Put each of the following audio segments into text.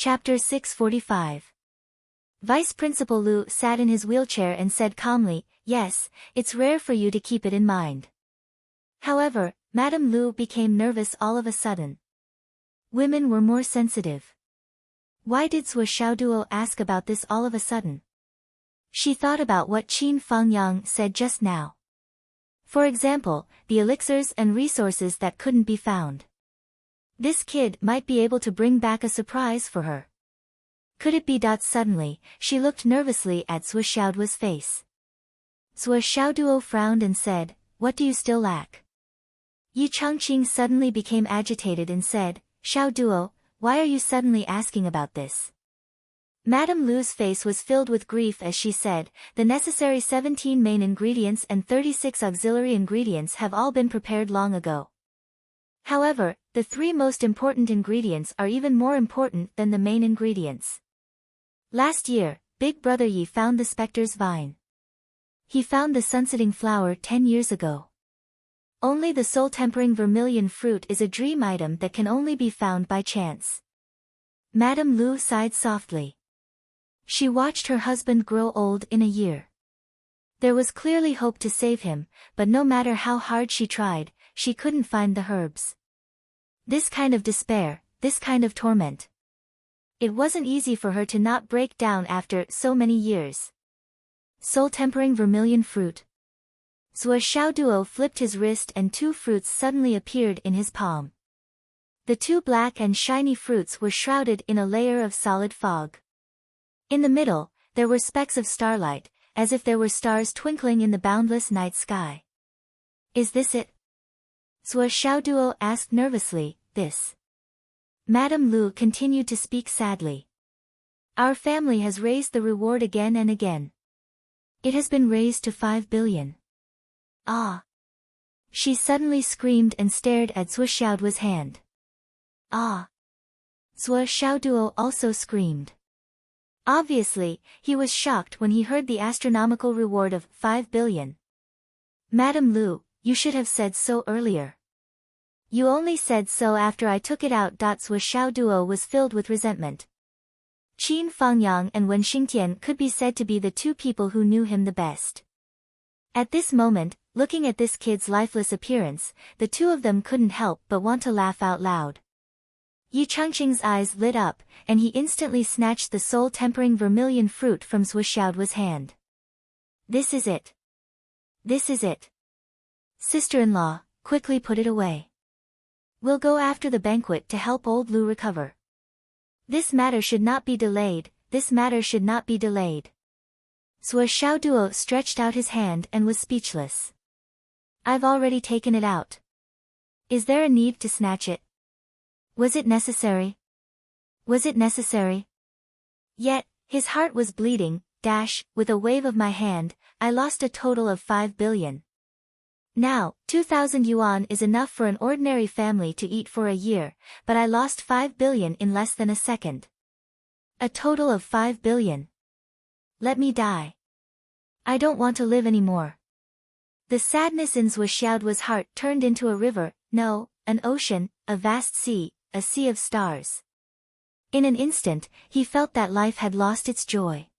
Chapter 645. Vice Principal Lu sat in his wheelchair and said calmly, "Yes, it's rare for you to keep it in mind." However, Madame Lu became nervous all of a sudden. Women were more sensitive. Why did Sui Xiaoduo ask about this all of a sudden? She thought about what Qin Fangyang said just now. For example, the elixirs and resources that couldn't be found. This kid might be able to bring back a surprise for her. Could it be? Suddenly, she looked nervously at Sui Xiaoduo's face. Sui Xiaoduo frowned and said, "What do you still lack?" Yi Changqing suddenly became agitated and said, "Xiaoduo, why are you suddenly asking about this?" Madame Lu's face was filled with grief as she said, "The necessary 17 main ingredients and 36 auxiliary ingredients have all been prepared long ago. However, the 3 most important ingredients are even more important than the main ingredients. Last year, Big Brother Yi found the specter's vine. He found the sunsetting flower 10 years ago. Only the soul-tempering vermilion fruit is a dream item that can only be found by chance." Madame Lu sighed softly. She watched her husband grow old in a year. There was clearly hope to save him, but no matter how hard she tried, she couldn't find the herbs. This kind of despair, this kind of torment. It wasn't easy for her to not break down after so many years. Soul-tempering vermilion fruit. Sui Xiaoduo flipped his wrist and 2 fruits suddenly appeared in his palm. The 2 black and shiny fruits were shrouded in a layer of solid fog. In the middle, there were specks of starlight, as if there were stars twinkling in the boundless night sky. "Is this it?" Sui Xiaoduo asked nervously, "This?" Madame Lu continued to speak sadly. "Our family has raised the reward again and again. It has been raised to 5 billion. Ah!" She suddenly screamed and stared at Sui Xiaoduo's hand. "Ah!" Sui Xiaoduo also screamed. Obviously, he was shocked when he heard the astronomical reward of 5 billion. "Madame Lu, you should have said so earlier. You only said so after I took it out." Sui Xiaoduo was filled with resentment. Qin Fangyang and Wen Xingtian could be said to be the 2 people who knew him the best. At this moment, looking at this kid's lifeless appearance, the 2 of them couldn't help but want to laugh out loud. Yi Changqing's eyes lit up, and he instantly snatched the soul-tempering vermilion fruit from Sui Xiaoduo's hand. "This is it. This is it. Sister-in-law, quickly put it away. We'll go after the banquet to help old Lu recover. This matter should not be delayed, this matter should not be delayed." Sui Xiaoduo stretched out his hand and was speechless. "I've already taken it out. Is there a need to snatch it? Was it necessary? Was it necessary?" Yet, his heart was bleeding. With a wave of my hand, I lost a total of 5 billion. Now, 2,000 yuan is enough for an ordinary family to eat for a year, but I lost 5 billion in less than a second. A total of 5 billion. Let me die. I don't want to live anymore. The sadness in Sui Xiaoduo's heart turned into a river, no, an ocean, a vast sea, a sea of stars. In an instant, he felt that life had lost its joy.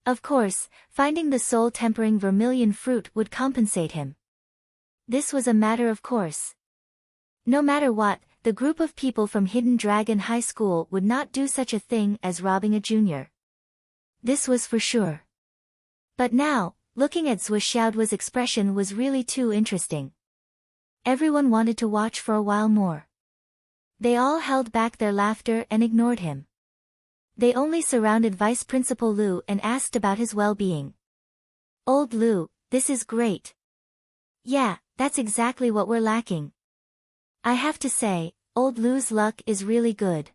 Of course, finding the soul-tempering vermilion fruit would compensate him. This was a matter of course. No matter what, the group of people from Hidden Dragon High School would not do such a thing as robbing a junior. This was for sure. But now, looking at Sui Xiaoduo's expression was really too interesting. Everyone wanted to watch for a while more. They all held back their laughter and ignored him. They only surrounded Vice Principal Lu and asked about his well-being. "Old Lu, this is great. Yeah, that's exactly what we're lacking. I have to say, old Lu's luck is really good.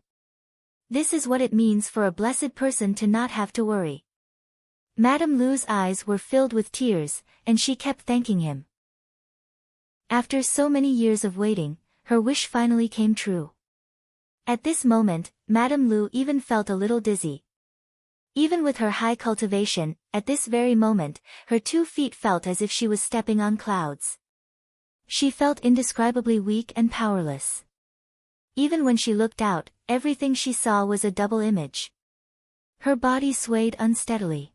This is what it means for a blessed person to not have to worry." Madame Lu's eyes were filled with tears, and she kept thanking him. After so many years of waiting, her wish finally came true. At this moment, Madame Lu even felt a little dizzy. Even with her high cultivation, at this very moment, her 2 feet felt as if she was stepping on clouds. She felt indescribably weak and powerless. Even when she looked out, everything she saw was a double image. Her body swayed unsteadily.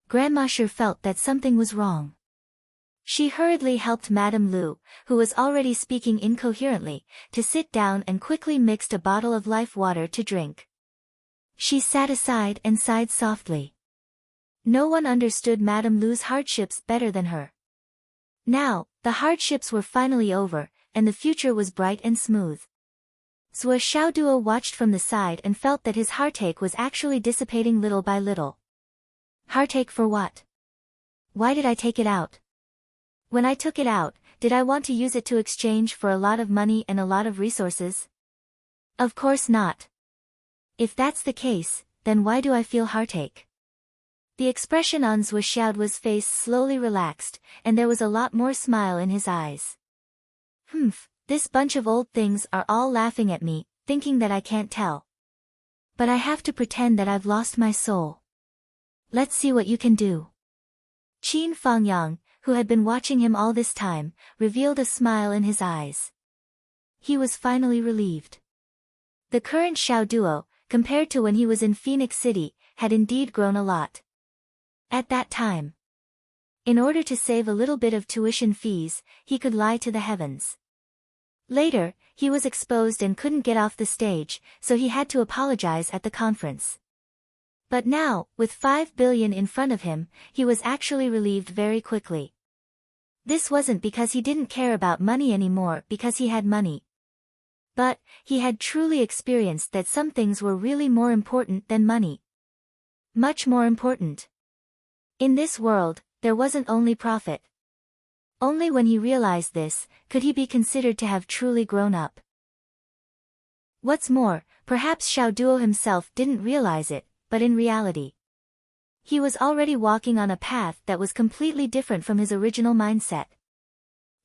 Grandma sure felt that something was wrong. She hurriedly helped Madame Lu, who was already speaking incoherently, to sit down and quickly mixed a bottle of life water to drink. She sat aside and sighed softly. No one understood Madame Lu's hardships better than her. Now, the hardships were finally over, and the future was bright and smooth. Zhuo Xiaoduo watched from the side and felt that his heartache was actually dissipating little by little. Heartache for what? Why did I take it out? When I took it out, did I want to use it to exchange for a lot of money and a lot of resources? Of course not. If that's the case, then why do I feel heartache? The expression on Zhuo Xiaoduo's face slowly relaxed, and there was a lot more smile in his eyes. This bunch of old things are all laughing at me, thinking that I can't tell. But I have to pretend that I've lost my soul. Let's see what you can do. Qin Fangyang, who had been watching him all this time, revealed a smile in his eyes. He was finally relieved. The current Xiao Duo, compared to when he was in Phoenix City, had indeed grown a lot. At that time, in order to save a little bit of tuition fees, he could lie to the heavens. Later, he was exposed and couldn't get off the stage, so he had to apologize at the conference. But now, with 5 billion in front of him, he was actually relieved very quickly. This wasn't because he didn't care about money anymore because he had money. But, he had truly experienced that some things were really more important than money. Much more important. In this world, there wasn't only profit. Only when he realized this, could he be considered to have truly grown up. What's more, perhaps Xiao Duo himself didn't realize it, but in reality, he was already walking on a path that was completely different from his original mindset.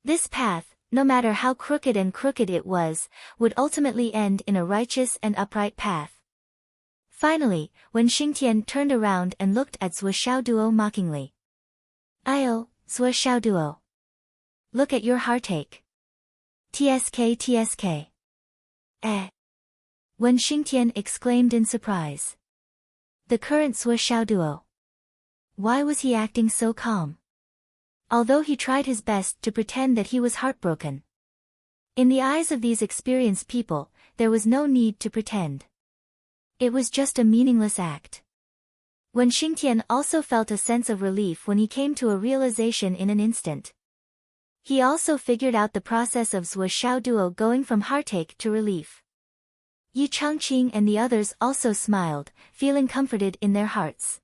This path, no matter how crooked it was, would ultimately end in a righteous and upright path. Finally, when Xingtian turned around and looked at Zhuo Xiaoduo mockingly. "Ayo, Zhuo Xiaoduo. Look at your heartache. TSK. When Xingtian exclaimed in surprise. The current Zhuo Xiaoduo. Why was he acting so calm? Although he tried his best to pretend that he was heartbroken. In the eyes of these experienced people, there was no need to pretend. It was just a meaningless act. When Xingtian also felt a sense of relief when he came to a realization in an instant. He also figured out the process of Zhuo Xiaoduo going from heartache to relief. Yi Changqing and the others also smiled, feeling comforted in their hearts.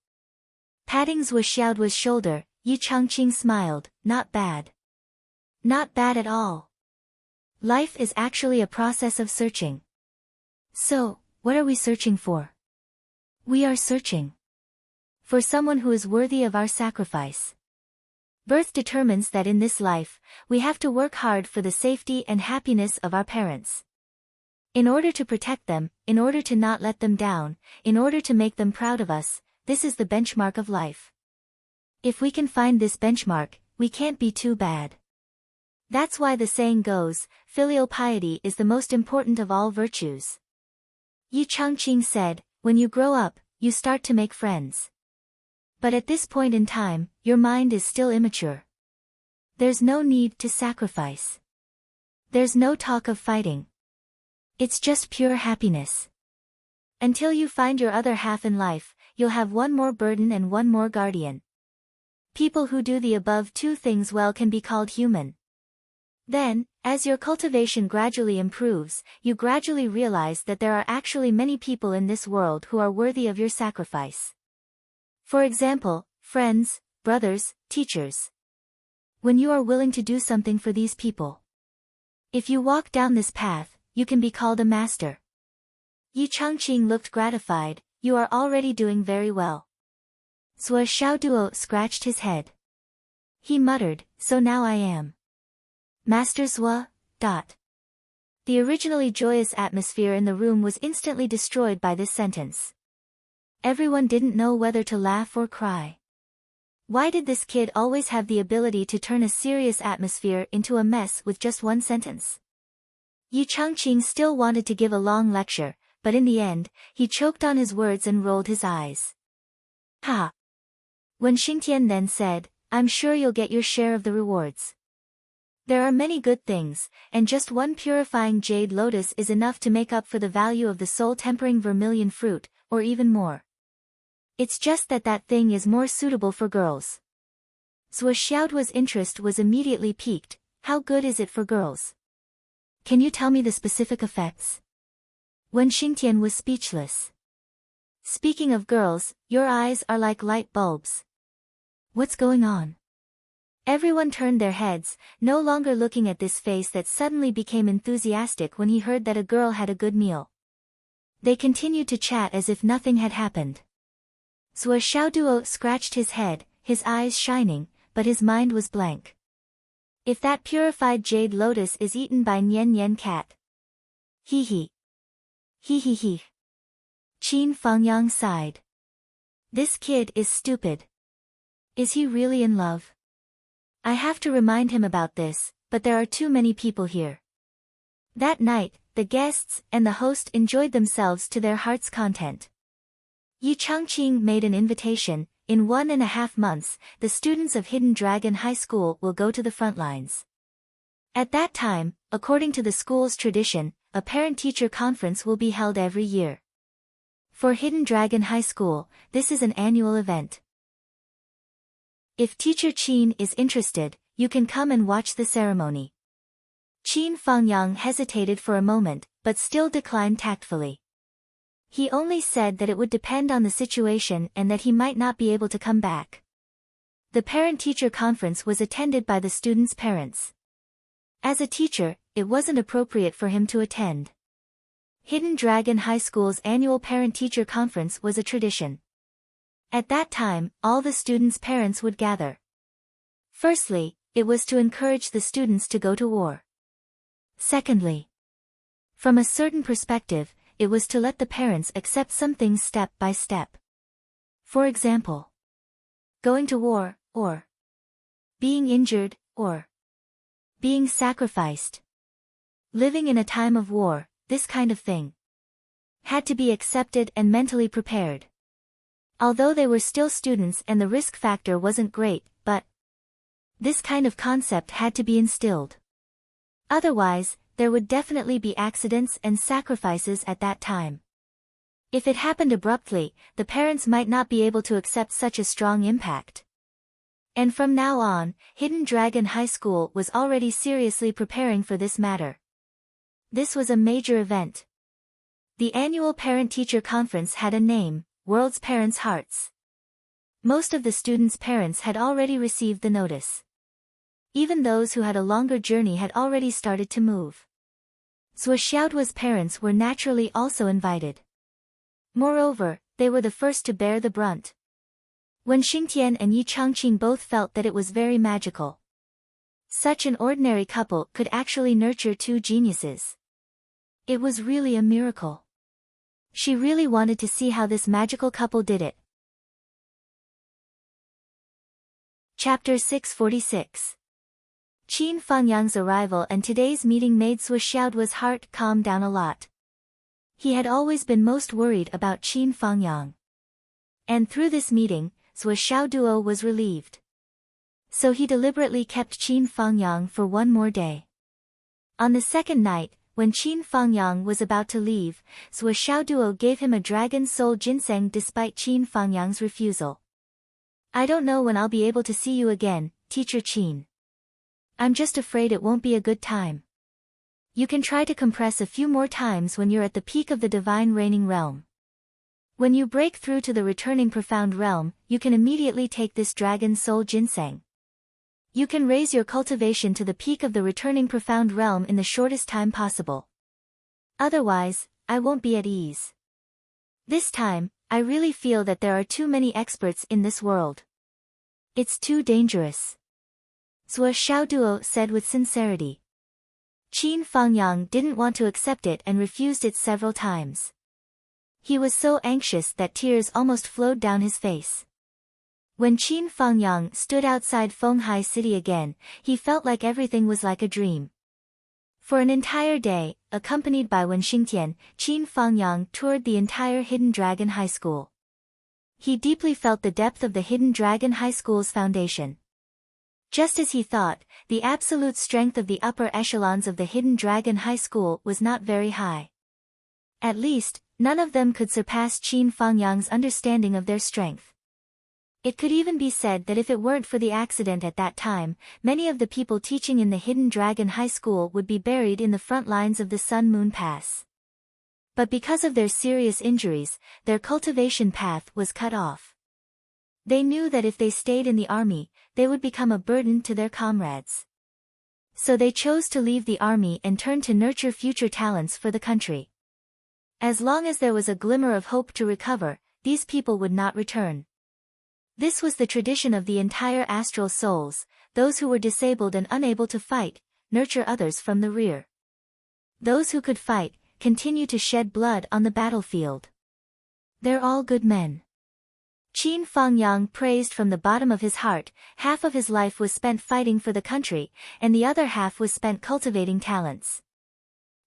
Patting Zhuo Xiaoduo's shoulder, Yi Changqing smiled, "Not bad. Not bad at all. Life is actually a process of searching. So, what are we searching for? We are searching for someone who is worthy of our sacrifice. Birth determines that in this life, we have to work hard for the safety and happiness of our parents. In order to protect them, in order to not let them down, in order to make them proud of us, this is the benchmark of life. If we can find this benchmark, we can't be too bad. That's why the saying goes, filial piety is the most important of all virtues." Yi Changqing said, "When you grow up, you start to make friends. But at this point in time, your mind is still immature. There's no need to sacrifice. There's no talk of fighting. It's just pure happiness. Until you find your other half in life, you'll have one more burden and one more guardian. People who do the above two things well can be called human. Then, as your cultivation gradually improves, you gradually realize that there are actually many people in this world who are worthy of your sacrifice. For example, friends, brothers, teachers. When you are willing to do something for these people. If you walk down this path, you can be called a master." Yi Changqing looked gratified, "You are already doing very well." Zhuo Xiaoduo scratched his head. He muttered, "So now I am Master Zhuo. The originally joyous atmosphere in the room was instantly destroyed by this sentence. Everyone didn't know whether to laugh or cry. Why did this kid always have the ability to turn a serious atmosphere into a mess with just one sentence? Yi Changqing still wanted to give a long lecture, but in the end, he choked on his words and rolled his eyes. Ha! When Xingtian then said, I'm sure you'll get your share of the rewards. There are many good things, and just one purifying jade lotus is enough to make up for the value of the soul-tempering vermilion fruit, or even more. It's just that that thing is more suitable for girls. Zhuo Xiaoduo's interest was immediately piqued. How good is it for girls? Can you tell me the specific effects? Wen Xingtian was speechless. Speaking of girls, your eyes are like light bulbs. What's going on? Everyone turned their heads, no longer looking at this face that suddenly became enthusiastic when he heard that a girl had a good meal. They continued to chat as if nothing had happened. Zhuo Xiaoduo scratched his head, his eyes shining, but his mind was blank. If that purified jade lotus is eaten by Nian Nian cat. Hee hee. Hee hee hee. Qin Fangyang sighed. This kid is stupid. Is he really in love? I have to remind him about this, but there are too many people here. That night, the guests and the host enjoyed themselves to their heart's content. Yi Changqing made an invitation. In 1.5 months, the students of Hidden Dragon High School will go to the front lines. At that time, according to the school's tradition, a parent-teacher conference will be held every year. For Hidden Dragon High School, this is an annual event. If Teacher Qin is interested, you can come and watch the ceremony. Qin Fangyang hesitated for a moment, but still declined tactfully. He only said that it would depend on the situation and that he might not be able to come back. The parent-teacher conference was attended by the students' parents. As a teacher, it wasn't appropriate for him to attend. Hidden Dragon High School's annual parent-teacher conference was a tradition. At that time, all the students' parents would gather. Firstly, it was to encourage the students to go to war. Secondly, from a certain perspective, it was to let the parents accept some things step by step. For example, going to war, or being injured, or being sacrificed. Living in a time of war, this kind of thing had to be accepted and mentally prepared. Although they were still students and the risk factor wasn't great, but this kind of concept had to be instilled. Otherwise, there would definitely be accidents and sacrifices at that time. If it happened abruptly, the parents might not be able to accept such a strong impact. And from now on, Hidden Dragon High School was already seriously preparing for this matter. This was a major event. The annual parent-teacher conference had a name, World's Parents' Hearts. Most of the students' parents had already received the notice. Even those who had a longer journey had already started to move. Zhuo Xiaoduo's parents were naturally also invited. Moreover, they were the first to bear the brunt. Wen Xingtian and Yi Changqing both felt that it was very magical. Such an ordinary couple could actually nurture two geniuses. It was really a miracle. She really wanted to see how this magical couple did it. Chapter 646. Qin Fangyang's arrival and today's meeting made Zhuo Xiaoduo's heart calm down a lot. He had always been most worried about Qin Fangyang. And through this meeting, Zhuo Xiaoduo was relieved. So he deliberately kept Qin Fangyang for one more day. On the second night, when Qin Fangyang was about to leave, Zhuo Xiaoduo gave him a dragon soul ginseng despite Qin Fangyang's refusal. I don't know when I'll be able to see you again, Teacher Qin. I'm just afraid it won't be a good time. You can try to compress a few more times when you're at the peak of the divine reigning realm. When you break through to the returning profound realm, you can immediately take this dragon soul ginseng. You can raise your cultivation to the peak of the returning profound realm in the shortest time possible. Otherwise, I won't be at ease. This time, I really feel that there are too many experts in this world. It's too dangerous. Zhuo Xiaoduo said with sincerity. Qin Fangyang didn't want to accept it and refused it several times. He was so anxious that tears almost flowed down his face. When Qin Fangyang stood outside Fenghai City again, he felt like everything was like a dream. For an entire day, accompanied by Wen Xingtian, Qin Fangyang toured the entire Hidden Dragon High School. He deeply felt the depth of the Hidden Dragon High School's foundation. Just as he thought, the absolute strength of the upper echelons of the Hidden Dragon High School was not very high. At least, none of them could surpass Qin Fangyang's understanding of their strength. It could even be said that if it weren't for the accident at that time, many of the people teaching in the Hidden Dragon High School would be buried in the front lines of the Sun Moon Pass. But because of their serious injuries, their cultivation path was cut off. They knew that if they stayed in the army, they would become a burden to their comrades. So they chose to leave the army and turn to nurture future talents for the country. As long as there was a glimmer of hope to recover, these people would not return. This was the tradition of the entire astral souls. Those who were disabled and unable to fight, nurture others from the rear. Those who could fight, continue to shed blood on the battlefield. They're all good men. Qin Fangyang praised from the bottom of his heart. Half of his life was spent fighting for the country, and the other half was spent cultivating talents.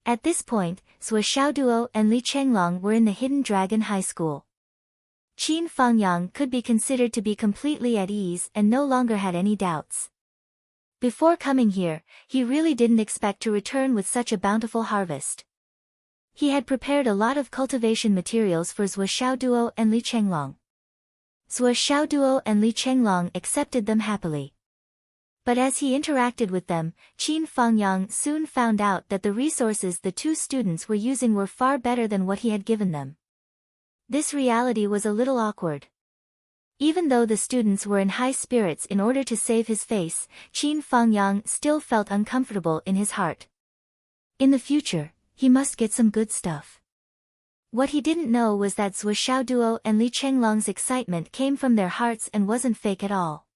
At this point, Zhou Xiaoduo and Li Chenglong were in the Hidden Dragon High School. Qin Fangyang could be considered to be completely at ease and no longer had any doubts. Before coming here, he really didn't expect to return with such a bountiful harvest. He had prepared a lot of cultivation materials for Zhou Xiaoduo and Li Chenglong. Zhou Xiaoduo and Li Chenglong accepted them happily. But as he interacted with them, Qin Fangyang soon found out that the resources the two students were using were far better than what he had given them. This reality was a little awkward. Even though the students were in high spirits in order to save his face, Qin Fangyang still felt uncomfortable in his heart. In the future, he must get some good stuff. What he didn't know was that Zhou Xiaoduo and Li Chenglong's excitement came from their hearts and wasn't fake at all.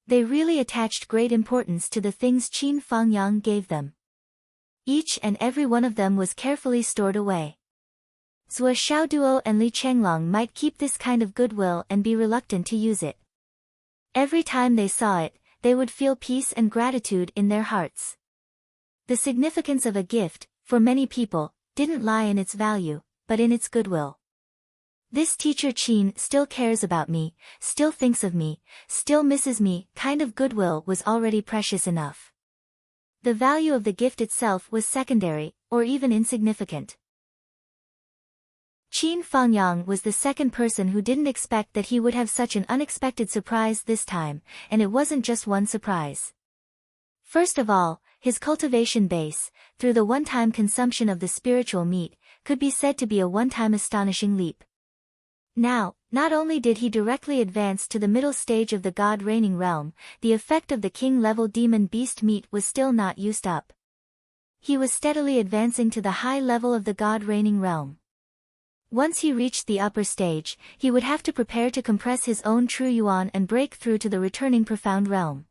They really attached great importance to the things Qin Fangyang gave them. Each and every one of them was carefully stored away. Zhou Xiaoduo and Li Chenglong might keep this kind of goodwill and be reluctant to use it. Every time they saw it, they would feel peace and gratitude in their hearts. The significance of a gift, for many people, didn't lie in its value, but in its goodwill. This teacher Qin still cares about me, still thinks of me, still misses me, kind of goodwill was already precious enough. The value of the gift itself was secondary, or even insignificant. Qin Fangyang was the second person who didn't expect that he would have such an unexpected surprise this time, and it wasn't just one surprise. First of all, his cultivation base, through the one-time consumption of the spiritual meat, could be said to be a one-time astonishing leap. Now, not only did he directly advance to the middle stage of the God-reigning realm, the effect of the king-level demon beast meat was still not used up. He was steadily advancing to the high level of the God-reigning realm. Once he reached the upper stage, he would have to prepare to compress his own true yuan and break through to the returning profound realm.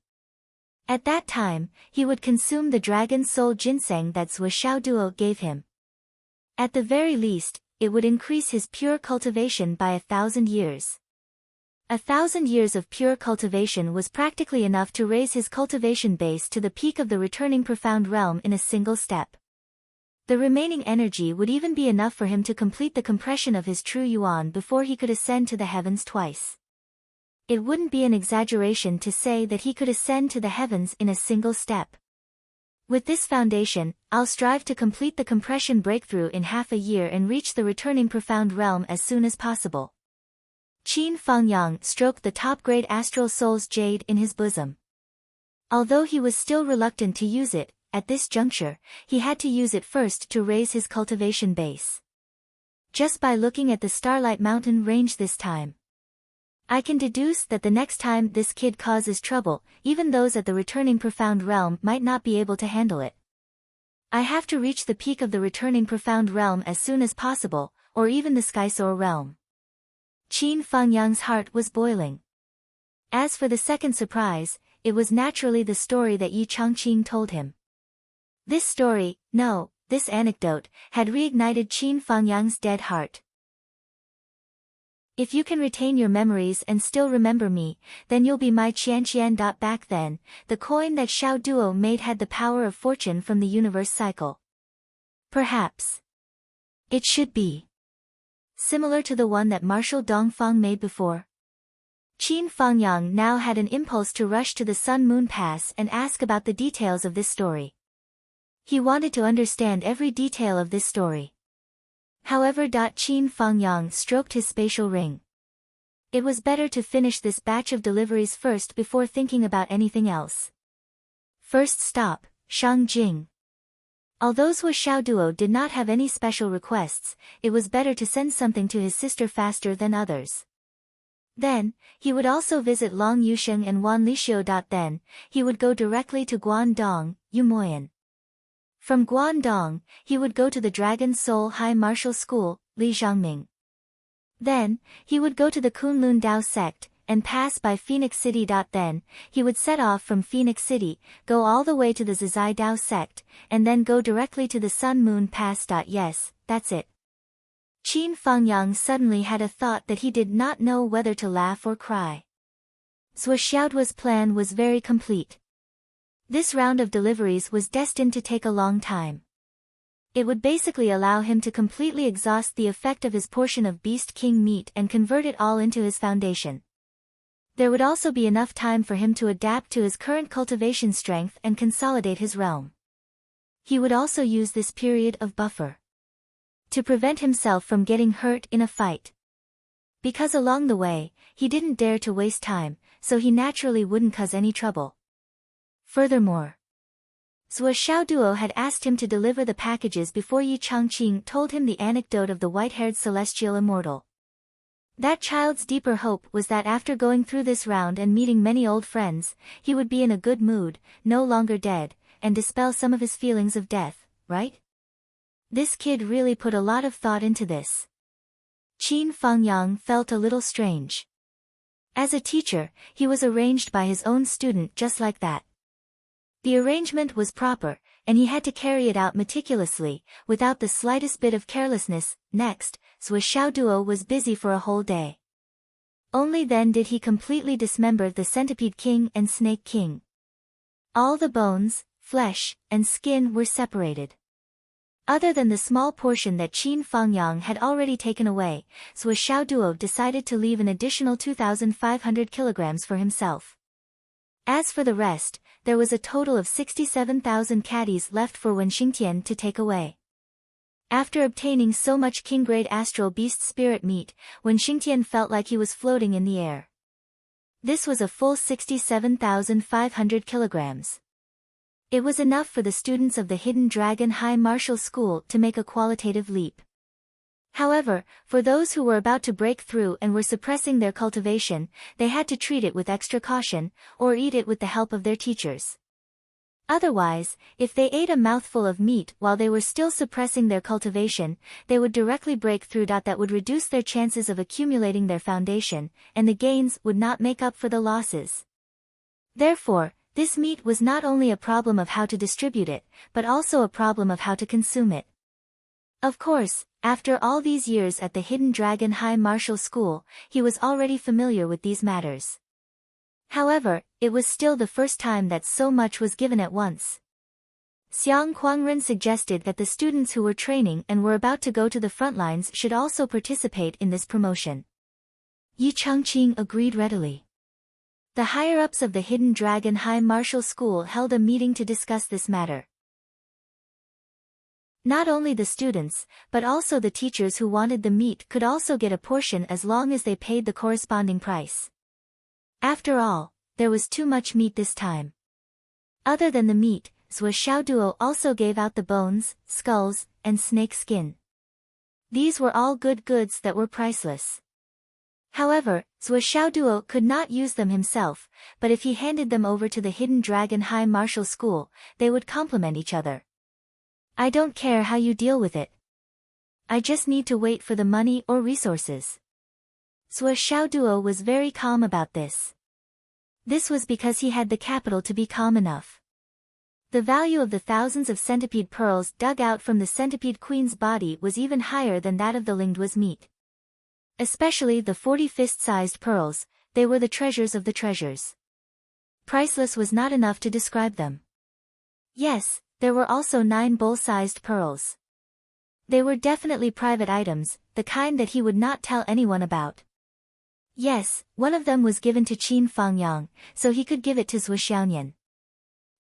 At that time, he would consume the dragon soul ginseng that Zhou Xiaoduo gave him. At the very least, it would increase his pure cultivation by 1,000 years. 1,000 years of pure cultivation was practically enough to raise his cultivation base to the peak of the returning profound realm in a single step. The remaining energy would even be enough for him to complete the compression of his true yuan before he could ascend to the heavens twice. It wouldn't be an exaggeration to say that he could ascend to the heavens in a single step. With this foundation, I'll strive to complete the compression breakthrough in half a year and reach the returning profound realm as soon as possible. Qin Fangyang stroked the top-grade astral soul's jade in his bosom. Although he was still reluctant to use it, at this juncture, he had to use it first to raise his cultivation base. Just by looking at the Starlight Mountain range this time, I can deduce that the next time this kid causes trouble, even those at the returning profound realm might not be able to handle it. I have to reach the peak of the returning profound realm as soon as possible, or even the Skysoar realm. Qin Fangyang's heart was boiling. As for the second surprise, it was naturally the story that Yi Changqing told him. This anecdote, had reignited Qin Fangyang's dead heart. If you can retain your memories and still remember me, then you'll be my Qian. Back then, the coin that Xiao Duo made had the power of fortune from the universe cycle. Perhaps it should be similar to the one that Marshal Dongfang made before. Qin Fangyang now had an impulse to rush to the Sun Moon Pass and ask about the details of this story. He wanted to understand every detail of this story. However, Qin Fangyang stroked his spatial ring. It was better to finish this batch of deliveries first before thinking about anything else. First stop, Shangjing. Although Zhuo Xiaoduo did not have any special requests, it was better to send something to his sister faster than others. Then, he would also visit Long Yusheng and Wan Lixio. Then, he would go directly to Guangdong, Yumoyan. From Guangdong, he would go to the Dragon Soul High Martial School, Li Zhangming. Then, he would go to the Kunlun Dao sect, and pass by Phoenix City. Then, he would set off from Phoenix City, go all the way to the Zizai Dao sect, and then go directly to the Sun Moon Pass. Yes, that's it. Qin Fangyang suddenly had a thought that he did not know whether to laugh or cry. Zhuo Xiaoduo's plan was very complete. This round of deliveries was destined to take a long time. It would basically allow him to completely exhaust the effect of his portion of Beast King meat and convert it all into his foundation. There would also be enough time for him to adapt to his current cultivation strength and consolidate his realm. He would also use this period of buffer to prevent himself from getting hurt in a fight. Because along the way, he didn't dare to waste time, so he naturally wouldn't cause any trouble. Furthermore, Zhuo Xiaoduo had asked him to deliver the packages before Yi Changqing told him the anecdote of the white-haired celestial immortal. That child's deeper hope was that after going through this round and meeting many old friends, he would be in a good mood, no longer dead, and dispel some of his feelings of death, right? This kid really put a lot of thought into this. Qin Fangyang felt a little strange. As a teacher, he was arranged by his own student just like that. The arrangement was proper, and he had to carry it out meticulously, without the slightest bit of carelessness. Next, Zhuo Xiaoduo was busy for a whole day. Only then did he completely dismember the Centipede King and Snake King. All the bones, flesh, and skin were separated. Other than the small portion that Qin Fangyang had already taken away, Zhuo Xiaoduo decided to leave an additional 2,500 kilograms for himself. As for the rest, there was a total of 67,000 caddies left for Wen Xingtian to take away. After obtaining so much king-grade astral beast spirit meat, Wen Xingtian felt like he was floating in the air. This was a full 67,500 kilograms. It was enough for the students of the Hidden Dragon High Martial School to make a qualitative leap. However, for those who were about to break through and were suppressing their cultivation, they had to treat it with extra caution, or eat it with the help of their teachers. Otherwise, if they ate a mouthful of meat while they were still suppressing their cultivation, they would directly break through. That would reduce their chances of accumulating their foundation, and the gains would not make up for the losses. Therefore, this meat was not only a problem of how to distribute it, but also a problem of how to consume it. Of course, after all these years at the Hidden Dragon High Martial School, he was already familiar with these matters. However, it was still the first time that so much was given at once. Xiang Kuangren suggested that the students who were training and were about to go to the front lines should also participate in this promotion. Yi Changqing agreed readily. The higher-ups of the Hidden Dragon High Martial School held a meeting to discuss this matter. Not only the students, but also the teachers who wanted the meat could also get a portion as long as they paid the corresponding price. After all, there was too much meat this time. Other than the meat, Zhuo Xiaoduo also gave out the bones, skulls, and snake skin. These were all good goods that were priceless. However, Zhuo Xiaoduo could not use them himself, but if he handed them over to the Hidden Dragon High Martial School, they would complement each other. I don't care how you deal with it. I just need to wait for the money or resources. Zhuo Xiaoduo was very calm about this. This was because he had the capital to be calm enough. The value of the thousands of centipede pearls dug out from the centipede queen's body was even higher than that of the Lingdua's meat. Especially the 40 fist-sized pearls, they were the treasures of the treasures. Priceless was not enough to describe them. Yes, there were also 9 bowl-sized pearls. They were definitely private items, the kind that he would not tell anyone about. Yes, one of them was given to Qin Fangyang, so he could give it to Zhuo Xiaoyan.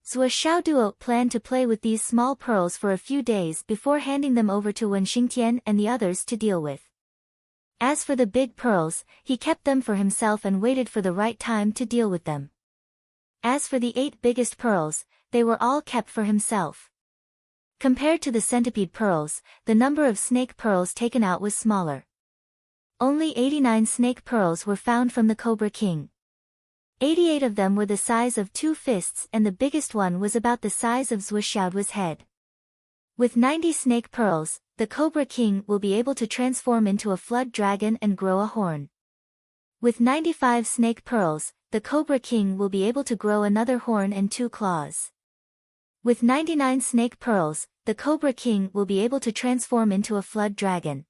Zhuo Xiaoduo planned to play with these small pearls for a few days before handing them over to Wen Xingtian and the others to deal with. As for the big pearls, he kept them for himself and waited for the right time to deal with them. As for the 8 biggest pearls, they were all kept for himself. Compared to the centipede pearls, the number of snake pearls taken out was smaller. Only 89 snake pearls were found from the Cobra King. 88 of them were the size of 2 fists and the biggest one was about the size of Zhuo Xiaoduo's head. With 90 snake pearls, the Cobra King will be able to transform into a flood dragon and grow a horn. With 95 snake pearls, the Cobra King will be able to grow another horn and 2 claws. With 99 snake pearls, the Cobra King will be able to transform into a flood dragon.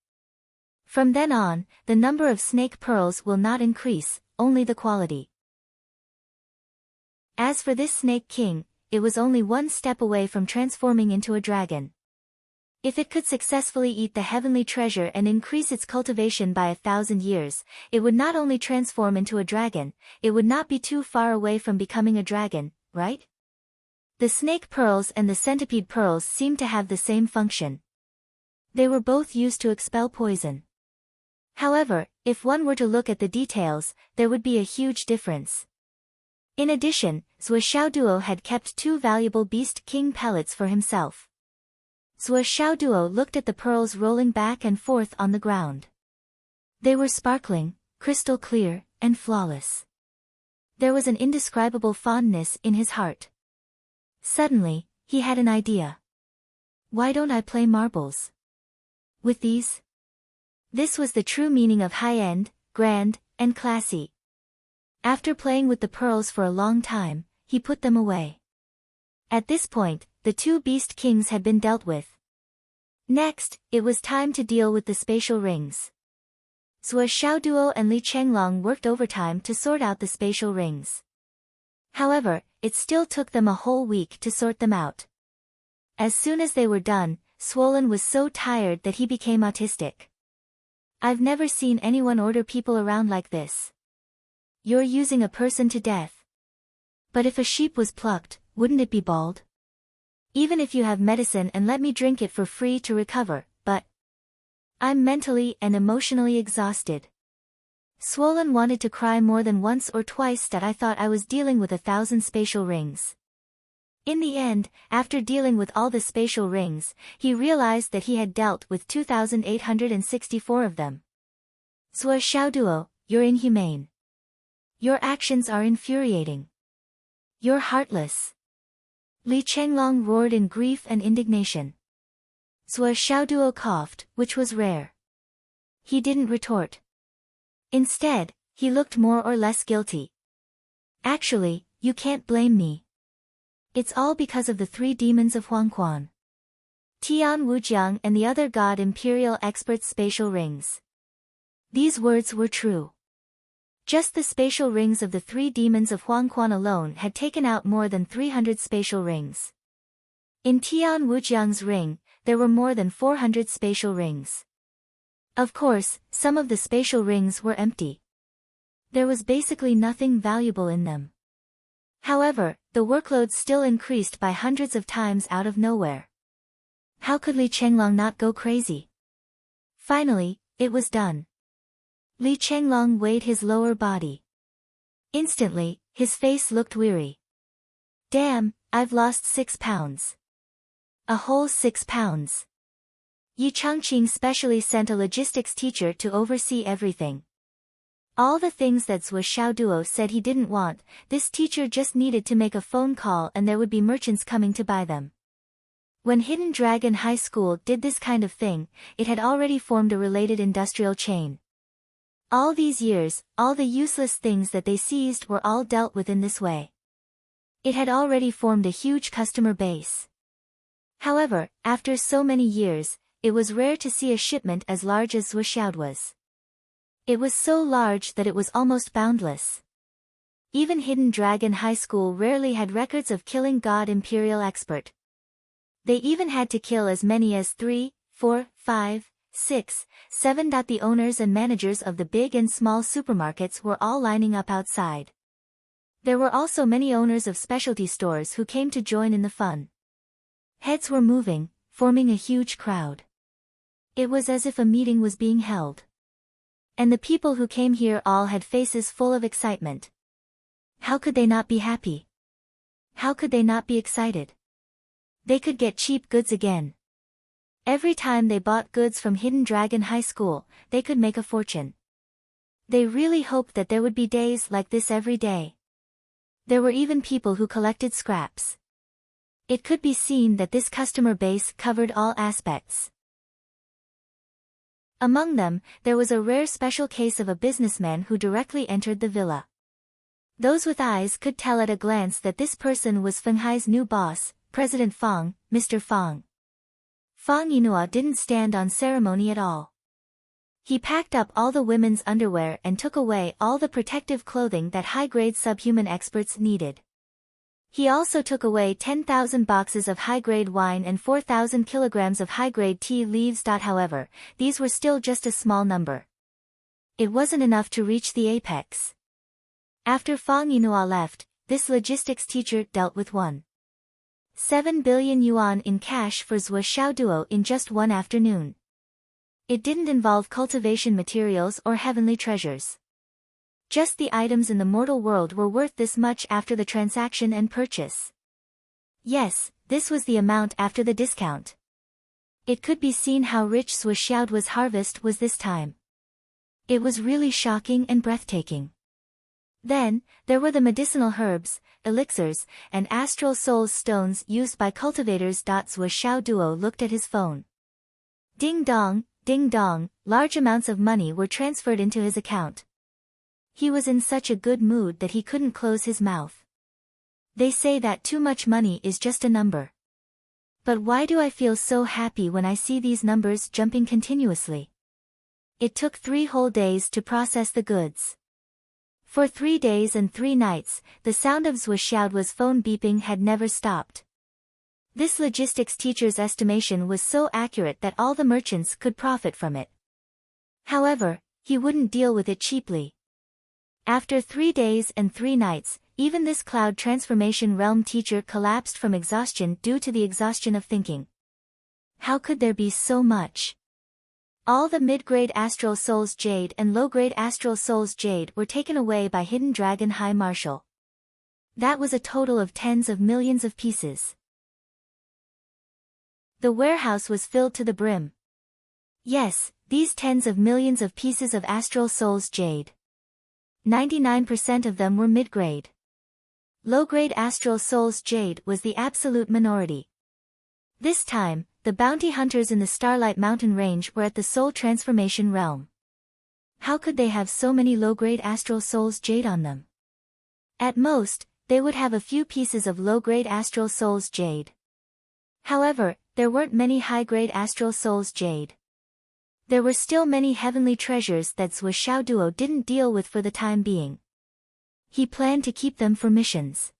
From then on, the number of snake pearls will not increase, only the quality. As for this Snake King, it was only 1 step away from transforming into a dragon. If it could successfully eat the heavenly treasure and increase its cultivation by 1,000 years, it would not only transform into a dragon, it would not be too far away from becoming a dragon, right? The snake pearls and the centipede pearls seemed to have the same function. They were both used to expel poison. However, if one were to look at the details, there would be a huge difference. In addition, Zhuo Xiaoduo had kept 2 valuable Beast King pellets for himself. Zhuo Xiaoduo looked at the pearls rolling back and forth on the ground. They were sparkling, crystal clear, and flawless. There was an indescribable fondness in his heart. Suddenly, he had an idea. Why don't I play marbles with these? This was the true meaning of high-end, grand, and classy. After playing with the pearls for a long time, he put them away. At this point, the 2 Beast Kings had been dealt with. Next, it was time to deal with the spatial rings. Zhuo Xiaoduo and Li Chenglong worked overtime to sort out the spatial rings. However, it still took them a whole week to sort them out. As soon as they were done, Swollen was so tired that he became autistic. I've never seen anyone order people around like this. You're using a person to death. But if a sheep was plucked, wouldn't it be bald? Even if you have medicine and let me drink it for free to recover, but I'm mentally and emotionally exhausted. Swollen wanted to cry more than once or twice that I thought I was dealing with 1,000 spatial rings. In the end, after dealing with all the spatial rings, he realized that he had dealt with 2,864 of them. Zhuo Xiaoduo, you're inhumane. Your actions are infuriating. You're heartless. Li Chenglong roared in grief and indignation. Zhuo Xiaoduo coughed, which was rare. He didn't retort. Instead, he looked more or less guilty. Actually, you can't blame me. It's all because of the 3 demons of Huangquan. Tian Wujiang and the other god imperial experts' spatial rings. These words were true. Just the spatial rings of the 3 demons of Huangquan alone had taken out more than 300 spatial rings. In Tian Wujiang's ring, there were more than 400 spatial rings. Of course, some of the spatial rings were empty. There was basically nothing valuable in them. However, the workload still increased by hundreds of times out of nowhere. How could Li Chenglong not go crazy? Finally, it was done. Li Chenglong weighed his lower body. Instantly, his face looked weary. Damn, I've lost 6 pounds. A whole 6 pounds. Yi Changqing specially sent a logistics teacher to oversee everything. All the things that Zhuo Xiaoduo said he didn't want, this teacher just needed to make a phone call and there would be merchants coming to buy them. When Hidden Dragon High School did this kind of thing, it had already formed a related industrial chain. All these years, all the useless things that they seized were all dealt with in this way. It had already formed a huge customer base. However, after so many years, it was rare to see a shipment as large as Zhuo Xiaoduo's. It was so large that it was almost boundless. Even Hidden Dragon High School rarely had records of killing God Imperial Expert. They even had to kill as many as 3, 4, 5, 6, 7. The owners and managers of the big and small supermarkets were all lining up outside. There were also many owners of specialty stores who came to join in the fun. Heads were moving, forming a huge crowd. It was as if a meeting was being held. And the people who came here all had faces full of excitement. How could they not be happy? How could they not be excited? They could get cheap goods again. Every time they bought goods from Hidden Dragon High School, they could make a fortune. They really hoped that there would be days like this every day. There were even people who collected scraps. It could be seen that this customer base covered all aspects. Among them, there was a rare special case of a businessman who directly entered the villa. Those with eyes could tell at a glance that this person was Fenghai's new boss, President Fang, Mr. Fang. Fang Yinhua didn't stand on ceremony at all. He packed up all the women's underwear and took away all the protective clothing that high-grade subhuman experts needed. He also took away 10,000 boxes of high-grade wine and 4,000 kilograms of high-grade tea leaves. However, these were still just a small number. It wasn't enough to reach the apex. After Fang Yinhua left, this logistics teacher dealt with 1.7 billion yuan in cash for Zhuo Xiaoduo in just one afternoon. It didn't involve cultivation materials or heavenly treasures. Just the items in the mortal world were worth this much after the transaction and purchase. Yes, this was the amount after the discount. It could be seen how rich Zhuo Xiaoduo's harvest was this time. It was really shocking and breathtaking. Then, there were the medicinal herbs, elixirs, and astral souls stones used by cultivators. Zhuo Xiaoduo looked at his phone. Ding dong, large amounts of money were transferred into his account. He was in such a good mood that he couldn't close his mouth. They say that too much money is just a number. But why do I feel so happy when I see these numbers jumping continuously? It took 3 whole days to process the goods. For 3 days and 3 nights, the sound of Zhuo Xiaoduo's phone beeping had never stopped. This logistics teacher's estimation was so accurate that all the merchants could profit from it. However, he wouldn't deal with it cheaply. After 3 days and 3 nights, even this cloud transformation realm teacher collapsed from exhaustion due to the exhaustion of thinking. How could there be so much? All the mid-grade Astral Souls Jade and low-grade Astral Souls Jade were taken away by Hidden Dragon High Marshal. That was a total of tens of millions of pieces. The warehouse was filled to the brim. Yes, these tens of millions of pieces of Astral Souls Jade. 99% of them were mid-grade. Low-grade Astral Souls Jade was the absolute minority. This time, the bounty hunters in the Starlight Mountain Range were at the Soul Transformation Realm. How could they have so many low-grade Astral Souls Jade on them? At most, they would have a few pieces of low-grade Astral Souls Jade. However, there weren't many high-grade Astral Souls Jade. There were still many heavenly treasures that Zhuo Xiaoduo didn't deal with for the time being. He planned to keep them for missions.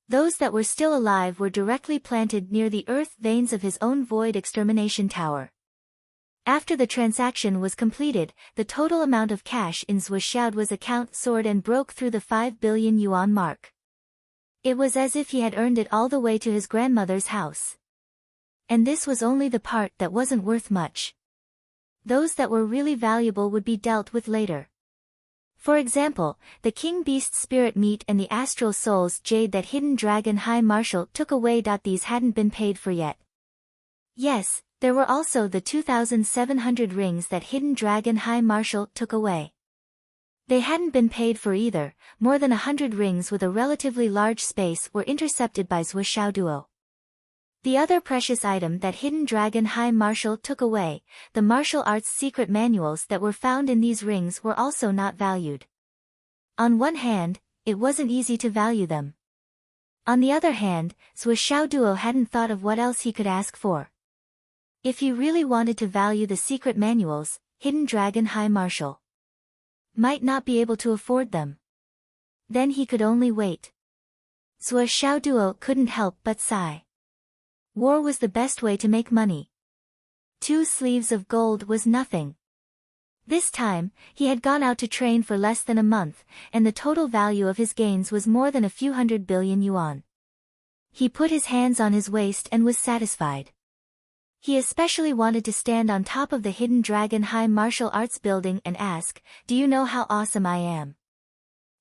Those that were still alive were directly planted near the earth veins of his own void extermination tower. After the transaction was completed, the total amount of cash in Zhuo Xiaoduo's account soared and broke through the 5 billion yuan mark. It was as if he had earned it all the way to his grandmother's house. And this was only the part that wasn't worth much. Those that were really valuable would be dealt with later. For example, the King Beast Spirit Meat and the Astral Souls Jade that Hidden Dragon High Marshal took away. These hadn't been paid for yet. Yes, there were also the 2,700 rings that Hidden Dragon High Marshal took away. They hadn't been paid for either. More than 100 rings with a relatively large space were intercepted by Zhuo Xiaoduo. The other precious item that Hidden Dragon High Marshal took away, the martial arts secret manuals that were found in these rings, were also not valued. On one hand, it wasn't easy to value them. On the other hand, Zhuo Xiaoduo hadn't thought of what else he could ask for. If he really wanted to value the secret manuals, Hidden Dragon High Marshal might not be able to afford them. Then he could only wait. Zhuo Xiaoduo couldn't help but sigh. War was the best way to make money. 2 sleeves of gold was nothing. This time, he had gone out to train for less than a month, and the total value of his gains was more than a few 100 billion yuan. He put his hands on his waist and was satisfied. He especially wanted to stand on top of the Hidden Dragon High Martial Arts building and ask, "Do you know how awesome I am?"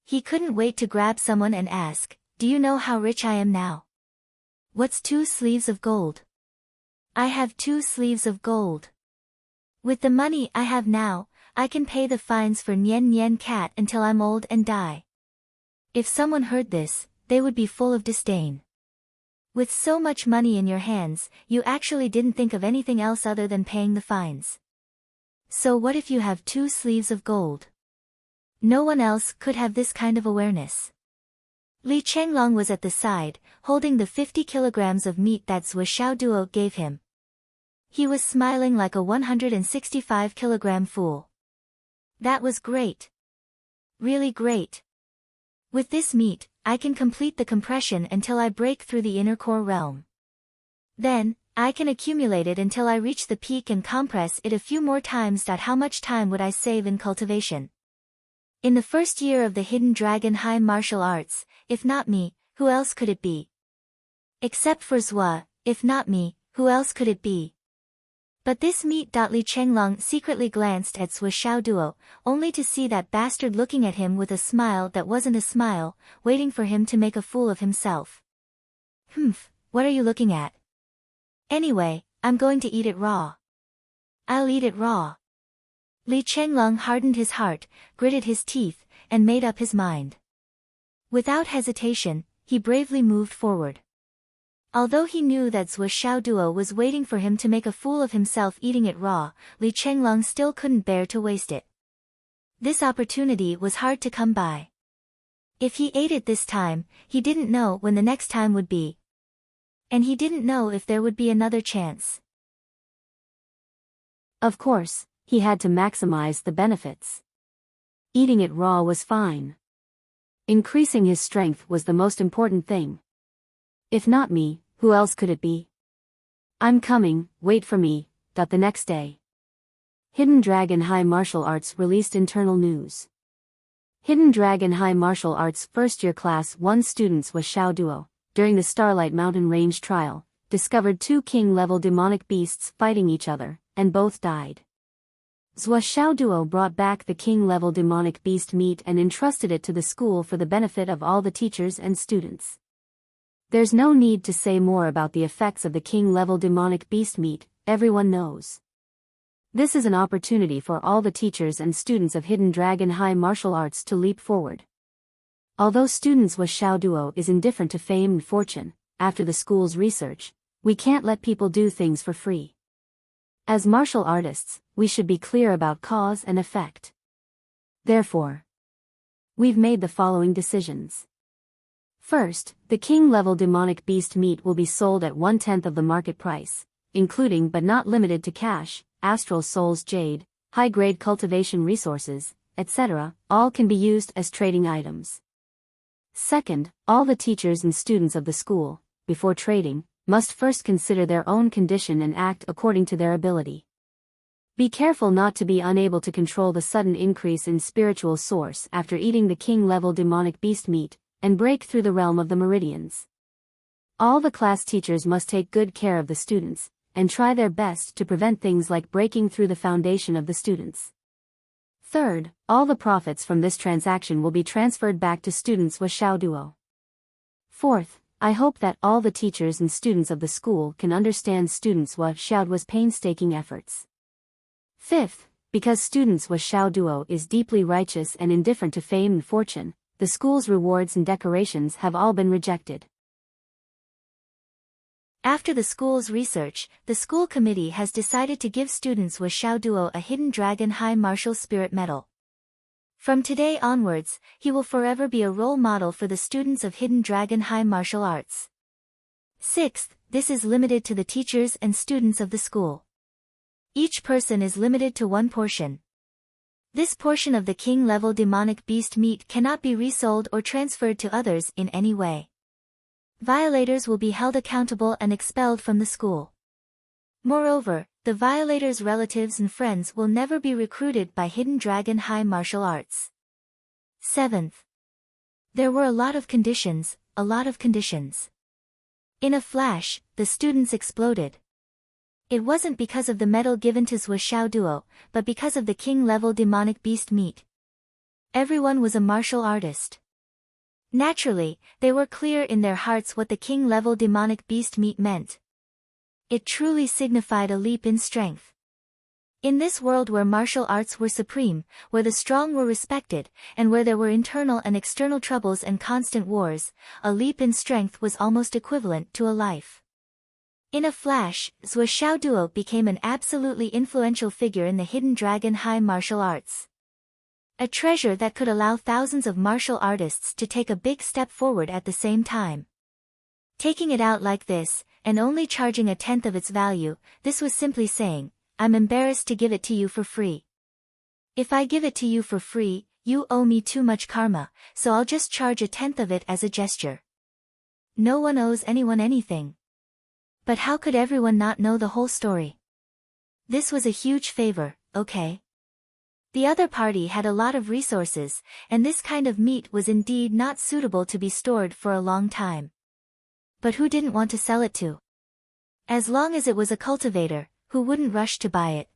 He couldn't wait to grab someone and ask, "Do you know how rich I am now?" "What's 2 sleeves of gold?" "I have 2 sleeves of gold. With the money I have now, I can pay the fines for Nian Nian Cat until I'm old and die." If someone heard this, they would be full of disdain. With so much money in your hands, you actually didn't think of anything else other than paying the fines. So what if you have 2 sleeves of gold? No one else could have this kind of awareness. Li Chenglong was at the side, holding the 50 kilograms of meat that Zhuo Xiaoduo gave him. He was smiling like a 165-kilogram fool. That was great. Really great. With this meat, I can complete the compression until I break through the inner core realm. Then, I can accumulate it until I reach the peak and compress it a few more times. How much time would I save in cultivation? In the first year of the Hidden Dragon High Martial Arts, if not me, who else could it be? Except for Zhuo, if not me, who else could it be? But this meat. Li Chenglong secretly glanced at Zhuo Xiaoduo, only to see that bastard looking at him with a smile that wasn't a smile, waiting for him to make a fool of himself. "Humph, what are you looking at? Anyway, I'm going to eat it raw. I'll eat it raw." Li Chenglong hardened his heart, gritted his teeth, and made up his mind. Without hesitation, he bravely moved forward. Although he knew that Zhuo Xiaoduo was waiting for him to make a fool of himself eating it raw, Li Chenglong still couldn't bear to waste it. This opportunity was hard to come by. If he ate it this time, he didn't know when the next time would be. And he didn't know if there would be another chance. Of course, he had to maximize the benefits. Eating it raw was fine. Increasing his strength was the most important thing. If not me, who else could it be? "I'm coming, wait for me." The next day. Hidden Dragon High Martial Arts released internal news. Hidden Dragon High Martial Arts First Year Class 1 students was Xiaoduo, during the Starlight Mountain Range trial, discovered 2 king-level demonic beasts fighting each other, and both died. Zhuo Xiaoduo brought back the king-level demonic beast meat and entrusted it to the school for the benefit of all the teachers and students. There's no need to say more about the effects of the king-level demonic beast meat, everyone knows. This is an opportunity for all the teachers and students of Hidden Dragon High Martial Arts to leap forward. Although students with Xiaoduo is indifferent to fame and fortune, after the school's research, we can't let people do things for free. As martial artists, we should be clear about cause and effect. Therefore, we've made the following decisions. First, the king-level demonic beast meat will be sold at 1/10 of the market price, including but not limited to cash, astral souls, jade, high-grade cultivation resources, etc., all can be used as trading items. Second, all the teachers and students of the school, before trading, must first consider their own condition and act according to their ability. Be careful not to be unable to control the sudden increase in spiritual source after eating the king-level demonic beast meat, and break through the realm of the meridians. All the class teachers must take good care of the students, and try their best to prevent things like breaking through the foundation of the students. Third, all the profits from this transaction will be transferred back to students with Xiaoduo. Fourth, I hope that all the teachers and students of the school can understand students with Xiaoduo's painstaking efforts. Fifth, because students with Xiaoduo is deeply righteous and indifferent to fame and fortune, the school's rewards and decorations have all been rejected. After the school's research, the school committee has decided to give students with Xiaoduo a Hidden Dragon High Martial Spirit Medal. From today onwards, he will forever be a role model for the students of Hidden Dragon High Martial Arts. Sixth, this is limited to the teachers and students of the school. Each person is limited to 1 portion. This portion of the king-level demonic beast meat cannot be resold or transferred to others in any way. Violators will be held accountable and expelled from the school. Moreover, the violators' relatives and friends will never be recruited by Hidden Dragon High Martial Arts. 7th. There were a lot of conditions. In a flash, the students exploded. It wasn't because of the medal given to Zhou Xiao Duo, but because of the king-level demonic beast meat. Everyone was a martial artist. Naturally, they were clear in their hearts what the king-level demonic beast meat meant. It truly signified a leap in strength. In this world where martial arts were supreme, where the strong were respected, and where there were internal and external troubles and constant wars, a leap in strength was almost equivalent to a life. In a flash, Zhou Xiao Duo became an absolutely influential figure in the Hidden Dragon High Martial Arts. A treasure that could allow thousands of martial artists to take a big step forward at the same time. Taking it out like this, and only charging 1/10 of its value, this was simply saying, I'm embarrassed to give it to you for free. If I give it to you for free, you owe me too much karma, so I'll just charge 1/10 of it as a gesture. No one owes anyone anything. But how could everyone not know the whole story? This was a huge favor, okay? The other party had a lot of resources, and this kind of meat was indeed not suitable to be stored for a long time. But who didn't want to sell it to? As long as it was a cultivator, who wouldn't rush to buy it?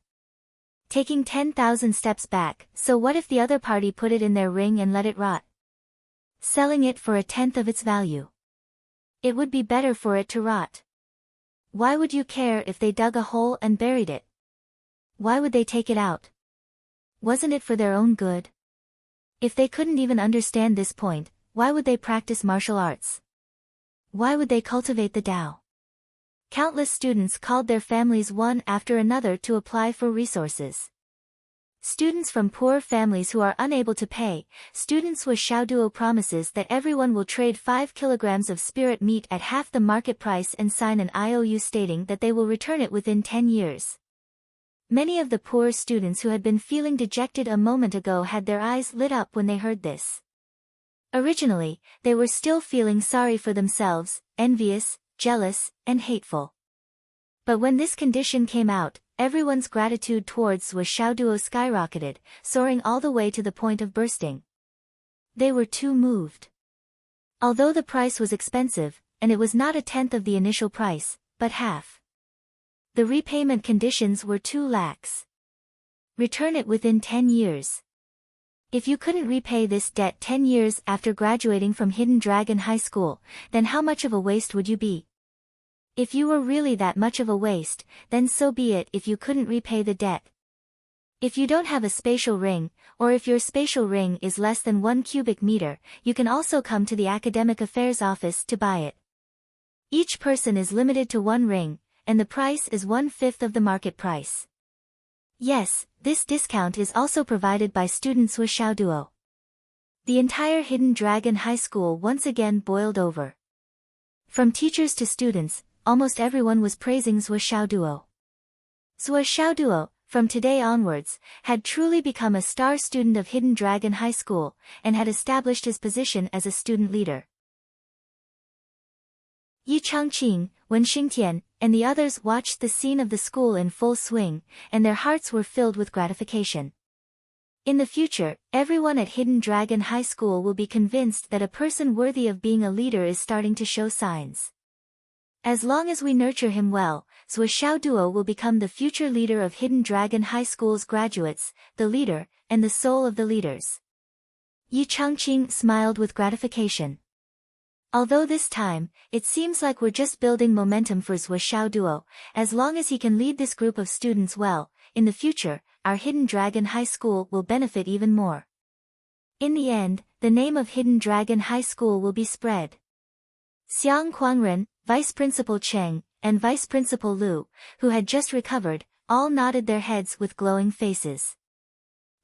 Taking 10,000 steps back, so what if the other party put it in their ring and let it rot? Selling it for 1/10 of its value. It would be better for it to rot. Why would you care if they dug a hole and buried it? Why would they take it out? Wasn't it for their own good? If they couldn't even understand this point, why would they practice martial arts? Why would they cultivate the Tao? Countless students called their families one after another to apply for resources. Students from poor families who are unable to pay, students with Xiaoduo promises that everyone will trade 5 kilograms of spirit meat at half the market price and sign an IOU stating that they will return it within 10 years. Many of the poor students who had been feeling dejected a moment ago had their eyes lit up when they heard this. Originally, they were still feeling sorry for themselves, envious, jealous, and hateful. But when this condition came out, everyone's gratitude towards Zhou Xiaoduo skyrocketed, soaring all the way to the point of bursting. They were too moved. Although the price was expensive, and it was not 1/10 of the initial price, but half. The repayment conditions were too lax. Return it within 10 years. If you couldn't repay this debt 10 years after graduating from Hidden Dragon High School, then how much of a waste would you be? If you were really that much of a waste, then so be it if you couldn't repay the debt. If you don't have a spatial ring, or if your spatial ring is less than 1 cubic meter, you can also come to the Academic Affairs Office to buy it. Each person is limited to 1 ring, and the price is 1/5 of the market price. Yes, this discount is also provided by students with Xiaoduo. The entire Hidden Dragon High School once again boiled over. From teachers to students, almost everyone was praising Zhou Xiaoduo. Zhou Xiaoduo, from today onwards, had truly become a star student of Hidden Dragon High School, and had established his position as a student leader. Yi Changqing, Wen Xingtian, and the others watched the scene of the school in full swing, and their hearts were filled with gratification. In the future, everyone at Hidden Dragon High School will be convinced that a person worthy of being a leader is starting to show signs. As long as we nurture him well, Zhou Xiaoduo will become the future leader of Hidden Dragon High School's graduates, the leader, and the soul of the leaders. Yi Changqing smiled with gratification. Although this time, it seems like we're just building momentum for Zhou Xiaoduo, as long as he can lead this group of students well, in the future, our Hidden Dragon High School will benefit even more. In the end, the name of Hidden Dragon High School will be spread. Xiang Quangren, Vice Principal Cheng, and Vice Principal Lu, who had just recovered, all nodded their heads with glowing faces.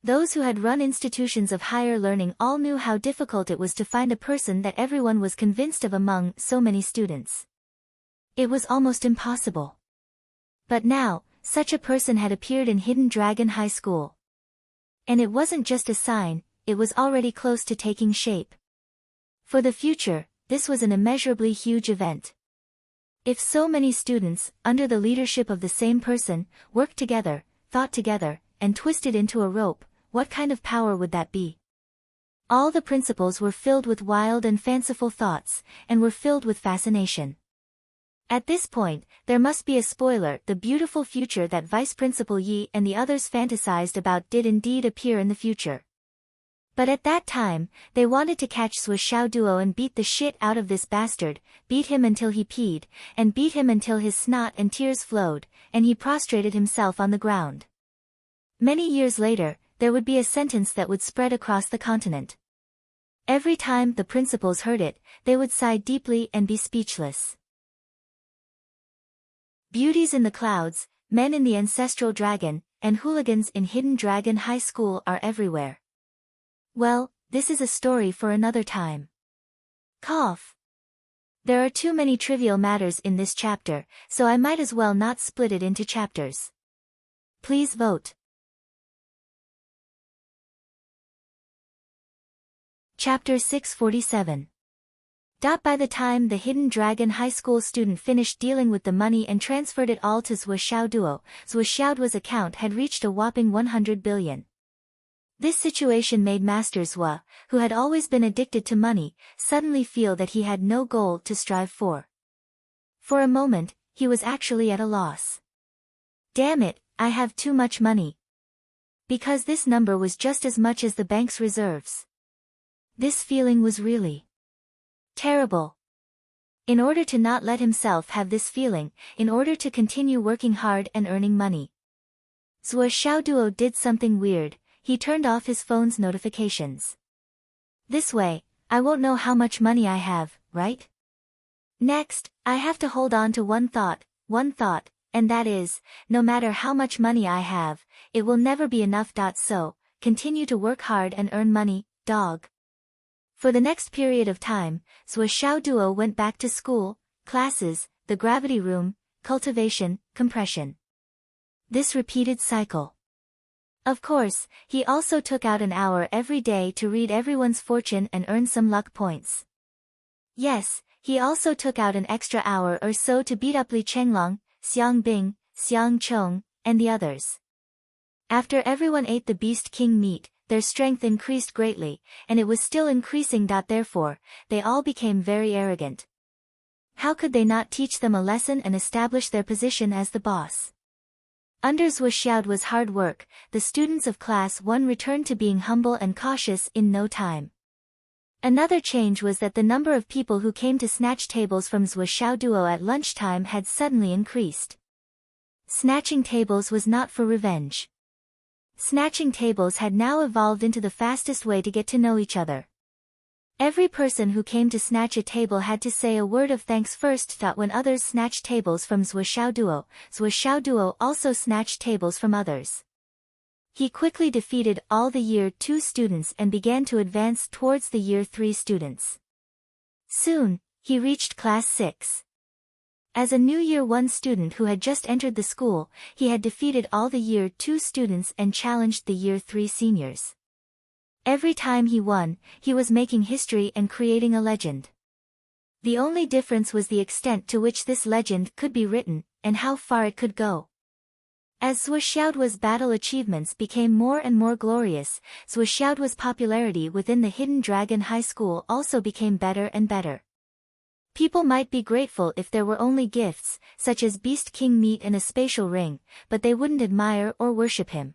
Those who had run institutions of higher learning all knew how difficult it was to find a person that everyone was convinced of among so many students. It was almost impossible. But now, such a person had appeared in Hidden Dragon High School. And it wasn't just a sign, it was already close to taking shape. For the future, this was an immeasurably huge event. If so many students, under the leadership of the same person, worked together, thought together, and twisted into a rope, what kind of power would that be? All the principals were filled with wild and fanciful thoughts, and were filled with fascination. At this point, there must be a spoiler. The beautiful future that Vice Principal Yi and the others fantasized about did indeed appear in the future. But at that time, they wanted to catch Swiss Xiao Duo and beat the shit out of this bastard, beat him until he peed, and beat him until his snot and tears flowed, and he prostrated himself on the ground. Many years later, there would be a sentence that would spread across the continent. Every time the principals heard it, they would sigh deeply and be speechless. Beauties in the clouds, men in the ancestral dragon, and hooligans in Hidden Dragon High School are everywhere. Well, this is a story for another time. Cough. There are too many trivial matters in this chapter, so I might as well not split it into chapters. Please vote. Chapter 647. By the time the Hidden Dragon High School student finished dealing with the money and transferred it all to Zhuo Xiaoduo, Zhuo Xiaoduo's account had reached a whopping 100 billion. This situation made Master Zhuo, who had always been addicted to money, suddenly feel that he had no goal to strive for. For a moment, he was actually at a loss. Damn it, I have too much money. Because this number was just as much as the bank's reserves. This feeling was really terrible. In order to not let himself have this feeling, in order to continue working hard and earning money, Zhuo Xiaoduo did something weird. He turned off his phone's notifications. This way, I won't know how much money I have, right? Next, I have to hold on to one thought, and that is, no matter how much money I have, it will never be enough. So, continue to work hard and earn money, dog. For the next period of time, Zhuo Xiaoduo went back to school, classes, the gravity room, cultivation, compression. This repeated cycle. Of course, he also took out an hour every day to read everyone's fortune and earn some luck points. Yes, he also took out an extra hour or so to beat up Li Chenglong, Xiang Bing, Xiang Chong, and the others. After everyone ate the Beast King meat, their strength increased greatly, and it was still increasing. Therefore, they all became very arrogant. How could they not teach them a lesson and establish their position as the boss? Under Zhuo Xiaoduo's hard work, the students of Class 1 returned to being humble and cautious in no time. Another change was that the number of people who came to snatch tables from Zhuo Xiaoduo at lunchtime had suddenly increased. Snatching tables was not for revenge. Snatching tables had now evolved into the fastest way to get to know each other. Every person who came to snatch a table had to say a word of thanks first. When others snatched tables from Zhuo Xiaoduo also snatched tables from others. He quickly defeated all the Year 2 students and began to advance towards the Year 3 students. Soon, he reached Class 6. As a new Year 1 student who had just entered the school, he had defeated all the Year 2 students and challenged the Year 3 seniors. Every time he won, he was making history and creating a legend. The only difference was the extent to which this legend could be written, and how far it could go. As Zhuo Xiaoduo's battle achievements became more and more glorious, Zhuo Xiaoduo's popularity within the Hidden Dragon High School also became better and better. People might be grateful if there were only gifts, such as Beast King meat and a spatial ring, but they wouldn't admire or worship him.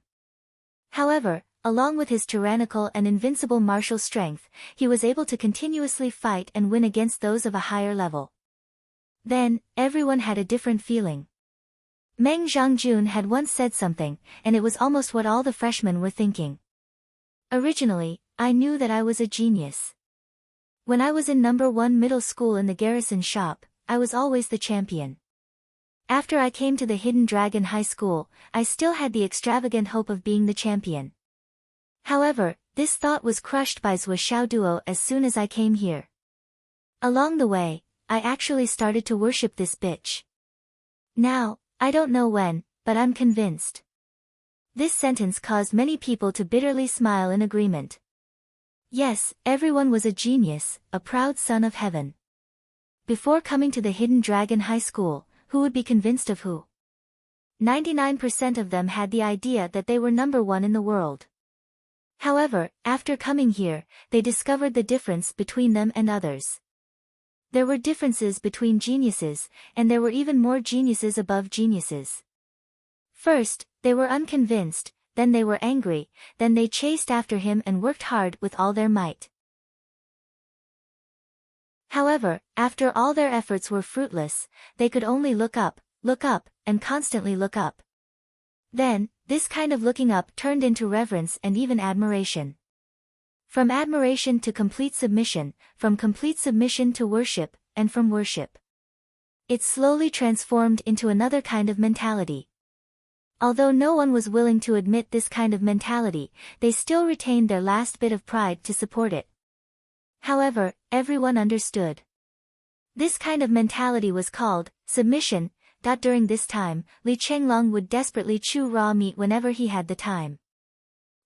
However, along with his tyrannical and invincible martial strength, he was able to continuously fight and win against those of a higher level. Then, everyone had a different feeling. Meng Zhongjun had once said something, and it was almost what all the freshmen were thinking. Originally, I knew that I was a genius. When I was in number 1 middle school in the garrison shop, I was always the champion. After I came to the Hidden Dragon High School, I still had the extravagant hope of being the champion. However, this thought was crushed by Zhuo Xiaoduo as soon as I came here. Along the way, I actually started to worship this bitch. Now, I don't know when, but I'm convinced. This sentence caused many people to bitterly smile in agreement. Yes, everyone was a genius, a proud son of heaven. Before coming to the Hidden Dragon High School, who would be convinced of who? 99% of them had the idea that they were number one in the world. However, after coming here, they discovered the difference between them and others. There were differences between geniuses, and there were even more geniuses above geniuses. First, they were unconvinced, then they were angry, then they chased after him and worked hard with all their might. However, after all their efforts were fruitless, they could only look up, and constantly look up. Then, this kind of looking up turned into reverence and even admiration. From admiration to complete submission, from complete submission to worship, and from worship. It slowly transformed into another kind of mentality. Although no one was willing to admit this kind of mentality, they still retained their last bit of pride to support it. However, everyone understood. This kind of mentality was called submission. During this time, Li Chenglong would desperately chew raw meat whenever he had the time.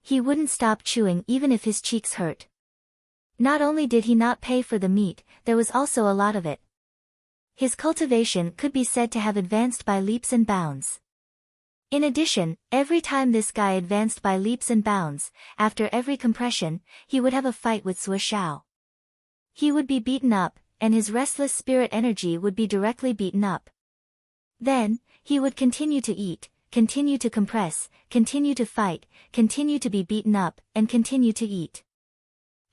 He wouldn't stop chewing even if his cheeks hurt. Not only did he not pay for the meat, there was also a lot of it. His cultivation could be said to have advanced by leaps and bounds. In addition, every time this guy advanced by leaps and bounds, after every compression, he would have a fight with Sui Shao. He would be beaten up, and his restless spirit energy would be directly beaten up. Then, he would continue to eat, continue to compress, continue to fight, continue to be beaten up, and continue to eat.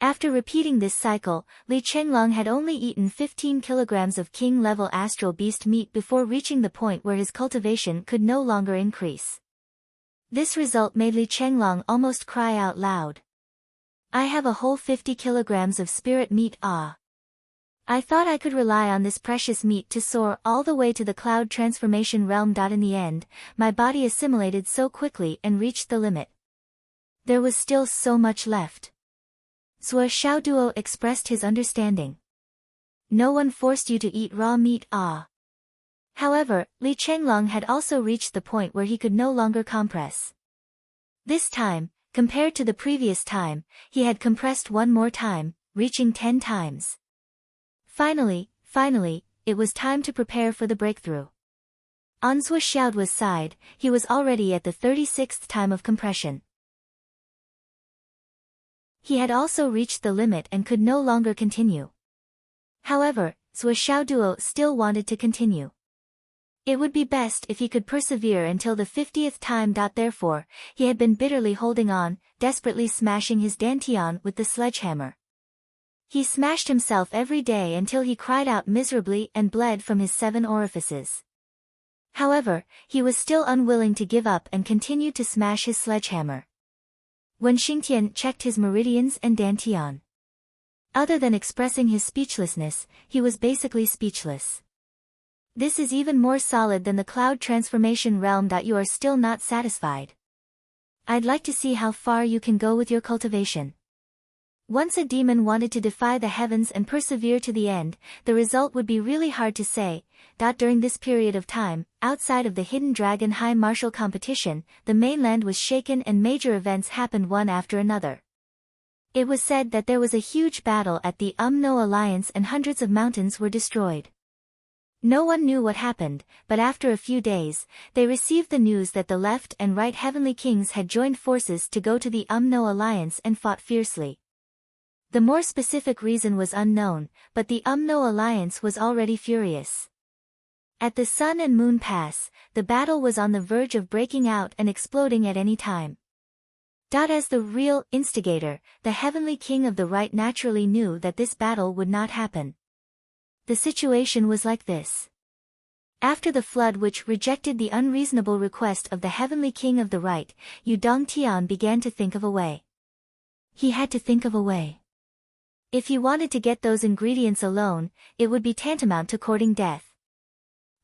After repeating this cycle, Li Chenglong had only eaten 15 kilograms of king-level astral beast meat before reaching the point where his cultivation could no longer increase. This result made Li Chenglong almost cry out loud. I have a whole 50 kilograms of spirit meat. I thought I could rely on this precious meat to soar all the way to the cloud transformation realm. In the end, my body assimilated so quickly and reached the limit. There was still so much left. Sui Shao Duo expressed his understanding. No one forced you to eat raw meat. However, Li Chenglong had also reached the point where he could no longer compress. This time, compared to the previous time, he had compressed one more time, reaching 10 times. Finally, it was time to prepare for the breakthrough. On Sui Shaoduo's side, he was already at the 36th time of compression. He had also reached the limit and could no longer continue. However, Sui Shaoduo still wanted to continue. It would be best if he could persevere until the 50th time. Therefore, he had been bitterly holding on, desperately smashing his dantian with the sledgehammer. He smashed himself every day until he cried out miserably and bled from his 7 orifices. However, he was still unwilling to give up and continued to smash his sledgehammer. When Xingtian checked his meridians and dantian, other than expressing his speechlessness, he was basically speechless. This is even more solid than the cloud transformation realm. You are still not satisfied. I'd like to see how far you can go with your cultivation. Once a demon wanted to defy the heavens and persevere to the end, the result would be really hard to say. During this period of time, outside of the Hidden Dragon High Martial Competition, the mainland was shaken and major events happened one after another. It was said that there was a huge battle at the No Alliance and hundreds of mountains were destroyed. No one knew what happened, but after a few days, they received the news that the left and right heavenly kings had joined forces to go to the No Alliance and fought fiercely. The more specific reason was unknown, but the No Alliance was already furious. At the Sun and Moon Pass, the battle was on the verge of breaking out and exploding at any time. As the real instigator, the heavenly king of the right naturally knew that this battle would not happen. The situation was like this. After the flood which rejected the unreasonable request of the heavenly king of the right, Yu Dongtian began to think of a way. He had to think of a way. If he wanted to get those ingredients alone, it would be tantamount to courting death.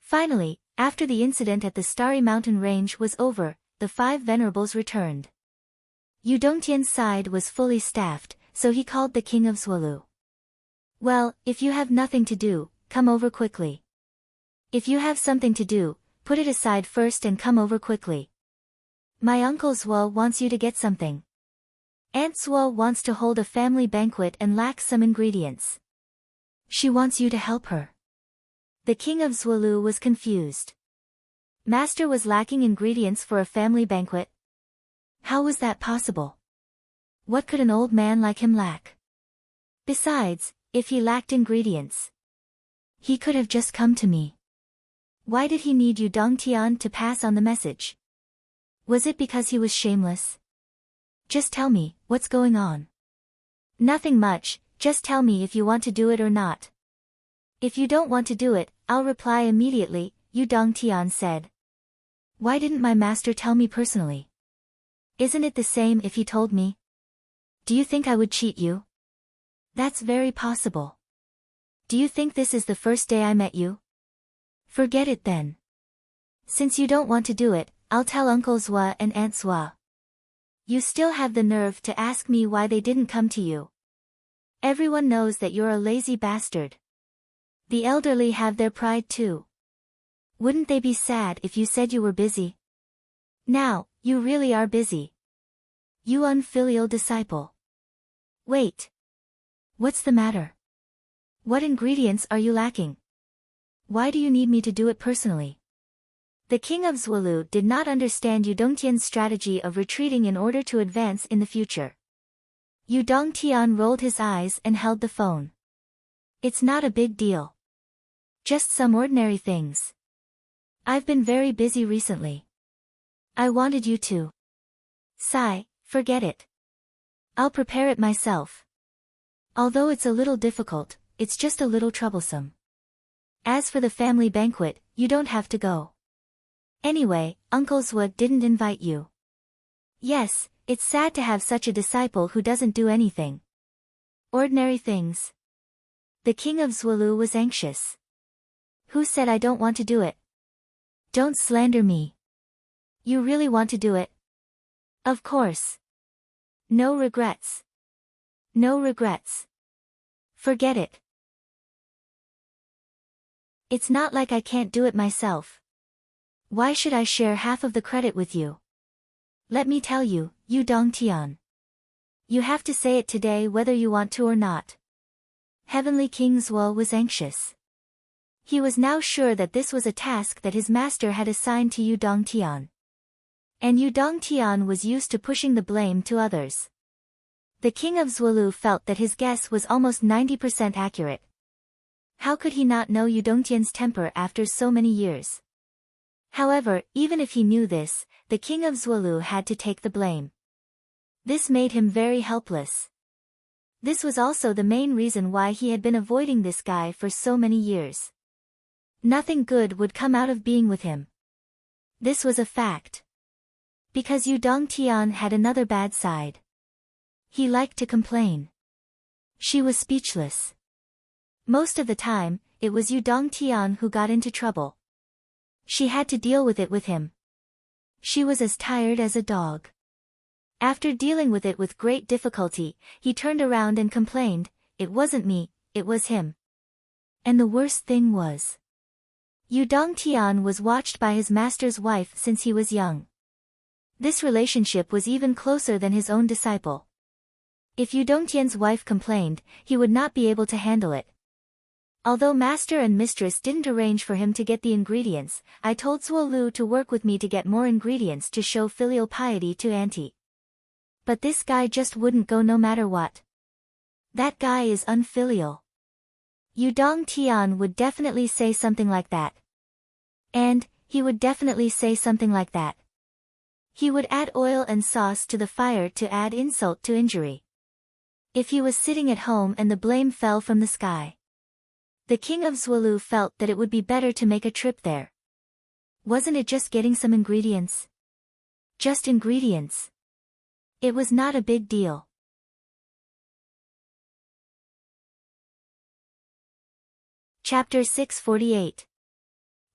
Finally, after the incident at the Starry Mountain Range was over, the 5 venerables returned. Yu Dongtian's side was fully staffed, so he called the king of Zhuolu. Well, if you have nothing to do, come over quickly. If you have something to do, put it aside first and come over quickly. My Uncle Zwa wants you to get something. Aunt Zwa wants to hold a family banquet and lacks some ingredients. She wants you to help her. The king of Zwalu was confused. Master was lacking ingredients for a family banquet? How was that possible? What could an old man like him lack? Besides, if he lacked ingredients, he could have just come to me. Why did he need Yu Dongtian to pass on the message? Was it because he was shameless? Just tell me, what's going on? Nothing much, just tell me if you want to do it or not. If you don't want to do it, I'll reply immediately, Yu Dongtian said. Why didn't my master tell me personally? Isn't it the same if he told me? Do you think I would cheat you? That's very possible. Do you think this is the first day I met you? Forget it then. Since you don't want to do it, I'll tell Uncle Zwa and Aunt Zwa. You still have the nerve to ask me why they didn't come to you. Everyone knows that you're a lazy bastard. The elderly have their pride too. Wouldn't they be sad if you said you were busy? Now, you really are busy. You unfilial disciple. Wait. What's the matter? What ingredients are you lacking? Why do you need me to do it personally? The king of Zwalu did not understand Yu Dongtian's strategy of retreating in order to advance in the future. Yu Dongtian rolled his eyes and held the phone. It's not a big deal. Just some ordinary things. I've been very busy recently. I wanted you to. Sigh, forget it. I'll prepare it myself. Although it's a little difficult, it's just a little troublesome. As for the family banquet, you don't have to go. Anyway, Uncle Zwa didn't invite you. Yes, it's sad to have such a disciple who doesn't do anything. Ordinary things. The king of Zwalu was anxious. Who said I don't want to do it? Don't slander me. You really want to do it? Of course. No regrets. No regrets. Forget it. It's not like I can't do it myself. Why should I share half of the credit with you? Let me tell you, Yu Dongtian. You have to say it today whether you want to or not. Heavenly King Zwa was anxious. He was now sure that this was a task that his master had assigned to Yu Dongtian. And Yu Dongtian was used to pushing the blame to others. The king of Zwalu felt that his guess was almost 90% accurate. How could he not know Yu Dongtian's temper after so many years? However, even if he knew this, the king of Zwalu had to take the blame. This made him very helpless. This was also the main reason why he had been avoiding this guy for so many years. Nothing good would come out of being with him. This was a fact. Because Yu Dongtian had another bad side. He liked to complain. She was speechless. Most of the time, it was Yu Dongtian who got into trouble. She had to deal with it with him. She was as tired as a dog. After dealing with it with great difficulty, he turned around and complained, "It wasn't me, it was him." And the worst thing was, Yu Dongtian was watched by his master's wife since he was young. This relationship was even closer than his own disciple. If Yu Dongtian's wife complained, he would not be able to handle it. Although master and mistress didn't arrange for him to get the ingredients, I told Zwalu to work with me to get more ingredients to show filial piety to auntie. But this guy just wouldn't go no matter what. That guy is unfilial. Yu Dongtian would definitely say something like that. And, he would definitely say something like that. He would add oil and sauce to the fire to add insult to injury. If he was sitting at home and the blame fell from the sky. The king of Zwalu felt that it would be better to make a trip there. Wasn't it just getting some ingredients? Just ingredients. It was not a big deal. Chapter 648.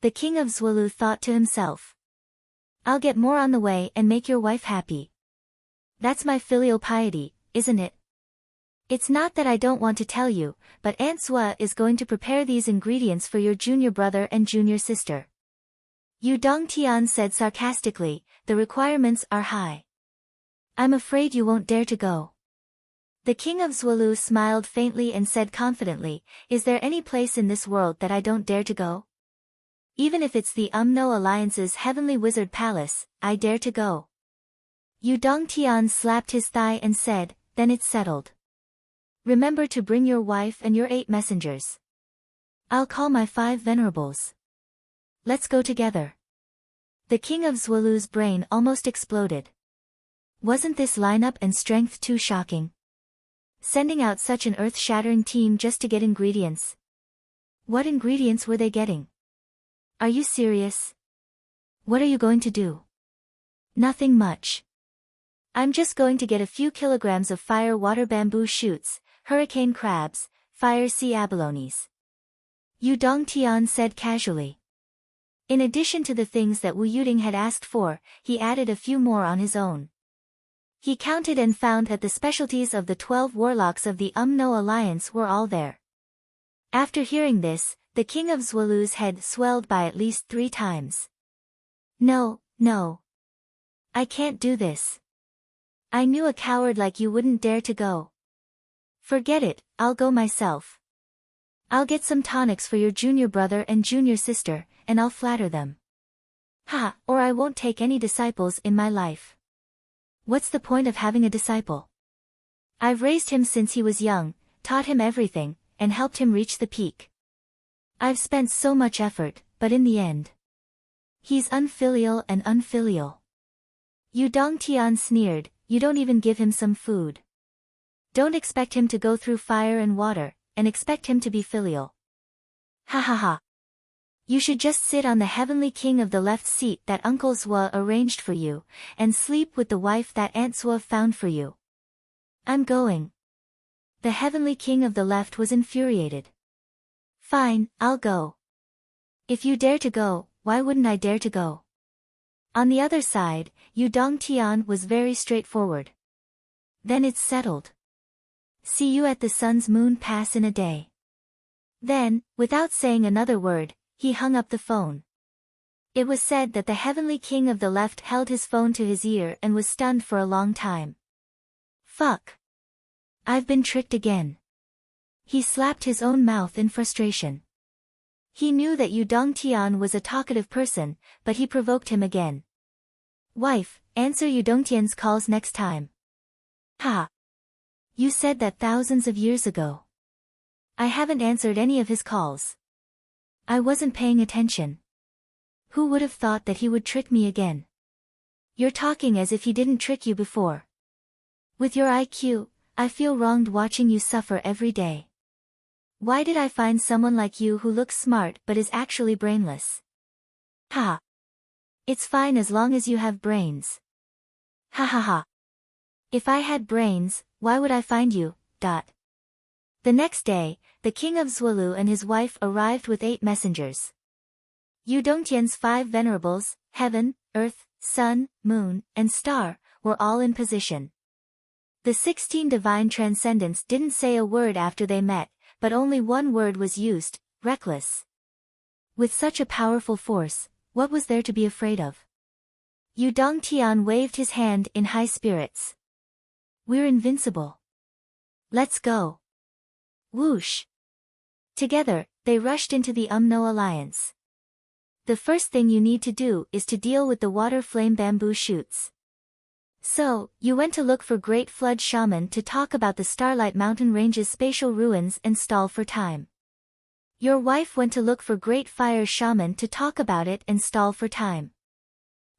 The king of Zwalu thought to himself. I'll get more on the way and make your wife happy. That's my filial piety, isn't it? It's not that I don't want to tell you, but Aunt Zwa is going to prepare these ingredients for your junior brother and junior sister. Yu Dongtian said sarcastically, the requirements are high. I'm afraid you won't dare to go. The king of Zhuelu smiled faintly and said confidently, is there any place in this world that I don't dare to go? Even if it's the Umno Alliance's heavenly wizard palace, I dare to go. Yu Dongtian slapped his thigh and said, then it's settled. Remember to bring your wife and your 8 messengers. I'll call my 5 venerables. Let's go together. The king of Zhuelu's brain almost exploded. Wasn't this lineup and strength too shocking? Sending out such an earth-shattering team just to get ingredients. What ingredients were they getting? Are you serious? What are you going to do? Nothing much. I'm just going to get a few kilograms of fire water bamboo shoots, hurricane crabs, fire sea abalones. Yu Dongtian said casually. In addition to the things that Wu Yuding had asked for, he added a few more on his own. He counted and found that the specialties of the 12 warlocks of the Umno Alliance were all there. After hearing this, the king of Zhuelu's head swelled by at least 3 times. No. I can't do this. I knew a coward like you wouldn't dare to go. Forget it, I'll go myself. I'll get some tonics for your junior brother and junior sister, and I'll flatter them. Or I won't take any disciples in my life. What's the point of having a disciple? I've raised him since he was young, taught him everything, and helped him reach the peak. I've spent so much effort, but in the end, he's unfilial and unfilial. Yu Dongtian sneered, you don't even give him some food. Don't expect him to go through fire and water, and expect him to be filial. Ha. You should just sit on the heavenly king of the left seat that Uncle Zhua arranged for you, and sleep with the wife that Aunt Zhua found for you. I'm going. The heavenly king of the left was infuriated. Fine, I'll go. If you dare to go, why wouldn't I dare to go? On the other side, Yu Dongtian was very straightforward. Then it's settled. See you at the sun's moon pass in a day. Then, without saying another word, he hung up the phone. It was said that the heavenly king of the left held his phone to his ear and was stunned for a long time. Fuck. I've been tricked again. He slapped his own mouth in frustration. He knew that Yu Dongtian was a talkative person, but he provoked him again. Wife, answer Yu Dongtian's calls next time. Ha. You said that thousands of years ago. I haven't answered any of his calls. I wasn't paying attention. Who would have thought that he would trick me again? You're talking as if he didn't trick you before. With your IQ, I feel wronged watching you suffer every day. Why did I find someone like you who looks smart but is actually brainless? Ha. It's fine as long as you have brains. Ha. If I had brains, why would I find you? The next day, the king of Zhuelu and his wife arrived with 8 messengers. Yu Dongtian's 5 venerables, heaven, earth, sun, moon, and star, were all in position. The 16 divine transcendents didn't say a word after they met, but only one word was used, reckless. With such a powerful force, what was there to be afraid of? Yu Dongtian waved his hand in high spirits. We're invincible. Let's go. Whoosh. Together, they rushed into the Umno Alliance. The first thing you need to do is to deal with the water flame bamboo shoots. So, you went to look for Great Flood Shaman to talk about the Starlight Mountain Range's spatial ruins and stall for time. Your wife went to look for Great Fire Shaman to talk about it and stall for time.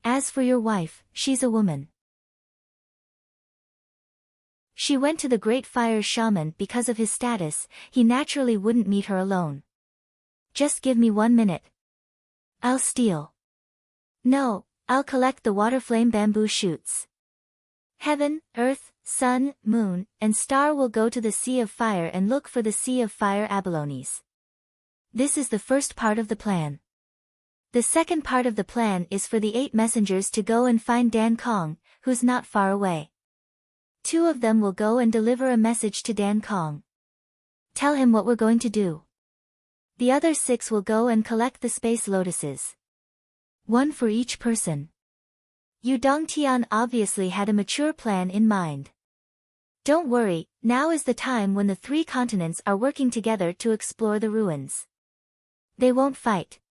As for your wife, she's a woman. She went to the Great Fire Shaman because of his status, he naturally wouldn't meet her alone. Just give me 1 minute. I'll steal. No, I'll collect the water flame bamboo shoots. Heaven, earth, sun, moon, and star will go to the Sea of Fire and look for the Sea of Fire abalones. This is the first part of the plan. The second part of the plan is for the 8 messengers to go and find Dan Kong, who's not far away. 2 of them will go and deliver a message to Dan Kong. Tell him what we're going to do. The other 6 will go and collect the space lotuses. One for each person. Yu Dongtian obviously had a mature plan in mind. Don't worry, now is the time when the 3 continents are working together to explore the ruins. They won't fight.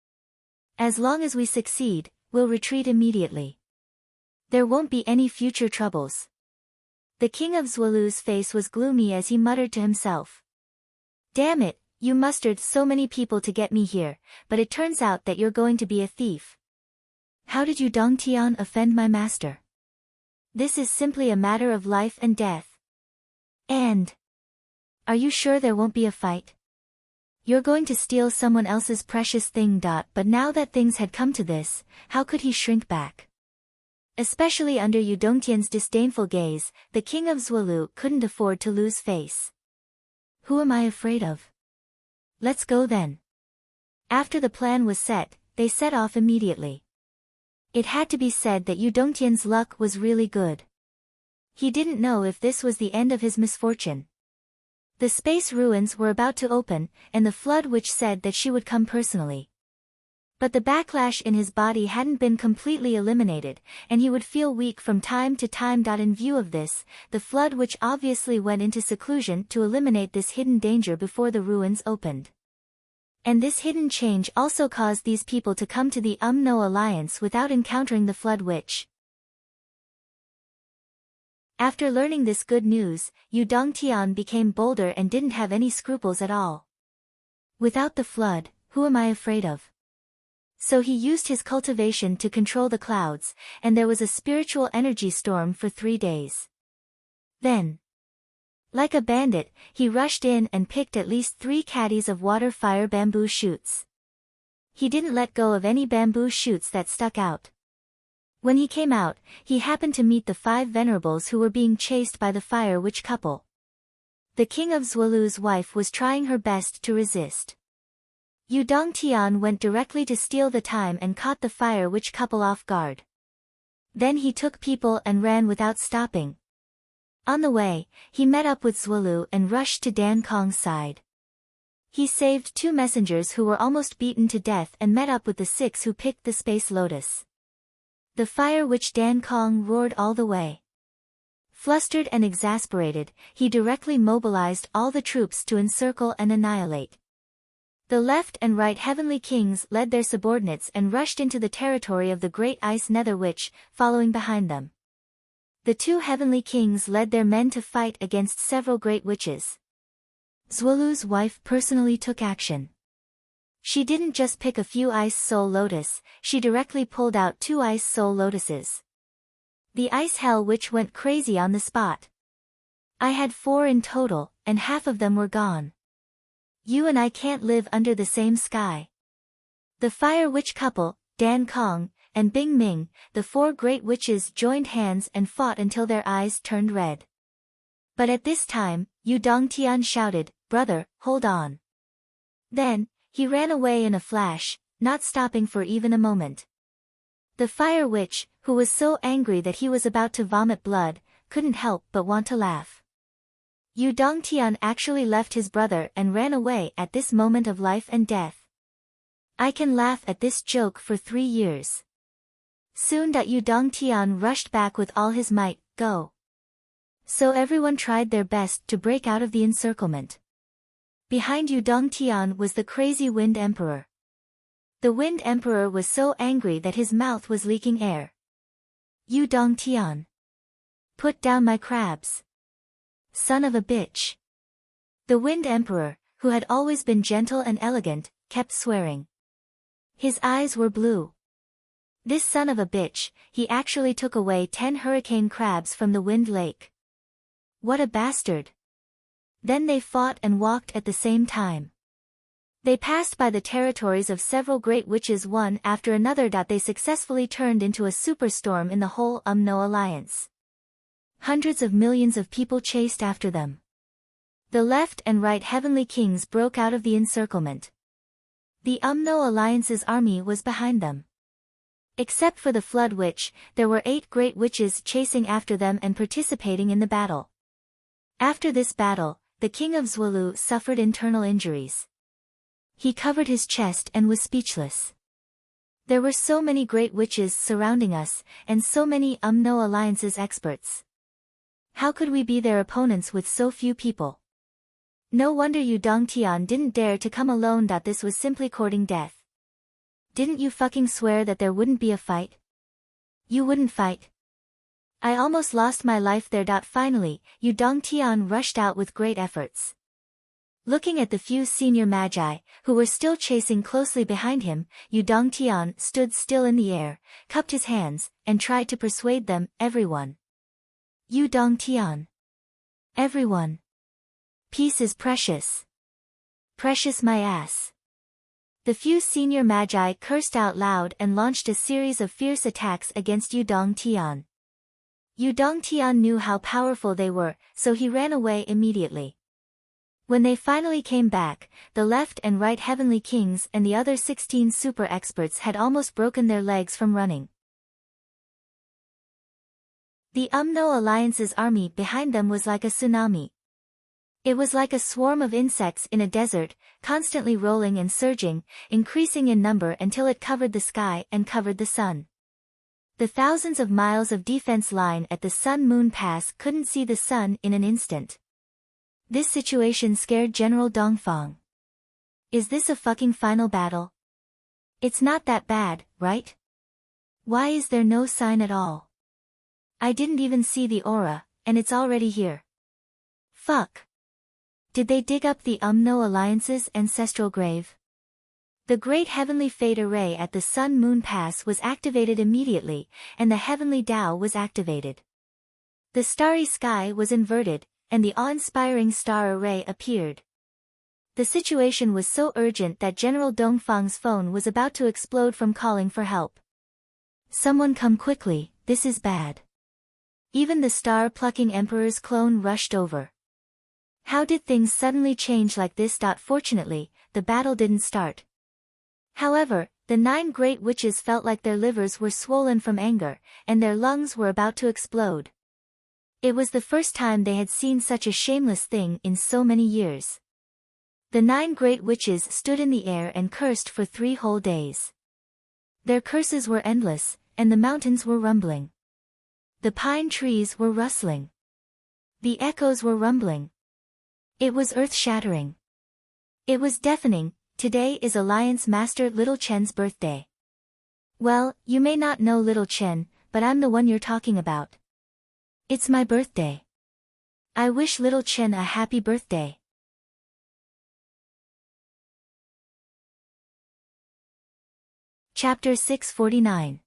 As long as we succeed, we'll retreat immediately. There won't be any future troubles. The king of Zwalu's face was gloomy as he muttered to himself. Damn it, you mustered so many people to get me here, but it turns out that you're going to be a thief. How did you Dongtian offend my master? This is simply a matter of life and death. And are you sure there won't be a fight? You're going to steal someone else's precious thing. But now that things had come to this, how could he shrink back? Especially under Yu Dongtian's disdainful gaze, the king of Zwalu couldn't afford to lose face. Who am I afraid of? Let's go then. After the plan was set, they set off immediately. It had to be said that Yu Dongtian's luck was really good. He didn't know if this was the end of his misfortune. The space ruins were about to open, and the flood witch said that she would come personally. But the backlash in his body hadn't been completely eliminated, and he would feel weak from time to time. In view of this, the flood witch obviously went into seclusion to eliminate this hidden danger before the ruins opened. And this hidden change also caused these people to come to the No Alliance without encountering the flood witch. After learning this good news, Yu Dongtian became bolder and didn't have any scruples at all. Without the flood, who am I afraid of? So he used his cultivation to control the clouds, and there was a spiritual energy storm for 3 days. Then, like a bandit, he rushed in and picked at least 3 caddies of water fire bamboo shoots. He didn't let go of any bamboo shoots that stuck out. When he came out, he happened to meet the 5 venerables who were being chased by the fire witch couple. The king of Zwalu's wife was trying her best to resist. Yu Dongtian went directly to steal the time and caught the fire witch couple off guard. Then he took people and ran without stopping. On the way, he met up with Zwalu and rushed to Dan Kong's side. He saved 2 messengers who were almost beaten to death and met up with the 6 who picked the space lotus. The fire witch Dan Kong roared all the way. Flustered and exasperated, he directly mobilized all the troops to encircle and annihilate. The left and right heavenly kings led their subordinates and rushed into the territory of the great ice nether witch, following behind them. The 2 heavenly kings led their men to fight against several great witches. Zwalu's wife personally took action. She didn't just pick a few ice soul lotus, she directly pulled out 2 ice soul lotuses. The ice hell witch went crazy on the spot. I had 4 in total, and half of them were gone. You and I can't live under the same sky. The fire witch couple, Dan Kong, and Bing Ming, the 4 great witches joined hands and fought until their eyes turned red. But at this time, Yu Dongtian shouted, "Brother, hold on." Then, he ran away in a flash, not stopping for even a moment. The fire witch, who was so angry that he was about to vomit blood, couldn't help but want to laugh. Yu Dongtian actually left his brother and ran away at this moment of life and death. I can laugh at this joke for 3 years. Soon Yu Dongtian rushed back with all his might, go. So everyone tried their best to break out of the encirclement. Behind Yu Dongtian was the crazy Wind Emperor. The Wind Emperor was so angry that his mouth was leaking air. Yu Dongtian. Put down my crabs. Son of a bitch. The Wind Emperor, who had always been gentle and elegant, kept swearing. His eyes were blue. This son of a bitch, he actually took away 10 hurricane crabs from the Wind Lake. What a bastard. Then they fought and walked at the same time. They passed by the territories of several great witches one after another. They successfully turned into a superstorm in the whole No Alliance. Hundreds of millions of people chased after them. The left and right heavenly kings broke out of the encirclement. The No Alliance's army was behind them. Except for the Flood Witch, there were 8 great witches chasing after them and participating in the battle. After this battle, the king of Zwalu suffered internal injuries. He covered his chest and was speechless. There were so many great witches surrounding us, and so many No Alliance's experts. How could we be their opponents with so few people? No wonder Yu Dongtian didn't dare to come alone. This was simply courting death. Didn't you fucking swear that there wouldn't be a fight? You wouldn't fight. I almost lost my life there. Finally, Yu Dongtian rushed out with great efforts. Looking at the few senior magi, who were still chasing closely behind him, Yu Dongtian stood still in the air, cupped his hands, and tried to persuade them, everyone. Yu Dongtian. Everyone. Peace is precious. Precious my ass. The few senior magi cursed out loud and launched a series of fierce attacks against Yu Dongtian. Yu Dongtian knew how powerful they were, so he ran away immediately. When they finally came back, the left and right heavenly kings and the other 16 super experts had almost broken their legs from running. The No Alliance's army behind them was like a tsunami. It was like a swarm of insects in a desert, constantly rolling and surging, increasing in number until it covered the sky and covered the sun. The thousands of miles of defense line at the Sun-Moon Pass couldn't see the sun in an instant. This situation scared General Dongfang. Is this a fucking final battle? It's not that bad, right? Why is there no sign at all? I didn't even see the aura, and it's already here. Fuck. Did they dig up the No Alliance's ancestral grave? The Great Heavenly Fate Array at the Sun-Moon Pass was activated immediately, and the Heavenly Tao was activated. The starry sky was inverted, and the awe-inspiring star array appeared. The situation was so urgent that General Dongfang's phone was about to explode from calling for help. Someone come quickly, this is bad. Even the star-plucking Emperor's clone rushed over. How did things suddenly change like this? Fortunately, the battle didn't start. However, the 9 great witches felt like their livers were swollen from anger, and their lungs were about to explode. It was the first time they had seen such a shameless thing in so many years. The 9 great witches stood in the air and cursed for 3 whole days. Their curses were endless, and the mountains were rumbling. The pine trees were rustling. The echoes were rumbling. It was earth-shattering. It was deafening. Today is Alliance Master Little Chen's birthday. Well, you may not know Little Chen, but I'm the one you're talking about. It's my birthday. I wish Little Chen a happy birthday. Chapter 649.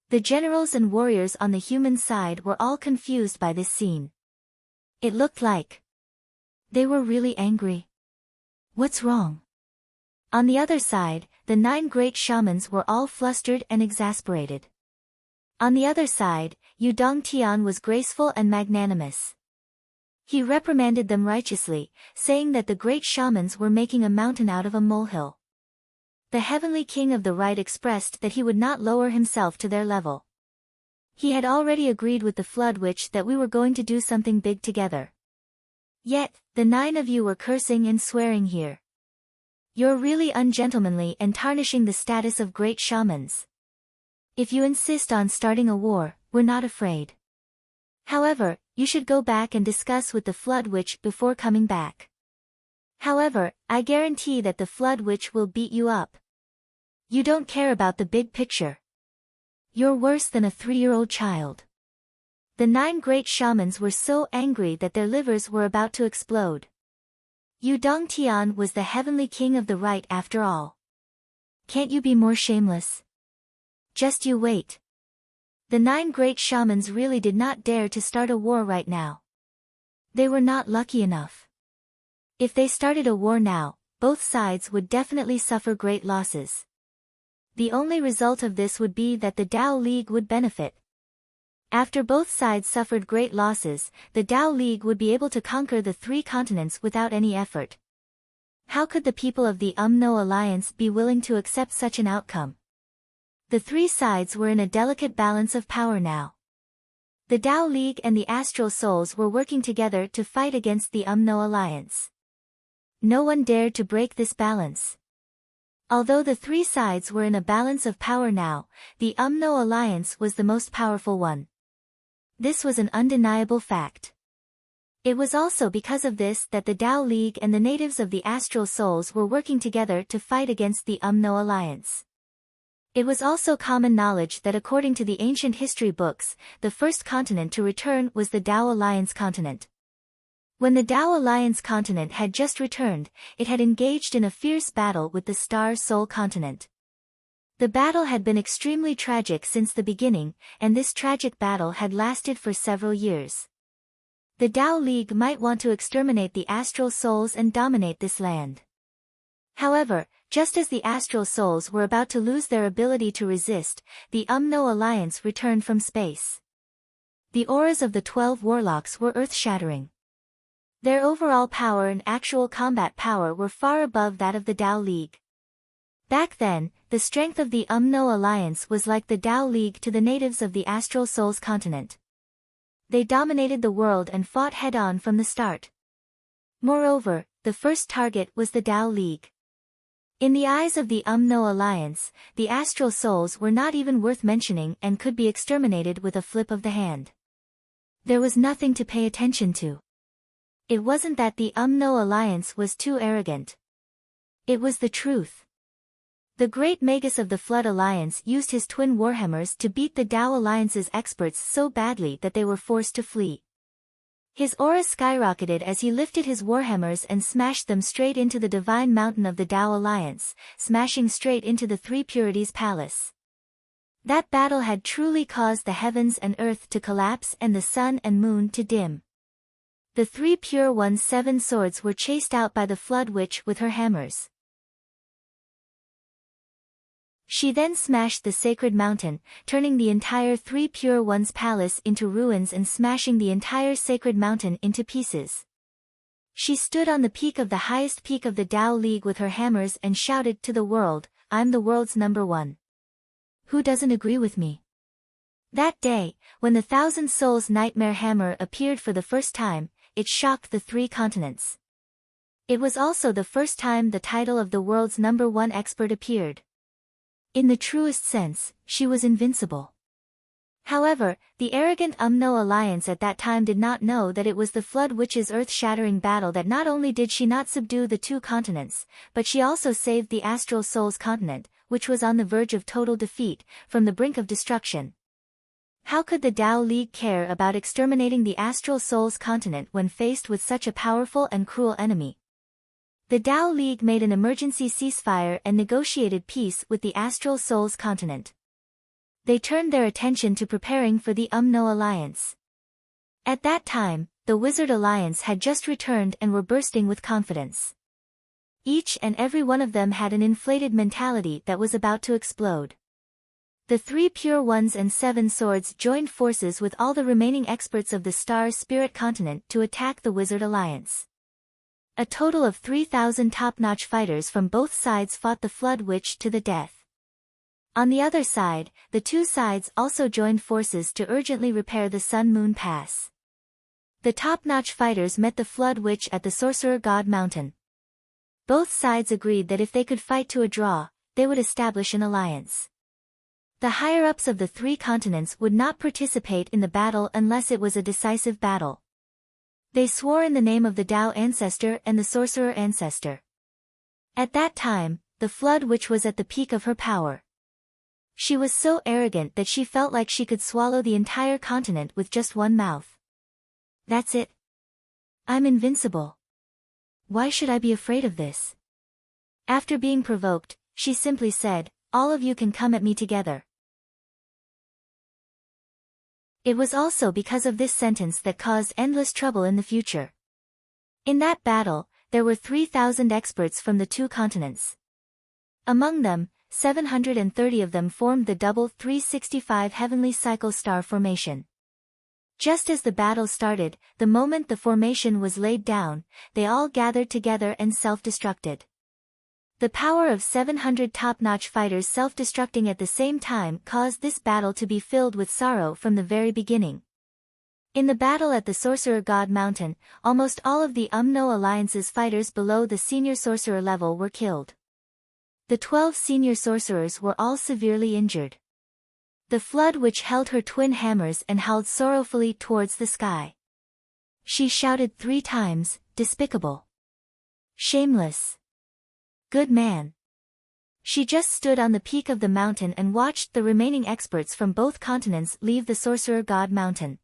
The generals and warriors on the human side were all confused by this scene. It looked like they were really angry. What's wrong? On the other side, the 9 great shamans were all flustered and exasperated. On the other side, Yu Dongtian was graceful and magnanimous. He reprimanded them righteously, saying that the great shamans were making a mountain out of a molehill. The heavenly king of the right expressed that he would not lower himself to their level. He had already agreed with the Flood Witch that we were going to do something big together. Yet, the 9 of you were cursing and swearing here. You're really ungentlemanly and tarnishing the status of great shamans. If you insist on starting a war, we're not afraid. However, you should go back and discuss with the Flood Witch before coming back. However, I guarantee that the Flood Witch will beat you up. You don't care about the big picture. You're worse than a 3-year-old child. The 9 great shamans were so angry that their livers were about to explode. Yu Dongtian was the heavenly king of the right after all. Can't you be more shameless? Just you wait. The 9 great shamans really did not dare to start a war right now. They were not lucky enough. If they started a war now, both sides would definitely suffer great losses. The only result of this would be that the Tao League would benefit. After both sides suffered great losses, the Tao League would be able to conquer the 3 continents without any effort. How could the people of the No Alliance be willing to accept such an outcome? The 3 sides were in a delicate balance of power now. The Tao League and the Astral Souls were working together to fight against the No Alliance. No one dared to break this balance. Although the three sides were in a balance of power now, the Umno alliance was the most powerful one. This was an undeniable fact. It was also because of this that the Tao League and the natives of the astral souls were working together to fight against the Umno alliance. It was also common knowledge that according to the ancient history books, the first continent to return was the Tao Alliance continent. When the Tao Alliance continent had just returned, it had engaged in a fierce battle with the Star Soul continent. The battle had been extremely tragic since the beginning, and this tragic battle had lasted for several years. The Tao League might want to exterminate the astral souls and dominate this land. However, just as the astral souls were about to lose their ability to resist, the Umno alliance returned from space. The auras of the 12 warlocks were earth-shattering. Their overall power and actual combat power were far above that of the Tao League. Back then, the strength of the Umno alliance was like the Tao League to the natives of the astral souls continent. They dominated the world and fought head-on from the start. Moreover, the first target was the Tao League. In the eyes of the Umno alliance, the astral souls were not even worth mentioning and could be exterminated with a flip of the hand. There was nothing to pay attention to. It wasn't that the Umno alliance was too arrogant. It was the truth. The great Magus of the Flood Alliance used his twin warhammers to beat the Tao Alliance's experts so badly that they were forced to flee. His aura skyrocketed as he lifted his warhammers and smashed them straight into the divine mountain of the Tao Alliance, smashing straight into the Three Purities Palace. That battle had truly caused the heavens and earth to collapse and the sun and moon to dim. The Three Pure One's 7 swords were chased out by the Flood Witch with her hammers. She then smashed the sacred mountain, turning the entire Three Pure One's palace into ruins and smashing the entire sacred mountain into pieces. She stood on the peak of the highest peak of the Tao League with her hammers and shouted to the world, "I'm the world's #1. Who doesn't agree with me?" That day, when the 1,000 Souls Nightmare Hammer appeared for the first time, it shocked the 3 continents. It was also the first time the title of the world's #1 expert appeared. In the truest sense, she was invincible. However, the arrogant Umno alliance at that time did not know that it was the Flood Witch's earth-shattering battle that not only did she not subdue the 2 continents, but she also saved the Astral Souls continent, which was on the verge of total defeat, from the brink of destruction. How could the Tao League care about exterminating the Astral Souls continent when faced with such a powerful and cruel enemy? The Tao League made an emergency ceasefire and negotiated peace with the Astral Souls continent. They turned their attention to preparing for the Umno alliance. At that time, the Wizard Alliance had just returned and were bursting with confidence. Each and every one of them had an inflated mentality that was about to explode. The 3 Pure Ones and 7 Swords joined forces with all the remaining experts of the Star Spirit continent to attack the Wizard Alliance. A total of 3,000 top-notch fighters from both sides fought the Flood Witch to the death. On the other side, the 2 sides also joined forces to urgently repair the Sun-Moon Pass. The top-notch fighters met the Flood Witch at the Sorcerer God Mountain. Both sides agreed that if they could fight to a draw, they would establish an alliance. The higher-ups of the 3 continents would not participate in the battle unless it was a decisive battle. They swore in the name of the Tao Ancestor and the Sorcerer Ancestor. At that time, the Flood Witch was at the peak of her power. She was so arrogant that she felt like she could swallow the entire continent with just one mouth. That's it. I'm invincible. Why should I be afraid of this? After being provoked, she simply said, "All of you can come at me together." It was also because of this sentence that caused endless trouble in the future. In that battle, there were 3,000 experts from the 2 continents. Among them, 730 of them formed the double 365 heavenly cycle star formation. Just as the battle started, the moment the formation was laid down, they all gathered together and self-destructed. The power of 700 top-notch fighters self-destructing at the same time caused this battle to be filled with sorrow from the very beginning. In the battle at the Sorcerer God Mountain, almost all of the Umno Alliance's fighters below the senior sorcerer level were killed. The 12 senior sorcerers were all severely injured. The flood witch held her twin hammers and howled sorrowfully towards the sky. She shouted 3 times, "Despicable! Shameless! Good man!" She just stood on the peak of the mountain and watched the remaining experts from both continents leave the Sorcerer God Mountain.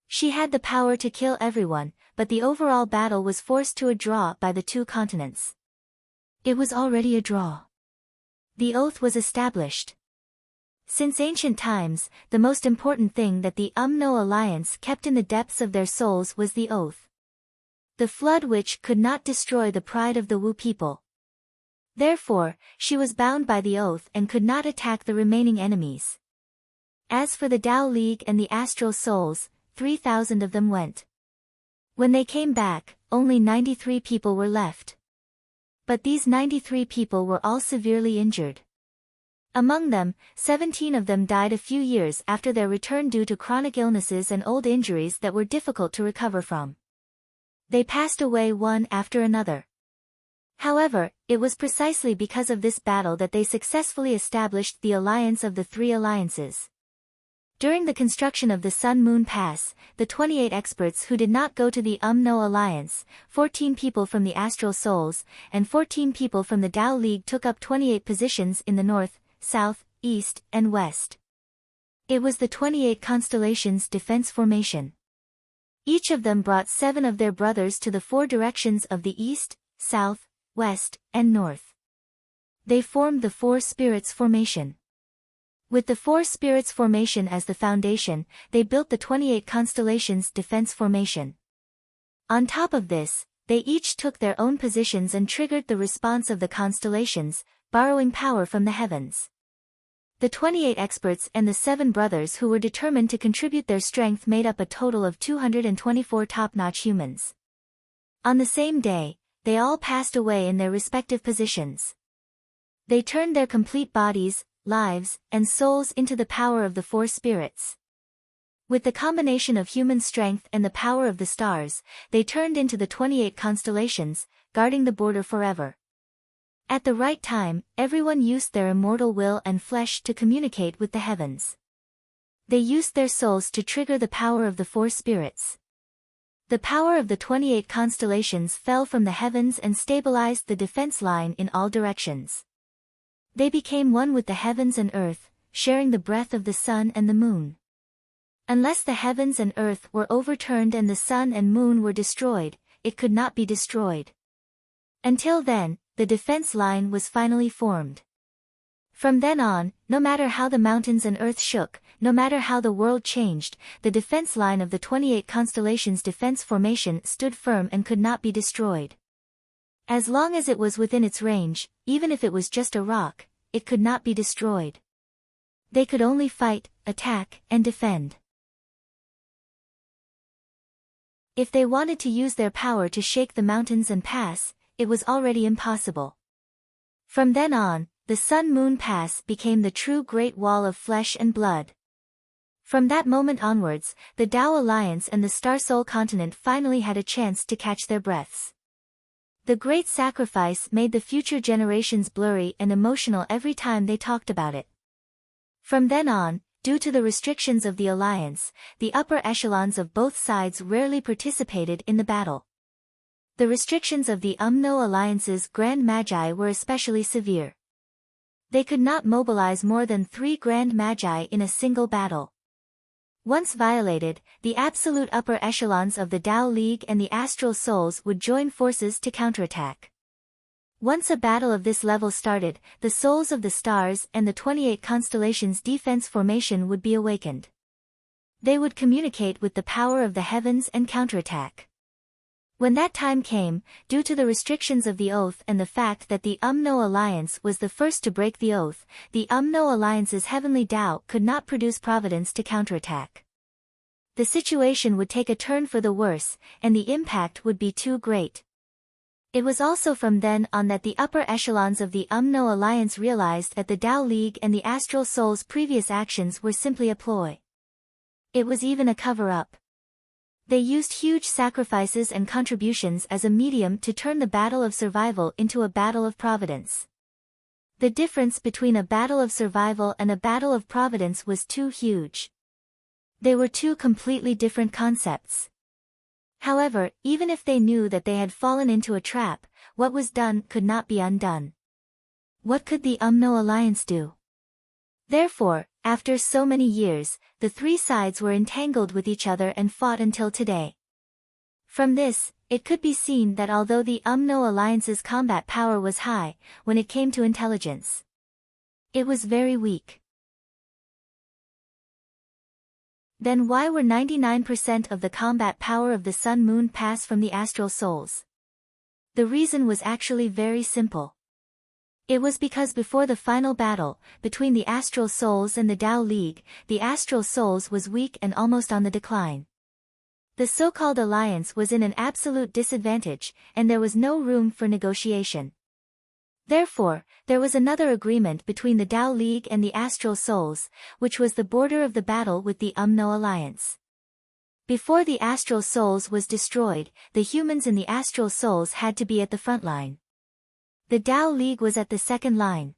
She had the power to kill everyone, but the overall battle was forced to a draw by the 2 continents. It was already a draw. The oath was established. Since ancient times, the most important thing that the Umno Alliance kept in the depths of their souls was the oath. The Flood Witch could not destroy the pride of the Wu people. Therefore, she was bound by the oath and could not attack the remaining enemies. As for the Tao League and the Astral Souls, 3,000 of them went. When they came back, only 93 people were left. But these 93 people were all severely injured. Among them, 17 of them died a few years after their return due to chronic illnesses and old injuries that were difficult to recover from. They passed away one after another. However, it was precisely because of this battle that they successfully established the alliance of the 3 alliances. During the construction of the Sun-Moon Pass, the 28 experts who did not go to the Umno Alliance, 14 people from the Astral Souls, and 14 people from the Tao League took up 28 positions in the north, south, east, and west. It was the 28 Constellations Defense Formation. Each of them brought 7 of their brothers to the 4 directions of the east, south, west, and north. They formed the 4 Spirits Formation. With the 4 Spirits Formation as the foundation, they built the 28 Constellations Defense Formation. On top of this, they each took their own positions and triggered the response of the constellations, borrowing power from the heavens. The 28 experts and the 7 brothers who were determined to contribute their strength made up a total of 224 top-notch humans. On the same day, they all passed away in their respective positions. They turned their complete bodies, lives, and souls into the power of the 4 spirits. With the combination of human strength and the power of the stars, they turned into the 28 constellations, guarding the border forever. At the right time, everyone used their immortal will and flesh to communicate with the heavens. They used their souls to trigger the power of the 4 spirits. The power of the 28 constellations fell from the heavens and stabilized the defense line in all directions. They became one with the heavens and earth, sharing the breath of the sun and the moon. Unless the heavens and earth were overturned and the sun and moon were destroyed, it could not be destroyed. Until then, the defense line was finally formed. From then on, no matter how the mountains and earth shook, no matter how the world changed, the defense line of the 28 constellations defense formation stood firm and could not be destroyed. As long as it was within its range, even if it was just a rock, it could not be destroyed. They could only fight, attack, and defend. If they wanted to use their power to shake the mountains and pass, it was already impossible. From then on, the Sun-Moon Pass became the true Great Wall of flesh and blood. From that moment onwards, the Tao Alliance and the Star Soul continent finally had a chance to catch their breaths. The great sacrifice made the future generations blurry and emotional every time they talked about it. From then on, due to the restrictions of the alliance, the upper echelons of both sides rarely participated in the battle. The restrictions of the Umno Alliance's Grand Magi were especially severe. They could not mobilize more than 3 Grand Magi in a single battle. Once violated, the absolute upper echelons of the Tao League and the Astral Souls would join forces to counterattack. Once a battle of this level started, the souls of the stars and the 28 constellations defense formation would be awakened. They would communicate with the power of the heavens and counterattack. When that time came, due to the restrictions of the oath and the fact that the Umno Alliance was the first to break the oath, the Umno Alliance's heavenly Tao could not produce providence to counterattack. The situation would take a turn for the worse, and the impact would be too great. It was also from then on that the upper echelons of the Umno Alliance realized that the Tao League and the Astral Souls' previous actions were simply a ploy. It was even a cover-up. They used huge sacrifices and contributions as a medium to turn the battle of survival into a battle of providence. The difference between a battle of survival and a battle of providence was too huge. They were two completely different concepts. However, even if they knew that they had fallen into a trap, what was done could not be undone. What could the UMNO alliance do? Therefore, after so many years, the three sides were entangled with each other and fought until today. From this, it could be seen that although the UMNO alliance's combat power was high, when it came to intelligence, it was very weak. Then why were 99% of the combat power of the Sun-Moon pass from the astral souls? The reason was actually very simple. It was because before the final battle, between the astral souls and the Tao League, the astral souls was weak and almost on the decline. The so-called alliance was in an absolute disadvantage, and there was no room for negotiation. Therefore, there was another agreement between the Tao League and the astral souls, which was the border of the battle with the UMNO alliance. Before the astral souls was destroyed, the humans in the astral souls had to be at the front line. The Tao League was at the second line.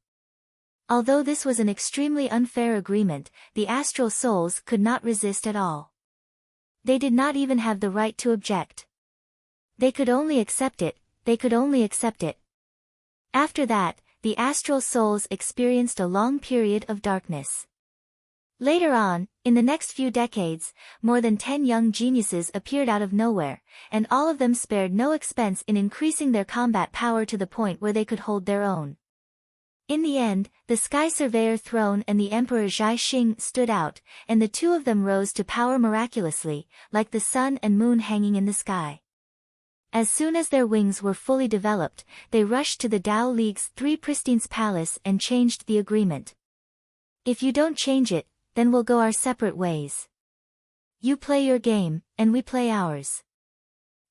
Although this was an extremely unfair agreement, the astral souls could not resist at all. They did not even have the right to object. They could only accept it. After that, the astral souls experienced a long period of darkness. Later on, in the next few decades, more than 10 young geniuses appeared out of nowhere, and all of them spared no expense in increasing their combat power to the point where they could hold their own. In the end, the Sky Surveyor throne and the Emperor Zhai Xing stood out, and the two of them rose to power miraculously, like the sun and moon hanging in the sky. As soon as their wings were fully developed, they rushed to the Tao League's Three Pristines Palace and changed the agreement. If you don't change it, then we'll go our separate ways. You play your game, and we play ours.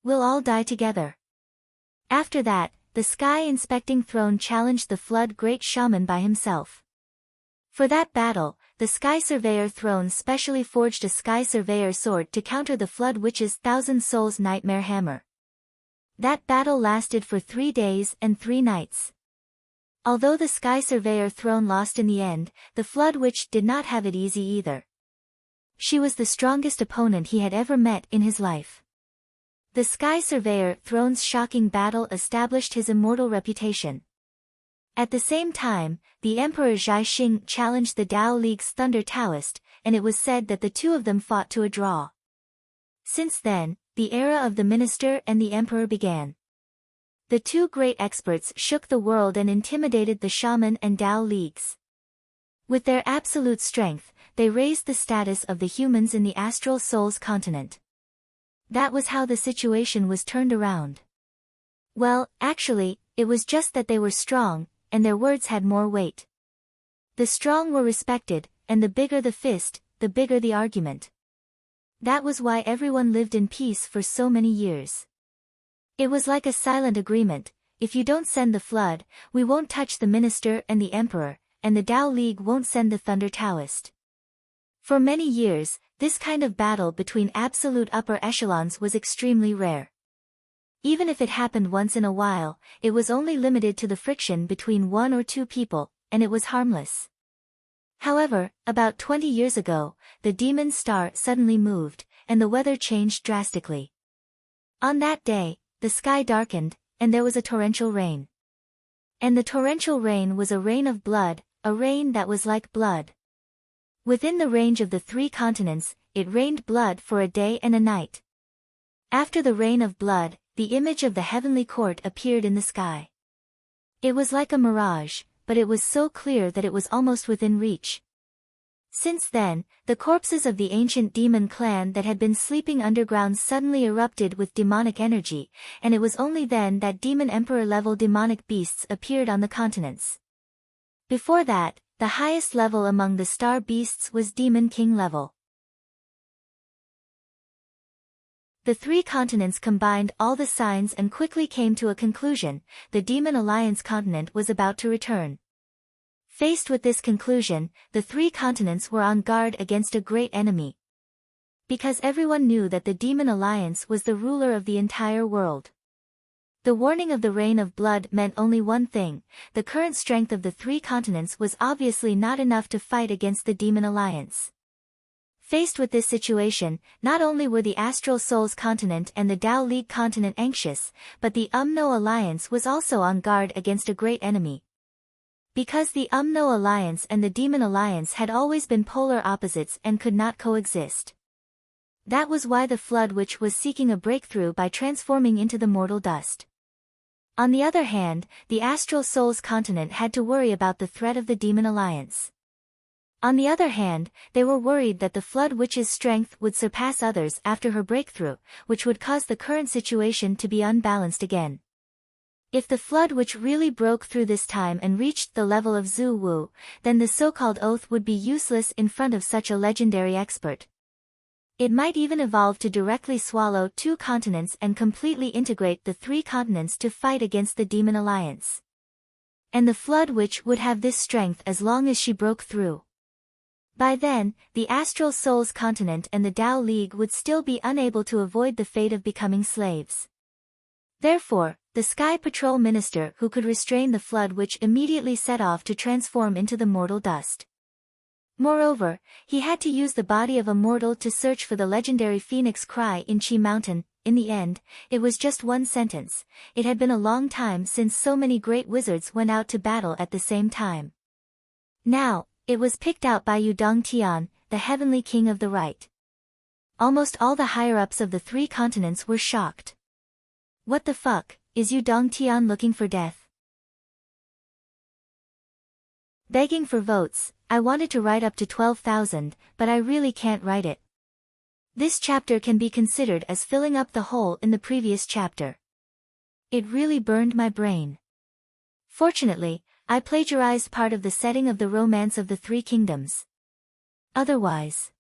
We'll all die together. After that, the Sky Inspecting Throne challenged the Flood Great Shaman by himself. For that battle, the Sky Surveyor throne specially forged a Sky Surveyor sword to counter the Flood Witch's Thousand Souls Nightmare Hammer. That battle lasted for 3 days and 3 nights. Although the Sky Surveyor throne lost in the end, the Flood Witch did not have it easy either. She was the strongest opponent he had ever met in his life. The Sky Surveyor throne's shocking battle established his immortal reputation. At the same time, the Emperor Zhai Xing challenged the Tao League's Thunder Taoist, and it was said that the two of them fought to a draw. Since then, the era of the Minister and the Emperor began. The two great experts shook the world and intimidated the Shaman and Tao Leagues. With their absolute strength, they raised the status of the humans in the Astral Souls continent. That was how the situation was turned around. Well, actually, it was just that they were strong, and their words had more weight. The strong were respected, and the bigger the fist, the bigger the argument. That was why everyone lived in peace for so many years. It was like a silent agreement: if you don't send the flood, we won't touch the Minister and the Emperor, and the Tao League won't send the Thunder Taoist. For many years, this kind of battle between absolute upper echelons was extremely rare. Even if it happened once in a while, it was only limited to the friction between 1 or 2 people, and it was harmless. However, about 20 years ago, the demon star suddenly moved, and the weather changed drastically. On that day, the sky darkened, and there was a torrential rain. And the torrential rain was a rain of blood, a rain that was like blood. Within the range of the 3 continents, it rained blood for a day and a night. After the rain of blood, the image of the heavenly court appeared in the sky. It was like a mirage, but it was so clear that it was almost within reach. Since then, the corpses of the ancient demon clan that had been sleeping underground suddenly erupted with demonic energy, and it was only then that demon emperor-level demonic beasts appeared on the continents. Before that, the highest level among the star beasts was demon king level. The 3 continents combined all the signs and quickly came to a conclusion: the Demon Alliance continent was about to return. Faced with this conclusion, the 3 continents were on guard against a great enemy. Because everyone knew that the Demon Alliance was the ruler of the entire world. The warning of the rain of blood meant only one thing: the current strength of the three continents was obviously not enough to fight against the Demon Alliance. Faced with this situation, not only were the Astral Souls continent and the Tao League continent anxious, but the Umno Alliance was also on guard against a great enemy. Because the Umno Alliance and the Demon Alliance had always been polar opposites and could not coexist. That was why the Flood Witch was seeking a breakthrough by transforming into the mortal dust. On the other hand, the Astral Souls continent had to worry about the threat of the Demon Alliance. On the other hand, they were worried that the Flood Witch's strength would surpass others after her breakthrough, which would cause the current situation to be unbalanced again. If the Flood Witch really broke through this time and reached the level of Zhu Wu, then the so-called oath would be useless in front of such a legendary expert. It might even evolve to directly swallow two continents and completely integrate the three continents to fight against the Demon Alliance. And the Flood Witch would have this strength as long as she broke through. By then, the Astral Souls continent and the Tao League would still be unable to avoid the fate of becoming slaves. Therefore, the Sky Patrol Minister who could restrain the Flood Witch immediately set off to transform into the mortal dust. Moreover, he had to use the body of a mortal to search for the legendary Phoenix Cry in Qi Mountain. In the end, it was just one sentence: it had been a long time since so many great wizards went out to battle at the same time. Now, it was picked out by Yudong Tian, the Heavenly King of the Right. Almost all the higher-ups of the three continents were shocked. What the fuck, is Yudong Tian looking for death? Begging for votes. I wanted to write up to 12,000, but I really can't write it. This chapter can be considered as filling up the hole in the previous chapter. It really burned my brain. Fortunately, I plagiarized part of the setting of the Romance of the Three Kingdoms. Otherwise,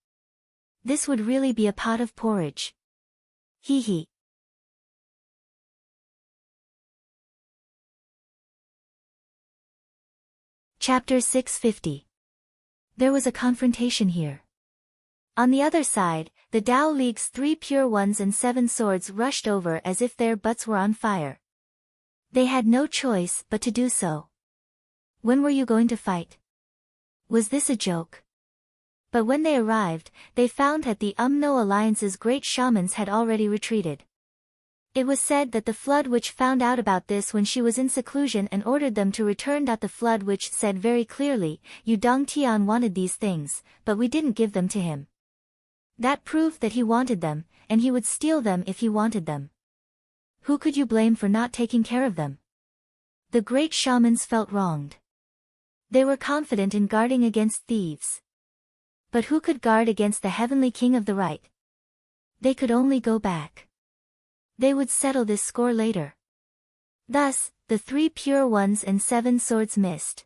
this would really be a pot of porridge. Hee hee. Chapter 650. There was a confrontation here. On the other side, the Tao League's 3 Pure Ones and 7 Swords rushed over as if their butts were on fire. They had no choice but to do so. When were you going to fight? Was this a joke? But when they arrived, they found that the Umno Alliance's great shamans had already retreated. It was said that the Flood Witch found out about this when she was in seclusion and ordered them to return. The Flood Witch said very clearly, Yudong Tian wanted these things, but we didn't give them to him. That proved that he wanted them, and he would steal them if he wanted them. Who could you blame for not taking care of them? The great shamans felt wronged. They were confident in guarding against thieves. But who could guard against the Heavenly King of the Right? They could only go back. They would settle this score later. Thus, the 3 Pure Ones and 7 Swords missed.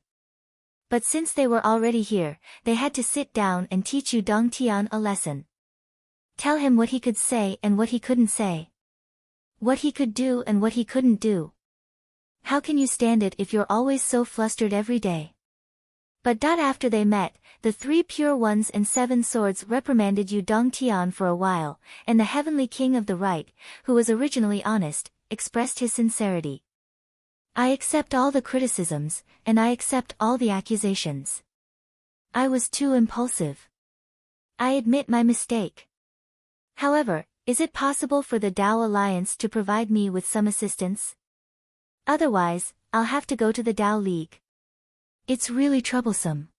But since they were already here, they had to sit down and teach Yudong Tian a lesson. Tell him what he could say and what he couldn't say. What he could do and what he couldn't do. How can you stand it if you're always so flustered every day? But after they met, the 3 Pure Ones and 7 Swords reprimanded Yudong Tian for a while, and the Heavenly King of the Right, who was originally honest, expressed his sincerity. I accept all the criticisms, and I accept all the accusations. I was too impulsive. I admit my mistake. However, is it possible for the Tao Alliance to provide me with some assistance? Otherwise, I'll have to go to the Tao League. It's really troublesome.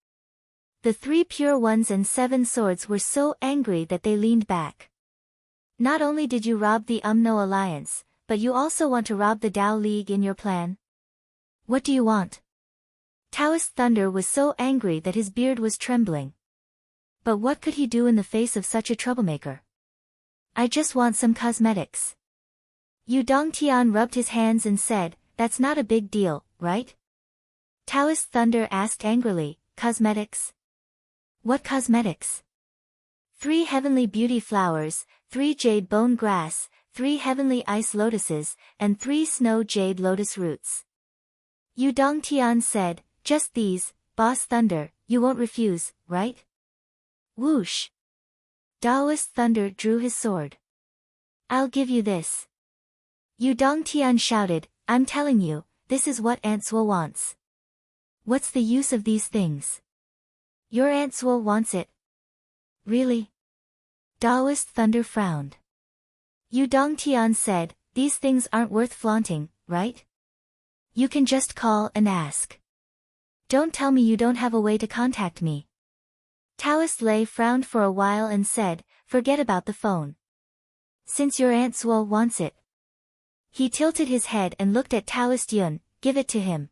The 3 Pure Ones and 7 Swords were so angry that they leaned back. Not only did you rob the Umno Alliance, but you also want to rob the Tao League in your plan? What do you want? Taoist Thunder was so angry that his beard was trembling. But what could he do in the face of such a troublemaker? I just want some cosmetics. Yudong Tian rubbed his hands and said, that's not a big deal, right? Taoist Thunder asked angrily, cosmetics? What cosmetics? 3 heavenly beauty flowers, 3 jade bone grass, 3 heavenly ice lotuses, and 3 snow jade lotus roots. Yudong Tian said, just these, Boss Thunder, you won't refuse, right? Whoosh! Taoist Thunder drew his sword. I'll give you this. Yu Dongtian shouted, I'm telling you, this is what Aunt Sua wants. What's the use of these things? Your Aunt Sua wants it. Really? Taoist Thunder frowned. Yu Dongtian said, these things aren't worth flaunting, right? You can just call and ask. Don't tell me you don't have a way to contact me. Taoist Lei frowned for a while and said, forget about the phone. Since your Aunt Sua wants it. He tilted his head and looked at Taoist Yun, give it to him.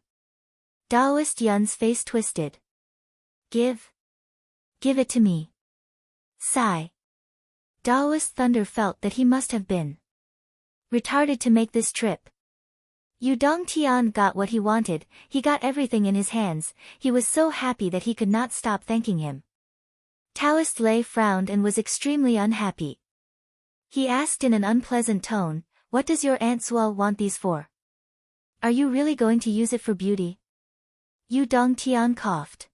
Taoist Yun's face twisted. Give it to me. Sigh. Taoist Thunder felt that he must have been retarded to make this trip. Yu Dongtian got what he wanted, he got everything in his hands, he was so happy that he could not stop thanking him. Taoist Lei frowned and was extremely unhappy. He asked in an unpleasant tone, what does your Aunt Sua want these for? Are you really going to use it for beauty? Yu Dongtian coughed.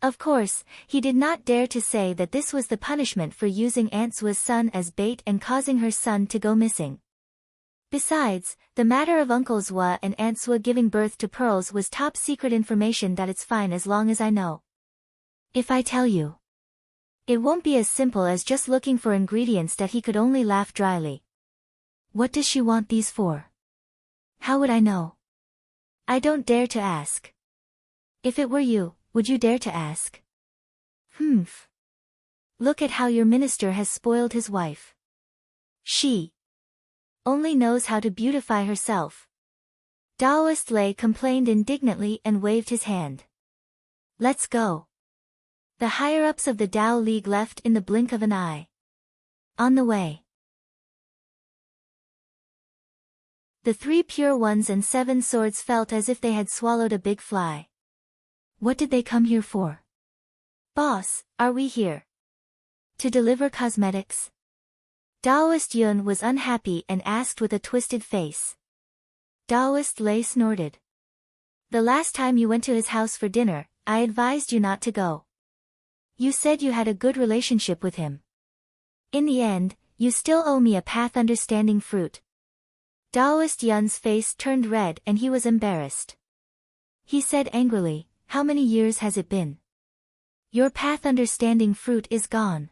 Of course, he did not dare to say that this was the punishment for using Aunt Sua's son as bait and causing her son to go missing. Besides, the matter of Uncle Zua and Aunt Sua giving birth to pearls was top secret information that it's fine as long as I know. If I tell you, it won't be as simple as just looking for ingredients that he could only laugh dryly. What does she want these for? How would I know? I don't dare to ask. If it were you, would you dare to ask? Humph. Look at how your minister has spoiled his wife. She only knows how to beautify herself. Taoist Lei complained indignantly and waved his hand. Let's go. The higher-ups of the Tao League left in the blink of an eye. On the way. The 3 pure ones and 7 swords felt as if they had swallowed a big fly. What did they come here for? Boss, are we here to deliver cosmetics? Taoist Yun was unhappy and asked with a twisted face. Taoist Lei snorted. The last time you went to his house for dinner, I advised you not to go. You said you had a good relationship with him. In the end, you still owe me a path understanding fruit. Taoist Yun's face turned red and he was embarrassed. He said angrily, how many years has it been? Your path understanding fruit is gone.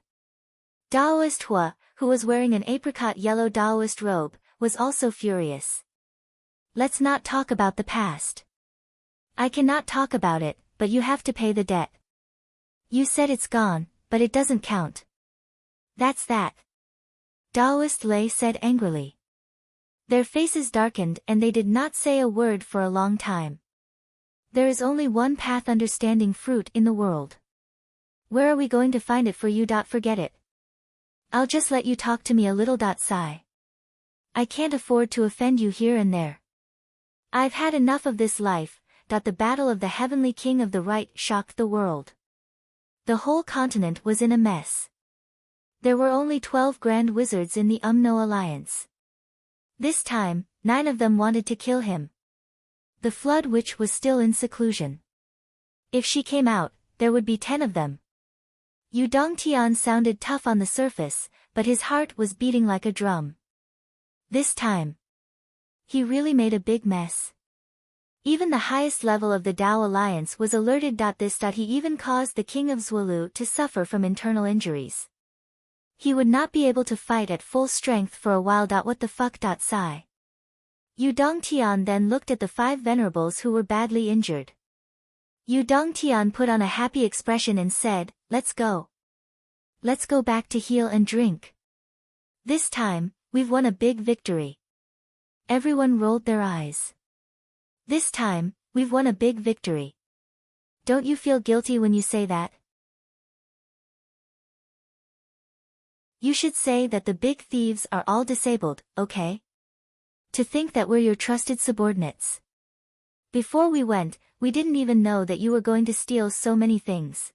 Taoist Hua, who was wearing an apricot yellow Taoist robe, was also furious. Let's not talk about the past. I cannot talk about it, but you have to pay the debt. You said it's gone, but it doesn't count. That's that. Taoist Lei said angrily. Their faces darkened and they did not say a word for a long time. There is only one path understanding fruit in the world. Where are we going to find it for you? Forget it. I'll just let you talk to me a little. Sigh. I can't afford to offend you here and there. I've had enough of this life. The battle of the heavenly king of the right shocked the world. The whole continent was in a mess. There were only 12 grand wizards in the Umno alliance. This time, 9 of them wanted to kill him. The Flood Witch was still in seclusion. If she came out, there would be 10 of them. Yu Dongtian sounded tough on the surface, but his heart was beating like a drum. This time, he really made a big mess. Even the highest level of the Tao Alliance was alerted. He even caused the King of Zhuolu to suffer from internal injuries. He would not be able to fight at full strength for a while. What the fuck? Sigh. Yu Dongtian then looked at the 5 venerables who were badly injured. Yu Dongtian put on a happy expression and said, let's go. Let's go back to heal and drink. This time, we've won a big victory. Everyone rolled their eyes. This time, we've won a big victory. Don't you feel guilty when you say that? You should say that the big thieves are all disabled, okay? To think that we're your trusted subordinates. Before we went, we didn't even know that you were going to steal so many things.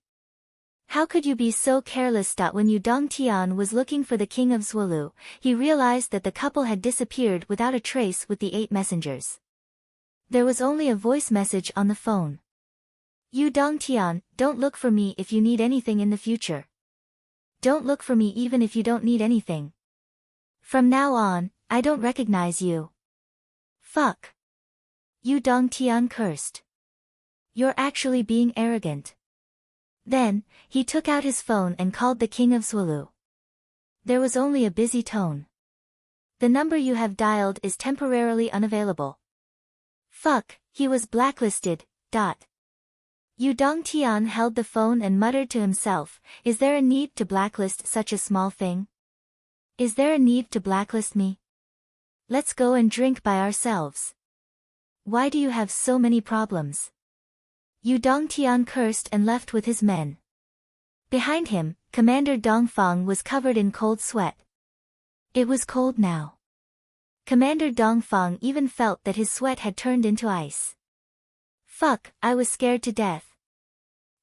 How could you be so careless? When Yu Dongtian was looking for the King of Zhuolu, he realized that the couple had disappeared without a trace with the 8 messengers. There was only a voice message on the phone. Yu Dongtian, don't look for me if you need anything in the future. Don't look for me even if you don't need anything. From now on, I don't recognize you. Fuck. Yu Dongtian cursed. You're actually being arrogant. Then, he took out his phone and called the king of Zulu. There was only a busy tone. The number you have dialed is temporarily unavailable. Fuck, he was blacklisted. Yu Dongtian held the phone and muttered to himself, is there a need to blacklist such a small thing? Is there a need to blacklist me? Let's go and drink by ourselves. Why do you have so many problems? Yu Dongtian cursed and left with his men. Behind him, Commander Dongfang was covered in cold sweat. It was cold now. Commander Dongfang even felt that his sweat had turned into ice. Fuck, I was scared to death.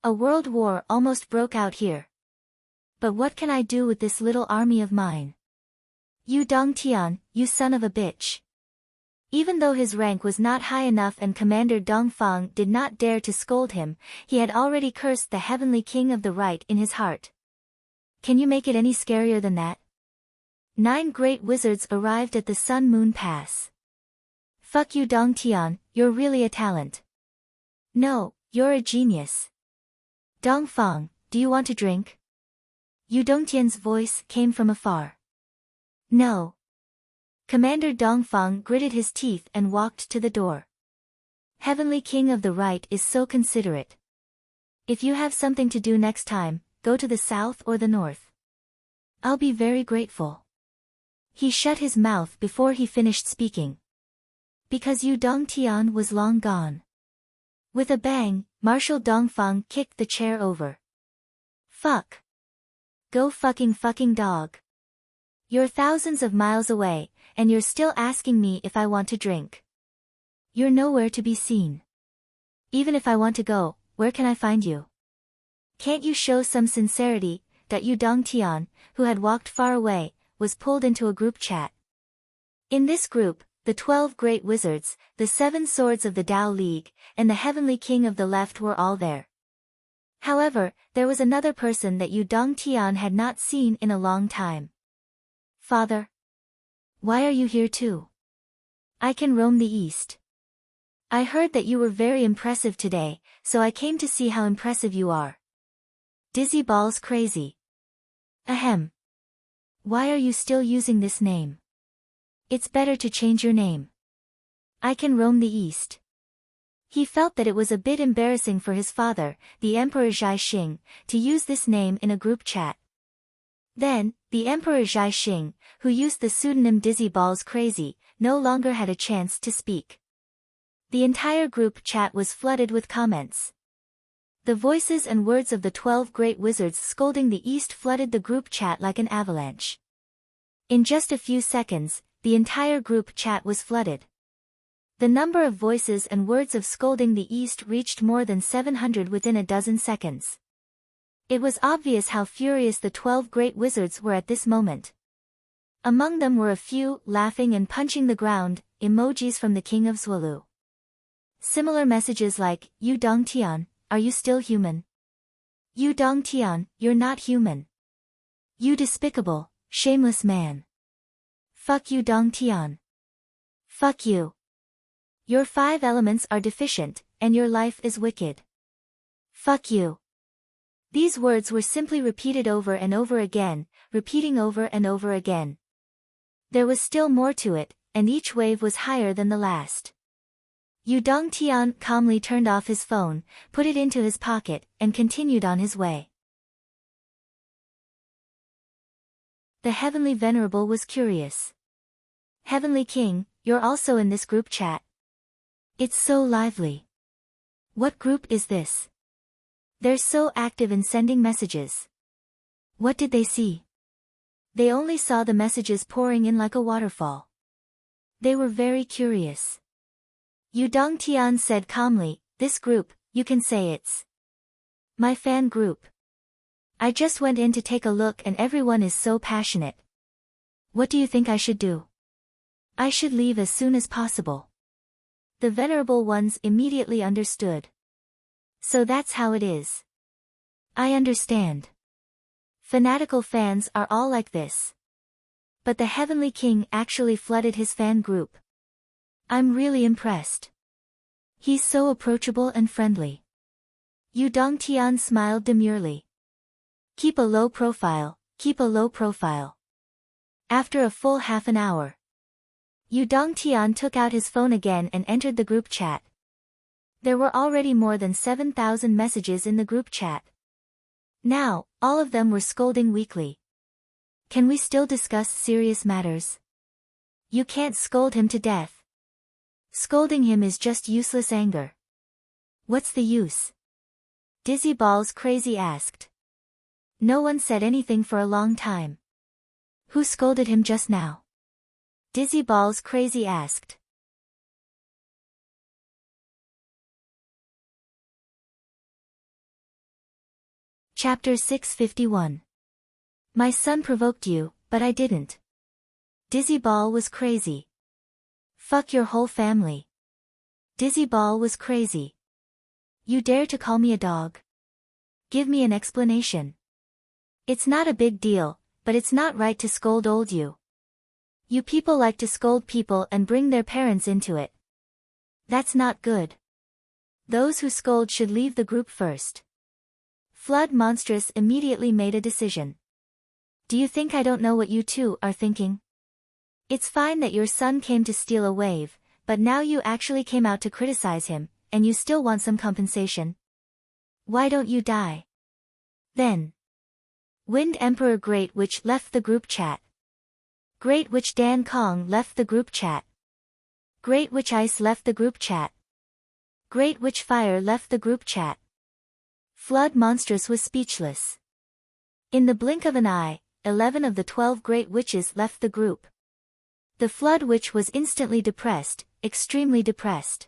A world war almost broke out here. But what can I do with this little army of mine? Yu Dongtian, you son of a bitch. Even though his rank was not high enough and Commander Dongfang did not dare to scold him, he had already cursed the heavenly king of the right in his heart. Can you make it any scarier than that? 9 great wizards arrived at the Sun Moon Pass. Fuck you Dongtian, you're really a talent. No, you're a genius. Dongfang, do you want to drink? Yu Dongtian's voice came from afar. No. Commander Dongfang gritted his teeth and walked to the door. Heavenly King of the Right is so considerate. If you have something to do next time, go to the south or the north. I'll be very grateful. He shut his mouth before he finished speaking. Because Yu Dongtian was long gone. With a bang, Marshal Dongfang kicked the chair over. Fuck. Go fucking dog. You're thousands of miles away, and you're still asking me if I want to drink. You're nowhere to be seen. Even if I want to go, where can I find you? Can't you show some sincerity? Yu Dongtian, who had walked far away, was pulled into a group chat. In this group, the 12 great wizards, the 7 swords of the Tao League, and the heavenly king of the left were all there. However, there was another person that Yu Dongtian had not seen in a long time. Father? Why are you here too? I can roam the east. I heard that you were very impressive today, so I came to see how impressive you are. Dizzy Balls Crazy. Ahem. Why are you still using this name? It's better to change your name. I can roam the east. He felt that it was a bit embarrassing for his father, the Emperor Zhai Xing, to use this name in a group chat. Then, the Emperor Zhai Xing, who used the pseudonym Dizzy Balls Crazy, no longer had a chance to speak. The entire group chat was flooded with comments. The voices and words of the 12 great wizards scolding the east flooded the group chat like an avalanche. In just a few seconds, the entire group chat was flooded. The number of voices and words of scolding the east reached more than 700 within a dozen seconds. It was obvious how furious the 12 great wizards were at this moment. Among them were a few, laughing and punching the ground, emojis from the King of Zulu. Similar messages like, Yu Dongtian, are you still human? Yu Dongtian, you're not human. You despicable, shameless man. Fuck you Dongtian. Fuck you. Your 5 elements are deficient, and your life is wicked. Fuck you. These words were simply repeated over and over again, repeating over and over again. There was still more to it, and each wave was higher than the last. Yu Dongtian calmly turned off his phone, put it into his pocket, and continued on his way. The Heavenly Venerable was curious. Heavenly King, you're also in this group chat. It's so lively. What group is this? They're so active in sending messages. What did they see? They only saw the messages pouring in like a waterfall. They were very curious. Yu Dongtian said calmly, this group, you can say it's my fan group. I just went in to take a look and everyone is so passionate. What do you think I should do? I should leave as soon as possible. The Venerable Ones immediately understood. So that's how it is. I understand. Fanatical fans are all like this. but the Heavenly King actually flooded his fan group. I'm really impressed. He's so approachable and friendly. Yu Dongtian smiled demurely. Keep a low profile, keep a low profile. After a full half an hour, Yu Dongtian took out his phone again and entered the group chat. There were already more than 7,000 messages in the group chat. Now, all of them were scolding weakly. Can we still discuss serious matters? You can't scold him to death. Scolding him is just useless anger. What's the use? Dizzy Balls Crazy asked. No one said anything for a long time. Who scolded him just now? Dizzy Balls Crazy asked. Chapter 651. My son provoked you, but I didn't. Dizzy Ball was crazy. Fuck your whole family. Dizzy Ball was crazy. You dare to call me a dog? Give me an explanation. It's not a big deal, but it's not right to scold old you. You people like to scold people and bring their parents into it. That's not good. Those who scold should leave the group first. Flood Monstrous immediately made a decision. Do you think I don't know what you two are thinking? It's fine that your son came to steal a wave, but now you actually came out to criticize him, and you still want some compensation? Why don't you die? Then. Wind Emperor Great Witch left the group chat. Great Witch Dan Kong left the group chat. Great Witch Ice left the group chat. Great Witch Fire left the group chat. Flood Monstrous was speechless. In the blink of an eye, 11 of the 12 Great Witches left the group. The Flood Witch was instantly depressed, extremely depressed.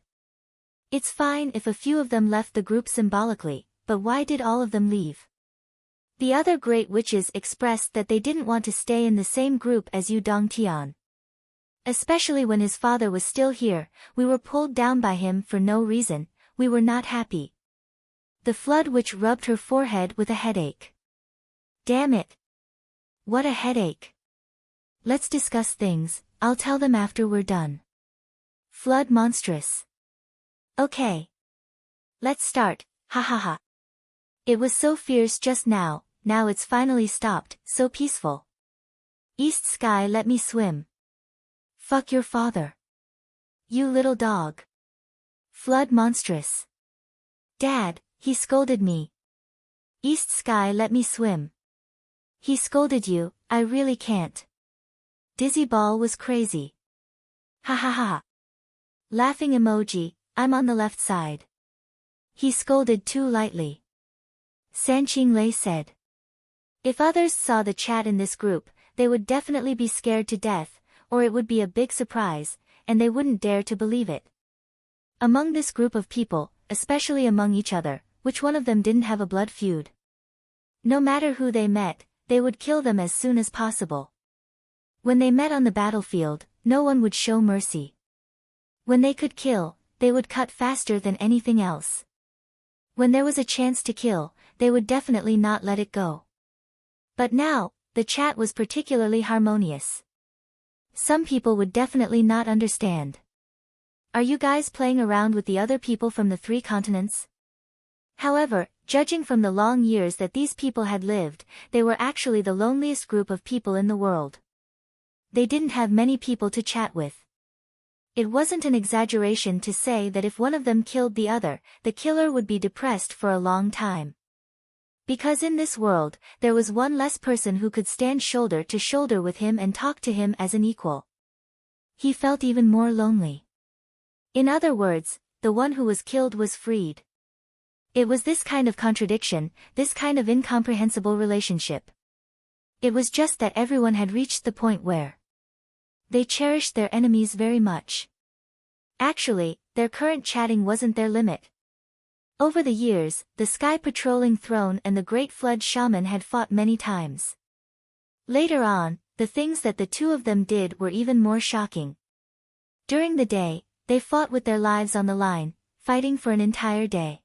It's fine if a few of them left the group symbolically, but why did all of them leave? The other Great Witches expressed that they didn't want to stay in the same group as Yu Dongtian. Especially when his father was still here, we were pulled down by him for no reason, we were not happy. The Flood Witch rubbed her forehead with a headache. Damn it. What a headache. Let's discuss things, I'll tell them after we're done. Flood Monstrous. Okay. Let's start, ha ha ha. It was so fierce just now, now it's finally stopped, so peaceful. East Sky let me swim. Fuck your father. You little dog. Flood Monstrous. Dad, he scolded me. East Sky let me swim. He scolded you, I really can't. Dizzy Ball was crazy. Ha ha ha. Laughing emoji, I'm on the left side. He scolded too lightly. Sanqing Lei said. If others saw the chat in this group, they would definitely be scared to death, or it would be a big surprise, and they wouldn't dare to believe it. Among this group of people, especially among each other, which one of them didn't have a blood feud? No matter who they met, they would kill them as soon as possible. When they met on the battlefield, no one would show mercy. When they could kill, they would cut faster than anything else. When there was a chance to kill, they would definitely not let it go. But now, the chat was particularly harmonious. Some people would definitely not understand. Are you guys playing around with the other people from the 3 continents? However, judging from the long years that these people had lived, they were actually the loneliest group of people in the world. They didn't have many people to chat with. It wasn't an exaggeration to say that if one of them killed the other, the killer would be depressed for a long time. Because in this world, there was one less person who could stand shoulder to shoulder with him and talk to him as an equal. He felt even more lonely. In other words, the one who was killed was freed. It was this kind of contradiction, this kind of incomprehensible relationship. It was just that everyone had reached the point where they cherished their enemies very much. Actually, their current chatting wasn't their limit. Over the years, the Sky Patrolling Throne and the Great Flood Shaman had fought many times. Later on, the things that the two of them did were even more shocking. During the day, they fought with their lives on the line, fighting for an entire day.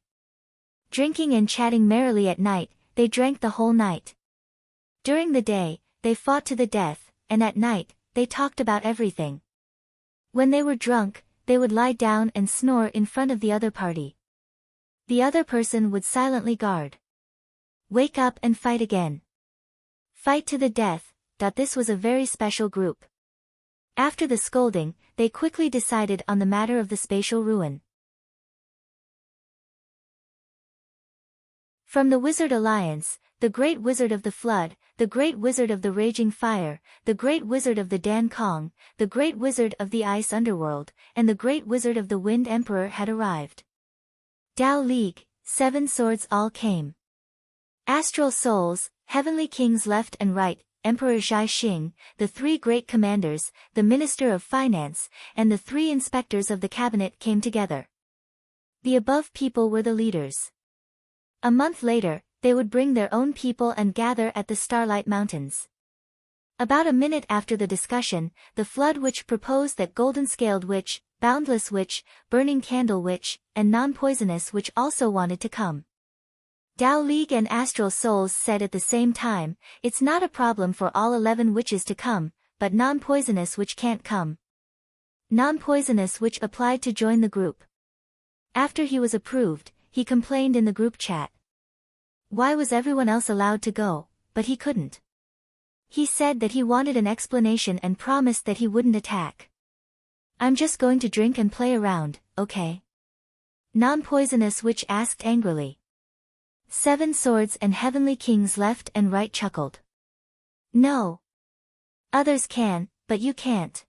Drinking and chatting merrily at night, they drank the whole night. During the day, they fought to the death, and at night, they talked about everything. When they were drunk, they would lie down and snore in front of the other party. The other person would silently guard. Wake up and fight again. Fight to the death. This was a very special group. After the scolding, they quickly decided on the matter of the spatial ruin. From the Wizard Alliance, the Great Wizard of the Flood, the Great Wizard of the Raging Fire, the Great Wizard of the Dan Kong, the Great Wizard of the Ice Underworld, and the Great Wizard of the Wind Emperor had arrived. Dao League, 7 swords all came. Astral souls, heavenly kings left and right, Emperor Zhai Xing, the 3 great commanders, the Minister of Finance, and the 3 inspectors of the cabinet came together. The above people were the leaders. A month later, they would bring their own people and gather at the Starlight Mountains. About a minute after the discussion, the Flood Witch proposed that Golden-Scaled Witch, Boundless Witch, Burning Candle Witch, and Non-Poisonous Witch also wanted to come. Dao League and Astral Souls said at the same time, it's not a problem for all 11 witches to come, but Non-Poisonous Witch can't come. Non-Poisonous Witch applied to join the group. After he was approved, he complained in the group chat. Why was everyone else allowed to go, but he couldn't? He said that he wanted an explanation and promised that he wouldn't attack. I'm just going to drink and play around, okay? Non-Poisonous Witch asked angrily. 7 swords and heavenly kings left and right chuckled. No. Others can, but you can't.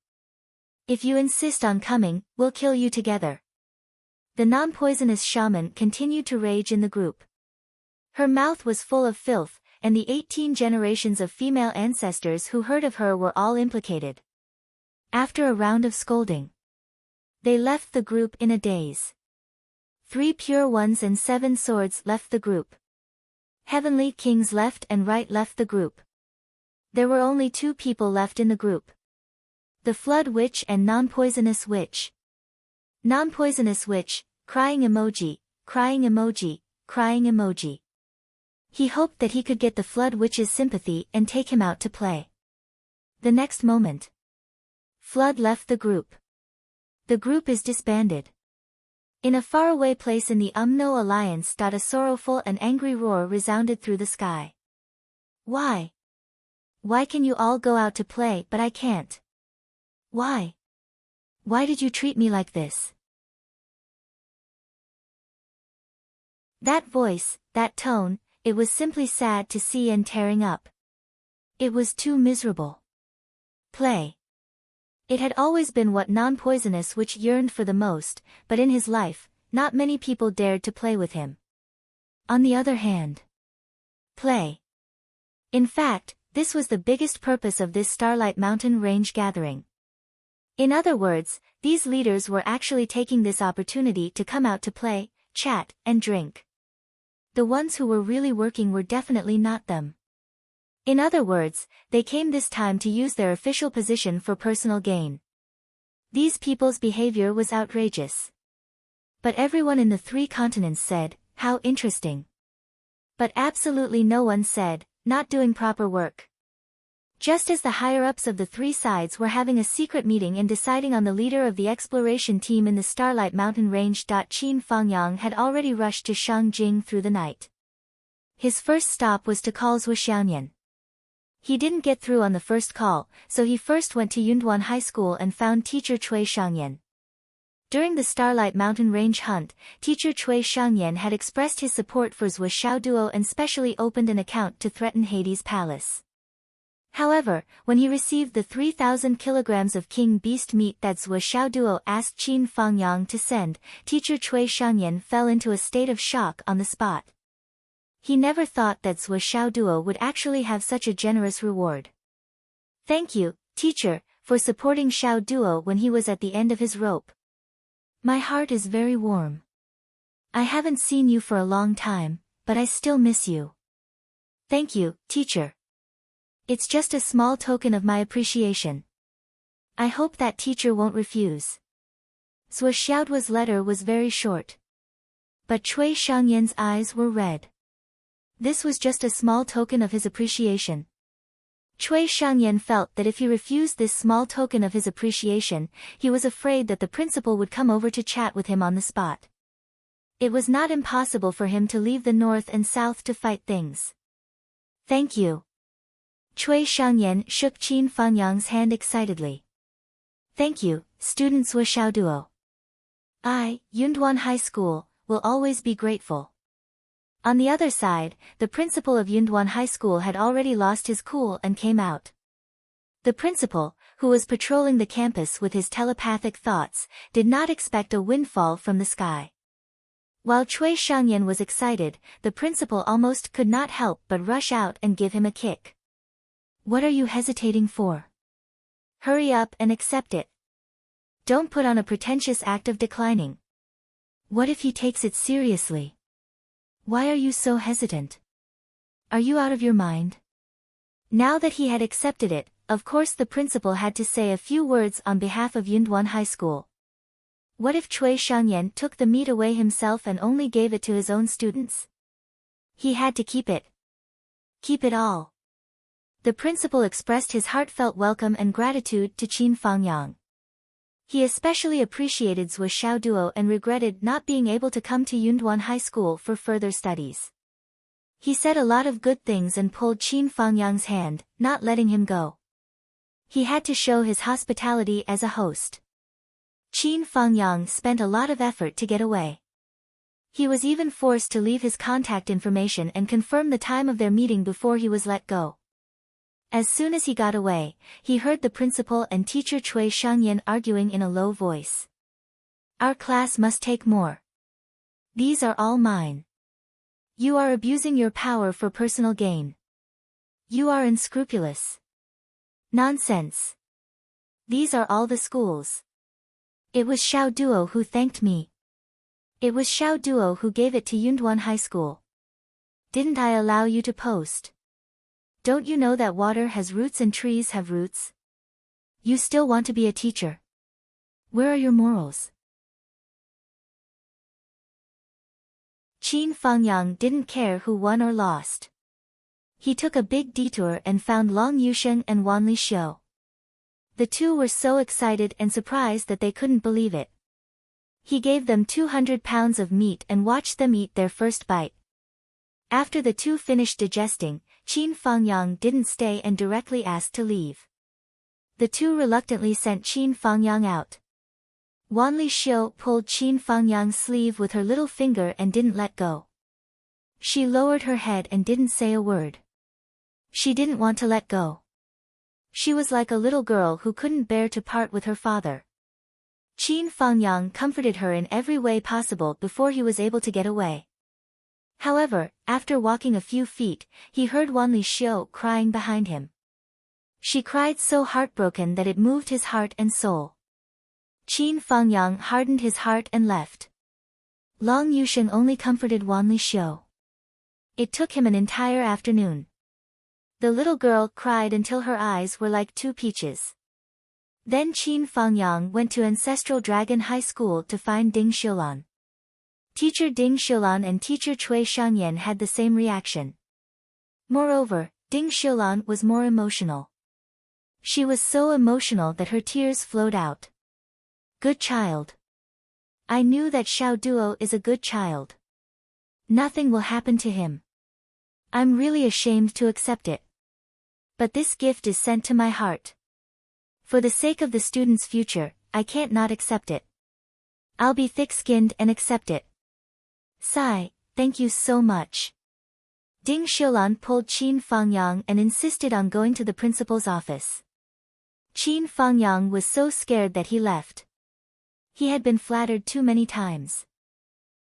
If you insist on coming, we'll kill you together. The non-poisonous shaman continued to rage in the group. Her mouth was full of filth, and the 18 generations of female ancestors who heard of her were all implicated. After a round of scolding, they left the group in a daze. 3 pure ones and 7 swords left the group. Heavenly kings left and right left the group. There were only 2 people left in the group. The Flood Witch and Non-Poisonous Witch. Non-Poisonous Witch, crying emoji, crying emoji, crying emoji. He hoped that he could get the Flood Witch's sympathy and take him out to play. The next moment, Flood left the group. The group is disbanded. In a faraway place in the Umno Alliance. A sorrowful and angry roar resounded through the sky. Why? Why can you all go out to play but I can't? Why? Why did you treat me like this? That voice, that tone, it was simply sad to see and tearing up. It was too miserable. Play. It had always been what Non-Poisonous Witch yearned for the most, but in his life, not many people dared to play with him. On the other hand, play. In fact, this was the biggest purpose of this Starlight Mountain Range gathering. In other words, these leaders were actually taking this opportunity to come out to play, chat, and drink. The ones who were really working were definitely not them. In other words, they came this time to use their official position for personal gain. These people's behavior was outrageous. But everyone in the 3 continents said, how interesting. But absolutely no one said, not doing proper work. Just as the higher-ups of the 3 sides were having a secret meeting and deciding on the leader of the exploration team in the Starlight Mountain Range. Qin Fangyang had already rushed to Shangjing through the night. His first stop was to call Zhuo Xiaoyan. He didn't get through on the first call, so he first went to Yunduan High School and found teacher Cui Shangyan. During the Starlight Mountain Range hunt, teacher Cui Shangyan had expressed his support for Zhuo Xiaoduo and specially opened an account to threaten Hades' palace. However, when he received the 3,000 kilograms of king beast meat that Zhuo Xiaoduo asked Qin Fangyang to send, teacher Cui Shangyan fell into a state of shock on the spot. He never thought that Zhuo Xiaoduo would actually have such a generous reward. Thank you, teacher, for supporting Xiaoduo when he was at the end of his rope. My heart is very warm. I haven't seen you for a long time, but I still miss you. Thank you, teacher. It's just a small token of my appreciation. I hope that teacher won't refuse. Zhuo Xiaoduo's letter was very short. But Cui Shangyan's eyes were red. This was just a small token of his appreciation. Cui Shangyan felt that if he refused this small token of his appreciation, he was afraid that the principal would come over to chat with him on the spot. It was not impossible for him to leave the north and south to fight things. Thank you. Cui Shangyan shook Qin Fangyang's hand excitedly. Thank you, student Zhuo Xiaoduo. I, Yunduan High School, will always be grateful. On the other side, the principal of Yunduan High School had already lost his cool and came out. The principal, who was patrolling the campus with his telepathic thoughts, did not expect a windfall from the sky. While Cui Shangyan was excited, the principal almost could not help but rush out and give him a kick. What are you hesitating for? Hurry up and accept it. Don't put on a pretentious act of declining. What if he takes it seriously? Why are you so hesitant? Are you out of your mind? Now that he had accepted it, of course the principal had to say a few words on behalf of Yunduan High School. What if Cui Shangyan took the meat away himself and only gave it to his own students? He had to keep it. Keep it all. The principal expressed his heartfelt welcome and gratitude to Qin Fangyang. He especially appreciated Zhuo Xiaoduo and regretted not being able to come to Yunduan High School for further studies. He said a lot of good things and pulled Qin Fangyang's hand, not letting him go. He had to show his hospitality as a host. Qin Fangyang spent a lot of effort to get away. He was even forced to leave his contact information and confirm the time of their meeting before he was let go. As soon as he got away, he heard the principal and teacher Cui Shangyan arguing in a low voice. Our class must take more. These are all mine. You are abusing your power for personal gain. You are unscrupulous. Nonsense. These are all the schools. It was Xiaoduo who thanked me. It was Xiaoduo who gave it to Yunduan High School. Didn't I allow you to post? Don't you know that water has roots and trees have roots? You still want to be a teacher. Where are your morals? Qin Fangyang didn't care who won or lost. He took a big detour and found Long Yusheng and Wanli Xiu. The two were so excited and surprised that they couldn't believe it. He gave them 200 pounds of meat and watched them eat their first bite. After the two finished digesting, Qin Fangyang didn't stay and directly asked to leave. The two reluctantly sent Qin Fangyang out. Wanli Xiu pulled Qin Fangyang's sleeve with her little finger and didn't let go. She lowered her head and didn't say a word. She didn't want to let go. She was like a little girl who couldn't bear to part with her father. Qin Fangyang comforted her in every way possible before he was able to get away. However, after walking a few feet, he heard Wanli Xiu crying behind him. She cried so heartbroken that it moved his heart and soul. Qin Fangyang hardened his heart and left. Long Yusheng only comforted Wanli Xiu. It took him an entire afternoon. The little girl cried until her eyes were like two peaches. Then Qin Fangyang went to Ancestral Dragon High School to find Ding Xiulan. Teacher Ding Xiulan and teacher Cui Shangyan had the same reaction. Moreover, Ding Xiulan was more emotional. She was so emotional that her tears flowed out. Good child. I knew that Xiaoduo is a good child. Nothing will happen to him. I'm really ashamed to accept it. But this gift is sent to my heart. For the sake of the student's future, I can't not accept it. I'll be thick-skinned and accept it. Sigh, thank you so much. Ding Xiulan pulled Qin Fangyang and insisted on going to the principal's office. Qin Fangyang was so scared that he left. He had been flattered too many times.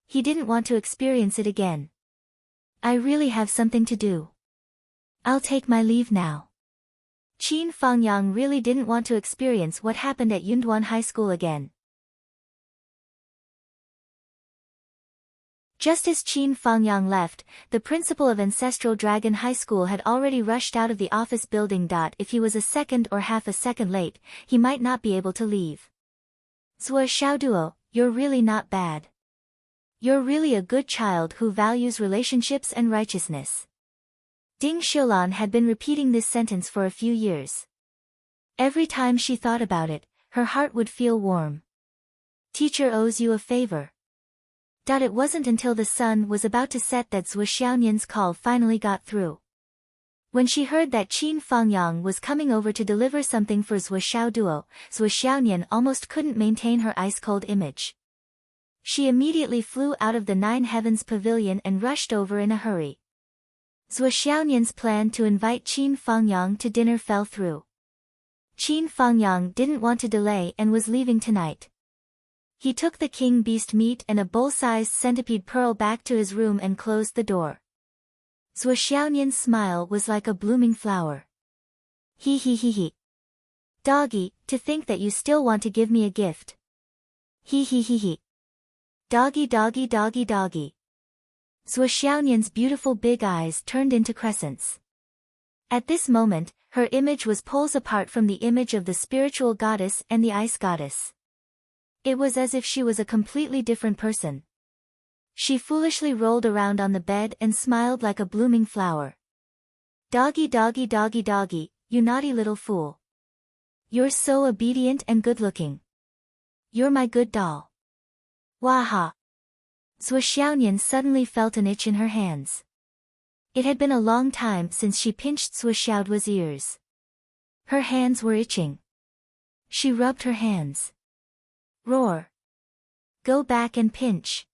He didn't want to experience it again. I really have something to do. I'll take my leave now. Qin Fangyang really didn't want to experience what happened at Yunduan High School again. Just as Qin Fangyang left, the principal of Ancestral Dragon High School had already rushed out of the office building. If he was a second or half a second late, he might not be able to leave. Zhuo Xiaoduo, you're really not bad. You're really a good child who values relationships and righteousness. Ding Xiulan had been repeating this sentence for a few years. Every time she thought about it, her heart would feel warm. Teacher owes you a favor. It wasn't until the sun was about to set that Zhuo Xiaonian's call finally got through. When she heard that Qin Fangyang was coming over to deliver something for Zhuo Xiaoduo, Zhuo Xiaonian almost couldn't maintain her ice-cold image. She immediately flew out of the Nine Heavens Pavilion and rushed over in a hurry. Zhuo Xiaonian's plan to invite Qin Fangyang to dinner fell through. Qin Fangyang didn't want to delay and was leaving tonight. He took the king beast meat and a bowl-sized centipede pearl back to his room and closed the door. Zhuo Xiaonian's smile was like a blooming flower. He. Doggy, to think that you still want to give me a gift. He. Doggy. Zhuo Xiaonian's beautiful big eyes turned into crescents. At this moment, her image was poles apart from the image of the spiritual goddess and the ice goddess. It was as if she was a completely different person. She foolishly rolled around on the bed and smiled like a blooming flower. Doggy, you naughty little fool. You're so obedient and good-looking. You're my good doll. Waha. Zhuo Xiaonian suddenly felt an itch in her hands. It had been a long time since she pinched Zhuo Xiaoduo's ears. Her hands were itching. She rubbed her hands. Roar. Go back and pinch.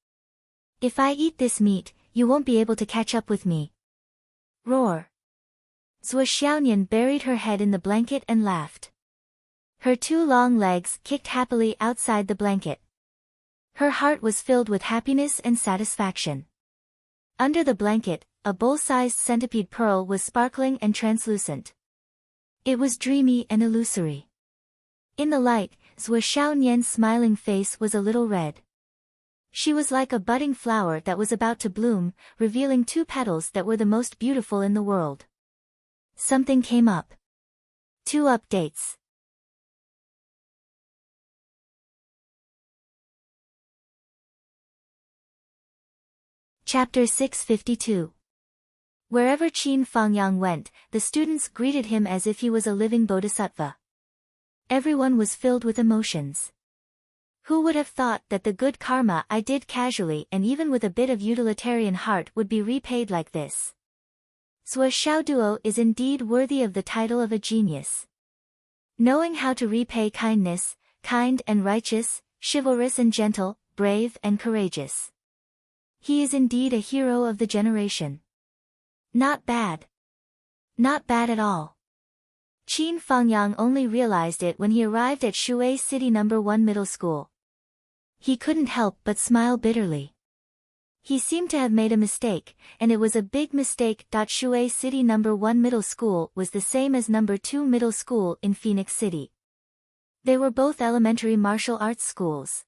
If I eat this meat, you won't be able to catch up with me. Roar. Zhuo Xiaonian buried her head in the blanket and laughed. Her two long legs kicked happily outside the blanket. Her heart was filled with happiness and satisfaction. Under the blanket, a bowl-sized centipede pearl was sparkling and translucent. It was dreamy and illusory. In the light, Zhuo Xiaonian's smiling face was a little red. She was like a budding flower that was about to bloom, revealing two petals that were the most beautiful in the world. Something came up. 2 updates. Chapter 652. Wherever Qin Fangyang went, the students greeted him as if he was a living bodhisattva. Everyone was filled with emotions. Who would have thought that the good karma I did casually and even with a bit of utilitarian heart would be repaid like this? Zhuo Xiaoduo is indeed worthy of the title of a genius. Knowing how to repay kindness, kind and righteous, chivalrous and gentle, brave and courageous. He is indeed a hero of the generation. Not bad. Not bad at all. Qin Fangyang only realized it when he arrived at Shui City No. 1 Middle School. He couldn't help but smile bitterly. He seemed to have made a mistake, and it was a big mistake. Shui City No. 1 Middle School was the same as No. 2 Middle School in Phoenix City. They were both elementary martial arts schools.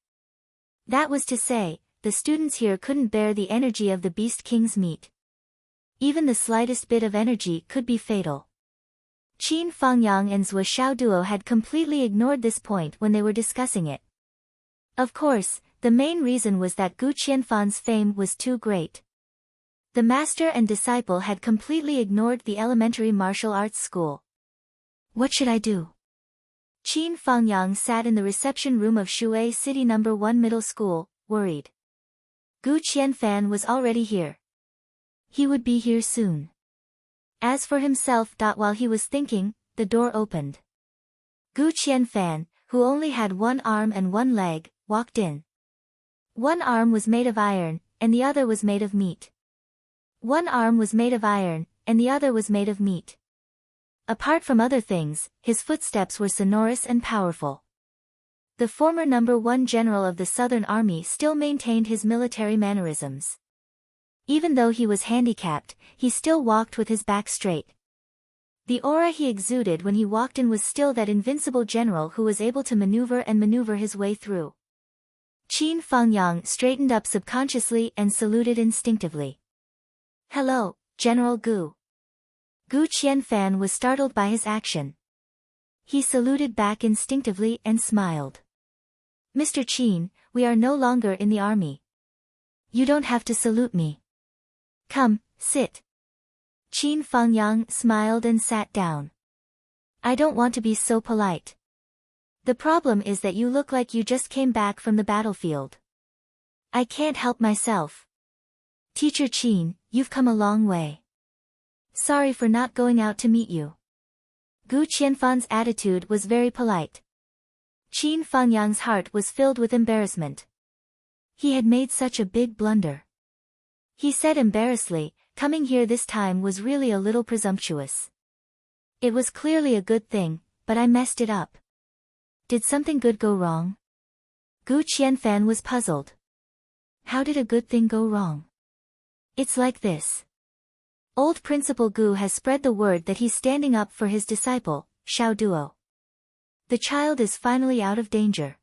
That was to say, the students here couldn't bear the energy of the Beast King's meat. Even the slightest bit of energy could be fatal. Qin Fangyang and Zhuo Xiaoduo had completely ignored this point when they were discussing it. Of course, the main reason was that Gu Qianfan's fame was too great. The master and disciple had completely ignored the elementary martial arts school. What should I do? Qin Fangyang sat in the reception room of Shui City No. 1 Middle School, worried. Gu Qianfan was already here. He would be here soon. As for himself. While he was thinking, the door opened. Gu Qianfan, who only had one arm and one leg, walked in. One arm was made of iron, and the other was made of meat. One arm was made of iron, and the other was made of meat. Apart from other things, his footsteps were sonorous and powerful. The former No. 1 general of the Southern Army still maintained his military mannerisms. Even though he was handicapped, he still walked with his back straight. The aura he exuded when he walked in was still that invincible general who was able to maneuver his way through. Qin Fangyang straightened up subconsciously and saluted instinctively. Hello, General Gu. Gu Qianfan was startled by his action. He saluted back instinctively and smiled. Mr. Qin, we are no longer in the army. You don't have to salute me. Come, sit. Qin Fangyang smiled and sat down. I don't want to be so polite. The problem is that you look like you just came back from the battlefield. I can't help myself. Teacher Qin, you've come a long way. Sorry for not going out to meet you. Gu Qianfan's attitude was very polite. Qin Fangyang's heart was filled with embarrassment. He had made such a big blunder. He said embarrassedly, coming here this time was really a little presumptuous. It was clearly a good thing, but I messed it up. Did something good go wrong? Gu Qianfan was puzzled. How did a good thing go wrong? It's like this. Old Principal Gu has spread the word that he's standing up for his disciple, Xiao Duo. The child is finally out of danger.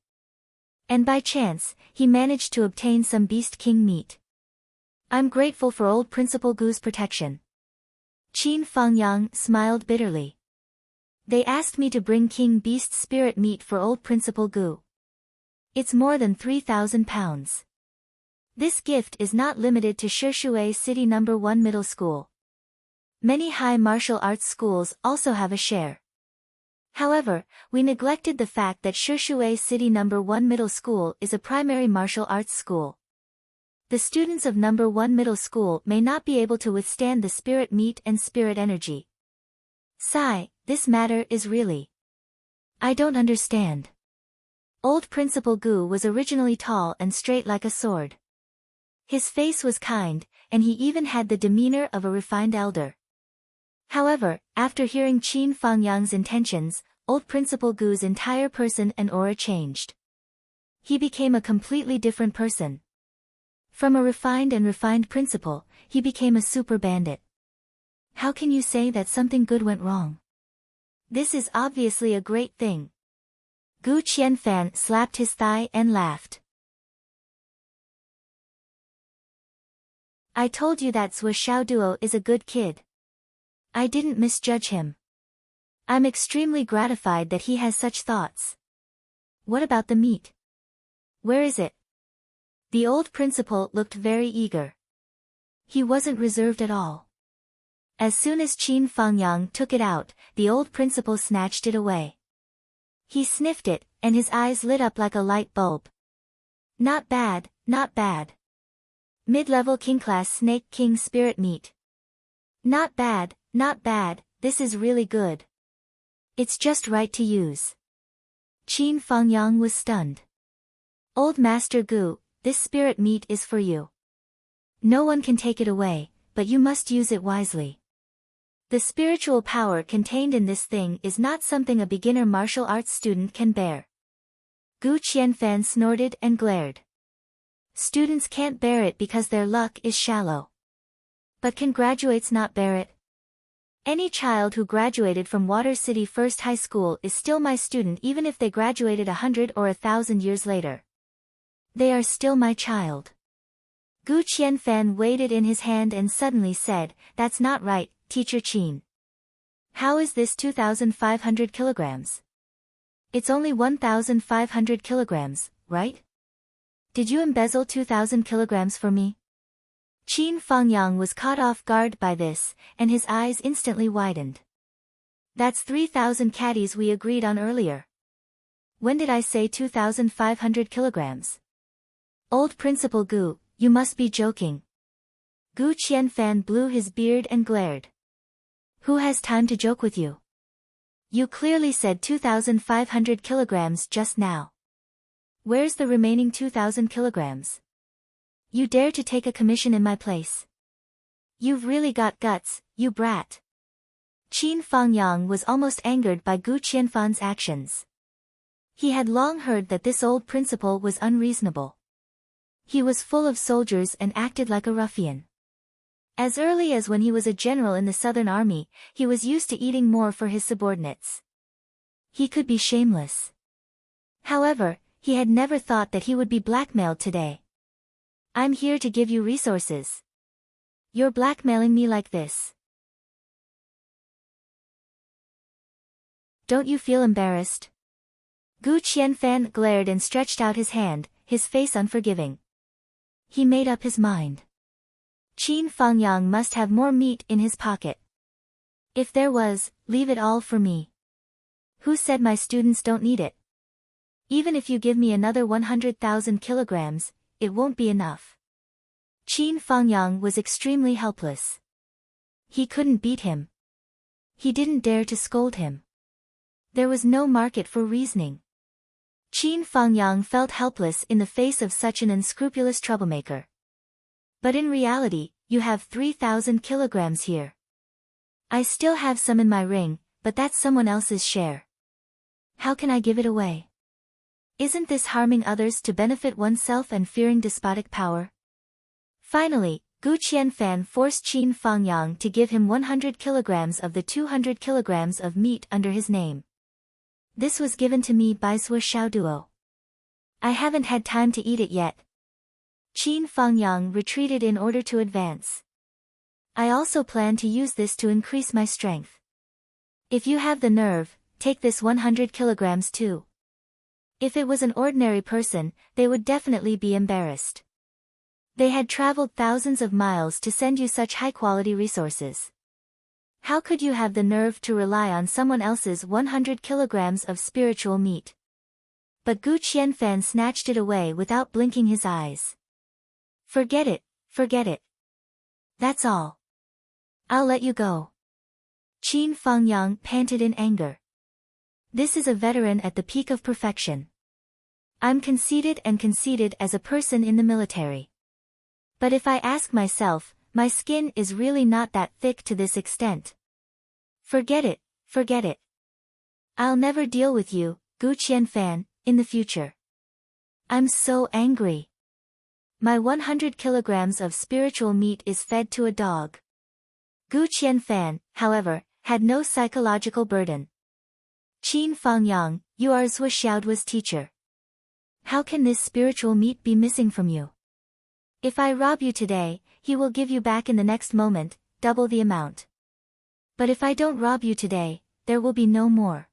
And by chance, he managed to obtain some Beast King meat. I'm grateful for old Principal Gu's protection. Qin Fangyang smiled bitterly. They asked me to bring King Beast's spirit meat for old Principal Gu. It's more than 3,000 pounds. This gift is not limited to Shishui City No. 1 Middle School. Many high martial arts schools also have a share. However, we neglected the fact that Shishui City No. 1 Middle School is a primary martial arts school. The students of No. 1 Middle School may not be able to withstand the spirit meat and spirit energy. Sigh, this matter is really. I don't understand. Old Principal Gu was originally tall and straight like a sword. His face was kind, and he even had the demeanor of a refined elder. However, after hearing Qin Fangyang's intentions, old Principal Gu's entire person and aura changed. He became a completely different person. From a refined principal, he became a super bandit. How can you say that something good went wrong? This is obviously a great thing. Gu Qianfan slapped his thigh and laughed. I told you that Zhou Xiaoduo is a good kid. I didn't misjudge him. I'm extremely gratified that he has such thoughts. What about the meat? Where is it? The old principal looked very eager. He wasn't reserved at all. As soon as Qin Fangyang took it out, the old principal snatched it away. He sniffed it, and his eyes lit up like a light bulb. Not bad, not bad. Mid-level King Class Snake King Spirit Meat. Not bad, not bad, this is really good. It's just right to use. Qin Fangyang was stunned. Old Master Gu, this spirit meat is for you. No one can take it away, but you must use it wisely. The spiritual power contained in this thing is not something a beginner martial arts student can bear. Gu Qianfan snorted and glared. Students can't bear it because their luck is shallow. But can graduates not bear it? Any child who graduated from Water City First High School is still my student even if they graduated 100 or 1,000 years later. They are still my child. Gu Qianfan weighed it in his hand and suddenly said, That's not right, Teacher Qin. How is this 2,500 kilograms? It's only 1,500 kilograms, right? Did you embezzle 2,000 kilograms for me? Qin Fangyang was caught off guard by this, and his eyes instantly widened. That's 3,000 caddies we agreed on earlier. When did I say 2,500 kilograms? Old Principal Gu, you must be joking. Gu Qianfan blew his beard and glared. Who has time to joke with you? You clearly said 2,500 kilograms just now. Where's the remaining 2,000 kilograms? You dare to take a commission in my place? You've really got guts, you brat. Qin Fangyang was almost angered by Gu Qianfan's actions. He had long heard that this old principal was unreasonable. He was full of soldiers and acted like a ruffian. As early as when he was a general in the Southern Army, he was used to eating more for his subordinates. He could be shameless. However, he had never thought that he would be blackmailed today. I'm here to give you resources. You're blackmailing me like this. Don't you feel embarrassed? Gu Qianfan glared and stretched out his hand, his face unforgiving. He made up his mind. Qin Fangyang must have more meat in his pocket. If there was, leave it all for me. Who said my students don't need it? Even if you give me another 100,000 kilograms, it won't be enough. Qin Fangyang was extremely helpless. He couldn't beat him. He didn't dare to scold him. There was no market for reasoning. Qin Fangyang felt helpless in the face of such an unscrupulous troublemaker. But in reality, you have 3,000 kilograms here. I still have some in my ring, but that's someone else's share. How can I give it away? Isn't this harming others to benefit oneself and fearing despotic power? Finally, Gu Qianfan forced Qin Fangyang to give him 100 kilograms of the 200 kilograms of meat under his name. This was given to me by Zhuo Xiaoduo. I haven't had time to eat it yet. Qin Fangyang retreated in order to advance. I also plan to use this to increase my strength. If you have the nerve, take this 100 kilograms too. If it was an ordinary person, they would definitely be embarrassed. They had traveled thousands of miles to send you such high-quality resources. How could you have the nerve to rely on someone else's 100 kilograms of spiritual meat? But Gu Qianfan snatched it away without blinking his eyes. Forget it, forget it. That's all. I'll let you go. Qin Fangyang panted in anger. This is a veteran at the peak of perfection. I'm conceited as a person in the military. But if I ask myself, my skin is really not that thick to this extent. Forget it, forget it. I'll never deal with you, Gu Qianfan, in the future. I'm so angry. My 100 kilograms of spiritual meat is fed to a dog. Gu Qianfan, however, had no psychological burden. Qin Fangyang, you are Zhuo Xiaoduo's teacher. How can this spiritual meat be missing from you? If I rob you today, he will give you back in the next moment, double the amount. But if I don't rob you today, there will be no more.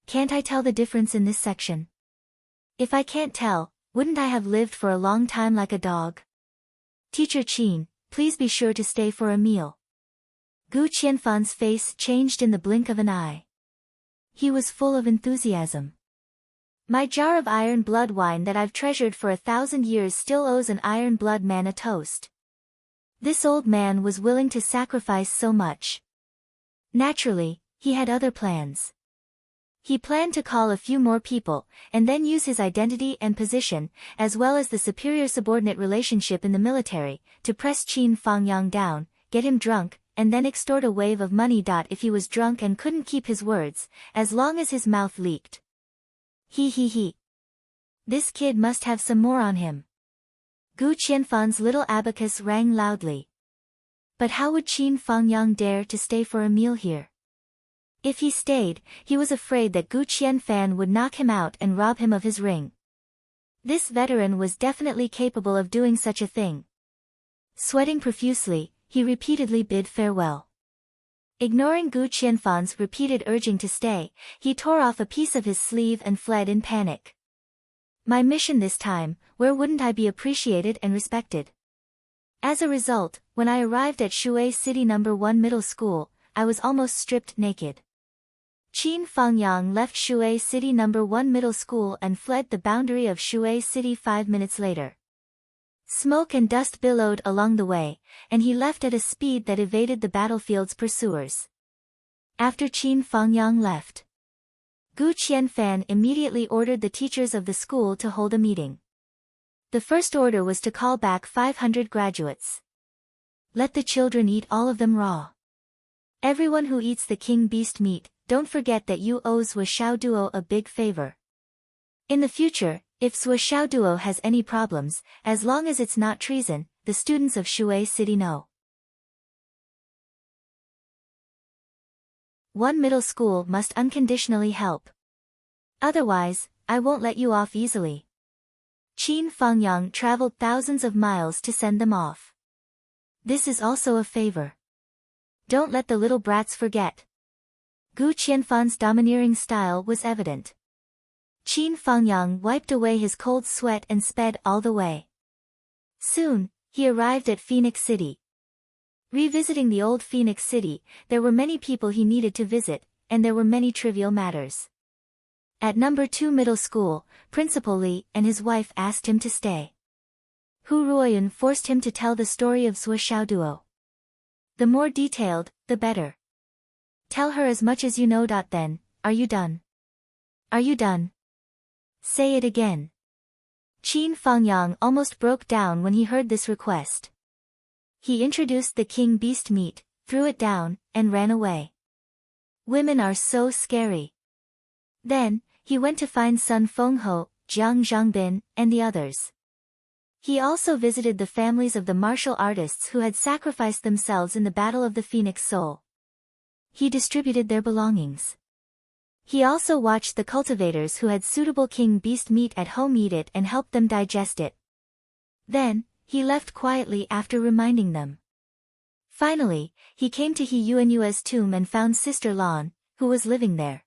Can't I tell the difference in this section? If I can't tell, wouldn't I have lived for a long time like a dog? Teacher Qin, please be sure to stay for a meal. Gu Qianfan's face changed in the blink of an eye. He was full of enthusiasm. My jar of iron blood wine that I've treasured for 1,000 years still owes an iron blood man a toast. This old man was willing to sacrifice so much. Naturally, he had other plans. He planned to call a few more people, and then use his identity and position, as well as the superior-subordinate relationship in the military, to press Qin Fangyang down, get him drunk, and then extort a wave of money. If he was drunk and couldn't keep his words, as long as his mouth leaked. He. This kid must have some more on him. Gu Qianfan's little abacus rang loudly. But how would Qin Fangyang dare to stay for a meal here? If he stayed, he was afraid that Gu Qianfan would knock him out and rob him of his ring. This veteran was definitely capable of doing such a thing. Sweating profusely, he repeatedly bid farewell. Ignoring Gu Qianfan's repeated urging to stay, he tore off a piece of his sleeve and fled in panic. My mission this time, where wouldn't I be appreciated and respected? As a result, when I arrived at Shui City No. 1 Middle School, I was almost stripped naked. Qin Fangyang left Shui City No. 1 Middle School and fled the boundary of Shui City 5 minutes later. Smoke and dust billowed along the way, and he left at a speed that evaded the battlefield's pursuers. After Qin Fangyang left, Gu Qianfan immediately ordered the teachers of the school to hold a meeting. The first order was to call back 500 graduates. Let the children eat all of them raw. Everyone who eats the king beast meat, don't forget that you owe Zhuo Xiaoduo a big favor. In the future, if Zhuo Xiaoduo has any problems, as long as it's not treason, the students of Shui City No. 1 Middle School must unconditionally help. Otherwise, I won't let you off easily. Qin Fangyang traveled thousands of miles to send them off. This is also a favor. Don't let the little brats forget. Gu Qianfan's domineering style was evident. Qin Fangyang wiped away his cold sweat and sped all the way. Soon, he arrived at Phoenix City. Revisiting the old Phoenix City, there were many people he needed to visit, and there were many trivial matters. At number 2 middle school, Principal Li and his wife asked him to stay. Hu Ruoyun forced him to tell the story of Zhuo Xiaoduo. The more detailed, the better. Tell her as much as you know. Then, are you done? Are you done? Say it again. Qin Fangyang almost broke down when he heard this request. He introduced the king beast meat, threw it down, and ran away. Women are so scary. Then, he went to find Sun Fengho, Jiang Zhangbin, and the others. He also visited the families of the martial artists who had sacrificed themselves in the Battle of the Phoenix Soul. He distributed their belongings. He also watched the cultivators who had suitable king beast meat at home eat it and helped them digest it. Then, he left quietly after reminding them. Finally, he came to He Yuanyue's tomb and found Sister Lan, who was living there.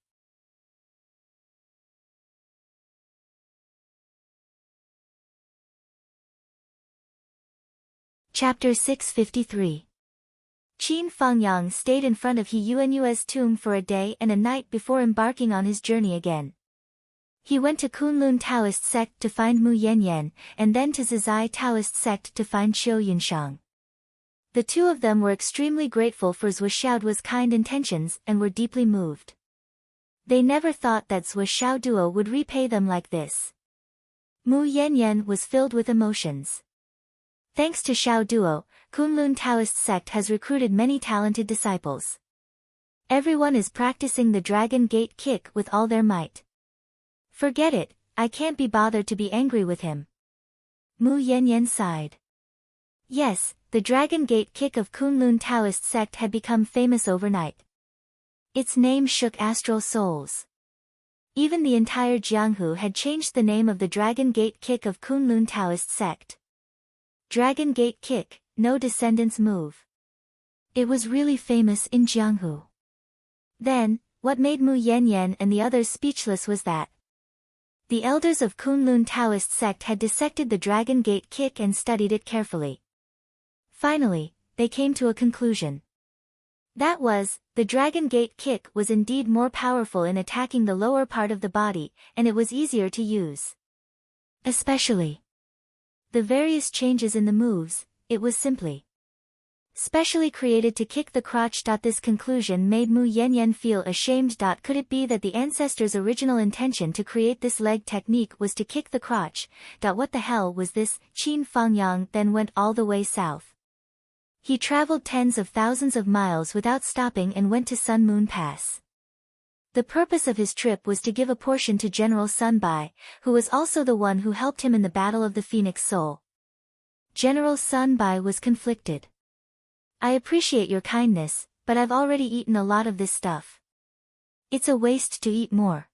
Chapter 653. Qin Fangyang stayed in front of He Yuanyue's tomb for a day and a night before embarking on his journey again. He went to Kunlun Taoist sect to find Mu Yanyan, and then to Zizai Taoist sect to find Qiu Yunshang. The two of them were extremely grateful for Zhuo Xiaoduo's kind intentions and were deeply moved. They never thought that Zhuo Xiaoduo would repay them like this. Mu Yanyan was filled with emotions. Thanks to Xiaoduo, Kunlun Taoist sect has recruited many talented disciples. Everyone is practicing the Dragon Gate kick with all their might. Forget it, I can't be bothered to be angry with him. Mu Yanyan sighed. Yes, the Dragon Gate kick of Kunlun Taoist sect had become famous overnight. Its name shook astral souls. Even the entire Jianghu had changed the name of the Dragon Gate kick of Kunlun Taoist sect. Dragon Gate kick, no descendants move. It was really famous in Jianghu. Then, what made Mu Yanyan and the others speechless was that the elders of Kunlun Taoist sect had dissected the Dragon Gate kick and studied it carefully. Finally, they came to a conclusion. That was, the Dragon Gate kick was indeed more powerful in attacking the lower part of the body, and it was easier to use. Especially the various changes in the moves, it was simply specially created to kick the crotch. This conclusion made Mu Yanyan feel ashamed. Could it be that the ancestors' original intention to create this leg technique was to kick the crotch? What the hell was this? Qin Fangyang then went all the way south. He traveled tens of thousands of miles without stopping and went to Sun Moon Pass. The purpose of his trip was to give a portion to General Sun Bai, who was also the one who helped him in the Battle of the Phoenix Soul. General Sun Bai was conflicted. I appreciate your kindness, but I've already eaten a lot of this stuff. It's a waste to eat more.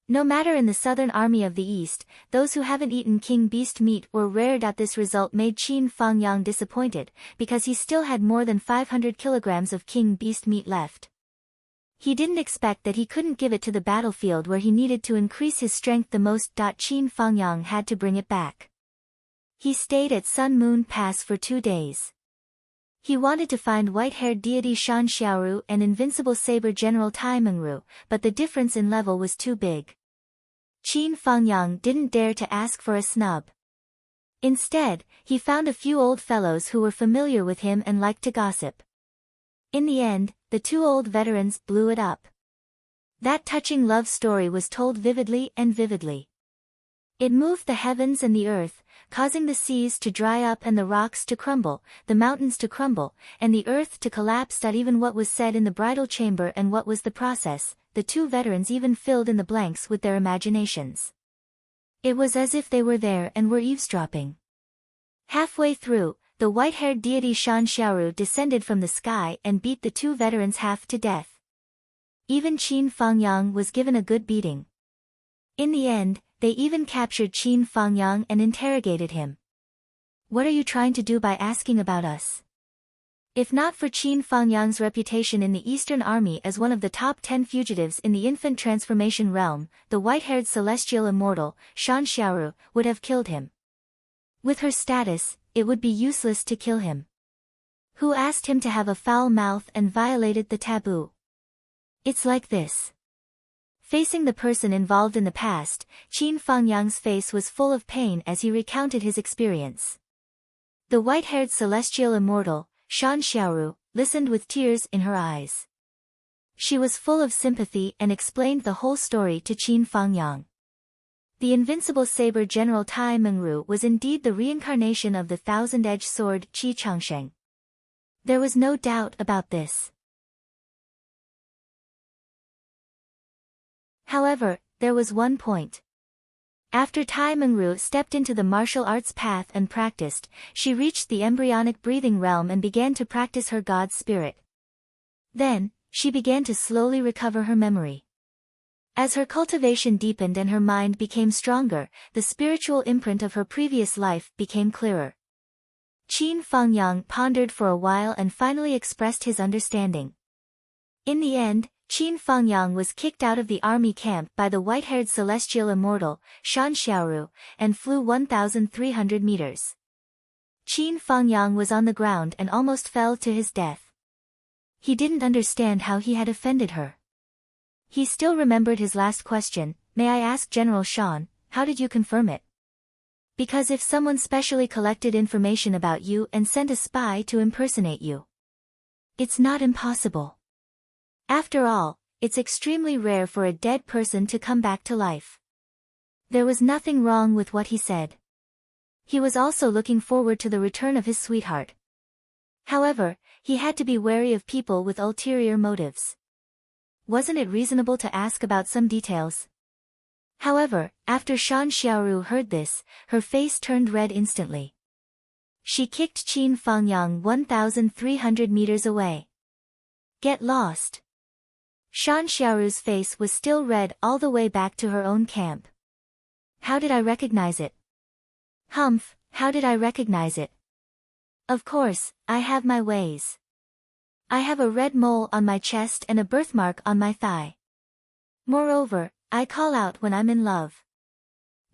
No matter in the Southern Army of the East, those who haven't eaten king beast meat were rare. This result made Qin Fangyang disappointed, because he still had more than 500 kilograms of king beast meat left. He didn't expect that he couldn't give it to the battlefield where he needed to increase his strength the most. Qin Fangyang had to bring it back. He stayed at Sun Moon Pass for 2 days. He wanted to find white-haired deity Shan Xiaoru and invincible saber general Tai Mengru, but the difference in level was too big. Qin Fangyang didn't dare to ask for a snub. Instead, he found a few old fellows who were familiar with him and liked to gossip. In the end, the 2 old veterans blew it up. That touching love story was told vividly and vividly. It moved the heavens and the earth, causing the seas to dry up and the rocks to crumble, the mountains to crumble, and the earth to collapse. Even what was said in the bridal chamber and what was the process, the 2 veterans even filled in the blanks with their imaginations. It was as if they were there and were eavesdropping. Halfway through, the white-haired deity Shan Xiaoru descended from the sky and beat the 2 veterans half to death. Even Qin Fangyang was given a good beating. In the end, they even captured Qin Fangyang and interrogated him. What are you trying to do by asking about us? If not for Qin Fangyang's reputation in the Eastern Army as one of the top 10 fugitives in the infant transformation realm, the white-haired celestial immortal, Shan Xiaoru, would have killed him. With her status, it would be useless to kill him. Who asked him to have a foul mouth and violated the taboo? It's like this. Facing the person involved in the past, Qin Fangyang's face was full of pain as he recounted his experience. The white-haired celestial immortal, Shan Xiaoru, listened with tears in her eyes. She was full of sympathy and explained the whole story to Qin Fangyang. The invincible saber general Tai Mengru was indeed the reincarnation of the thousand-edged sword Qi Changsheng. There was no doubt about this. However, there was one point. After Tai Mengru stepped into the martial arts path and practiced, she reached the embryonic breathing realm and began to practice her god spirit. Then, she began to slowly recover her memory. As her cultivation deepened and her mind became stronger, the spiritual imprint of her previous life became clearer. Qin Fangyang pondered for a while and finally expressed his understanding. In the end, Qin Fangyang was kicked out of the army camp by the white-haired celestial immortal, Shan Xiaoru, and flew 1,300 meters. Qin Fangyang was on the ground and almost fell to his death. He didn't understand how he had offended her. He still remembered his last question, "May I ask General Shan, how did you confirm it?" Because if someone specially collected information about you and sent a spy to impersonate you, it's not impossible. After all, it's extremely rare for a dead person to come back to life. There was nothing wrong with what he said. He was also looking forward to the return of his sweetheart. However, he had to be wary of people with ulterior motives. Wasn't it reasonable to ask about some details? However, after Shan Xiaoru heard this, her face turned red instantly. She kicked Qin Fangyang 1,300 meters away. Get lost. Shan Xiaoru's face was still red all the way back to her own camp. How did I recognize it? Humph, how did I recognize it? Of course, I have my ways. I have a red mole on my chest and a birthmark on my thigh. Moreover, I call out when I'm in love.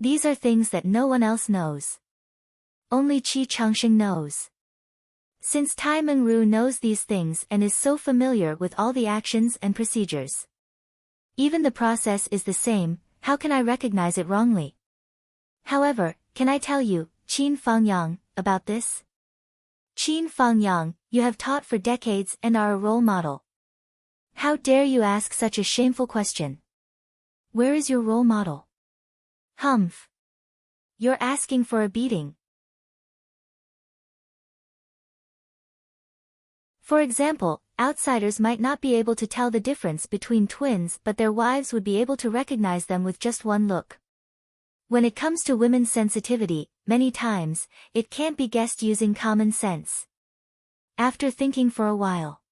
These are things that no one else knows. Only Qi Changsheng knows. Since Tai Mengru knows these things and is so familiar with all the actions and procedures. Even the process is the same, how can I recognize it wrongly? However, can I tell you, Qin Fangyang, about this? Qin Fangyang, you have taught for decades and are a role model. How dare you ask such a shameful question? Where is your role model? Humph. You're asking for a beating. For example, outsiders might not be able to tell the difference between twins, but their wives would be able to recognize them with just one look. When it comes to women's sensitivity, many times, it can't be guessed using common sense. After thinking for a while,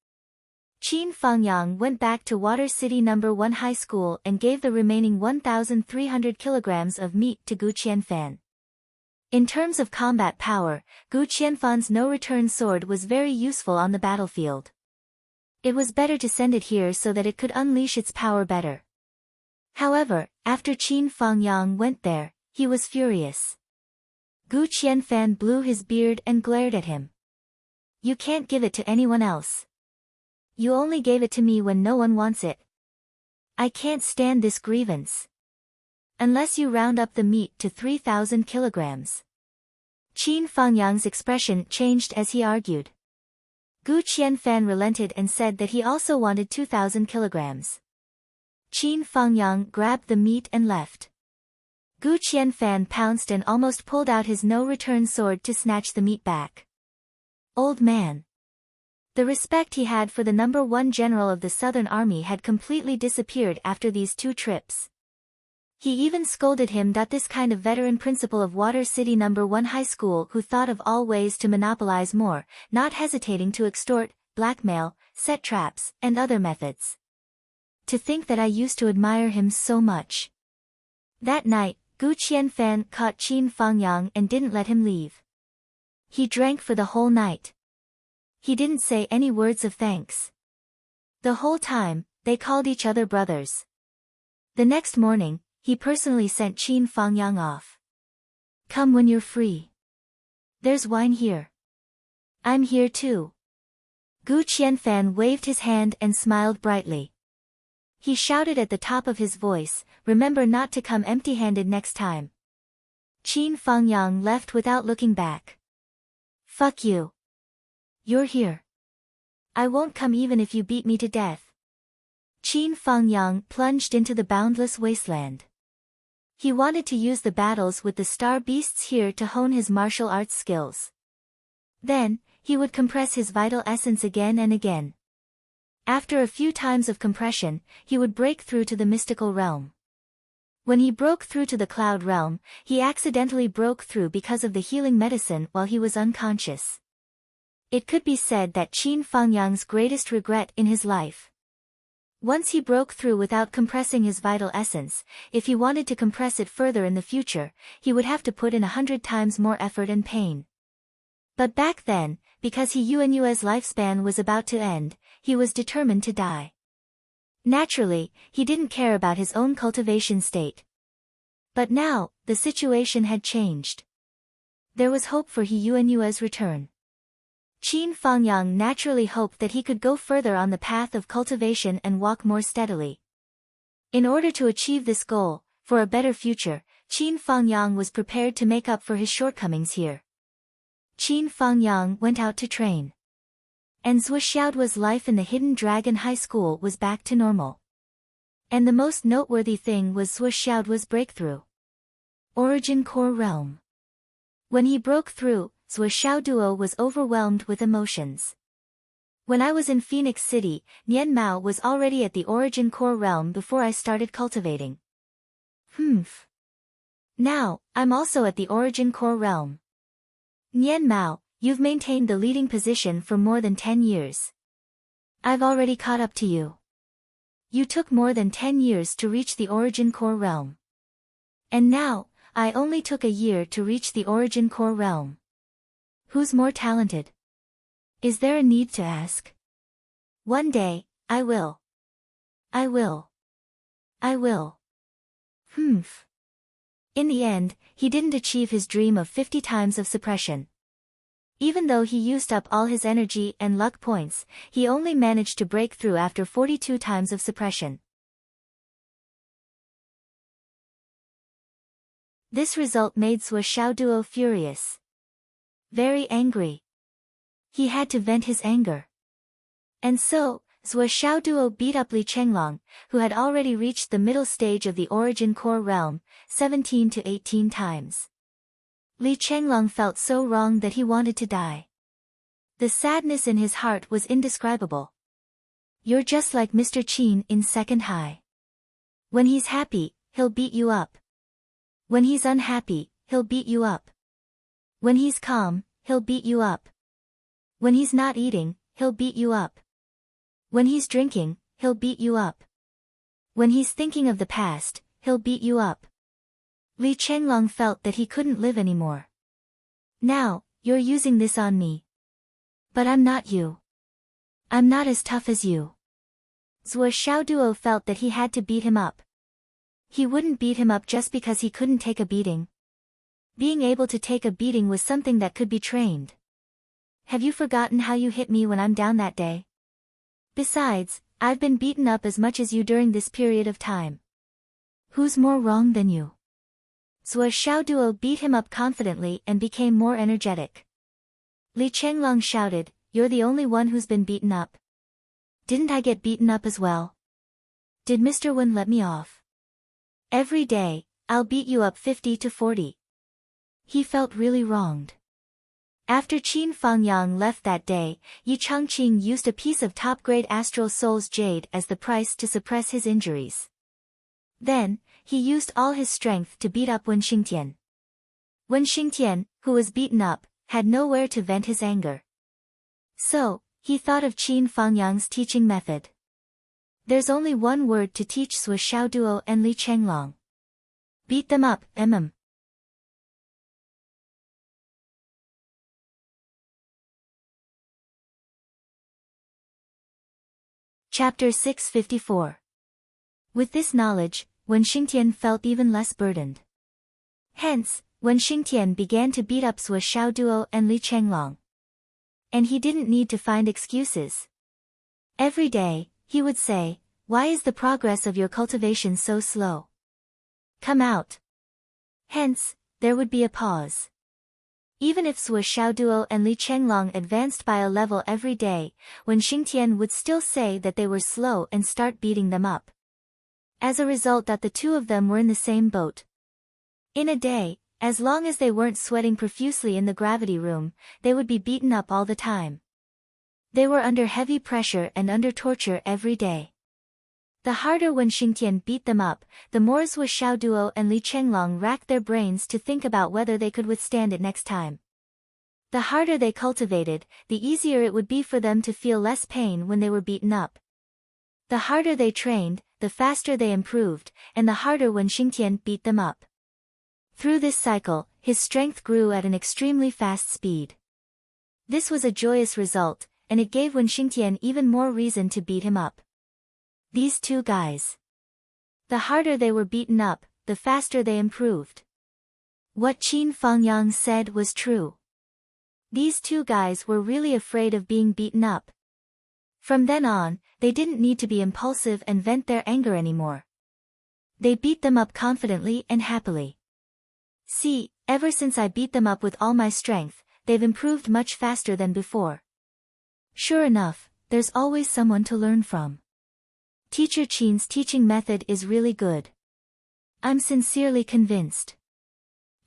Qin Fangyang went back to Water City No. 1 High School and gave the remaining 1,300 kilograms of meat to Gu Qianfan. In terms of combat power, Gu Qianfan's no-return sword was very useful on the battlefield. It was better to send it here so that it could unleash its power better. However, after Qin Fangyang went there, he was furious. Gu Qianfan blew his beard and glared at him. You can't give it to anyone else. You only gave it to me when no one wants it. I can't stand this grievance. Unless you round up the meat to 3,000 kilograms. Qin Fangyang's expression changed as he argued. Gu Qianfan relented and said that he also wanted 2,000 kilograms. Qin Fangyang grabbed the meat and left. Gu Qianfan pounced and almost pulled out his no-return sword to snatch the meat back. Old man. The respect he had for the No. 1 general of the Southern Army had completely disappeared after these 2 trips. He even scolded him. This kind of veteran principal of Water City No. 1 High School who thought of all ways to monopolize more, not hesitating to extort, blackmail, set traps, and other methods. To think that I used to admire him so much. That night, Gu Qianfan caught Qin Fangyang and didn't let him leave. He drank for the whole night. He didn't say any words of thanks. The whole time, they called each other brothers. The next morning, he personally sent Qin Fangyang off. Come when you're free. There's wine here. I'm here too. Gu Qianfan waved his hand and smiled brightly. He shouted at the top of his voice, "Remember not to come empty-handed next time." Qin Fangyang left without looking back. "Fuck you. You're here. I won't come even if you beat me to death." Qin Fangyang plunged into the boundless wasteland. He wanted to use the battles with the star beasts here to hone his martial arts skills. Then, he would compress his vital essence again and again. After a few times of compression, he would break through to the mystical realm. When he broke through to the cloud realm, he accidentally broke through because of the healing medicine while he was unconscious. It could be said that Qin Fangyang's greatest regret in his life. Once he broke through without compressing his vital essence, if he wanted to compress it further in the future, he would have to put in 100 times more effort and pain. But back then, because Yuan's lifespan was about to end, he was determined to die. Naturally, he didn't care about his own cultivation state. But now, the situation had changed. There was hope for Yuan's return. Qin Fangyang naturally hoped that he could go further on the path of cultivation and walk more steadily. In order to achieve this goal, for a better future, Qin Fangyang was prepared to make up for his shortcomings here. Qin Fangyang went out to train. And Zhuo Xiaoduo's life in the Hidden Dragon High School was back to normal. And the most noteworthy thing was Zhuo Xiaoduo's breakthrough. Origin Core Realm. When he broke through, Zhuo Xiaoduo was overwhelmed with emotions. When I was in Phoenix City, Nian Mao was already at the Origin Core Realm before I started cultivating. Now, I'm also at the Origin Core Realm. Nian Mao, you've maintained the leading position for more than 10 years. I've already caught up to you. You took more than 10 years to reach the Origin Core Realm. And now, I only took a year to reach the Origin Core Realm. Who's more talented? Is there a need to ask? One day, I will. I will. I will. In the end, he didn't achieve his dream of 50 times of suppression. Even though he used up all his energy and luck points, he only managed to break through after 42 times of suppression. This result made Zhuo Xiaoduo furious. Very angry. He had to vent his anger. And so, Zhuo Xiaoduo beat up Li Chenglong, who had already reached the middle stage of the Origin Core Realm, 17 to 18 times. Li Chenglong felt so wrong that he wanted to die. The sadness in his heart was indescribable. You're just like Mr. Qin in Second High. When he's happy, he'll beat you up. When he's unhappy, he'll beat you up. When he's calm, he'll beat you up. When he's not eating, he'll beat you up. When he's drinking, he'll beat you up. When he's thinking of the past, he'll beat you up. Li Chenglong felt that he couldn't live anymore. Now, you're using this on me. But I'm not you. I'm not as tough as you. Zhuo Xiaoduo felt that he had to beat him up. He wouldn't beat him up just because he couldn't take a beating. Being able to take a beating was something that could be trained. Have you forgotten how you hit me when I'm down that day? Besides, I've been beaten up as much as you during this period of time. Who's more wrong than you? Zhuo Xiaoduo beat him up confidently and became more energetic. Li Chenglong shouted, "You're the only one who's been beaten up. Didn't I get beaten up as well? Did Mr. Wen let me off? Every day, I'll beat you up 50 to 40. He felt really wronged. After Qin Fangyang left that day, Yi Changqing used a piece of top-grade Astral Soul's jade as the price to suppress his injuries. Then, he used all his strength to beat up Wen Xingtian. Wen Xingtian, who was beaten up, had nowhere to vent his anger. So, he thought of Qin Fangyang's teaching method. There's only one word to teach Zhuo Xiaoduo and Li Chenglong. Beat them up, Chapter 654. With this knowledge, Wen Xingtian felt even less burdened. Hence, Wen Xingtian began to beat up Zhuo Xiaoduo and Li Chenglong. And he didn't need to find excuses. Every day, he would say, "Why is the progress of your cultivation so slow? Come out." Hence, there would be a pause. Even if Sui Xiaoduo and Li Chenglong advanced by a level every day, Wen Xingtian would still say that they were slow and start beating them up. As a result, that the two of them were in the same boat. In a day, as long as they weren't sweating profusely in the gravity room, they would be beaten up all the time. They were under heavy pressure and under torture every day. The harder Wen Xingtian beat them up, the more Sui Xiaoduo and Li Chenglong racked their brains to think about whether they could withstand it next time. The harder they cultivated, the easier it would be for them to feel less pain when they were beaten up. The harder they trained, the faster they improved, and the harder Wen Xingtian beat them up. Through this cycle, his strength grew at an extremely fast speed. This was a joyous result, and it gave Wen Xingtian even more reason to beat him up. These two guys. The harder they were beaten up, the faster they improved. What Qin Fangyang said was true. These two guys were really afraid of being beaten up. From then on, they didn't need to be impulsive and vent their anger anymore. They beat them up confidently and happily. "See, ever since I beat them up with all my strength, they've improved much faster than before." Sure enough, there's always someone to learn from. Teacher Qin's teaching method is really good. I'm sincerely convinced.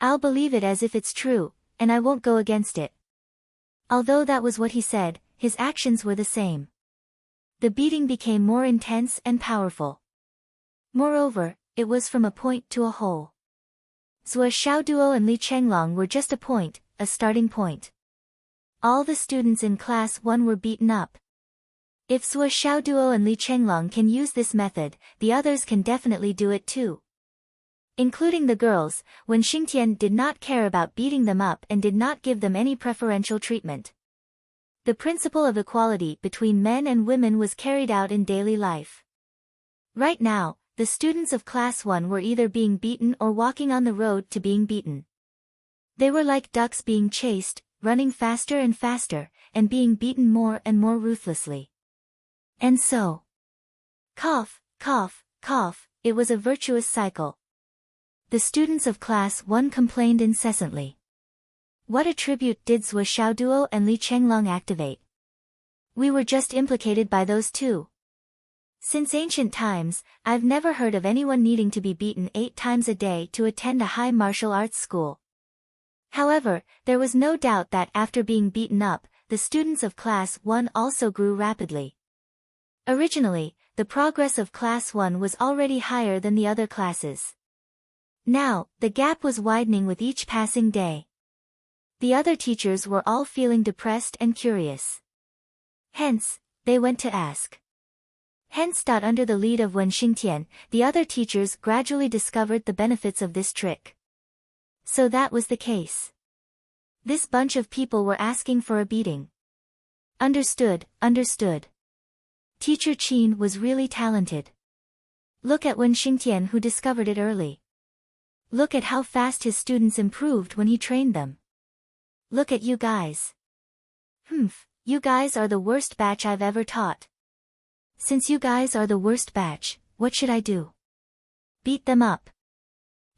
I'll believe it as if it's true, and I won't go against it. Although that was what he said, his actions were the same. The beating became more intense and powerful. Moreover, it was from a point to a whole. Sui Xiaoduo and Li Chenglong were just a point, a starting point. All the students in Class 1 were beaten up. If Sui Xiaoduo and Li Chenglong can use this method, the others can definitely do it too. Including the girls, Wen Xingtian did not care about beating them up and did not give them any preferential treatment. The principle of equality between men and women was carried out in daily life. Right now, the students of Class 1 were either being beaten or walking on the road to being beaten. They were like ducks being chased, running faster and faster, and being beaten more and more ruthlessly. And so, cough, cough, cough, it was a virtuous cycle. The students of Class 1 complained incessantly. What attribute did Sui Xiaoduo and Li Chenglong activate? We were just implicated by those two. Since ancient times, I've never heard of anyone needing to be beaten 8 times a day to attend a high martial arts school. However, there was no doubt that after being beaten up, the students of Class 1 also grew rapidly. Originally, the progress of Class 1 was already higher than the other classes. Now, the gap was widening with each passing day. The other teachers were all feeling depressed and curious. Hence, they went to ask. Under the lead of Wen Xingtian, the other teachers gradually discovered the benefits of this trick. So that was the case. This bunch of people were asking for a beating. Understood, understood. Teacher Qin was really talented. Look at Wen Xingtian who discovered it early. Look at how fast his students improved when he trained them. Look at you guys. You guys are the worst batch I've ever taught. Since you guys are the worst batch, what should I do? Beat them up.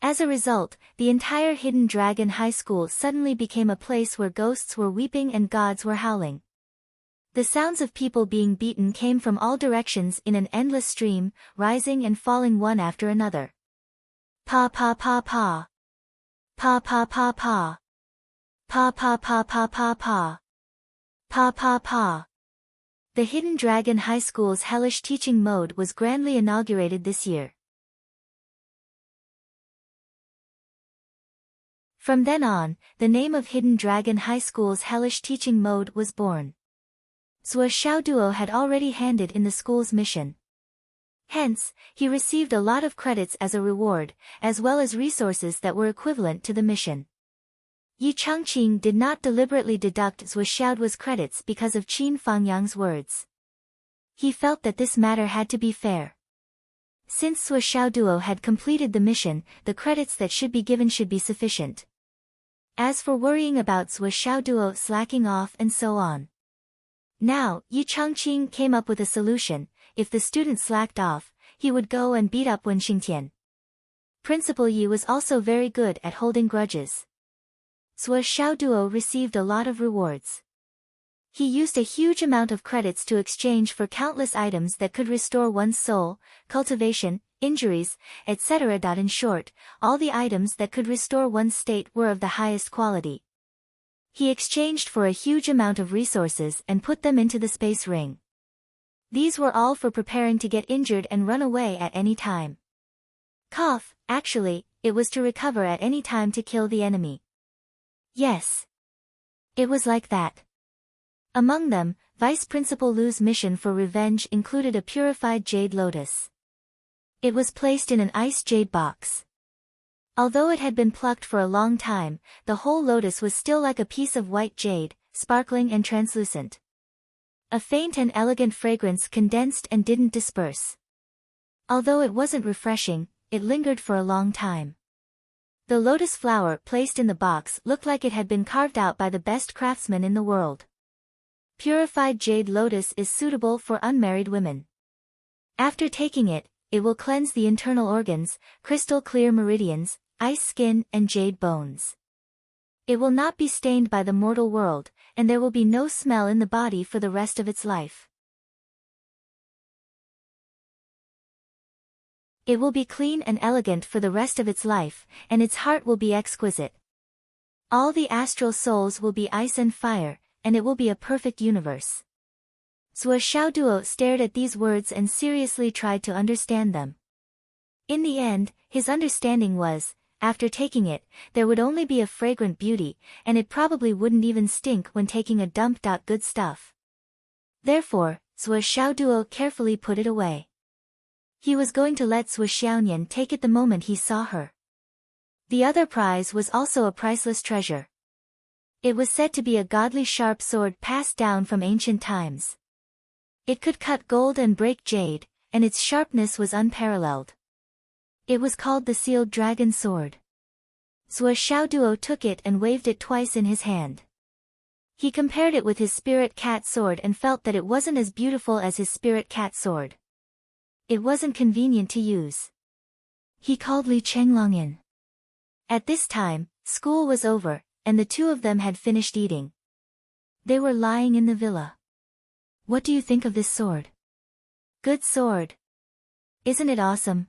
As a result, the entire Hidden Dragon High School suddenly became a place where ghosts were weeping and gods were howling. The sounds of people being beaten came from all directions in an endless stream, rising and falling one after another. Pa pa pa pa. Pa pa pa pa. Pa pa pa pa pa pa. Pa pa pa. The Hidden Dragon High School's hellish teaching mode was grandly inaugurated this year. From then on, the name of Hidden Dragon High School's hellish teaching mode was born. Sui Xiaoduo had already handed in the school's mission. Hence, he received a lot of credits as a reward, as well as resources that were equivalent to the mission. Yi Changqing did not deliberately deduct Sui Xiaoduo's credits because of Qin Fangyang's words. He felt that this matter had to be fair. Since Sui Xiaoduo had completed the mission, the credits that should be given should be sufficient. As for worrying about Sui Xiaoduo slacking off and so on, Now, Yi Changqing came up with a solution. If the student slacked off, he would go and beat up Wen Xingtian. Principal Yi was also very good at holding grudges. Sui Xiaoduo received a lot of rewards. He used a huge amount of credits to exchange for countless items that could restore one's soul, cultivation, injuries, etc. In short, all the items that could restore one's state were of the highest quality. He exchanged for a huge amount of resources and put them into the space ring. These were all for preparing to get injured and run away at any time. Actually, it was to recover at any time to kill the enemy. Yes. It was like that. Among them, Vice Principal Lu's mission for revenge included a purified jade lotus. It was placed in an ice jade box. Although it had been plucked for a long time, the whole lotus was still like a piece of white jade, sparkling and translucent. A faint and elegant fragrance condensed and didn't disperse. Although it wasn't refreshing, it lingered for a long time. The lotus flower placed in the box looked like it had been carved out by the best craftsman in the world. Purified jade lotus is suitable for unmarried women. After taking it, it will cleanse the internal organs, crystal clear meridians, ice skin and jade bones. It will not be stained by the mortal world, and there will be no smell in the body for the rest of its life. It will be clean and elegant for the rest of its life, and its heart will be exquisite. All the astral souls will be ice and fire, and it will be a perfect universe. Sui Xiaoduo stared at these words and seriously tried to understand them. In the end, his understanding was, after taking it, there would only be a fragrant beauty, and it probably wouldn't even stink when taking a dump. Good stuff. Therefore, Sui Xiaoduo carefully put it away. He was going to let Sui Xiaonian take it the moment he saw her. The other prize was also a priceless treasure. It was said to be a godly sharp sword passed down from ancient times. It could cut gold and break jade, and its sharpness was unparalleled. It was called the Sealed Dragon Sword. Sui Xiaoduo took it and waved it twice in his hand. He compared it with his spirit cat sword and felt that it wasn't as beautiful as his spirit cat sword. It wasn't convenient to use. He called Li Chenglong in. At this time, school was over, and the two of them had finished eating. They were lying in the villa. What do you think of this sword? Good sword. Isn't it awesome?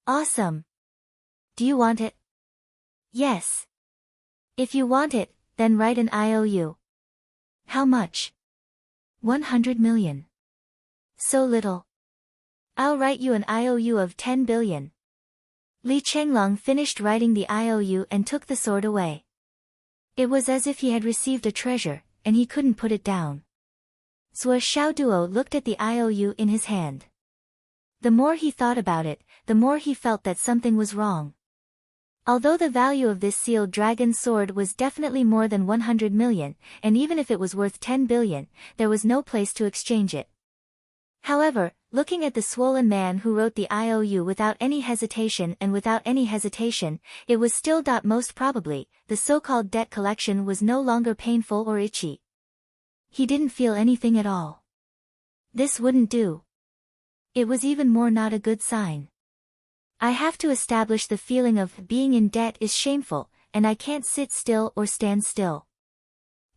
Awesome. Do you want it? Yes. If you want it, then write an IOU. How much? 100 million. So little. I'll write you an IOU of 10 billion. Li Chenglong finished writing the IOU and took the sword away. It was as if he had received a treasure, and he couldn't put it down. Sui Xiaoduo looked at the IOU in his hand. The more he thought about it, the more he felt that something was wrong. Although the value of this sealed dragon sword was definitely more than 100 million, and even if it was worth 10 billion, there was no place to exchange it. However, looking at the swollen man who wrote the IOU without any hesitation, it was still. Most probably, the so-called debt collection was no longer painful or itchy. He didn't feel anything at all. This wouldn't do. It was even more not a good sign. I have to establish the feeling of being in debt is shameful, and I can't sit still or stand still.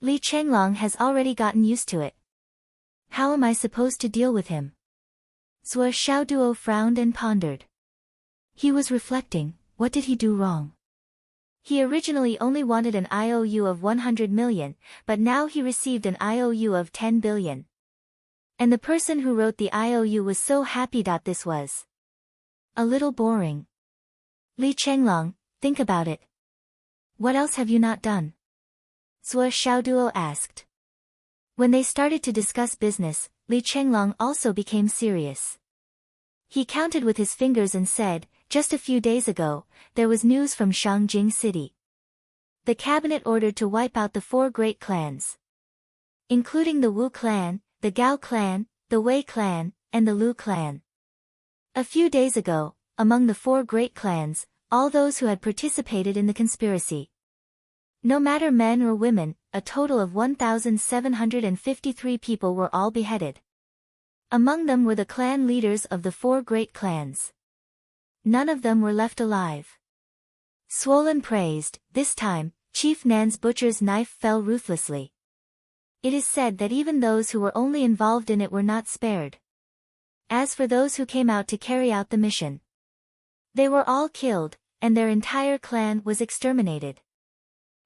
Li Chenglong has already gotten used to it. How am I supposed to deal with him? Sui Xiaoduo frowned and pondered. He was reflecting, what did he do wrong? He originally only wanted an IOU of 100 million, but now he received an IOU of 10 billion. And the person who wrote the IOU was so happy. This was a little boring. Li Chenglong, think about it. What else have you not done? Sui Xiaoduo asked. When they started to discuss business, Li Chenglong also became serious. He counted with his fingers and said, just a few days ago, there was news from Shangjing City. The cabinet ordered to wipe out the 4 great clans, including the Wu clan, the Gao clan, the Wei clan, and the Lu clan. A few days ago, among the 4 great clans, all those who had participated in the conspiracy. No matter men or women, a total of 1,753 people were all beheaded. Among them were the clan leaders of the 4 great clans. None of them were left alive. Swollen praised, this time, Chief Nan's butcher's knife fell ruthlessly. It is said that even those who were only involved in it were not spared. As for those who came out to carry out the mission, they were all killed, and their entire clan was exterminated.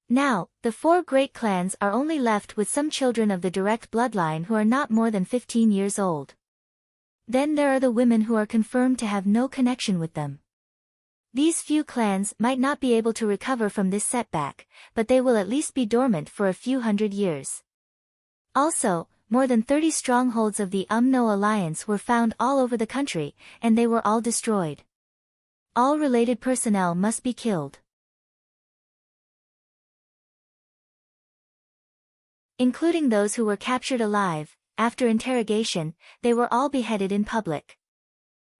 Now, the 4 great clans are only left with some children of the direct bloodline who are not more than 15 years old. Then there are the women who are confirmed to have no connection with them. These few clans might not be able to recover from this setback, but they will at least be dormant for a few hundred years. Also, more than 30 strongholds of the UMNO alliance were found all over the country, and they were all destroyed. All related personnel must be killed, including those who were captured alive. After interrogation, they were all beheaded in public.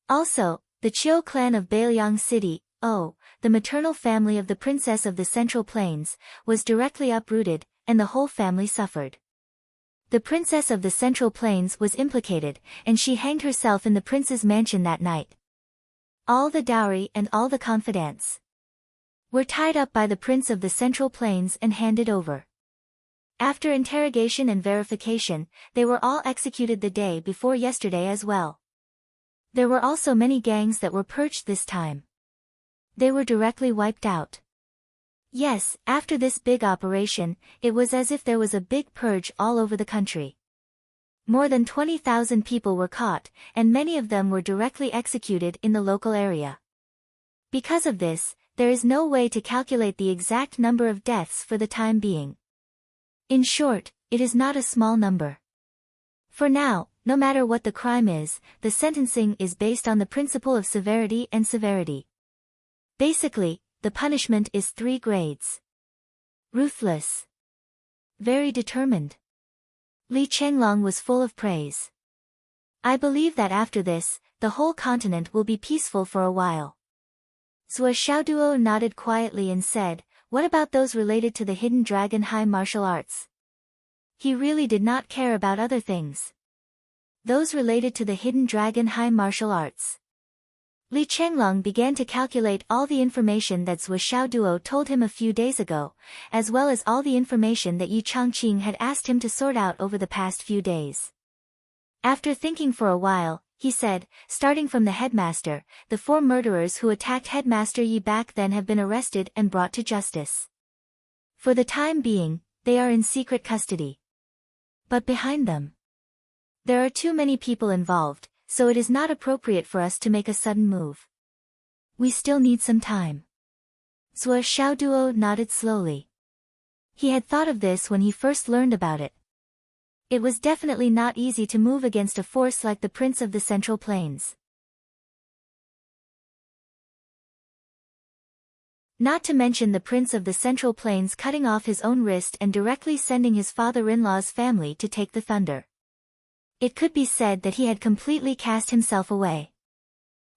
Also, the Chiu clan of Bailiang City, the maternal family of the princess of the Central Plains, was directly uprooted, and the whole family suffered. The princess of the Central Plains was implicated, and she hanged herself in the prince's mansion that night. All the dowry and all the confidants were tied up by the prince of the Central Plains and handed over. After interrogation and verification, they were all executed the day before yesterday as well. There were also many gangs that were purged this time. They were directly wiped out. Yes, after this big operation, it was as if there was a big purge all over the country. More than 20,000 people were caught, and many of them were directly executed in the local area. Because of this, there is no way to calculate the exact number of deaths for the time being. In short, it is not a small number. For now, no matter what the crime is, the sentencing is based on the principle of severity and severity. Basically, the punishment is 3 grades. Ruthless. Very determined. Li Chenglong was full of praise. I believe that after this, the whole continent will be peaceful for a while. Zhou Xiaoduo nodded quietly and said, what about those related to the hidden dragon high martial arts? He really did not care about other things. Those related to the hidden dragon high martial arts. Li Chenglong began to calculate all the information that Zhou Xiaoduo told him a few days ago, as well as all the information that Yi Changqing had asked him to sort out over the past few days. After thinking for a while, he said, starting from the headmaster, the 4 murderers who attacked Headmaster Yi back then have been arrested and brought to justice. For the time being, they are in secret custody. But behind them, there are too many people involved, so it is not appropriate for us to make a sudden move. We still need some time. Zhou Xiaoduo nodded slowly. He had thought of this when he first learned about it. It was definitely not easy to move against a force like the Prince of the Central Plains. Not to mention the Prince of the Central Plains cutting off his own wrist and directly sending his father-in-law's family to take the thunder. It could be said that he had completely cast himself away.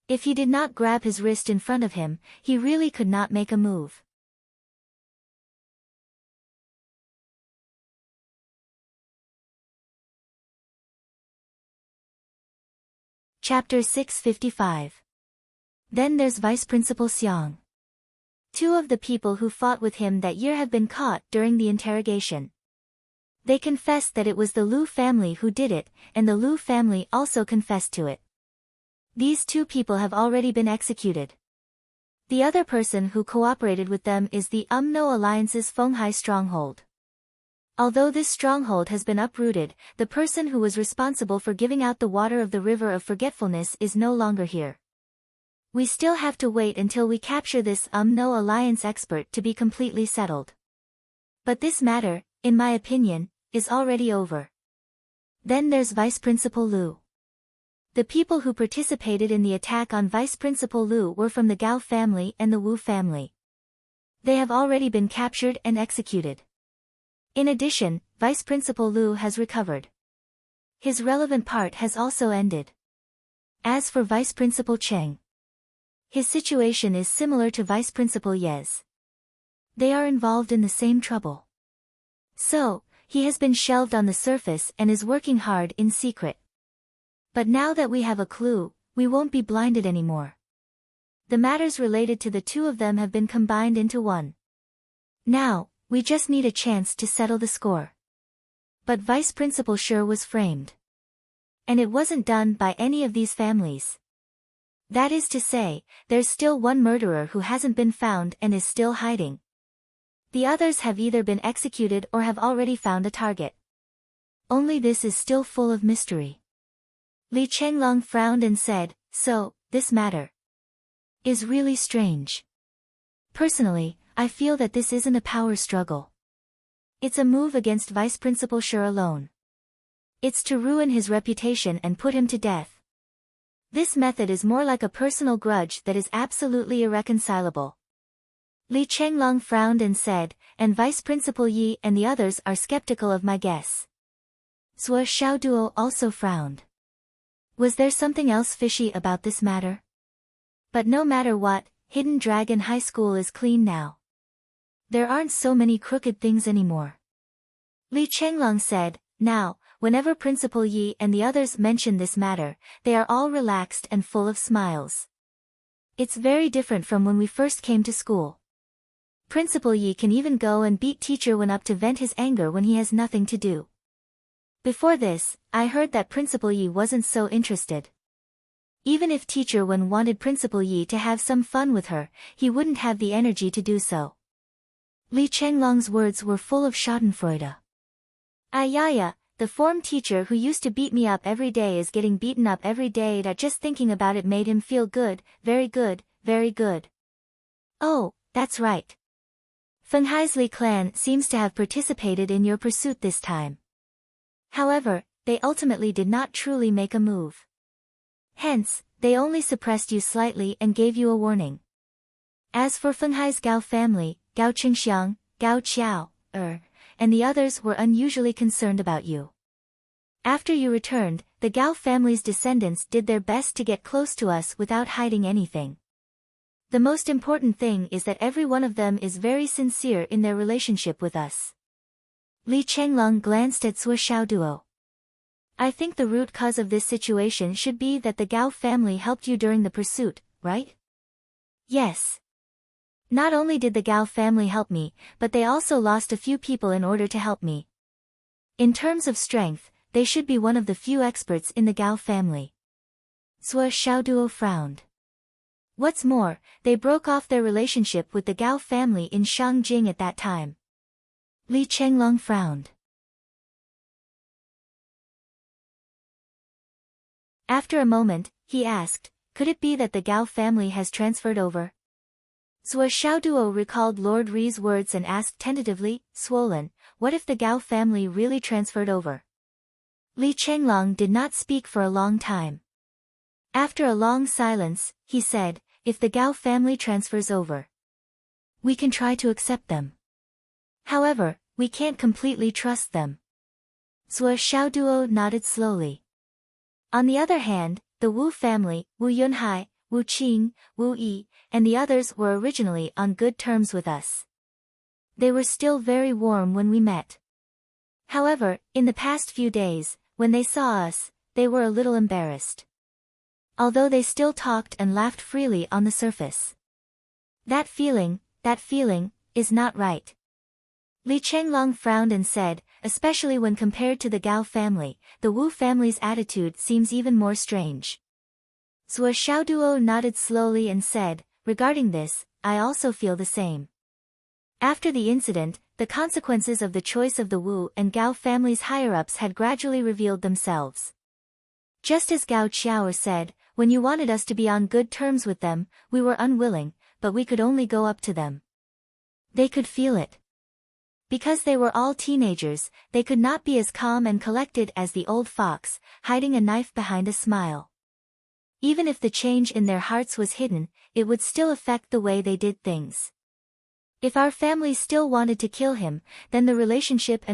If he did not grab his wrist in front of him, he really could not make a move. Chapter 655. Then there's Vice Principal Xiang. 2 of the people who fought with him that year have been caught during the interrogation. They confessed that it was the Liu family who did it, and the Liu family also confessed to it. These 2 people have already been executed. The other person who cooperated with them is the UMNO Alliance's Fenghai stronghold. Although this stronghold has been uprooted, the person who was responsible for giving out the water of the River of Forgetfulness is no longer here. We still have to wait until we capture this UMNO Alliance expert to be completely settled. But this matter, in my opinion, is already over. Then there's Vice Principal Liu. The people who participated in the attack on Vice Principal Liu were from the Gao family and the Wu family. They have already been captured and executed. In addition, Vice Principal Liu has recovered. His relevant part has also ended. As for Vice Principal Cheng, his situation is similar to Vice Principal Ye's. They are involved in the same trouble. So, he has been shelved on the surface and is working hard in secret. But now that we have a clue, we won't be blinded anymore. The matters related to the two of them have been combined into one. Now, we just need a chance to settle the score. But Vice Principal sure was framed. And it wasn't done by any of these families. That is to say, there's still one murderer who hasn't been found and is still hiding. The others have either been executed or have already found a target. Only this is still full of mystery. Li Chenglong frowned and said, "So, this matter is really strange. Personally, I feel that this isn't a power struggle. It's a move against Vice Principal Shi alone. It's to ruin his reputation and put him to death. This method is more like a personal grudge that is absolutely irreconcilable." Li Chenglong frowned and said, "And Vice Principal Yi and the others are skeptical of my guess." Zhuo Xiaoduo also frowned. Was there something else fishy about this matter? But no matter what, Hidden Dragon High School is clean now. There aren't so many crooked things anymore. Li Chenglong said, "Now, whenever Principal Yi and the others mention this matter, they are all relaxed and full of smiles. It's very different from when we first came to school. Principal Yi can even go and beat Teacher Wen up to vent his anger when he has nothing to do. Before this, I heard that Principal Yi wasn't so interested. Even if Teacher Wen wanted Principal Yi to have some fun with her, he wouldn't have the energy to do so." Li Chenglong's words were full of schadenfreude. "Ayaya, the form teacher who used to beat me up every day is getting beaten up every day. That just thinking about it made him feel good, very good, very good. Oh, that's right. Fenghai's Li clan seems to have participated in your pursuit this time. However, they ultimately did not truly make a move. Hence, they only suppressed you slightly and gave you a warning. As for Fenghai's Gao family, Gao Qingxiang, Gao Qiao, and the others were unusually concerned about you. After you returned, the Gao family's descendants did their best to get close to us without hiding anything. The most important thing is that every one of them is very sincere in their relationship with us." Li Chenglong glanced at Zhuo Xiaoduo. "I think the root cause of this situation should be that the Gao family helped you during the pursuit, right?" "Yes. Not only did the Gao family help me, but they also lost a few people in order to help me. In terms of strength, they should be one of the few experts in the Gao family." Zhuo Xiaoduo frowned. What's more, they broke off their relationship with the Gao family in Shangjing at that time. Li Chenglong frowned. After a moment, he asked, "Could it be that the Gao family has transferred over?" Zhuo Xiaoduo recalled Lord Ri's words and asked tentatively, "Swollen, what if the Gao family really transferred over?" Li Chenglong did not speak for a long time. After a long silence, he said, "If the Gao family transfers over, we can try to accept them. However, we can't completely trust them." Zhuo Xiaoduo nodded slowly. On the other hand, the Wu family, Wu Yunhai, Wu Qing, Wu Yi, and the others were originally on good terms with us. They were still very warm when we met. However, in the past few days, when they saw us, they were a little embarrassed. Although they still talked and laughed freely on the surface. That feeling, is not right." Li Chenglong frowned and said, "Especially when compared to the Gao family, the Wu family's attitude seems even more strange." Zhuo Xiaoduo nodded slowly and said, "Regarding this, I also feel the same." After the incident, the consequences of the choice of the Wu and Gao families' higher-ups had gradually revealed themselves. Just as Gao Qiao said, "When you wanted us to be on good terms with them, we were unwilling, but we could only go up to them." They could feel it. Because they were all teenagers, they could not be as calm and collected as the old fox, hiding a knife behind a smile. Even if the change in their hearts was hidden, it would still affect the way they did things. If our family still wanted to kill him, then the relationship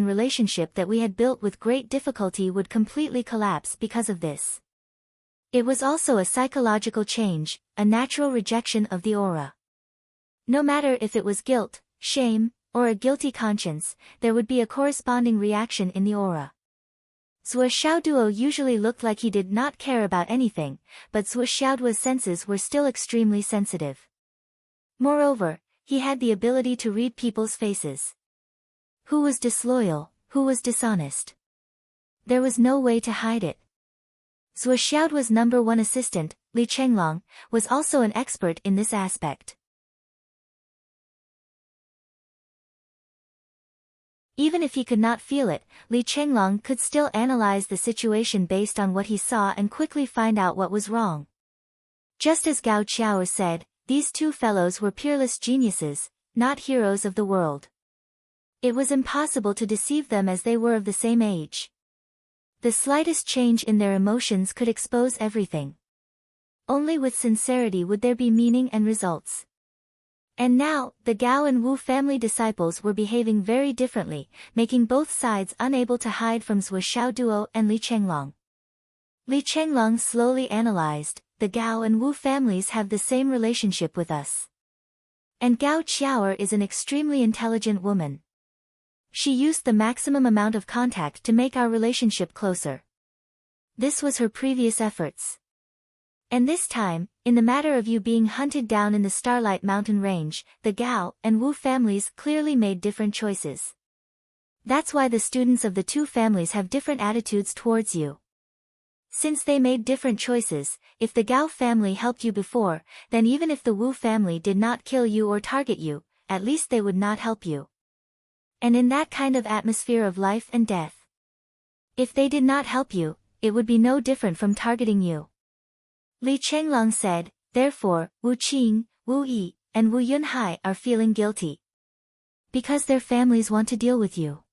that we had built with great difficulty would completely collapse because of this. It was also a psychological change, a natural rejection of the aura. No matter if it was guilt, shame, or a guilty conscience, there would be a corresponding reaction in the aura. Zhuo Xiaoduo usually looked like he did not care about anything, but Zhuo Xiaoduo's senses were still extremely sensitive. Moreover, he had the ability to read people's faces. Who was disloyal, who was dishonest? There was no way to hide it. Zhuo Xiaoduo's number one assistant, Li Chenglong, was also an expert in this aspect. Even if he could not feel it, Li Chenglong could still analyze the situation based on what he saw and quickly find out what was wrong. Just as Gao Qiao said, these two fellows were peerless geniuses, not heroes of the world. It was impossible to deceive them as they were of the same age. The slightest change in their emotions could expose everything. Only with sincerity would there be meaning and results. And now, the Gao and Wu family disciples were behaving very differently, making both sides unable to hide from Zhuo Xiaoduo and Li Chenglong. Li Chenglong slowly analyzed, the Gao and Wu families have the same relationship with us. And Gao Qiao is an extremely intelligent woman. She used the maximum amount of contact to make our relationship closer. This was her previous efforts. And this time, in the matter of you being hunted down in the Starlight Mountain Range, the Gao and Wu families clearly made different choices. That's why the students of the two families have different attitudes towards you. Since they made different choices, if the Gao family helped you before, then even if the Wu family did not kill you or target you, at least they would not help you. And in that kind of atmosphere of life and death, if they did not help you, it would be no different from targeting you. Li Chenglong said, therefore, Wu Qing, Wu Yi, and Wu Yunhai are feeling guilty. Because their families want to deal with you.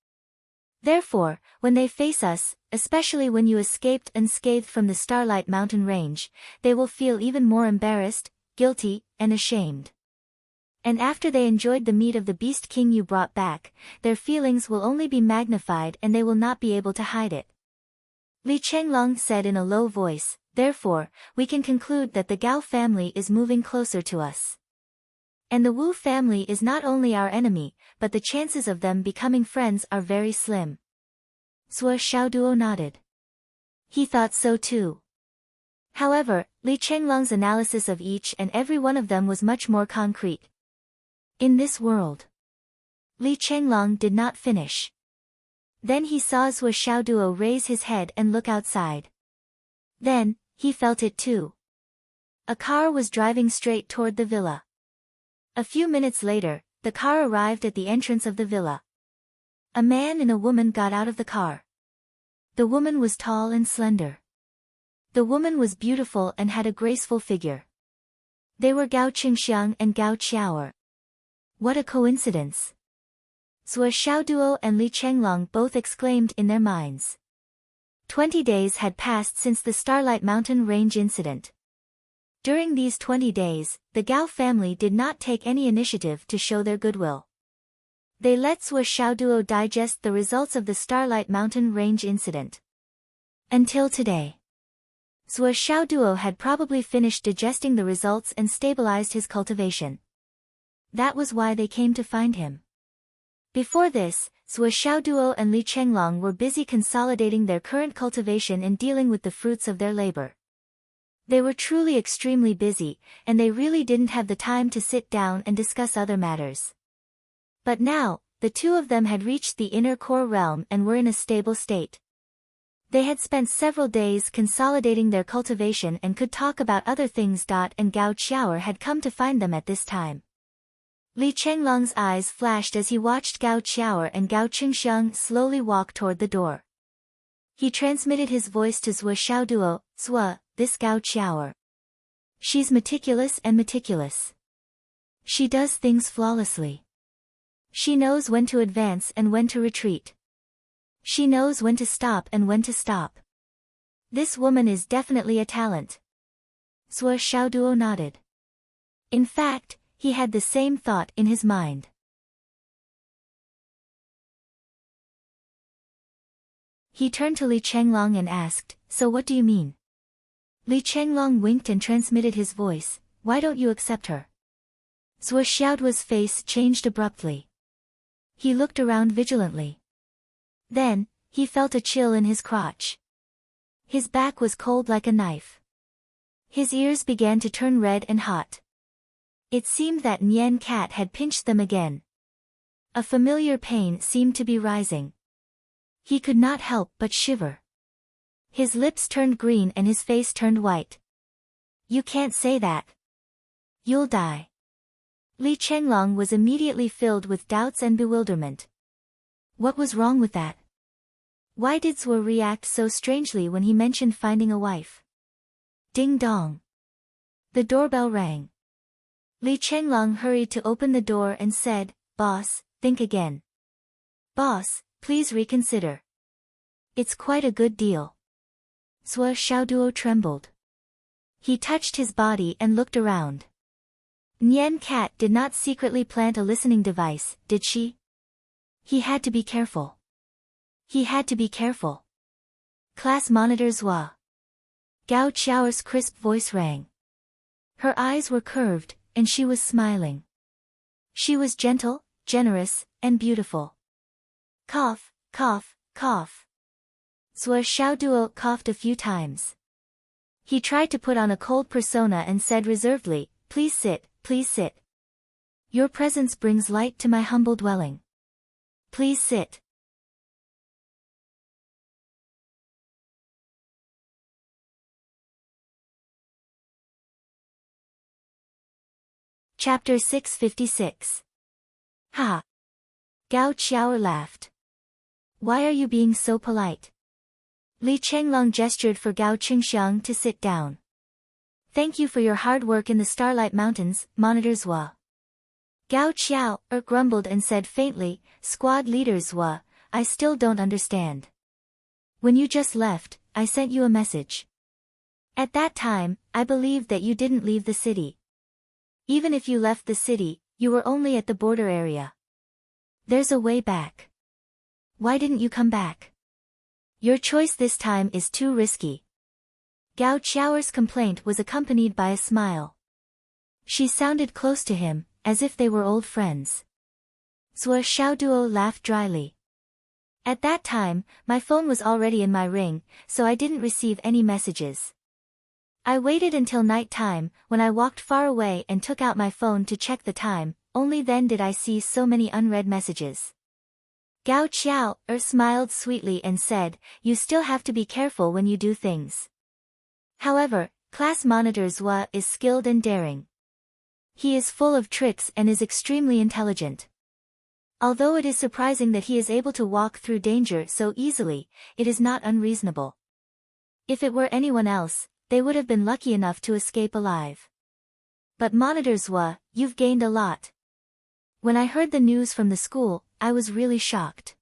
Therefore, when they face us, especially when you escaped unscathed from the Starlight Mountain Range, they will feel even more embarrassed, guilty, and ashamed. And after they enjoyed the meat of the Beast King you brought back, their feelings will only be magnified and they will not be able to hide it. Li Chenglong said in a low voice, therefore, we can conclude that the Gao family is moving closer to us. And the Wu family is not only our enemy, but the chances of them becoming friends are very slim. Zhuo Xiaoduo nodded. He thought so too. However, Li Chenglong's analysis of each and every one of them was much more concrete. In this world. Li Chenglong did not finish. Then he saw Zhuo Xiaoduo raise his head and look outside. Then, he felt it too. A car was driving straight toward the villa. A few minutes later, the car arrived at the entrance of the villa. A man and a woman got out of the car. The woman was tall and slender. The woman was beautiful and had a graceful figure. They were Gao Qingxiang and Gao Qiao. What a coincidence! Zhuo Xiaoduo and Li Chenglong both exclaimed in their minds. 20 days had passed since the Starlight Mountain Range incident. During these 20 days, the Gao family did not take any initiative to show their goodwill. They let Zhuo Xiaoduo digest the results of the Starlight Mountain Range incident. Until today. Zhuo Xiaoduo had probably finished digesting the results and stabilized his cultivation. That was why they came to find him. Before this, Zhuo Xiaoduo and Li Chenglong were busy consolidating their current cultivation and dealing with the fruits of their labor. They were truly extremely busy, and they really didn't have the time to sit down and discuss other matters. But now, the two of them had reached the inner core realm and were in a stable state. They had spent several days consolidating their cultivation and could talk about other things. And Gao Qiao had come to find them at this time. Li Chenglong's eyes flashed as he watched Gao Qiao and Gao Qingxiang slowly walk toward the door. He transmitted his voice to Zhuo Xiaoduo, Zhuo, this Gao Qiao. She's meticulous and meticulous. She does things flawlessly. She knows when to advance and when to retreat. She knows when to stop and when to stop. This woman is definitely a talent. Zhuo Xiaoduo nodded. In fact, he had the same thought in his mind. He turned to Li Chenglong and asked, so what do you mean? Li Chenglong winked and transmitted his voice, why don't you accept her? Zhuo Xiaoduo's face changed abruptly. He looked around vigilantly. Then, he felt a chill in his crotch. His back was cold like a knife. His ears began to turn red and hot. It seemed that Nian Cat had pinched them again. A familiar pain seemed to be rising. He could not help but shiver. His lips turned green and his face turned white. You can't say that. You'll die. Li Chenglong was immediately filled with doubts and bewilderment. What was wrong with that? Why did Zhuo react so strangely when he mentioned finding a wife? Ding dong. The doorbell rang. Li Chenglong hurried to open the door and said, "Boss, think again. Boss, please reconsider. It's quite a good deal." Zhuo Xiaoduo trembled. He touched his body and looked around. Nian Cat did not secretly plant a listening device, did she? He had to be careful. He had to be careful. Class monitor Zhuo. Gao Qiao's crisp voice rang. Her eyes were curved, and she was smiling. She was gentle, generous, and beautiful. Cough, cough, cough. Zhuo Xiaoduo coughed a few times. He tried to put on a cold persona and said reservedly, "Please sit, please sit. Your presence brings light to my humble dwelling. Please sit." Chapter 656. Ha! Gao Qiao laughed. Why are you being so polite? Li Chenglong gestured for Gao Qingxiang to sit down. Thank you for your hard work in the Starlight Mountains, Monitor Zhuo. Gao Qiao grumbled and said faintly, Squad Leader Zhuo, I still don't understand. When you just left, I sent you a message. At that time, I believed that you didn't leave the city. Even if you left the city, you were only at the border area. There's a way back. Why didn't you come back? Your choice this time is too risky. Gao Qiao's complaint was accompanied by a smile. She sounded close to him, as if they were old friends. Zhuo Xiaoduo laughed dryly. At that time, my phone was already in my ring, so I didn't receive any messages. I waited until night time, when I walked far away and took out my phone to check the time, only then did I see so many unread messages. Gao Qiao smiled sweetly and said, you still have to be careful when you do things. However, Class Monitor Zhuo is skilled and daring. He is full of tricks and is extremely intelligent. Although it is surprising that he is able to walk through danger so easily, it is not unreasonable. If it were anyone else, they would have been lucky enough to escape alive. But Monitor Zhuo, you've gained a lot. When I heard the news from the school, I was really shocked.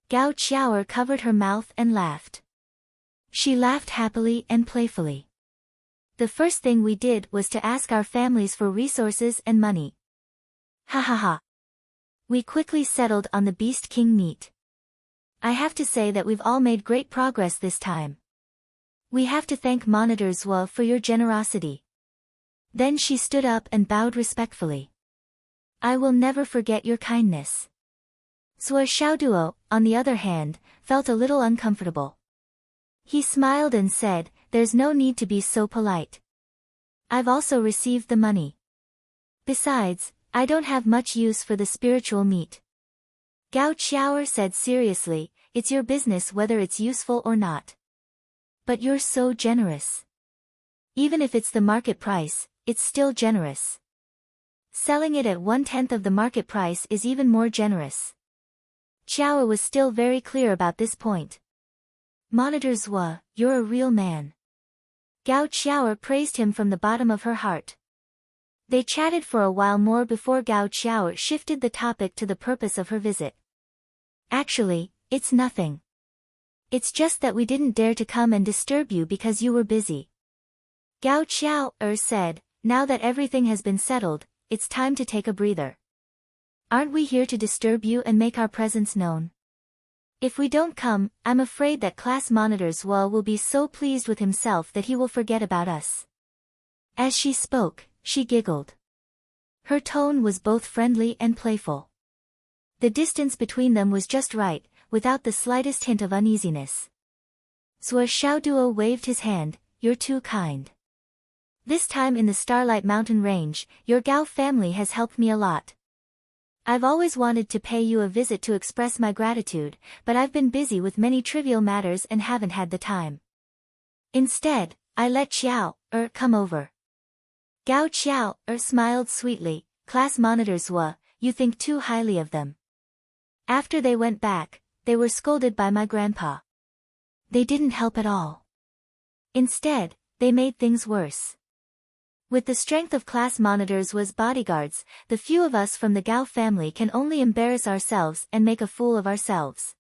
Gao Qiao covered her mouth and laughed. She laughed happily and playfully. The first thing we did was to ask our families for resources and money. Ha ha ha. We quickly settled on the Beast King meat. I have to say that we've all made great progress this time. We have to thank Monitor Zhuo for your generosity. Then she stood up and bowed respectfully. I will never forget your kindness. Zhuo Xiaoduo, on the other hand, felt a little uncomfortable. He smiled and said, there's no need to be so polite. I've also received the money. Besides, I don't have much use for the spiritual meat. Gao Qiao said seriously, it's your business whether it's useful or not. But you're so generous. Even if it's the market price, it's still generous. Selling it at 1/10 of the market price is even more generous. Qiao was still very clear about this point. Monitor Zhuo, you're a real man. Gao Qiao praised him from the bottom of her heart. They chatted for a while more before Gao Qiao shifted the topic to the purpose of her visit. Actually, it's nothing. It's just that we didn't dare to come and disturb you because you were busy. Gao Qiao said, now that everything has been settled, it's time to take a breather. Aren't we here to disturb you and make our presence known? If we don't come, I'm afraid that Class Monitor Zhuo will be so pleased with himself that he will forget about us. As she spoke, she giggled. Her tone was both friendly and playful. The distance between them was just right, without the slightest hint of uneasiness. Zhuo Xiaoduo waved his hand, "You're too kind. This time in the Starlight Mountain Range, your Gao family has helped me a lot. I've always wanted to pay you a visit to express my gratitude, but I've been busy with many trivial matters and haven't had the time. Instead, I let Qiao come over." Gao Qiao smiled sweetly. "Class monitor Zhuo, you think too highly of them." After they went back, they were scolded by my grandpa. They didn't help at all. Instead, they made things worse. With the strength of class monitors was bodyguards, the few of us from the Gao family can only embarrass ourselves and make a fool of ourselves.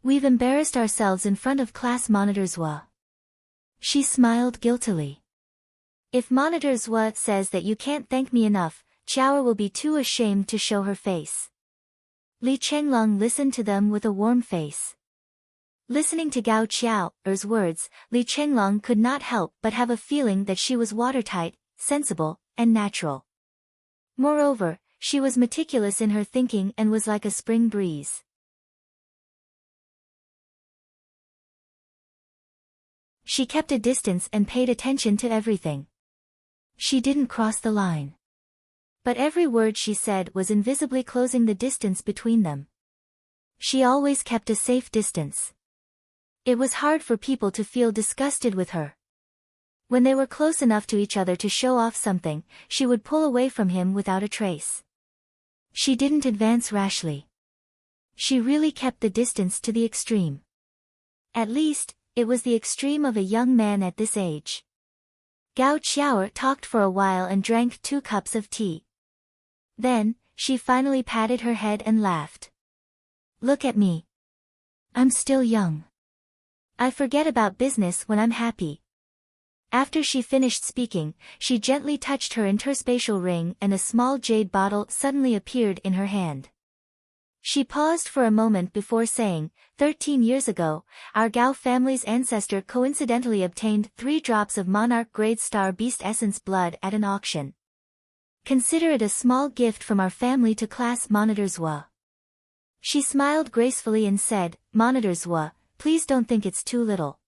We've embarrassed ourselves in front of class monitor Zhuo. She smiled guiltily. If monitor Zhuo says that you can't thank me enough, Qiao will be too ashamed to show her face. Li Chenglong listened to them with a warm face. Listening to Gao Qiao's words, Li Chenglong could not help but have a feeling that she was watertight, sensible, and natural. Moreover, she was meticulous in her thinking and was like a spring breeze. She kept a distance and paid attention to everything. She didn't cross the line. But every word she said was invisibly closing the distance between them. She always kept a safe distance. It was hard for people to feel disgusted with her. When they were close enough to each other to show off something, she would pull away from him without a trace. She didn't advance rashly. She really kept the distance to the extreme. At least, it was the extreme of a young man at this age. Gao Qiao talked for a while and drank 2 cups of tea. Then, she finally patted her head and laughed. "Look at me. I'm still young. I forget about business when I'm happy." After she finished speaking, she gently touched her interspatial ring and a small jade bottle suddenly appeared in her hand. She paused for a moment before saying, 13 years ago, our Gao family's ancestor coincidentally obtained 3 drops of monarch-grade star beast essence blood at an auction. Consider it a small gift from our family to class monitor Zhuo." She smiled gracefully and said, "Monitor Zhuo, please don't think it's too little.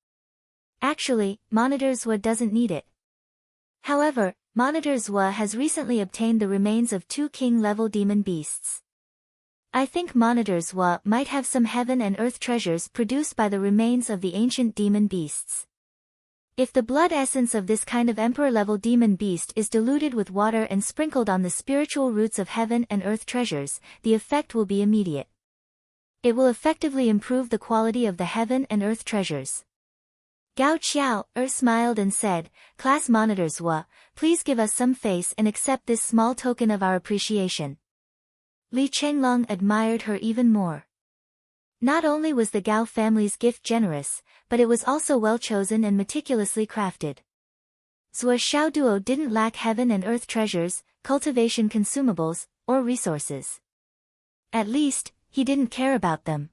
Actually, monitor Zhuo doesn't need it. However, monitor Zhuo has recently obtained the remains of 2 king-level demon beasts. I think monitor Zhuo might have some heaven and earth treasures produced by the remains of the ancient demon beasts. If the blood essence of this kind of emperor-level demon beast is diluted with water and sprinkled on the spiritual roots of heaven and earth treasures, the effect will be immediate. It will effectively improve the quality of the heaven and earth treasures." Gao Qiao smiled and said, "Class monitor Zhuo, please give us some face and accept this small token of our appreciation." Li Chenglong admired her even more. Not only was the Gao family's gift generous, but it was also well chosen and meticulously crafted. Zhuo Xiaoduo didn't lack heaven and earth treasures, cultivation consumables, or resources. At least, he didn't care about them.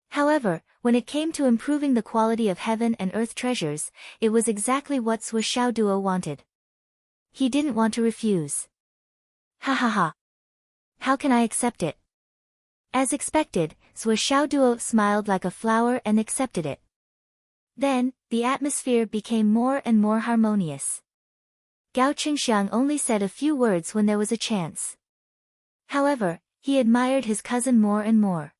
However, when it came to improving the quality of heaven and earth treasures, it was exactly what Zhuo Xiaoduo wanted. He didn't want to refuse. "Ha ha ha. How can I accept it?" As expected, Zhuo Xiaoduo smiled like a flower and accepted it. Then, the atmosphere became more and more harmonious. Gao Qingxiang only said a few words when there was a chance. However, he admired his cousin more and more.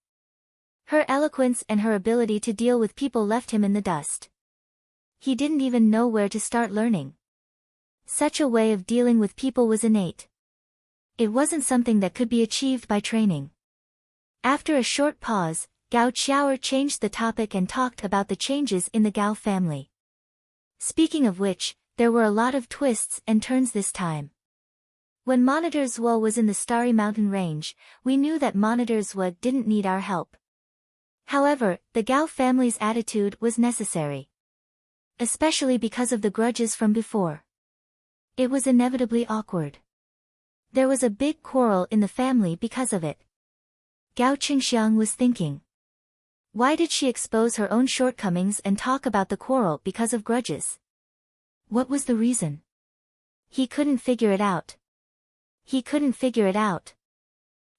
Her eloquence and her ability to deal with people left him in the dust. He didn't even know where to start learning. Such a way of dealing with people was innate. It wasn't something that could be achieved by training. After a short pause, Gao Qiao changed the topic and talked about the changes in the Gao family. Speaking of which, there were a lot of twists and turns this time. When Monitor Zhuo was in the Starry Mountain Range, we knew that Monitor Zhuo didn't need our help. However, the Gao family's attitude was necessary. Especially because of the grudges from before. It was inevitably awkward. There was a big quarrel in the family because of it. Gao Qingxiang was thinking. Why did she expose her own shortcomings and talk about the quarrel because of grudges? What was the reason? He couldn't figure it out. He couldn't figure it out.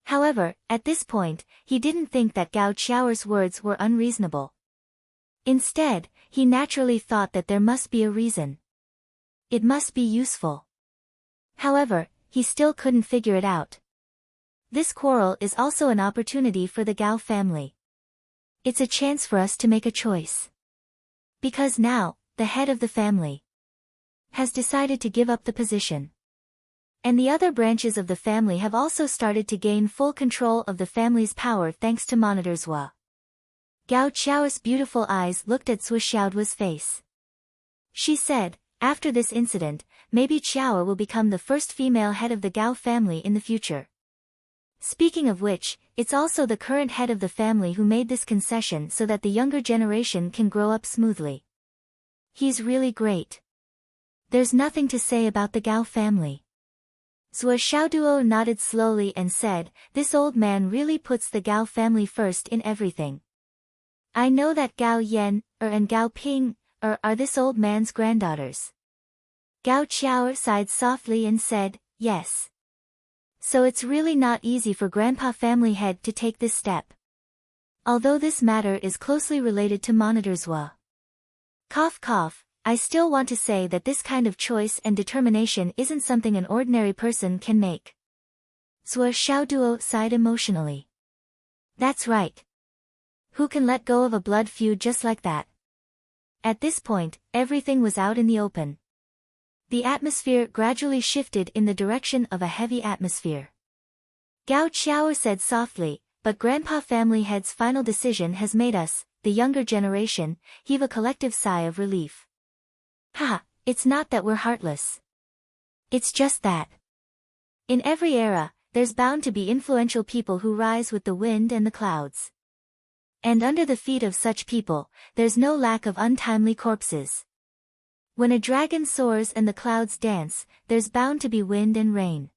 However, at this point, he didn't think that Gao Qiao's words were unreasonable. Instead, he naturally thought that there must be a reason. It must be useful. However, he still couldn't figure it out. This quarrel is also an opportunity for the Gao family. It's a chance for us to make a choice. Because now, the head of the family has decided to give up the position. And the other branches of the family have also started to gain full control of the family's power thanks to Monitor Zhua. Gao Qiao's beautiful eyes looked at Zhua Xiaoduo's face. She said, after this incident, maybe Qiao will become the first female head of the Gao family in the future. Speaking of which, it's also the current head of the family who made this concession so that the younger generation can grow up smoothly. He's really great. There's nothing to say about the Gao family. Zhua Xiaoduo nodded slowly and said, this old man really puts the Gao family first in everything. I know that Gao Yan, and Gao Ping, are this old man's granddaughters. Gao Qiao sighed softly and said, yes. So it's really not easy for Grandpa family head to take this step. Although this matter is closely related to Monitor Zhua. Cough cough, I still want to say that this kind of choice and determination isn't something an ordinary person can make. Zhua Xiaoduo sighed emotionally. That's right. Who can let go of a blood feud just like that? At this point, everything was out in the open. The atmosphere gradually shifted in the direction of a heavy atmosphere. Gao Qiao said softly, but Grandpa family head's final decision has made us, the younger generation, heave a collective sigh of relief. Haha, it's not that we're heartless. It's just that. In every era, there's bound to be influential people who rise with the wind and the clouds. And under the feet of such people, there's no lack of untimely corpses. When a dragon soars and the clouds dance, there's bound to be wind and rain.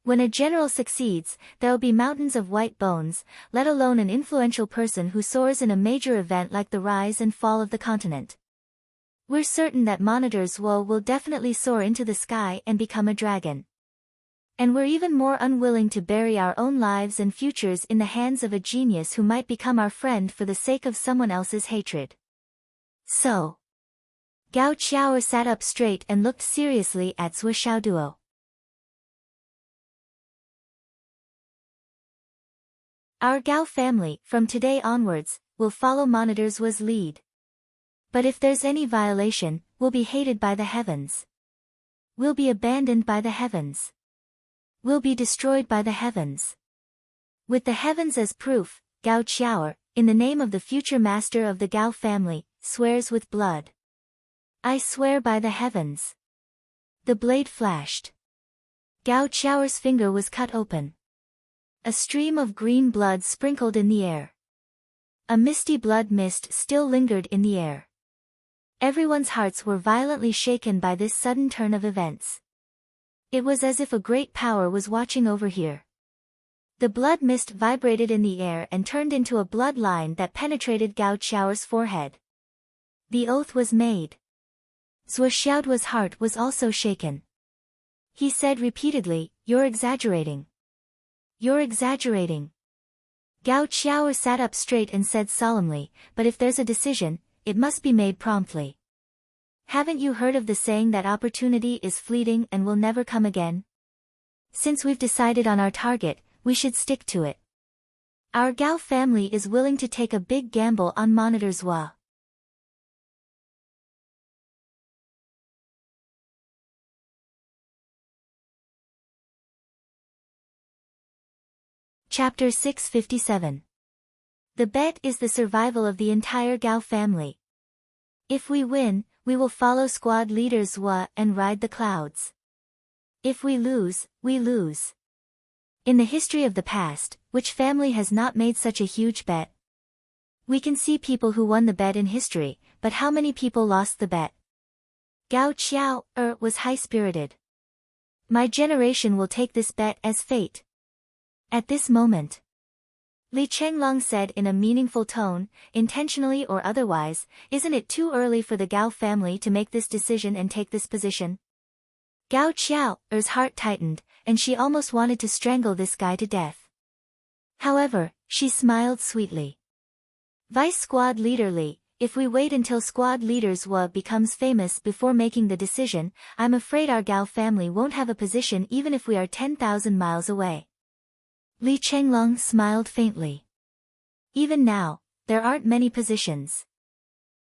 When a general succeeds, there'll be mountains of white bones, let alone an influential person who soars in a major event like the rise and fall of the continent. We're certain that Monitor Zhua will definitely soar into the sky and become a dragon. And we're even more unwilling to bury our own lives and futures in the hands of a genius who might become our friend for the sake of someone else's hatred. So. Gao Qiao sat up straight and looked seriously at Zhua Xiaoduo. Our Gao family, from today onwards, will follow Monitor Zhua's lead. But if there's any violation, we'll be hated by the heavens. We'll be abandoned by the heavens. We'll be destroyed by the heavens. With the heavens as proof, Gao Qiao, in the name of the future master of the Gao family, swears with blood. I swear by the heavens. The blade flashed. Gao Qiao's finger was cut open. A stream of green blood sprinkled in the air. A misty blood mist still lingered in the air. Everyone's hearts were violently shaken by this sudden turn of events. It was as if a great power was watching over here. The blood mist vibrated in the air and turned into a blood line that penetrated Gao Qiao's forehead. The oath was made. Zhua Xiaoduo's heart was also shaken. He said repeatedly, "You're exaggerating. You're exaggerating." Gao Qiao sat up straight and said solemnly, "But if there's a decision, it must be made promptly. Haven't you heard of the saying that opportunity is fleeting and will never come again? Since we've decided on our target, we should stick to it. Our Gao family is willing to take a big gamble on Monitor Zhua." Chapter 657. The bet is the survival of the entire Gao family. If we win, we will follow squad leader Zhua and ride the clouds. If we lose, we lose. In the history of the past, which family has not made such a huge bet? We can see people who won the bet in history, but how many people lost the bet? Gao Qiao was high-spirited. My generation will take this bet as fate. At this moment, Li Chenglong said in a meaningful tone, intentionally or otherwise, isn't it too early for the Gao family to make this decision and take this position? Gao Qiao's heart tightened, and she almost wanted to strangle this guy to death. However, she smiled sweetly. Vice Squad Leader Li, if we wait until Squad Leader Zhua becomes famous before making the decision, I'm afraid our Gao family won't have a position even if we are 10,000 miles away. Li Chenglong smiled faintly. Even now, there aren't many positions.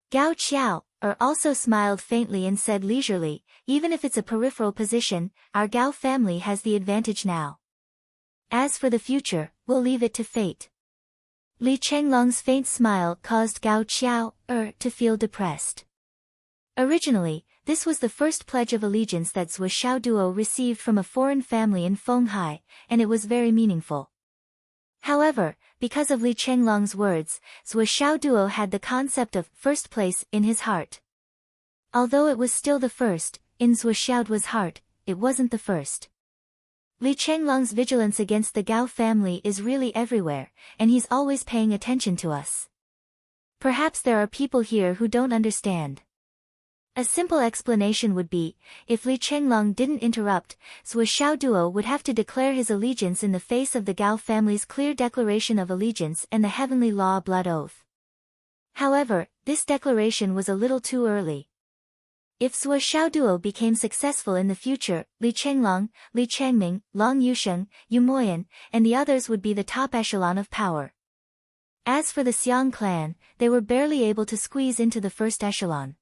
Gao Qiao also smiled faintly and said leisurely, even if it's a peripheral position, our Gao family has the advantage now. As for the future, we'll leave it to fate. Li Chenglong's faint smile caused Gao Qiao to feel depressed. Originally, this was the first pledge of allegiance that Zhou Xiaoduo received from a foreign family in Fenghai, and it was very meaningful. However, because of Li Chenglong's words, Zhou Xiaoduo had the concept of first place in his heart. Although it was still the first, in Zhou Xiaoduo's heart, it wasn't the first. Li Chenglong's vigilance against the Gao family is really everywhere, and he's always paying attention to us. Perhaps there are people here who don't understand. A simple explanation would be, if Li Chenglong didn't interrupt, Zhou Xiaoduo would have to declare his allegiance in the face of the Gao family's clear declaration of allegiance and the heavenly law blood oath. However, this declaration was a little too early. If Zhou Xiaoduo became successful in the future, Li Chenglong, Li Changming, Long Yusheng, Yu Moyan, and the others would be the top echelon of power. As for the Xiang clan, they were barely able to squeeze into the first echelon.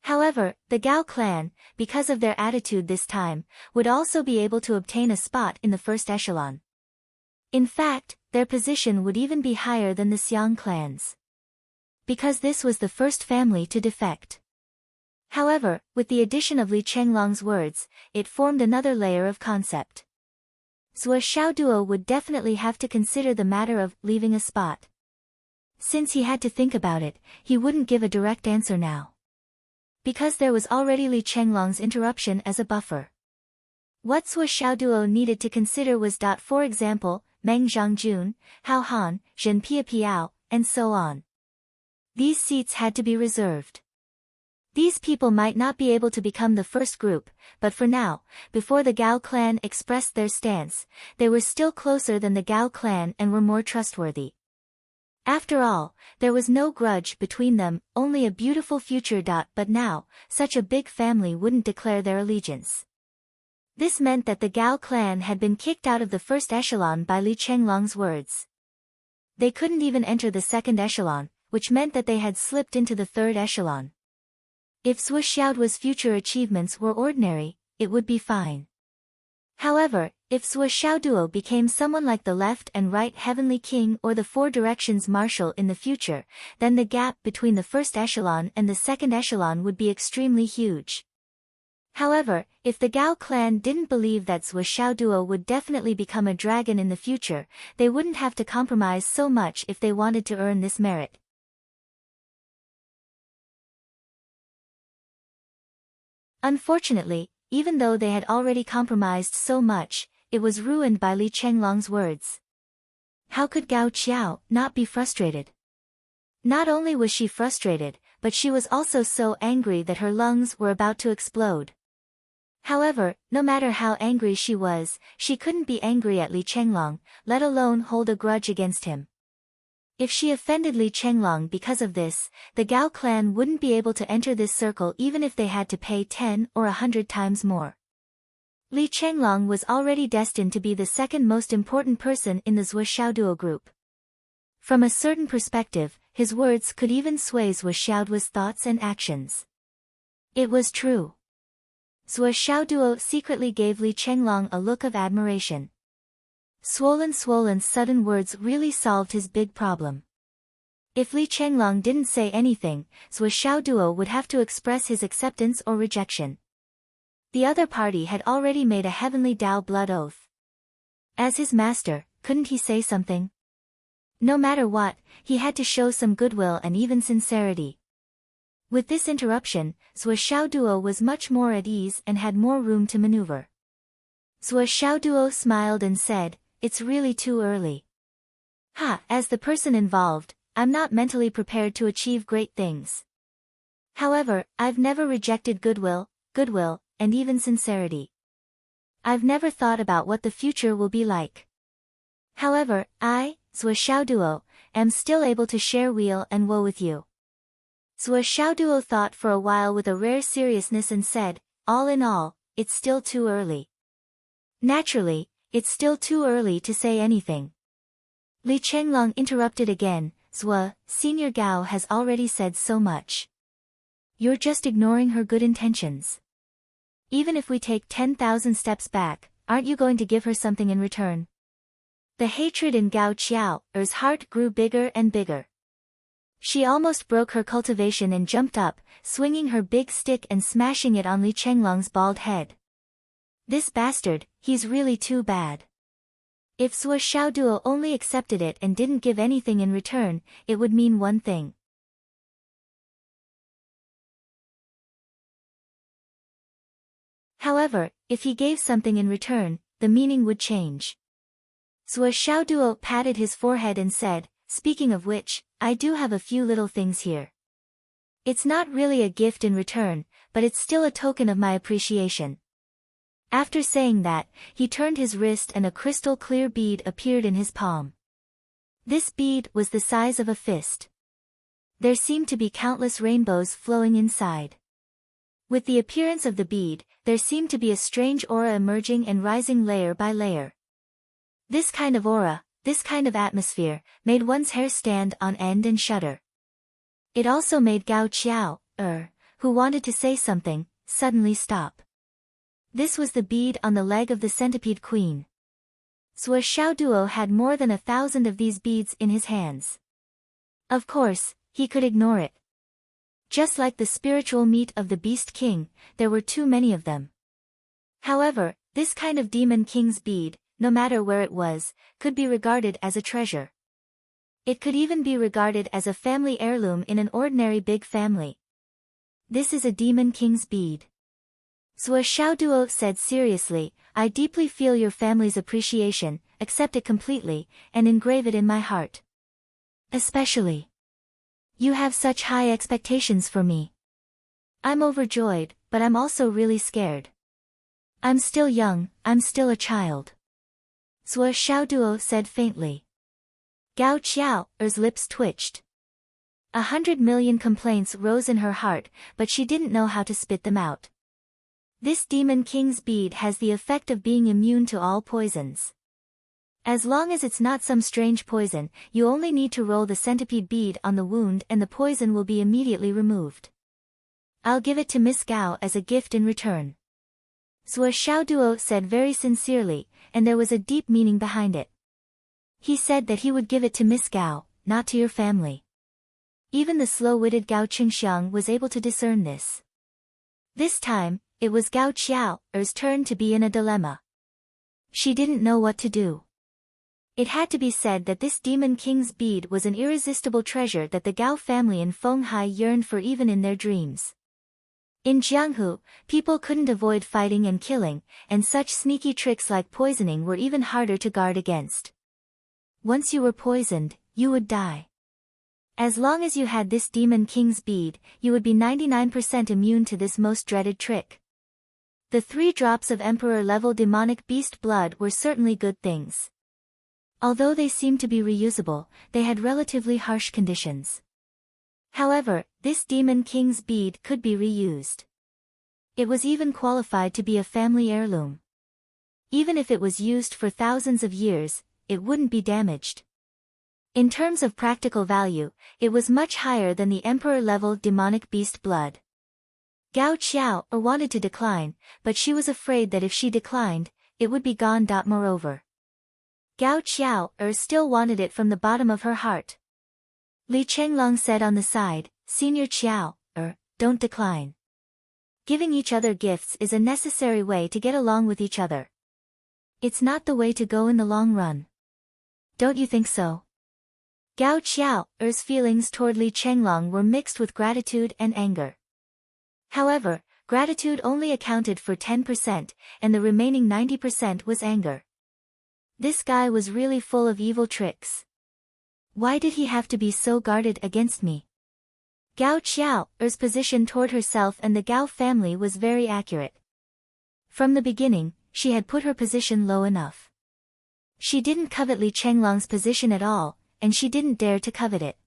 However, the Gao clan, because of their attitude this time, would also be able to obtain a spot in the first echelon. In fact, their position would even be higher than the Xiang clans. Because this was the first family to defect. However, with the addition of Li Chenglong's words, it formed another layer of concept. Zhou Xiaoduo would definitely have to consider the matter of leaving a spot. Since he had to think about it, he wouldn't give a direct answer now. Because there was already Li Chenglong's interruption as a buffer. What Zhou Xiaoduo needed to consider was for example, Meng Zhongjun, Hao Han, Zhen Piapiao, and so on. These seats had to be reserved. These people might not be able to become the first group, but for now, before the Gao clan expressed their stance, they were still closer than the Gao clan and were more trustworthy. After all, there was no grudge between them, only a beautiful future. But now, such a big family wouldn't declare their allegiance. This meant that the Gao clan had been kicked out of the first echelon by Li Chenglong's words. They couldn't even enter the second echelon, which meant that they had slipped into the third echelon. If Zhou Xiaoduo's future achievements were ordinary, it would be fine. However, if Zhou Xiaoduo became someone like the left and right heavenly king or the four directions marshal in the future, then the gap between the first echelon and the second echelon would be extremely huge. However, if the Gao clan didn't believe that Zhou Xiaoduo would definitely become a dragon in the future, they wouldn't have to compromise so much if they wanted to earn this merit. Unfortunately, even though they had already compromised so much, it was ruined by Li Chenglong's words. How could Gao Qiao not be frustrated? Not only was she frustrated, but she was also so angry that her lungs were about to explode. However, no matter how angry she was, she couldn't be angry at Li Chenglong, let alone hold a grudge against him. If she offended Li Chenglong because of this, the Gao clan wouldn't be able to enter this circle even if they had to pay 10 or 100 times more. Li Chenglong was already destined to be the second most important person in the Zhou Xiaoduo group. From a certain perspective, his words could even sway Zhou Xiaoduo's thoughts and actions. It was true. Zhou Xiaoduo secretly gave Li Chenglong a look of admiration. Swollen's sudden words really solved his big problem. If Li Chenglong didn't say anything, Zhou Xiaoduo would have to express his acceptance or rejection. The other party had already made a heavenly Tao blood oath. As his master, couldn't he say something? No matter what, he had to show some goodwill and even sincerity. With this interruption, Zhou Xiaoduo was much more at ease and had more room to maneuver. Zhou Xiaoduo smiled and said, "It's really too early." As the person involved, I'm not mentally prepared to achieve great things. However, I've never rejected goodwill, and even sincerity. I've never thought about what the future will be like. However, I, Zhou Xiaoduo, am still able to share weal and woe with you. Zhou Xiaoduo thought for a while with a rare seriousness and said, all in all, it's still too early. Naturally, it's still too early to say anything. Li Chenglong interrupted again, Zhou, Senior Gao has already said so much. You're just ignoring her good intentions. Even if we take 10,000 steps back, aren't you going to give her something in return? The hatred in Gao Qiao's heart grew bigger and bigger. She almost broke her cultivation and jumped up, swinging her big stick and smashing it on Li Chenglong's bald head. This bastard, he's really too bad. If Zhou Xiaoduo only accepted it and didn't give anything in return, it would mean one thing. However, if he gave something in return, the meaning would change. Zhou Xiaoduo patted his forehead and said, speaking of which, I do have a few little things here. It's not really a gift in return, but it's still a token of my appreciation. After saying that, he turned his wrist and a crystal-clear bead appeared in his palm. This bead was the size of a fist. There seemed to be countless rainbows flowing inside. With the appearance of the bead, there seemed to be a strange aura emerging and rising layer by layer. This kind of aura, this kind of atmosphere, made one's hair stand on end and shudder. It also made Gao Qiao, who wanted to say something, suddenly stop. This was the bead on the leg of the centipede queen. Zhou Xiaoduo had more than 1,000 of these beads in his hands. Of course, he could ignore it. Just like the spiritual meat of the Beast King, there were too many of them. However, this kind of Demon King's bead, no matter where it was, could be regarded as a treasure. It could even be regarded as a family heirloom in an ordinary big family. This is a Demon King's bead. Zhou Xiaoduo said seriously, I deeply feel your family's appreciation, accept it completely, and engrave it in my heart. Especially. You have such high expectations for me. I'm overjoyed, but I'm also really scared. I'm still young, I'm still a child. Zhou Xiaoduo said faintly. Gao Qiao's lips twitched. 100 million complaints rose in her heart, but she didn't know how to spit them out. This Demon King's bead has the effect of being immune to all poisons. As long as it's not some strange poison, you only need to roll the centipede bead on the wound and the poison will be immediately removed. I'll give it to Miss Gao as a gift in return. Zhou Xiaoduo said very sincerely, and there was a deep meaning behind it. He said that he would give it to Miss Gao, not to your family. Even the slow-witted Gao Qingxiang was able to discern this. This time, it was Gao Qiao's turn to be in a dilemma. She didn't know what to do. It had to be said that this Demon King's bead was an irresistible treasure that the Gao family in Fenghai yearned for even in their dreams. In Jianghu, people couldn't avoid fighting and killing, and such sneaky tricks like poisoning were even harder to guard against. Once you were poisoned, you would die. As long as you had this Demon King's bead, you would be 99% immune to this most dreaded trick. The 3 drops of Emperor-level demonic beast blood were certainly good things. Although they seemed to be reusable, they had relatively harsh conditions. However, this Demon King's bead could be reused. It was even qualified to be a family heirloom. Even if it was used for thousands of years, it wouldn't be damaged. In terms of practical value, it was much higher than the Emperor-level demonic beast blood. Gao Qiao wanted to decline, but she was afraid that if she declined, it would be gone. Moreover, Gao Qiao still wanted it from the bottom of her heart. Li Chenglong said on the side, Senior Qiao, don't decline. Giving each other gifts is a necessary way to get along with each other. It's not the way to go in the long run. Don't you think so? Gao Qiao's feelings toward Li Chenglong were mixed with gratitude and anger. However, gratitude only accounted for 10%, and the remaining 90% was anger. This guy was really full of evil tricks. Why did he have to be so guarded against me? Gao Qiao's position toward herself and the Gao family was very accurate. From the beginning, she had put her position low enough. She didn't covet Li Chenglong's position at all, and she didn't dare to covet it.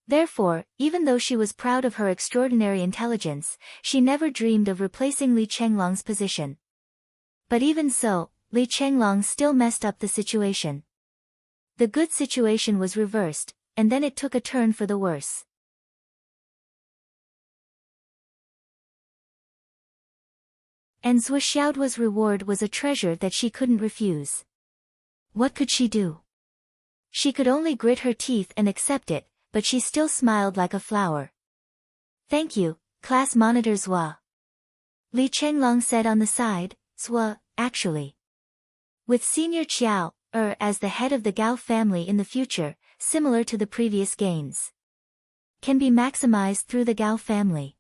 Therefore, even though she was proud of her extraordinary intelligence, she never dreamed of replacing Li Chenglong's position. But even so, Li Chenglong still messed up the situation. The good situation was reversed, and then it took a turn for the worse. And Zhou Xiaoduo's reward was a treasure that she couldn't refuse. What could she do? She could only grit her teeth and accept it, but she still smiled like a flower. Thank you, class monitor Zhua. Li Chenglong said on the side, Zhua, actually. With Senior Qiao, as the head of the Gao family in the future, similar to the previous gains, can be maximized through the Gao family.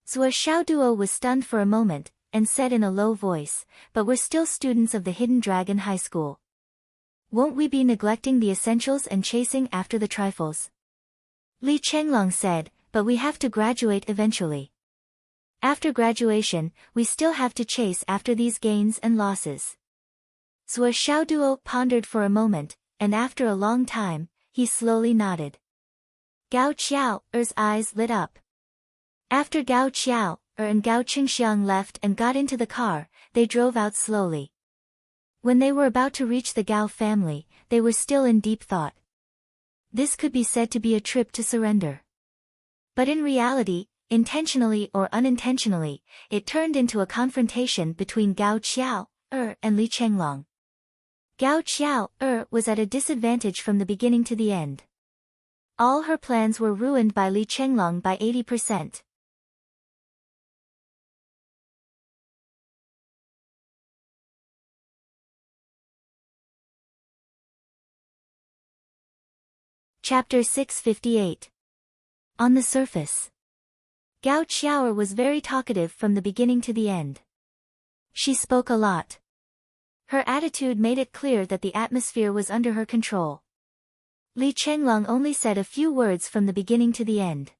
Zhou Xiaoduo was stunned for a moment, and said in a low voice, but we're still students of the Hidden Dragon High School. Won't we be neglecting the essentials and chasing after the trifles? Li Chenglong said, but we have to graduate eventually. After graduation, we still have to chase after these gains and losses. Zhou Xiaoduo pondered for a moment, and after a long time, he slowly nodded. Gao Qiao's eyes lit up. After Gao Qiao and Gao Qingxiang left and got into the car, they drove out slowly. When they were about to reach the Gao family, they were still in deep thought. This could be said to be a trip to surrender. But in reality, intentionally or unintentionally, it turned into a confrontation between Gao Qiao and Li Chenglong. Gao Qiao was at a disadvantage from the beginning to the end. All her plans were ruined by Li Chenglong by 80%. Chapter 658. On the surface. Gao Qiao was very talkative from the beginning to the end. She spoke a lot. Her attitude made it clear that the atmosphere was under her control. Li Chenglong only said a few words from the beginning to the end.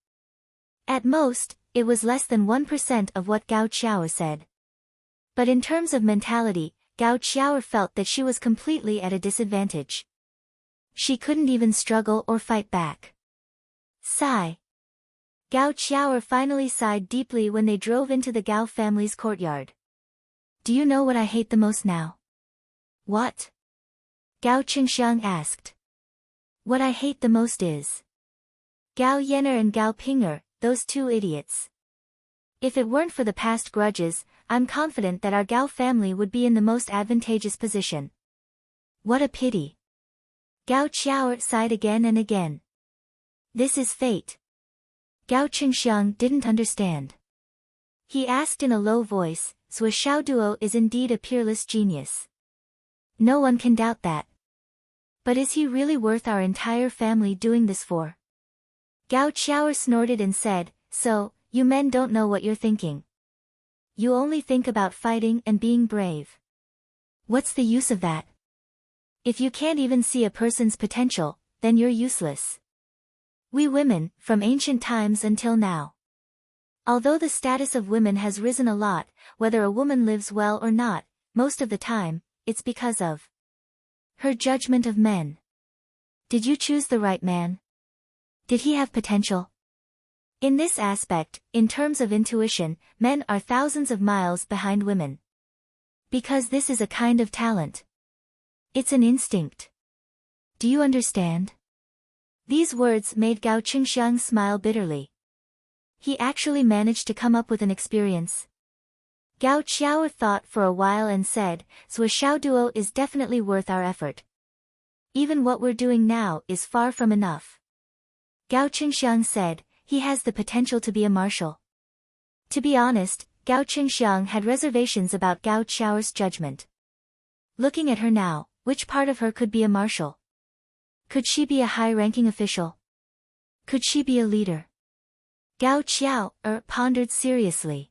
At most, it was less than 1% of what Gao Qiao said. But in terms of mentality, Gao Qiao felt that she was completely at a disadvantage. She couldn't even struggle or fight back. Sigh. Gao Qiao finally sighed deeply when they drove into the Gao family's courtyard. Do you know what I hate the most now? What? Gao Qingxiang asked. What I hate the most is Gao Yener and Gao Pinger, those two idiots. If it weren't for the past grudges, I'm confident that our Gao family would be in the most advantageous position. What a pity. Gao Qiao sighed again and again. This is fate. Gao Qingxiang didn't understand. He asked in a low voice, Zhou Xiaoduo is indeed a peerless genius. No one can doubt that. But is he really worth our entire family doing this for? Gao Qiao snorted and said, so, you men don't know what you're thinking. You only think about fighting and being brave. What's the use of that? If you can't even see a person's potential, then you're useless. We women, from ancient times until now. Although the status of women has risen a lot, whether a woman lives well or not, most of the time, it's because of her judgment of men. Did you choose the right man? Did he have potential? In this aspect, in terms of intuition, men are thousands of miles behind women. Because this is a kind of talent. It's an instinct. Do you understand? These words made Gao Qingxiang smile bitterly. He actually managed to come up with an experience. Gao Qiao thought for a while and said, Zhou Xiaoduo is definitely worth our effort. Even what we're doing now is far from enough. Gao Qingxiang said, he has the potential to be a marshal. To be honest, Gao Qingxiang had reservations about Gao Qiao's judgment. Looking at her now, which part of her could be a marshal? Could she be a high-ranking official? Could she be a leader? Gao Qiao pondered seriously.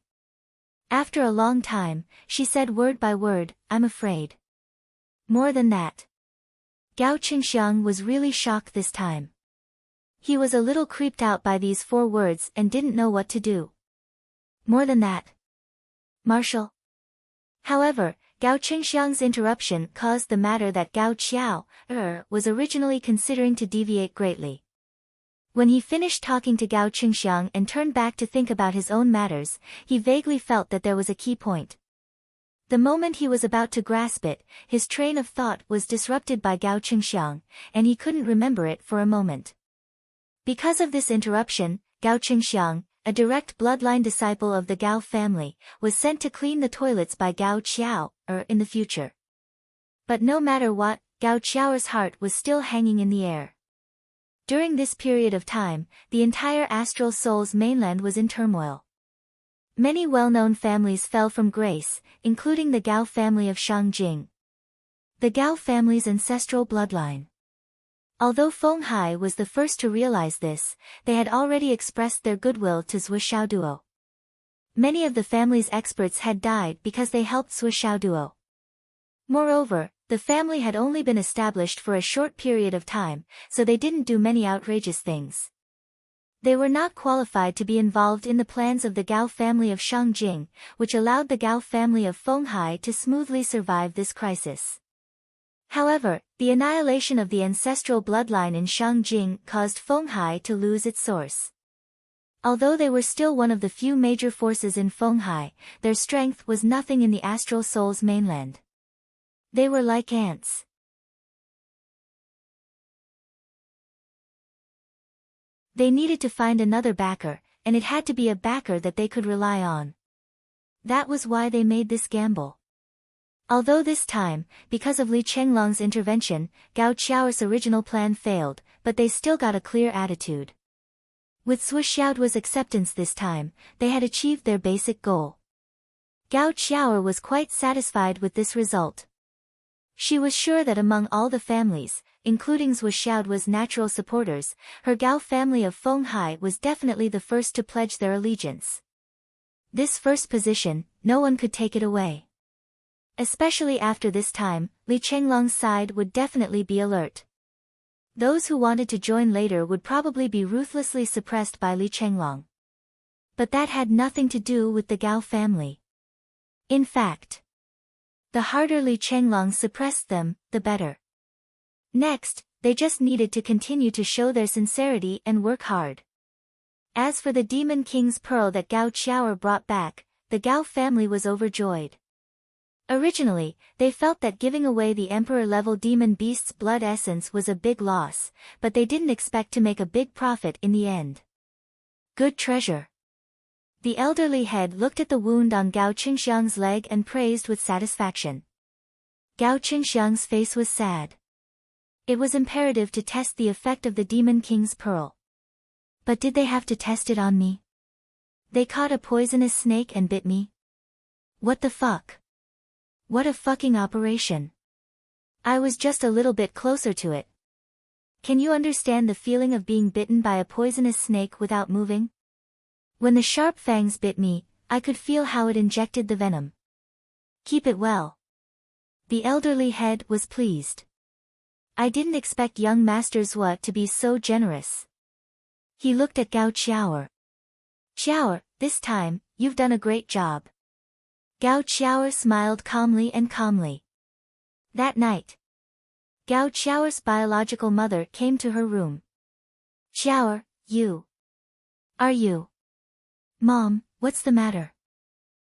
After a long time, she said word by word, I'm afraid. More than that. Gao Qingxiang was really shocked this time. He was a little creeped out by these 4 words and didn't know what to do. More than that. Marshal. However, Gao Qingxiang's interruption caused the matter that Gao Qiao was originally considering to deviate greatly. When he finished talking to Gao Qingxiang and turned back to think about his own matters, he vaguely felt that there was a key point. The moment he was about to grasp it, his train of thought was disrupted by Gao Qingxiang, and he couldn't remember it for a moment. Because of this interruption, Gao Qingxiang, a direct bloodline disciple of the Gao family, was sent to clean the toilets by Gao Qiao in the future. But no matter what, Gao Qiao's heart was still hanging in the air. During this period of time, the entire astral soul's mainland was in turmoil. Many well-known families fell from grace, including the Gao family of Shangjing. The Gao family's ancestral bloodline. Although Feng Hai was the first to realize this, they had already expressed their goodwill to Zhuo Xiaoduo. Many of the family's experts had died because they helped Zhuo Xiaoduo. Moreover, the family had only been established for a short period of time, so they didn't do many outrageous things. They were not qualified to be involved in the plans of the Gao family of Shangjing, which allowed the Gao family of Feng Hai to smoothly survive this crisis. However, the annihilation of the ancestral bloodline in Shangjing caused Feng Hai to lose its source. Although they were still one of the few major forces in Feng Hai, their strength was nothing in the astral soul's mainland. They were like ants. They needed to find another backer, and it had to be a backer that they could rely on. That was why they made this gamble. Although this time, because of Li Chenglong's intervention, Gao Qiao's original plan failed, but they still got a clear attitude. With Zhuo Xiaoduo's acceptance this time, they had achieved their basic goal. Gao Qiao was quite satisfied with this result. She was sure that among all the families, including Zhuo Xiaoduo's natural supporters, her Gao family of Feng Hai was definitely the first to pledge their allegiance. This first position, no one could take it away. Especially after this time, Li Chenglong's side would definitely be alert. Those who wanted to join later would probably be ruthlessly suppressed by Li Chenglong. But that had nothing to do with the Gao family. In fact, the harder Li Chenglong suppressed them, the better. Next, they just needed to continue to show their sincerity and work hard. As for the Demon King's pearl that Gao Qiao brought back, the Gao family was overjoyed. Originally, they felt that giving away the Emperor-level demon beast's blood essence was a big loss, but they didn't expect to make a big profit in the end. Good treasure. The elderly head looked at the wound on Gao Qingxiang's leg and praised with satisfaction. Gao Qingxiang's face was sad. It was imperative to test the effect of the Demon King's pearl. But did they have to test it on me? They caught a poisonous snake and bit me? What the fuck? What a fucking operation. I was just a little bit closer to it. Can you understand the feeling of being bitten by a poisonous snake without moving? When the sharp fangs bit me, I could feel how it injected the venom. Keep it well. The elderly head was pleased. I didn't expect young Master Zhuo to be so generous. He looked at Gao Qiao. Qiao, this time, you've done a great job. Gao Qiao smiled calmly. That night, Gao Qiao's biological mother came to her room. Qiao, you. Are you? Mom, what's the matter?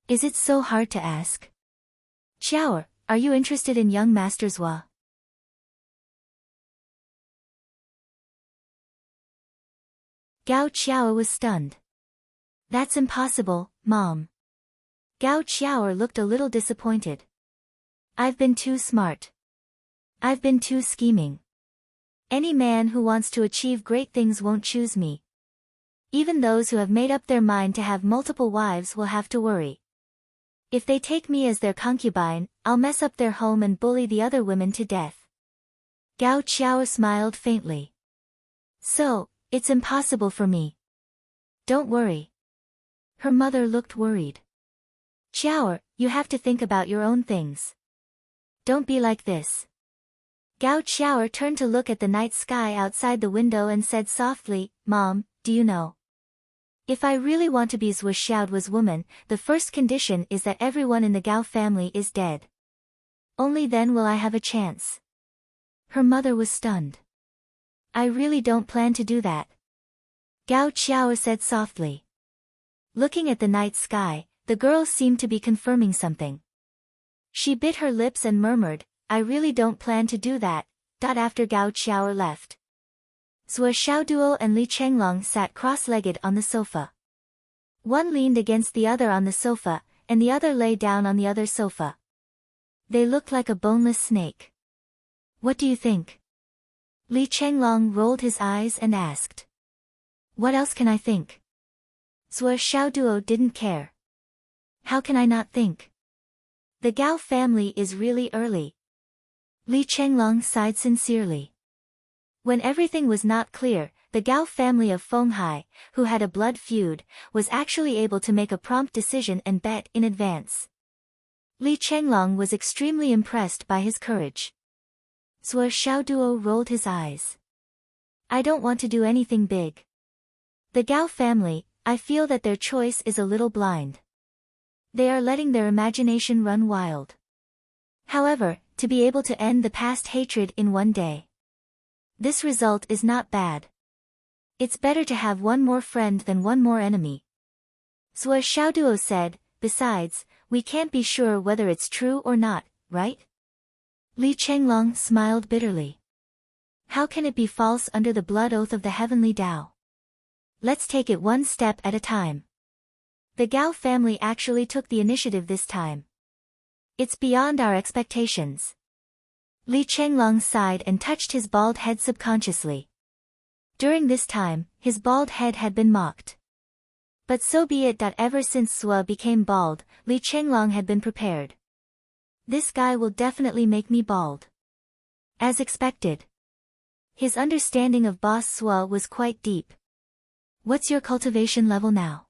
Is it so hard to ask? Qiao, are you interested in young Master Zhuo? Gao Qiao was stunned. That's impossible, Mom. Gao Qiao looked a little disappointed. I've been too smart. I've been too scheming. Any man who wants to achieve great things won't choose me. Even those who have made up their mind to have multiple wives will have to worry. If they take me as their concubine, I'll mess up their home and bully the other women to death. Gao Qiao smiled faintly. So, it's impossible for me. Don't worry. Her mother looked worried. Qiao, you have to think about your own things. Don't be like this. Gao Xiaoer turned to look at the night sky outside the window and said softly, Mom, do you know? If I really want to be Zhuo Xiaoduo's woman, the first condition is that everyone in the Gao family is dead. Only then will I have a chance. Her mother was stunned. I really don't plan to do that. Gao Xiaoer said softly. Looking at the night sky, the girl seemed to be confirming something. She bit her lips and murmured, I really don't plan to do that. After Gao Xiaoer left, Zhuo Xiaoduo and Li Chenglong sat cross-legged on the sofa. One leaned against the other on the sofa, and the other lay down on the other sofa. They looked like a boneless snake. What do you think? Li Chenglong rolled his eyes and asked. What else can I think? Zhuo Xiaoduo didn't care. How can I not think? The Gao family is really early. Li Chenglong sighed sincerely. When everything was not clear, the Gao family of Fenghai, who had a blood feud, was actually able to make a prompt decision and bet in advance. Li Chenglong was extremely impressed by his courage. Zhuo Xiaoduo rolled his eyes. I don't want to do anything big. The Gao family, I feel that their choice is a little blind. They are letting their imagination run wild. However, to be able to end the past hatred in one day. This result is not bad. It's better to have one more friend than one more enemy. Zhuo Xiaoduo said, besides, we can't be sure whether it's true or not, right? Li Chenglong smiled bitterly. How can it be false under the blood oath of the heavenly Tao? Let's take it one step at a time. The Gao family actually took the initiative this time. It's beyond our expectations. Li Chenglong sighed and touched his bald head subconsciously. During this time, his bald head had been mocked. But so be it. Ever since Zhuo became bald, Li Chenglong had been prepared. This guy will definitely make me bald. As expected. His understanding of Boss Zhuo was quite deep. What's your cultivation level now?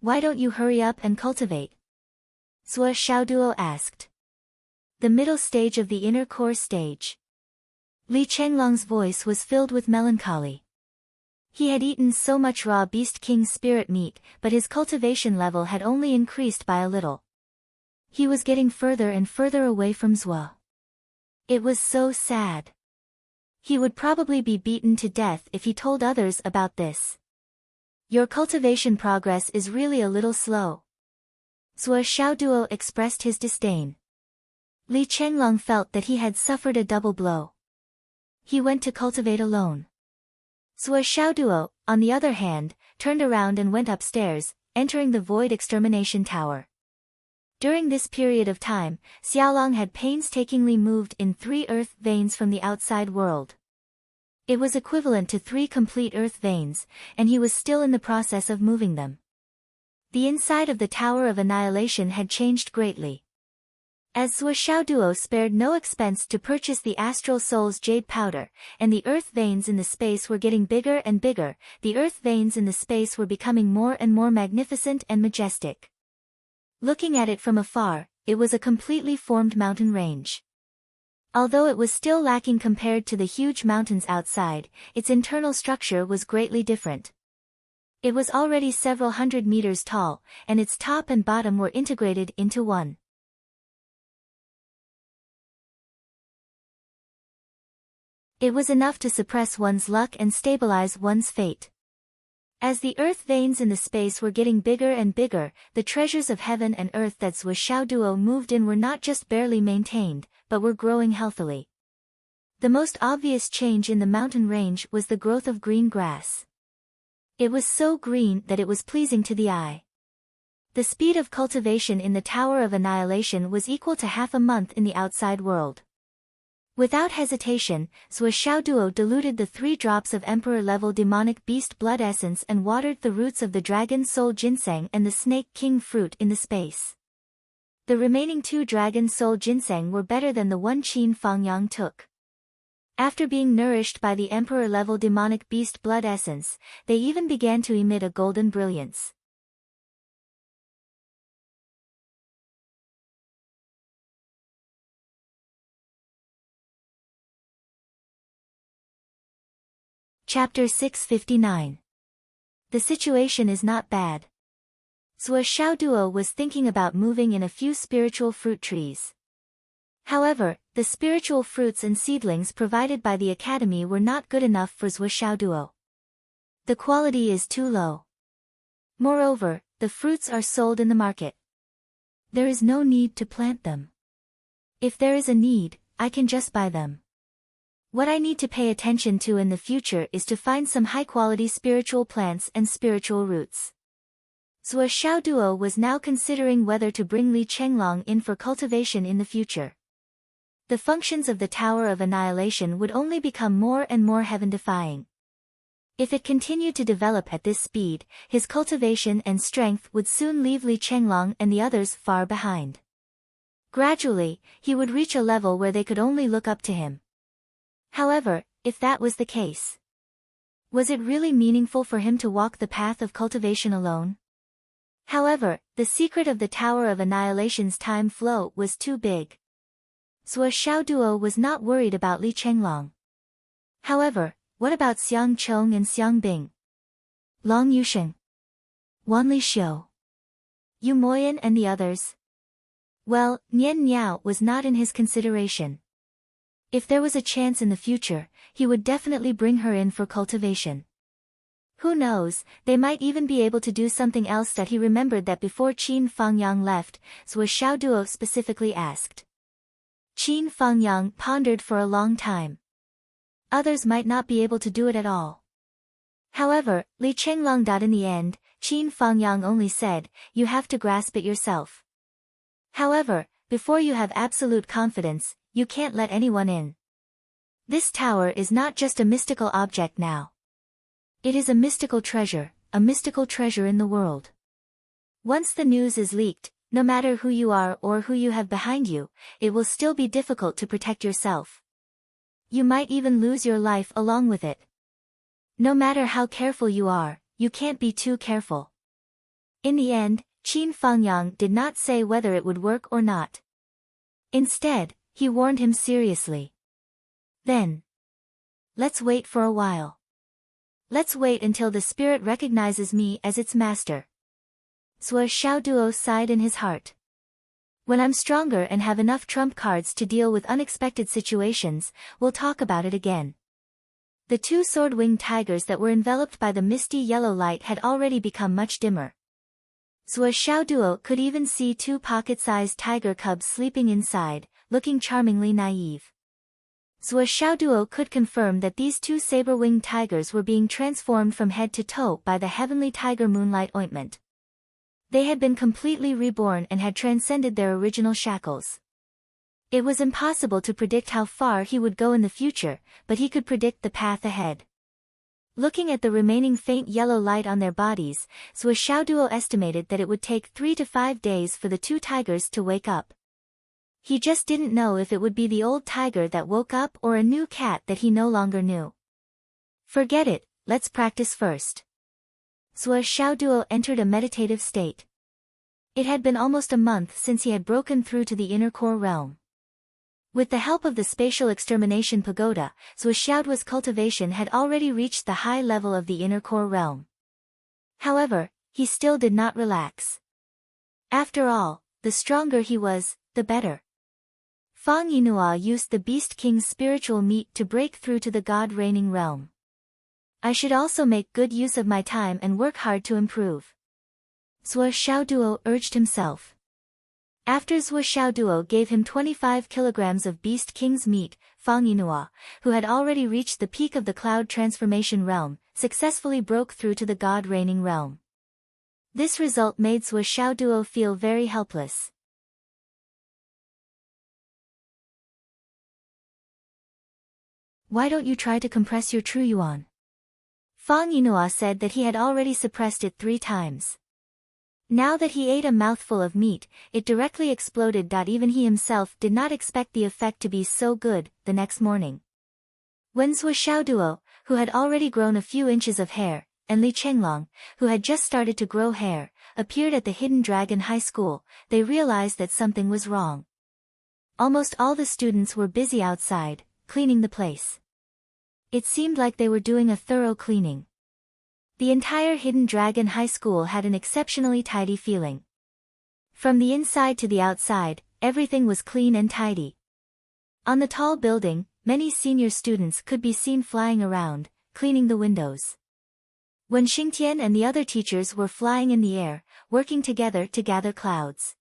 Why don't you hurry up and cultivate? Zhuo Xiaoduo asked. The middle stage of the inner core stage. Li Chenglong's voice was filled with melancholy. He had eaten so much raw beast king spirit meat, but his cultivation level had only increased by a little. He was getting further and further away from Zhuo. It was so sad. He would probably be beaten to death if he told others about this. Your cultivation progress is really a little slow. Zhuo Xiaoduo expressed his disdain. Li Chenglong felt that he had suffered a double blow. He went to cultivate alone. Zhuo Xiaoduo, on the other hand, turned around and went upstairs, entering the Void Extermination Tower. During this period of time, Xiaolong had painstakingly moved in 3 earth veins from the outside world. It was equivalent to 3 complete earth veins, and he was still in the process of moving them. The inside of the Tower of Annihilation had changed greatly. As Zhuo Xiaoduo spared no expense to purchase the Astral Soul's jade powder, and the earth veins in the space were getting bigger and bigger, the earth veins in the space were becoming more and more magnificent and majestic. Looking at it from afar, it was a completely formed mountain range. Although it was still lacking compared to the huge mountains outside, its internal structure was greatly different. It was already several hundred meters tall, and its top and bottom were integrated into one. It was enough to suppress one's luck and stabilize one's fate. As the earth veins in the space were getting bigger and bigger, the treasures of heaven and earth that Zhuo Xiaoduo moved in were not just barely maintained, but were growing healthily. The most obvious change in the mountain range was the growth of green grass. It was so green that it was pleasing to the eye. The speed of cultivation in the Tower of Annihilation was equal to half a month in the outside world. Without hesitation, Zhuo Xiaoduo diluted the 3 drops of Emperor-level demonic beast blood essence and watered the roots of the Dragon Soul Ginseng and the Snake King fruit in the space. The remaining 2 Dragon Soul Ginseng were better than the one Qin Fangyang took. After being nourished by the Emperor-level demonic beast blood essence, they even began to emit a golden brilliance. Chapter 659. The situation is not bad. Zhuo Xiaoduo was thinking about moving in a few spiritual fruit trees. However, the spiritual fruits and seedlings provided by the academy were not good enough for Zhuo Xiaoduo. The quality is too low. Moreover, the fruits are sold in the market. There is no need to plant them. If there is a need, I can just buy them. What I need to pay attention to in the future is to find some high-quality spiritual plants and spiritual roots. Zhuo Xiaoduo was now considering whether to bring Li Chenglong in for cultivation in the future. The functions of the Tower of Annihilation would only become more and more heaven-defying. If it continued to develop at this speed, his cultivation and strength would soon leave Li Chenglong and the others far behind. Gradually, he would reach a level where they could only look up to him. However, if that was the case, was it really meaningful for him to walk the path of cultivation alone? However, the secret of the Tower of Annihilation's time flow was too big. Zhuo Xiaoduo was not worried about Li Chenglong. However, what about Xiang Chong and Xiang Bing? Long Yusheng? Wan Li Xiu? Yu Moyan and the others? Well, Nian Niao was not in his consideration. If there was a chance in the future, he would definitely bring her in for cultivation. Who knows, they might even be able to do something else. That he remembered that before Qin Fangyang left, Zhuo Xiaoduo specifically asked. Qin Fangyang pondered for a long time. Others might not be able to do it at all. However, Li Chenglong. In the end, Qin Fangyang only said, "You have to grasp it yourself. However, before you have absolute confidence, you can't let anyone in. This tower is not just a mystical object now. It is a mystical treasure in the world. Once the news is leaked, no matter who you are or who you have behind you, it will still be difficult to protect yourself. You might even lose your life along with it. No matter how careful you are, you can't be too careful." In the end, Qin Fangyang did not say whether it would work or not. Instead, he warned him seriously. "Then, let's wait for a while. Let's wait until the spirit recognizes me as its master." Zhuo Xiaoduo sighed in his heart. "When I'm stronger and have enough trump cards to deal with unexpected situations, we'll talk about it again." The two sword-winged tigers that were enveloped by the misty yellow light had already become much dimmer. Zhuo Xiaoduo could even see two pocket-sized tiger cubs sleeping inside, looking charmingly naive. Zhuo Xiaoduo could confirm that these two saber-winged tigers were being transformed from head to toe by the heavenly tiger moonlight ointment. They had been completely reborn and had transcended their original shackles. It was impossible to predict how far he would go in the future, but he could predict the path ahead. Looking at the remaining faint yellow light on their bodies, Zhuo Xiaoduo estimated that it would take 3 to 5 days for the two tigers to wake up. He just didn't know if it would be the old tiger that woke up or a new cat that he no longer knew. "Forget it, let's practice first." Zhuo Xiaoduo entered a meditative state. It had been almost a month since he had broken through to the inner core realm. With the help of the spatial extermination pagoda, Zhuo Xiaoduo's cultivation had already reached the high level of the inner core realm. However, he still did not relax. After all, the stronger he was, the better. Fang Yinhua used the Beast King's spiritual meat to break through to the God-reigning realm. I should also make good use of my time and work hard to improve. Zhuo Xiaoduo urged himself. After Zhuo Xiaoduo gave him 25 kilograms of Beast King's meat, Fang Yinhua, who had already reached the peak of the cloud transformation realm, successfully broke through to the God-reigning realm. This result made Zhuo Xiaoduo feel very helpless. "Why don't you try to compress your true yuan?" Fang Yinhua said that he had already suppressed it 3 times. Now that he ate a mouthful of meat, it directly exploded. Even he himself did not expect the effect to be so good. The next morning, when Zhuo Xiaoduo, who had already grown a few inches of hair, and Li Chenglong, who had just started to grow hair, appeared at the Hidden Dragon High School, they realized that something was wrong. Almost all the students were busy outside, cleaning the place. It seemed like they were doing a thorough cleaning. The entire Hidden Dragon High School had an exceptionally tidy feeling. From the inside to the outside, everything was clean and tidy. On the tall building, many senior students could be seen flying around, cleaning the windows. When Xingtian and the other teachers were flying in the air, working together to gather clouds.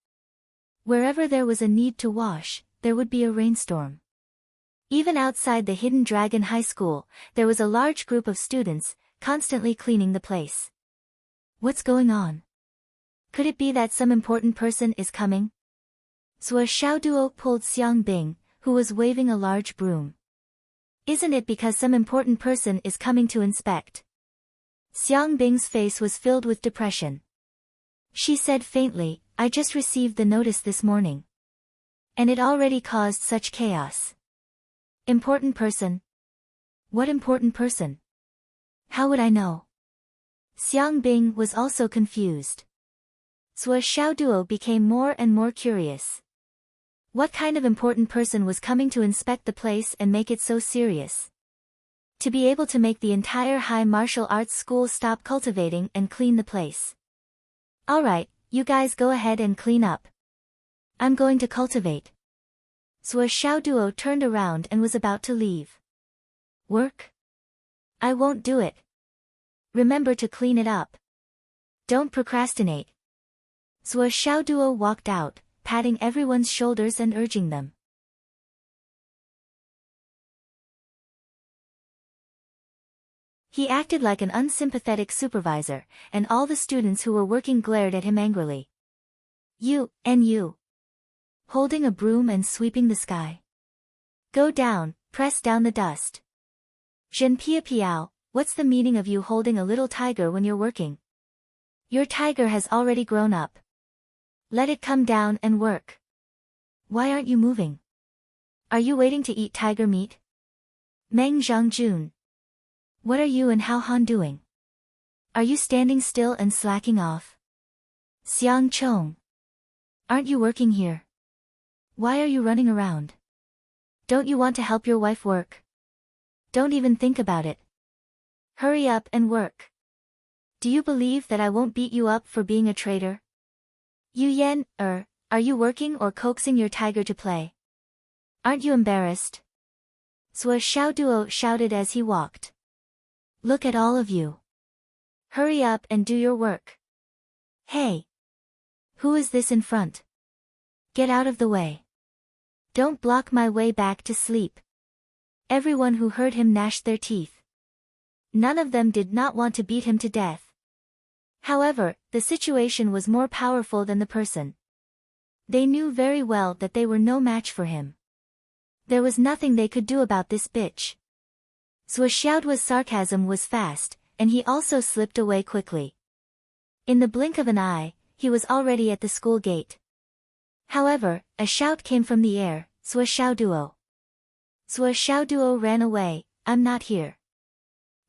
Wherever there was a need to wash, there would be a rainstorm. Even outside the Hidden Dragon High School, there was a large group of students, constantly cleaning the place. What's going on? Could it be that some important person is coming? So a Xiaoduo pulled Xiang Bing, who was waving a large broom. Isn't it because some important person is coming to inspect? Xiang Bing's face was filled with depression. She said faintly, I just received the notice this morning. And it already caused such chaos. Important person? What important person? How would I know? Xiang Bing was also confused. Sua Xiaoduo became more and more curious. What kind of important person was coming to inspect the place and make it so serious? To be able to make the entire high martial arts school stop cultivating and clean the place. Alright, you guys go ahead and clean up. I'm going to cultivate. Sua Xiaoduo turned around and was about to leave. Work? I won't do it. Remember to clean it up. Don't procrastinate. Sua Xiaoduo walked out, patting everyone's shoulders and urging them. He acted like an unsympathetic supervisor, and all the students who were working glared at him angrily. You. Holding a broom and sweeping the sky. Go down, press down the dust. Zhen Piao, what's the meaning of you holding a little tiger when you're working? Your tiger has already grown up. Let it come down and work. Why aren't you moving? Are you waiting to eat tiger meat? Meng Zhangjun. What are you and Hao Han doing? Are you standing still and slacking off? Xiang Chong. Aren't you working here? Why are you running around? Don't you want to help your wife work? Don't even think about it. Hurry up and work. Do you believe that I won't beat you up for being a traitor? Yu Yan, are you working or coaxing your tiger to play? Aren't you embarrassed? Sua Xiaoduo shouted as he walked. Look at all of you. Hurry up and do your work. Hey! Who is this in front? Get out of the way. Don't block my way back to sleep. Everyone who heard him gnashed their teeth. None of them did not want to beat him to death. However, the situation was more powerful than the person. They knew very well that they were no match for him. There was nothing they could do about this bitch. Sua Xiaoduo's sarcasm was fast, and he also slipped away quickly. In the blink of an eye, he was already at the school gate. However, a shout came from the air, Sua Xiaoduo. Sua Xiaoduo ran away, I'm not here.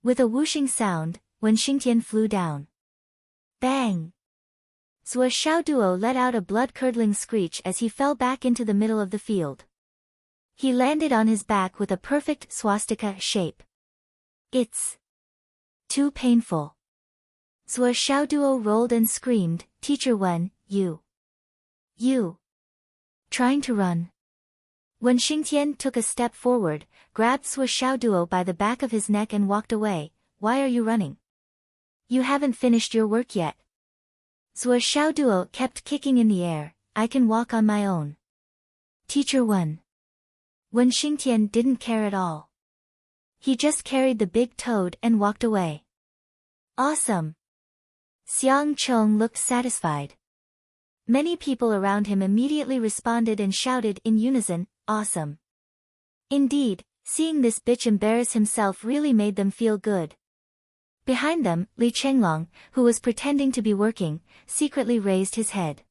With a whooshing sound, Wen Xingtian flew down. Bang! Sua Xiaoduo let out a blood-curdling screech as he fell back into the middle of the field. He landed on his back with a perfect swastika shape. It's too painful. Sua Xiaoduo rolled and screamed, Teacher Wen, you. Trying to run. When Xingtian took a step forward, grabbed Sua Xiaoduo by the back of his neck and walked away. Why are you running? You haven't finished your work yet. Sua Xiaoduo kept kicking in the air, I can walk on my own. Teacher Wen. When Xingtian didn't care at all. He just carried the big toad and walked away. Awesome. Xiang Chong looked satisfied. Many people around him immediately responded and shouted in unison, awesome. Indeed, seeing this bitch embarrass himself really made them feel good. Behind them, Li Chenglong, who was pretending to be working, secretly raised his head.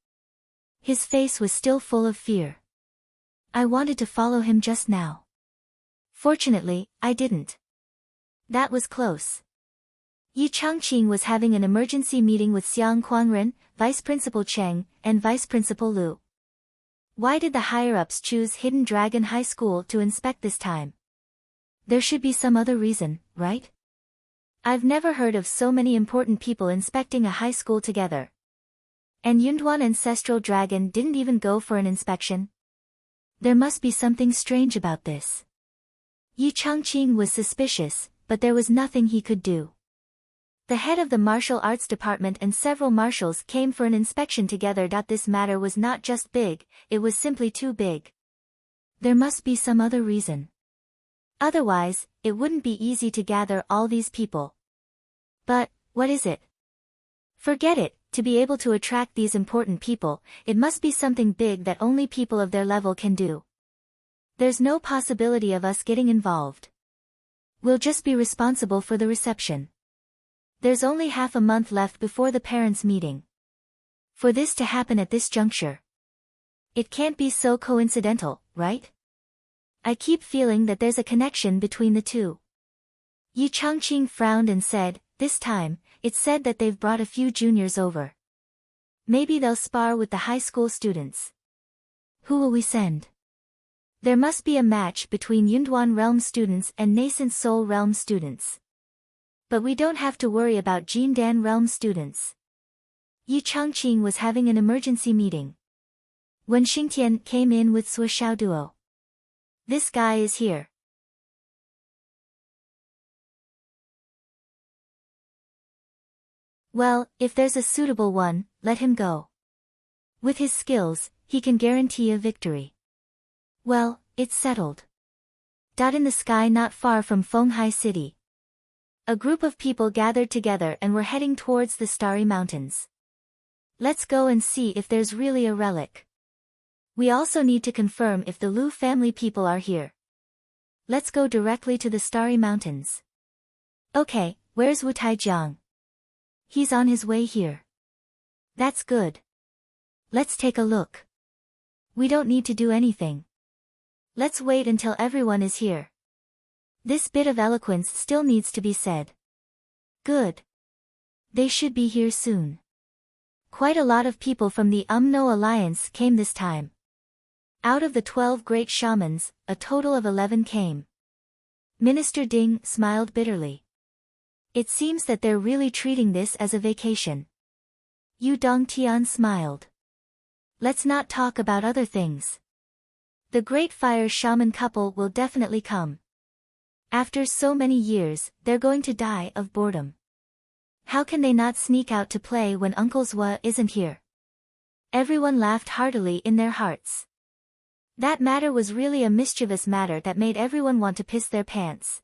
His face was still full of fear. I wanted to follow him just now. Fortunately, I didn't. That was close. Yi Changqing was having an emergency meeting with Xiang Quangren, Vice Principal Cheng, and Vice Principal Lu. Why did the higher-ups choose Hidden Dragon High School to inspect this time? There should be some other reason, right? I've never heard of so many important people inspecting a high school together. And Yunduan Ancestral Dragon didn't even go for an inspection? There must be something strange about this. Yi Changqing was suspicious, but there was nothing he could do. The head of the martial arts department and several marshals came for an inspection together. This matter was not just big, it was simply too big. There must be some other reason. Otherwise, it wouldn't be easy to gather all these people. But, what is it? Forget it, to be able to attract these important people, it must be something big that only people of their level can do. There's no possibility of us getting involved. We'll just be responsible for the reception. There's only half a month left before the parents' meeting. For this to happen at this juncture, it can't be so coincidental, right? I keep feeling that there's a connection between the two. Yi Changqing frowned and said, this time, it's said that they've brought a few juniors over. Maybe they'll spar with the high school students. Who will we send? There must be a match between Yunduan Realm students and Nascent Soul Realm students. But we don't have to worry about Jindan Realm students. Yi Changqing was having an emergency meeting when Xingtian came in with Sui Xiao Duo. This guy is here. Well, if there's a suitable one, let him go. With his skills, he can guarantee a victory. Well, it's settled. In the sky not far from Fenghai City, a group of people gathered together and were heading towards the Starry Mountains. Let's go and see if there's really a relic. We also need to confirm if the Lu family people are here. Let's go directly to the Starry Mountains. Okay, where's Wu Taijiang? He's on his way here. That's good. Let's take a look. We don't need to do anything. Let's wait until everyone is here. This bit of eloquence still needs to be said. Good. They should be here soon. Quite a lot of people from the Umno Alliance came this time. Out of the 12 great shamans, a total of 11 came. Minister Ding smiled bitterly. It seems that they're really treating this as a vacation. Yu Dongtian smiled. Let's not talk about other things. The Great Fire Shaman couple will definitely come. After so many years, they're going to die of boredom. How can they not sneak out to play when Uncle Zwa isn't here? Everyone laughed heartily in their hearts. That matter was really a mischievous matter that made everyone want to piss their pants.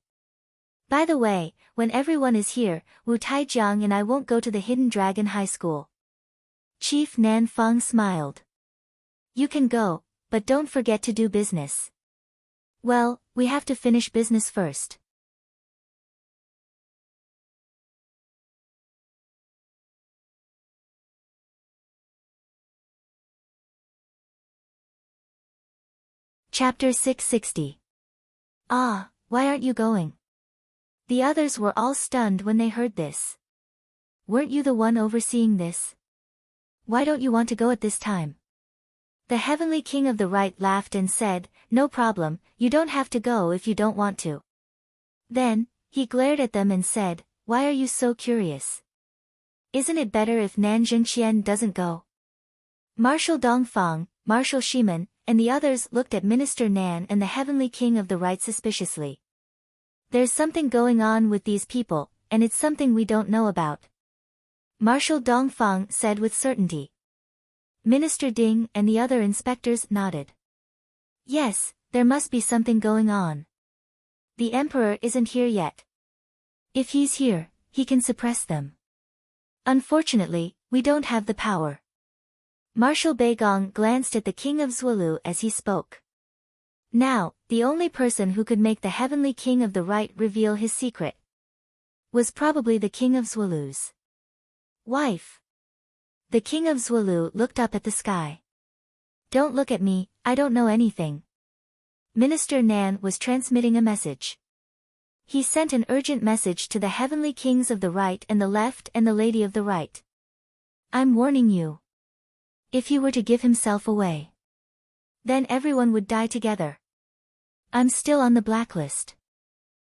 By the way, when everyone is here, Wu Taijiang and I won't go to the Hidden Dragon High School. Chief Nan Fang smiled. You can go, but don't forget to do business. Well, we have to finish business first. Chapter 660. Ah, why aren't you going? The others were all stunned when they heard this. Weren't you the one overseeing this? Why don't you want to go at this time? The Heavenly King of the Right laughed and said, no problem, you don't have to go if you don't want to. Then, he glared at them and said, why are you so curious? Isn't it better if Nan Zhengqian doesn't go? Marshal Dongfang, Marshal Shiman, and the others looked at Minister Nan and the Heavenly King of the Right suspiciously. There's something going on with these people, and it's something we don't know about. Marshal Dongfang said with certainty. Minister Ding and the other inspectors nodded. Yes, there must be something going on. The Emperor isn't here yet. If he's here, he can suppress them. Unfortunately, we don't have the power. Marshal Beigong glanced at the King of Zhuelu as he spoke. Now, the only person who could make the Heavenly King of the Right reveal his secret was probably the King of Zhuelu's wife. The King of Zhuelu looked up at the sky. Don't look at me, I don't know anything. Minister Nan was transmitting a message. He sent an urgent message to the Heavenly Kings of the Right and the Left and the Lady of the Right. I'm warning you. If he were to give himself away, then everyone would die together. I'm still on the blacklist.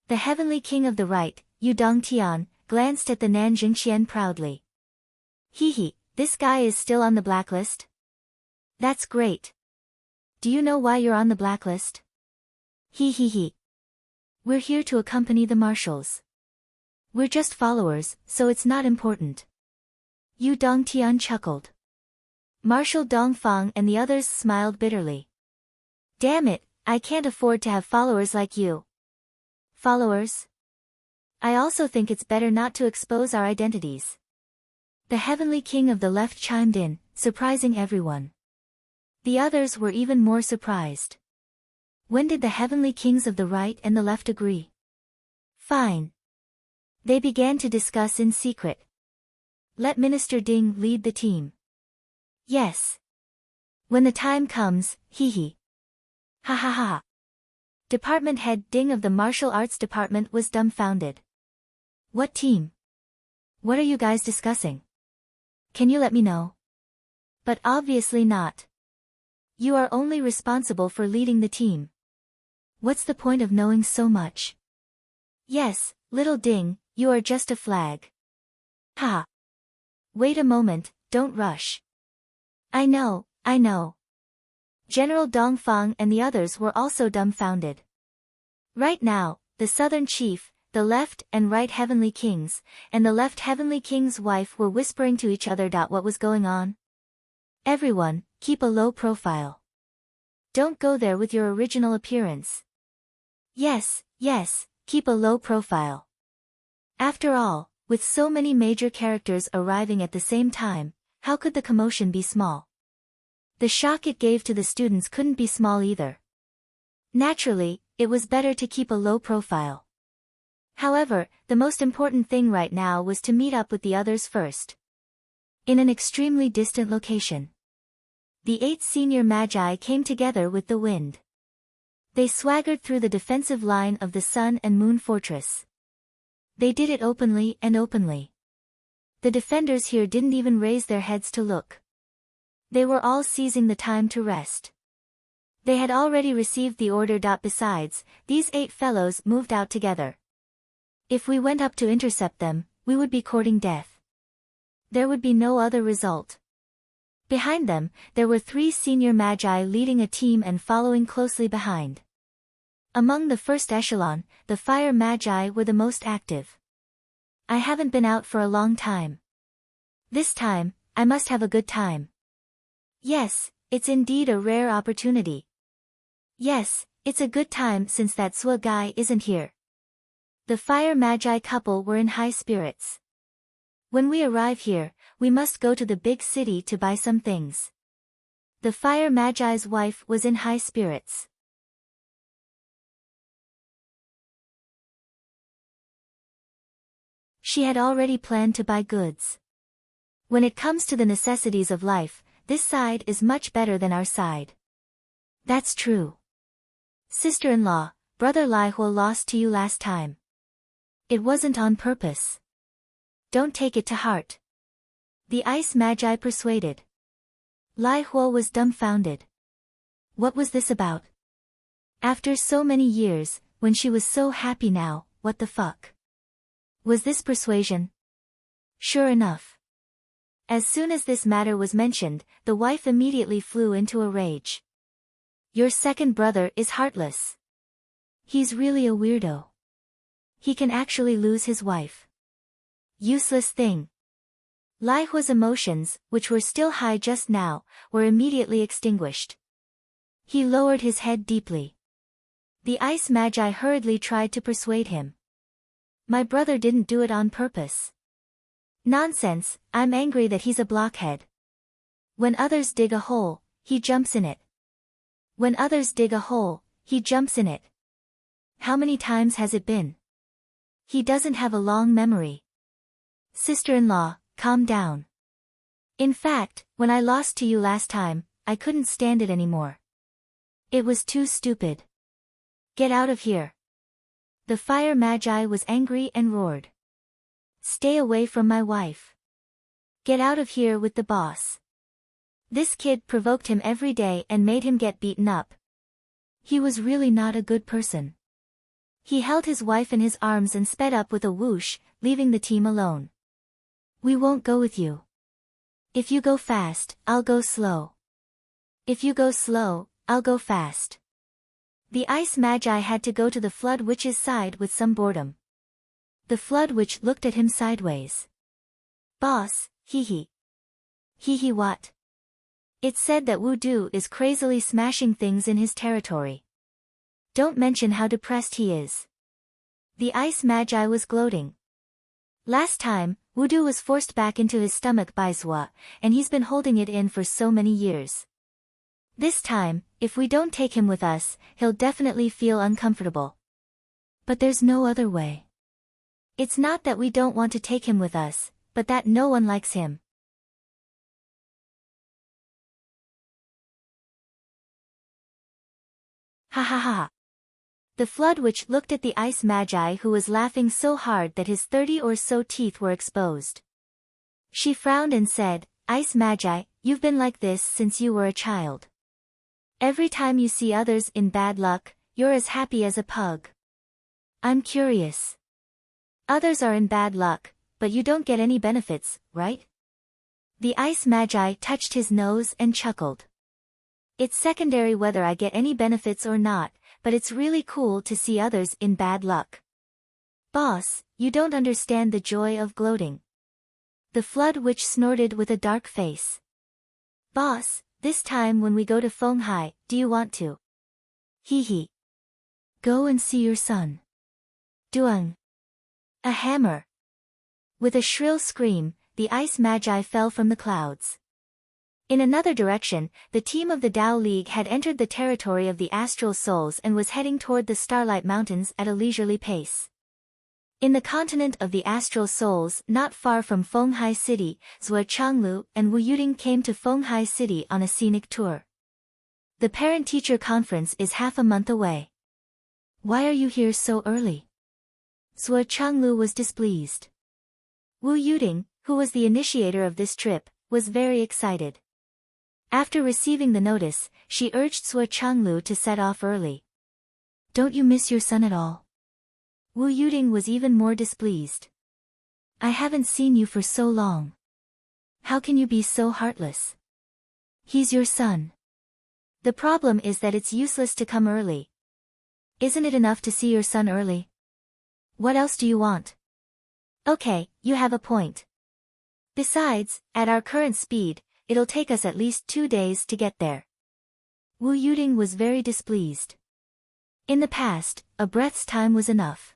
The heavenly king of the right, Yu Dongtian, glanced at the Nanjingxian proudly. Hee, this guy is still on the blacklist? That's great. Do you know why you're on the blacklist? Hee. We're here to accompany the marshals. We're just followers, so it's not important. Yu Dongtian chuckled. Marshal Dongfang and the others smiled bitterly. Damn it, I can't afford to have followers like you. Followers? I also think it's better not to expose our identities. The heavenly king of the left chimed in, surprising everyone. The others were even more surprised. When did the heavenly kings of the right and the left agree? Fine. They began to discuss in secret. Let Minister Ding lead the team. Yes. When the time comes, hee. Ha ha ha. Department head Ding of the martial arts department was dumbfounded. What team? What are you guys discussing? Can you let me know? But obviously not. You are only responsible for leading the team. What's the point of knowing so much? Yes, little Ding, you are just a flag. Ha. Wait a moment, don't rush. I know. General Dongfang and the others were also dumbfounded. Right now, the southern chief, the left and right heavenly kings, and the left heavenly king's wife were whispering to each other. What was going on? Everyone, keep a low profile. Don't go there with your original appearance. Yes, keep a low profile. After all, with so many major characters arriving at the same time, how could the commotion be small? The shock it gave to the students couldn't be small either. Naturally, it was better to keep a low profile. However, the most important thing right now was to meet up with the others first. In an extremely distant location. The 8 senior magi came together with the wind. They swaggered through the defensive line of the Sun and Moon Fortress. They did it openly. The defenders here didn't even raise their heads to look. They were all seizing the time to rest. They had already received the order. Besides, these 8 fellows moved out together. If we went up to intercept them, we would be courting death. There would be no other result. Behind them, there were 3 senior magi leading a team and following closely behind. Among the first echelon, the fire magi were the most active. I haven't been out for a long time. This time, I must have a good time. Yes, it's indeed a rare opportunity. Yes, it's a good time since that Sua guy isn't here. The fire magi couple were in high spirits. When we arrive here, we must go to the big city to buy some things. The fire magi's wife was in high spirits. She had already planned to buy goods. When it comes to the necessities of life, this side is much better than our side. That's true. Sister-in-law, brother Lai Huo lost to you last time. It wasn't on purpose. Don't take it to heart. The ice magi persuaded. Lai Huo was dumbfounded. What was this about? After so many years, when she was so happy now, what the fuck? Was this persuasion? Sure enough. As soon as this matter was mentioned, the wife immediately flew into a rage. Your second brother is heartless. He's really a weirdo. He can actually lose his wife. Useless thing. Lai Huo's emotions, which were still high just now, were immediately extinguished. He lowered his head deeply. The ice magi hurriedly tried to persuade him. My brother didn't do it on purpose. Nonsense, I'm angry that he's a blockhead. When others dig a hole, he jumps in it. When others dig a hole, he jumps in it. How many times has it been? He doesn't have a long memory. Sister-in-law, calm down. In fact, when I lost to you last time, I couldn't stand it anymore. It was too stupid. Get out of here. The fire magi was angry and roared. Stay away from my wife. Get out of here with the boss. This kid provoked him every day and made him get beaten up. He was really not a good person. He held his wife in his arms and sped up with a whoosh, leaving the team alone. We won't go with you. If you go fast, I'll go slow. If you go slow, I'll go fast. The Ice Magi had to go to the Flood Witch's side with some boredom. The Flood Witch looked at him sideways. Boss, hee. Hee what? It's said that Wu-Du is crazily smashing things in his territory. Don't mention how depressed he is. The Ice Magi was gloating. Last time, Wu-Du was forced back into his stomach by Zua, and he's been holding it in for so many years. This time, if we don't take him with us, he'll definitely feel uncomfortable. But there's no other way. It's not that we don't want to take him with us, but that no one likes him. Ha ha ha. The Flood Witch looked at the Ice Magi, who was laughing so hard that his 30 or so teeth were exposed. She frowned and said, Ice Magi, you've been like this since you were a child. Every time you see others in bad luck, you're as happy as a pug. I'm curious. Others are in bad luck, but you don't get any benefits, right? The Ice Magi touched his nose and chuckled. It's secondary whether I get any benefits or not, but it's really cool to see others in bad luck. Boss, you don't understand the joy of gloating. The Flood Witch snorted with a dark face. Boss, this time when we go to Fenghai, do you want to? Hee. Go and see your son. Duang. A hammer. With a shrill scream, the Ice Magi fell from the clouds. In another direction, the team of the Tao League had entered the territory of the Astral Souls and was heading toward the Starlight Mountains at a leisurely pace. In the continent of the Astral Souls, not far from Fenghai City, Zhuo Changlu and Wu Yuding came to Fenghai City on a scenic tour. The parent-teacher conference is half a month away. Why are you here so early? Zhuo Changlu was displeased. Wu Yuding, who was the initiator of this trip, was very excited. After receiving the notice, she urged Zhuo Changlu to set off early. Don't you miss your son at all? Wu Yuding was even more displeased. I haven't seen you for so long. How can you be so heartless? He's your son. The problem is that it's useless to come early. Isn't it enough to see your son early? What else do you want? Okay, you have a point. Besides, at our current speed, it'll take us at least 2 days to get there. Wu Yuding was very displeased. In the past, a breath's time was enough.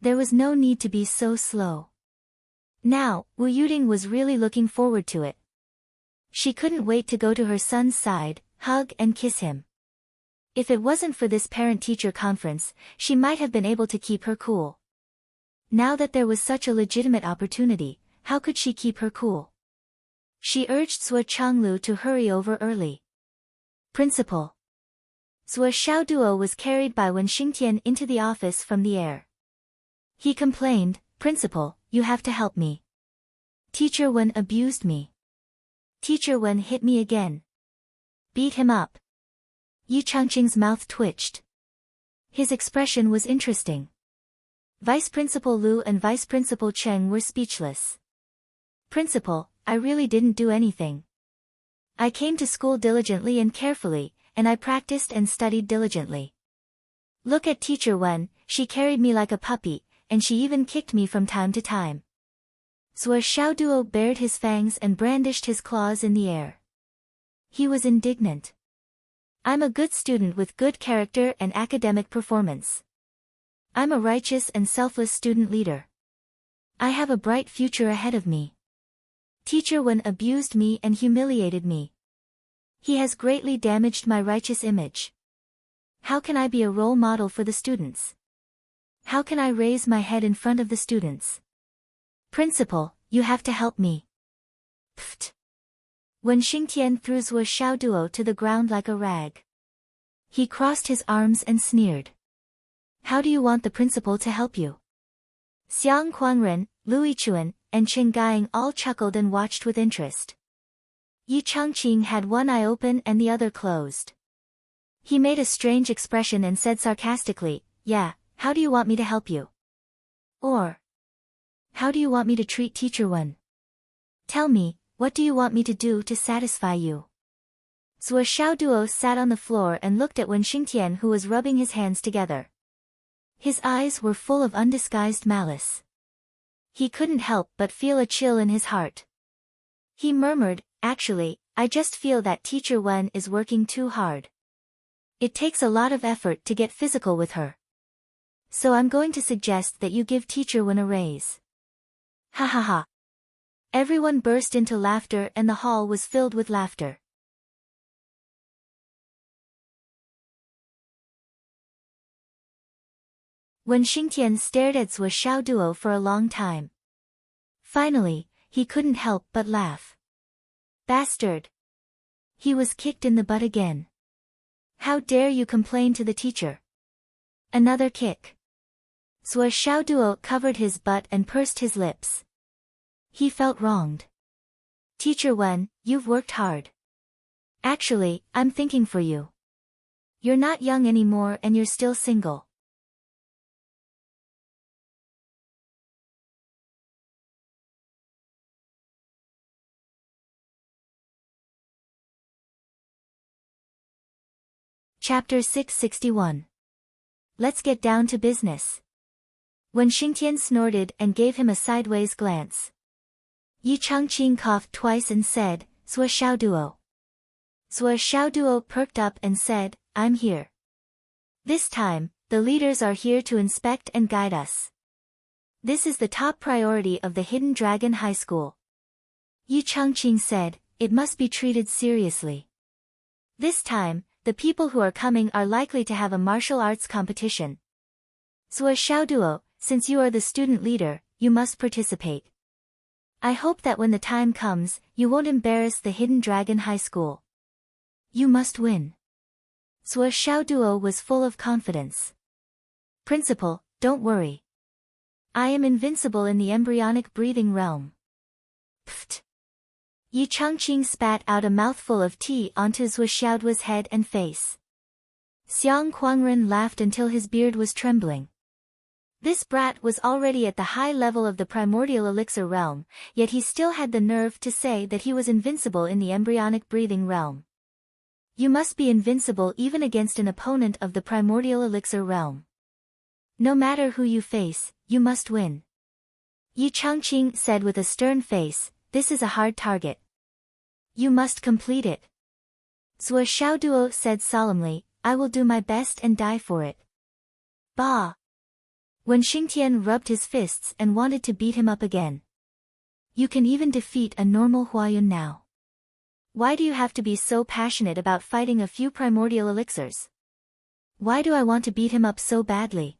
There was no need to be so slow. Now, Wu Yuding was really looking forward to it. She couldn't wait to go to her son's side, hug and kiss him. If it wasn't for this parent-teacher conference, she might have been able to keep her cool. Now that there was such a legitimate opportunity, how could she keep her cool? She urged Zhuo Changlu to hurry over early. Principal. Zhuo Xiaoduo was carried by Wen Xingtian into the office from the air. He complained, Principal, you have to help me. Teacher Wen abused me. Teacher Wen hit me again. Beat him up. Yi Changqing's mouth twitched. His expression was interesting. Vice Principal Lu and Vice Principal Cheng were speechless. Principal, I really didn't do anything. I came to school diligently and carefully, and I practiced and studied diligently. Look at Teacher Wen, she carried me like a puppy, and she even kicked me from time to time. Zhuo Xiaoduo bared his fangs and brandished his claws in the air. He was indignant. I'm a good student with good character and academic performance. I'm a righteous and selfless student leader. I have a bright future ahead of me. Teacher Wen abused me and humiliated me. He has greatly damaged my righteous image. How can I be a role model for the students? How can I raise my head in front of the students? Principal, you have to help me. Pfft. Wen Xingtian threw Zhuo Xiaoduo to the ground like a rag. He crossed his arms and sneered. How do you want the principal to help you? Xiang Kuangren, Lu Yichuan, and Chen Gaiying all chuckled and watched with interest. Yi Changqing had one eye open and the other closed. He made a strange expression and said sarcastically, Yeah, How do you want me to help you? Or, how do you want me to treat Teacher Wen? Tell me, what do you want me to do to satisfy you? Zuo Xiaoduo sat on the floor and looked at Wen Xingtian, who was rubbing his hands together. His eyes were full of undisguised malice. He couldn't help but feel a chill in his heart. He murmured, actually, I just feel that Teacher Wen is working too hard. It takes a lot of effort to get physical with her. So I'm going to suggest that you give Teacher Wen a raise. Ha ha ha. Everyone burst into laughter and the hall was filled with laughter. Wen Xingtian stared at Zuo Xiaoduo for a long time. Finally, he couldn't help but laugh. Bastard! He was kicked in the butt again. How dare you complain to the teacher? Another kick. Zuo Xiaoduo covered his butt and pursed his lips. He felt wronged. Teacher Wen, you've worked hard. Actually, I'm thinking for you. You're not young anymore and you're still single. Chapter 661. Let's get down to business. Wen Xingtian snorted and gave him a sideways glance. Yi Changqing coughed twice and said, Zuo Xiaoduo. Zuo Xiaoduo perked up and said, I'm here. This time, the leaders are here to inspect and guide us. This is the top priority of the Hidden Dragon High School. Yi Changqing said, it must be treated seriously. This time, the people who are coming are likely to have a martial arts competition. Zuo Xiaoduo, since you are the student leader, you must participate. I hope that when the time comes, you won't embarrass the Hidden Dragon High School. You must win. Zuo Xiaoduo was full of confidence. Principal, don't worry. I am invincible in the embryonic breathing realm. Pfft. Yi Changqing spat out a mouthful of tea onto Zuo Xiaoduo's head and face. Xiang Kuangren laughed until his beard was trembling. This brat was already at the high level of the primordial elixir realm, yet he still had the nerve to say that he was invincible in the embryonic breathing realm. You must be invincible even against an opponent of the primordial elixir realm. No matter who you face, you must win. Yi Changqing said with a stern face, this is a hard target. You must complete it. Zuo Xiaoduo said solemnly, I will do my best and die for it. Bah! Wen Xingtian rubbed his fists and wanted to beat him up again. You can even defeat a normal Huayun now. Why do you have to be so passionate about fighting a few primordial elixirs? Why do I want to beat him up so badly?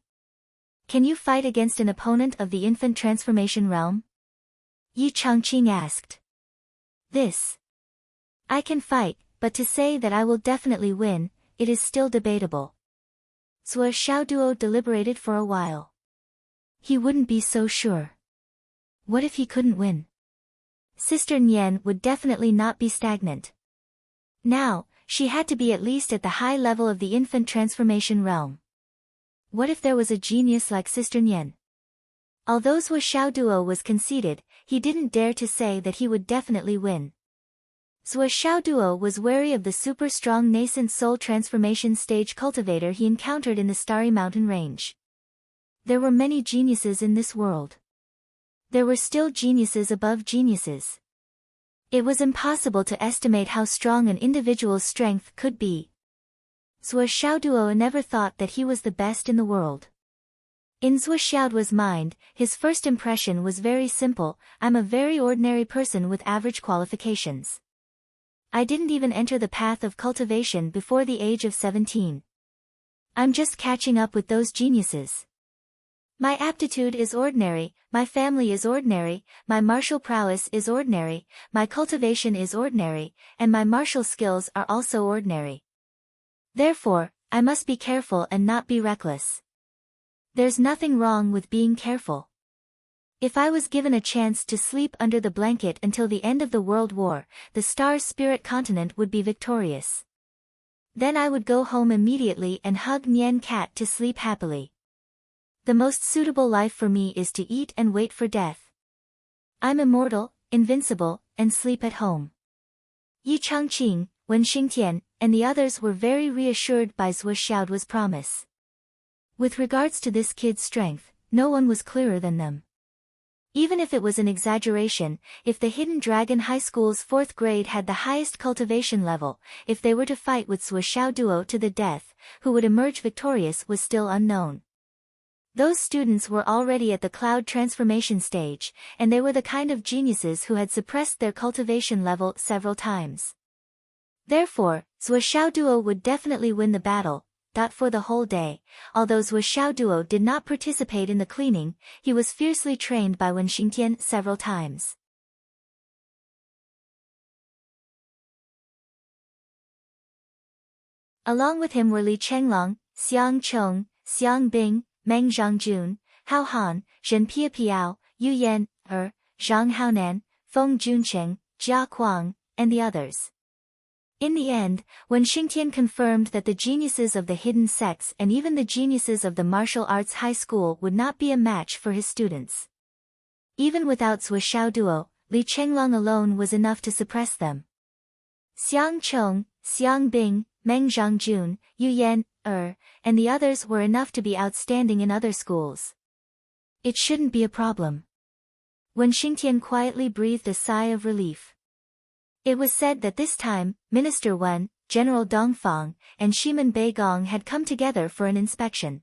Can you fight against an opponent of the infant transformation realm? Yi Changqing asked. This. I can fight, but to say that I will definitely win, it is still debatable. Zuo Xiaoduo deliberated for a while. He wouldn't be so sure. What if he couldn't win? Sister Nian would definitely not be stagnant. Now, she had to be at least at the high level of the infant transformation realm. What if there was a genius like Sister Nian? Although Zuo Xiaoduo was conceited, he didn't dare to say that he would definitely win. Zuo Xiaoduo was wary of the super-strong nascent soul transformation stage cultivator he encountered in the Starry Mountain Range. There were many geniuses in this world. There were still geniuses above geniuses. It was impossible to estimate how strong an individual's strength could be. Zuo Xiaoduo never thought that he was the best in the world. In Zuo Xiaoduo's mind, his first impression was very simple, I'm a very ordinary person with average qualifications. I didn't even enter the path of cultivation before the age of 17. I'm just catching up with those geniuses. My aptitude is ordinary, my family is ordinary, my martial prowess is ordinary, my cultivation is ordinary, and my martial skills are also ordinary. Therefore, I must be careful and not be reckless. There's nothing wrong with being careful. If I was given a chance to sleep under the blanket until the end of the World War, the Star's Spirit Continent would be victorious. Then I would go home immediately and hug Nian Cat to sleep happily. The most suitable life for me is to eat and wait for death. I'm immortal, invincible, and sleep at home. Yi Changqing, Wen Xingtian, and the others were very reassured by Zhuo Xiaoduo's promise. With regards to this kid's strength, no one was clearer than them. Even if it was an exaggeration, if the Hidden Dragon High School's 4th grade had the highest cultivation level, if they were to fight with Zhuo Xiaoduo to the death, who would emerge victorious was still unknown. Those students were already at the cloud transformation stage, and they were the kind of geniuses who had suppressed their cultivation level several times. Therefore, Zhuo Xiaoduo would definitely win the battle. For the whole day, although Zhuo Xiaoduo did not participate in the cleaning, he was fiercely trained by Wen Xingtian several times. Along with him were Li Chenglong, Xiang Chong, Xiang Bing, Meng Zhangjun, Hao Han, Zhen Piapiao, Yu Yan, Zhang Haonan, Feng Juncheng, Jia Kuang, and the others. In the end, when Xingtian confirmed that the geniuses of the hidden sects and even the geniuses of the martial arts high school would not be a match for his students. Even without Zhuo Xiaoduo, Li Chenglong alone was enough to suppress them. Xiang Chong, Xiang Bing, Meng Zhangjun, Yu Yan, and the others were enough to be outstanding in other schools. It shouldn't be a problem. When Xingtian quietly breathed a sigh of relief. It was said that this time, Minister Wen, General Dongfang, and Shiman Beigong had come together for an inspection.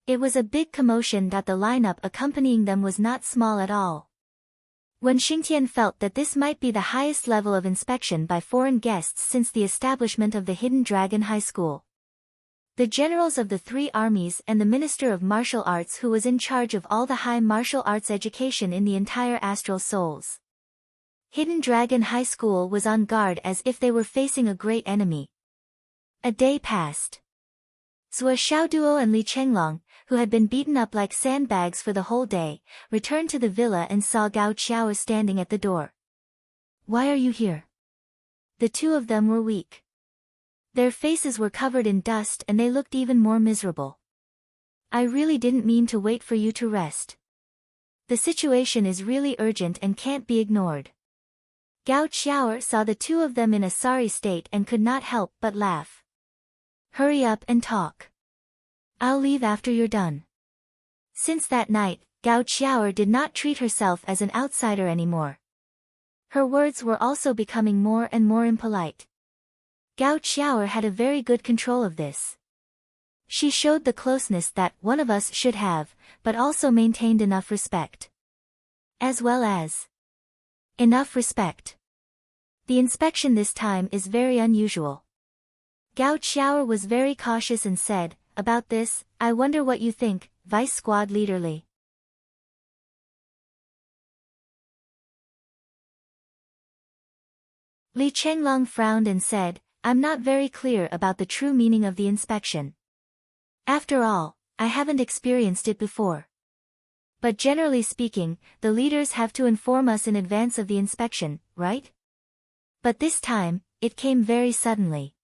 It was a big commotion that the lineup accompanying them was not small at all. When Xingtian felt that this might be the highest level of inspection by foreign guests since the establishment of the Hidden Dragon High School. The generals of the 3 armies and the Minister of Martial Arts who was in charge of all the high martial arts education in the entire Astral Souls. Hidden Dragon High School was on guard as if they were facing a great enemy. A day passed. Zhuo Xiaoduo and Li Chenglong, who had been beaten up like sandbags for the whole day, returned to the villa and saw Gao Qiao standing at the door. "Why are you here?" The two of them were weak. Their faces were covered in dust and they looked even more miserable. "I really didn't mean to wait for you to rest. The situation is really urgent and can't be ignored." Gao Qiao saw the two of them in a sorry state and could not help but laugh. "Hurry up and talk. I'll leave after you're done." Since that night, Gao Qiao did not treat herself as an outsider anymore. Her words were also becoming more and more impolite. Gao Qiao had a very good control of this. She showed the closeness that one of us should have, but also maintained enough respect. As well as enough respect. The inspection this time is very unusual. Gao Qiao was very cautious and said, "About this, I wonder what you think, Vice Squad Leader Li." Li Chenglong frowned and said, "I'm not very clear about the true meaning of the inspection. After all, I haven't experienced it before. But generally speaking, the leaders have to inform us in advance of the inspection, right? But this time, it came very suddenly.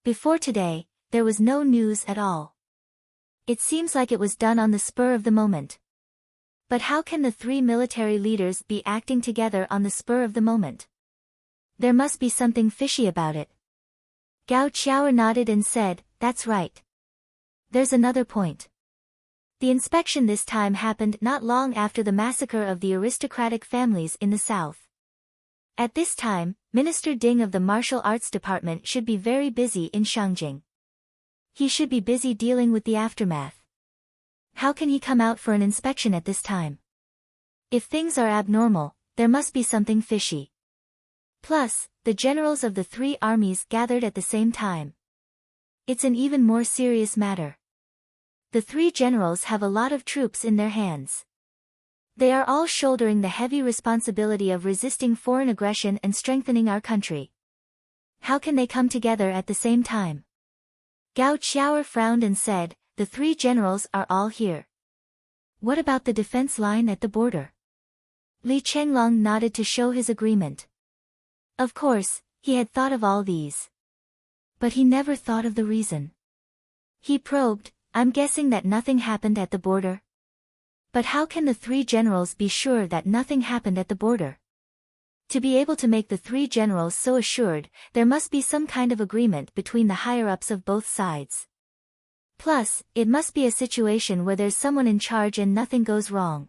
Before today, there was no news at all. It seems like it was done on the spur of the moment. But how can the 3 military leaders be acting together on the spur of the moment? There must be something fishy about it." Gao Qiao nodded and said, "That's right. There's another point. The inspection this time happened not long after the massacre of the aristocratic families in the south. At this time, Minister Ding of the Martial Arts Department should be very busy in Shangjing. He should be busy dealing with the aftermath. How can he come out for an inspection at this time? If things are abnormal, there must be something fishy. Plus, the generals of the 3 armies gathered at the same time. It's an even more serious matter. The 3 generals have a lot of troops in their hands. They are all shouldering the heavy responsibility of resisting foreign aggression and strengthening our country. How can they come together at the same time?" Gao Qiao frowned and said, "The 3 generals are all here. What about the defense line at the border?" Li Chenglong nodded to show his agreement. Of course, he had thought of all these. But he never thought of the reason. He probed, I'm guessing that nothing happened at the border. But how can the three generals be sure that nothing happened at the border? To be able to make the three generals so assured, there must be some kind of agreement between the higher-ups of both sides. Plus, it must be a situation where there's someone in charge and nothing goes wrong.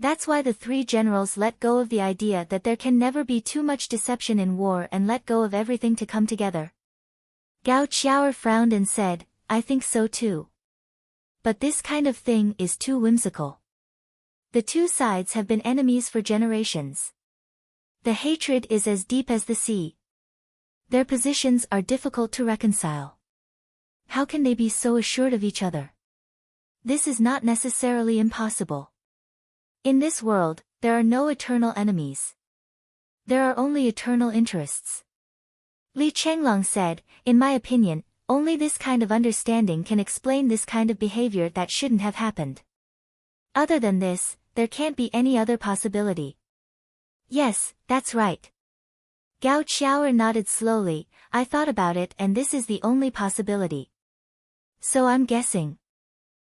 That's why the three generals let go of the idea that there can never be too much deception in war and let go of everything to come together. Gao Qiao frowned and said, I think so too. But this kind of thing is too whimsical. The two sides have been enemies for generations. The hatred is as deep as the sea. Their positions are difficult to reconcile. How can they be so assured of each other? This is not necessarily impossible. In this world, there are no eternal enemies. There are only eternal interests. Li Chenglong said, in my opinion, only this kind of understanding can explain this kind of behavior that shouldn't have happened. Other than this, there can't be any other possibility. Yes, that's right. Gao Qiao nodded slowly, I thought about it and this is the only possibility. So I'm guessing.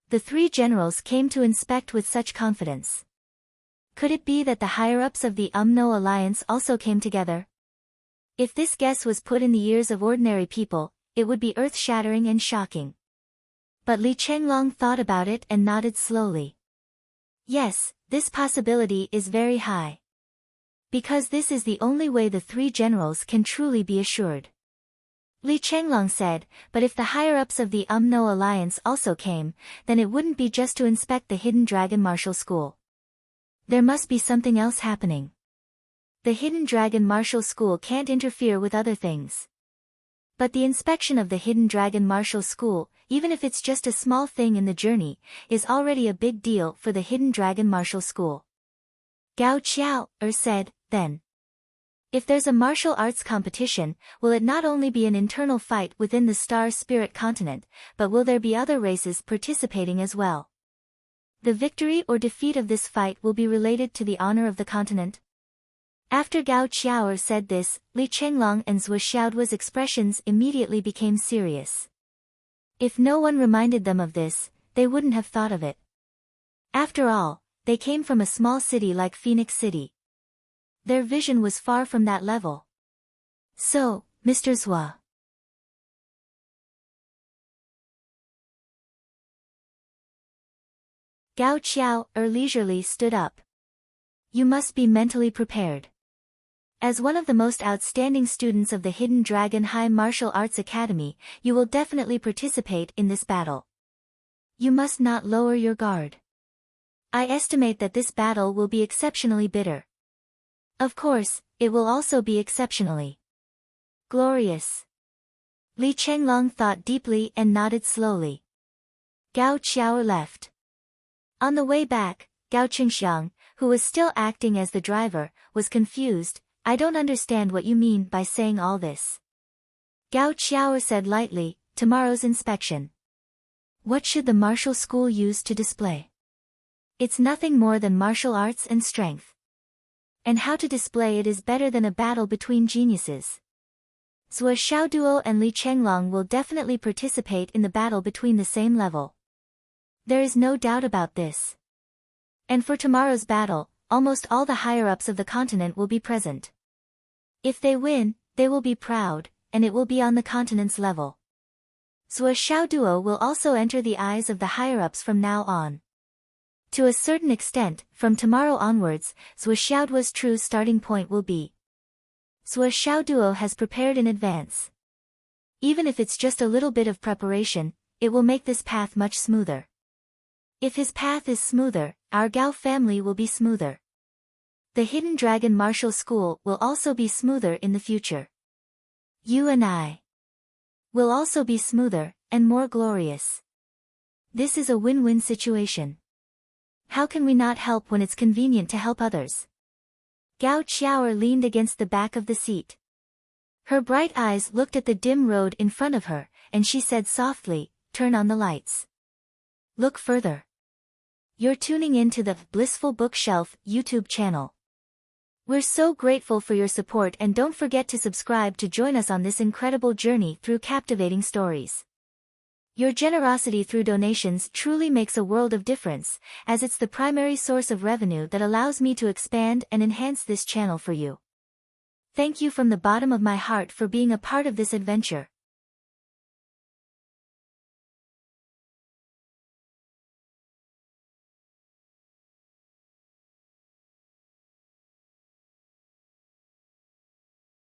The three generals came to inspect with such confidence. Could it be that the higher-ups of the UMNO alliance also came together? If this guess was put in the ears of ordinary people, it would be earth-shattering and shocking. But Li Chenglong thought about it and nodded slowly. Yes, this possibility is very high. Because this is the only way the three generals can truly be assured. Li Chenglong said, but if the higher-ups of the UMNO alliance also came, then it wouldn't be just to inspect the Hidden Dragon Martial School. There must be something else happening. The Hidden Dragon Martial School can't interfere with other things. But the inspection of the Hidden Dragon Martial School, even if it's just a small thing in the journey, is already a big deal for the Hidden Dragon Martial School. Gao Qiao said, then. If there's a martial arts competition, will it not only be an internal fight within the Star Spirit continent, but will there be other races participating as well? The victory or defeat of this fight will be related to the honor of the continent. After Gao Qiao said this, Li Chenglong and Zhou Xiaoduo's expressions immediately became serious. If no one reminded them of this, they wouldn't have thought of it. After all, they came from a small city like Phoenix City. Their vision was far from that level. So, Mr. Zhua. Gao Qiao leisurely stood up. You must be mentally prepared. As one of the most outstanding students of the Hidden Dragon High Martial Arts Academy, you will definitely participate in this battle. You must not lower your guard. I estimate that this battle will be exceptionally bitter. Of course, it will also be exceptionally glorious. Li Chenglong thought deeply and nodded slowly. Gao Qiao left. On the way back, Gao Qingxiang, who was still acting as the driver, was confused. I don't understand what you mean by saying all this. Gao Qiao said lightly, tomorrow's inspection. What should the martial school use to display? It's nothing more than martial arts and strength. And how to display it is better than a battle between geniuses. Zhou Xiaoduo and Li Chenglong will definitely participate in the battle between the same level. There is no doubt about this. And for tomorrow's battle, almost all the higher-ups of the continent will be present. If they win, they will be proud, and it will be on the continent's level. Zhou Xiaoduo will also enter the eyes of the higher-ups from now on. To a certain extent, from tomorrow onwards, Zhou Xiaoduo's true starting point will be. Zhou Xiaoduo has prepared in advance. Even if it's just a little bit of preparation, it will make this path much smoother. If his path is smoother, our Gao family will be smoother. The Hidden Dragon Martial School will also be smoother in the future. You and I will also be smoother, and more glorious. This is a win-win situation. How can we not help when it's convenient to help others? Gao Qiao leaned against the back of the seat. Her bright eyes looked at the dim road in front of her, and she said softly, turn on the lights. Look further. You're tuning in to the Blissful Bookshelf YouTube channel. We're so grateful for your support and don't forget to subscribe to join us on this incredible journey through captivating stories. Your generosity through donations truly makes a world of difference, as it's the primary source of revenue that allows me to expand and enhance this channel for you. Thank you from the bottom of my heart for being a part of this adventure.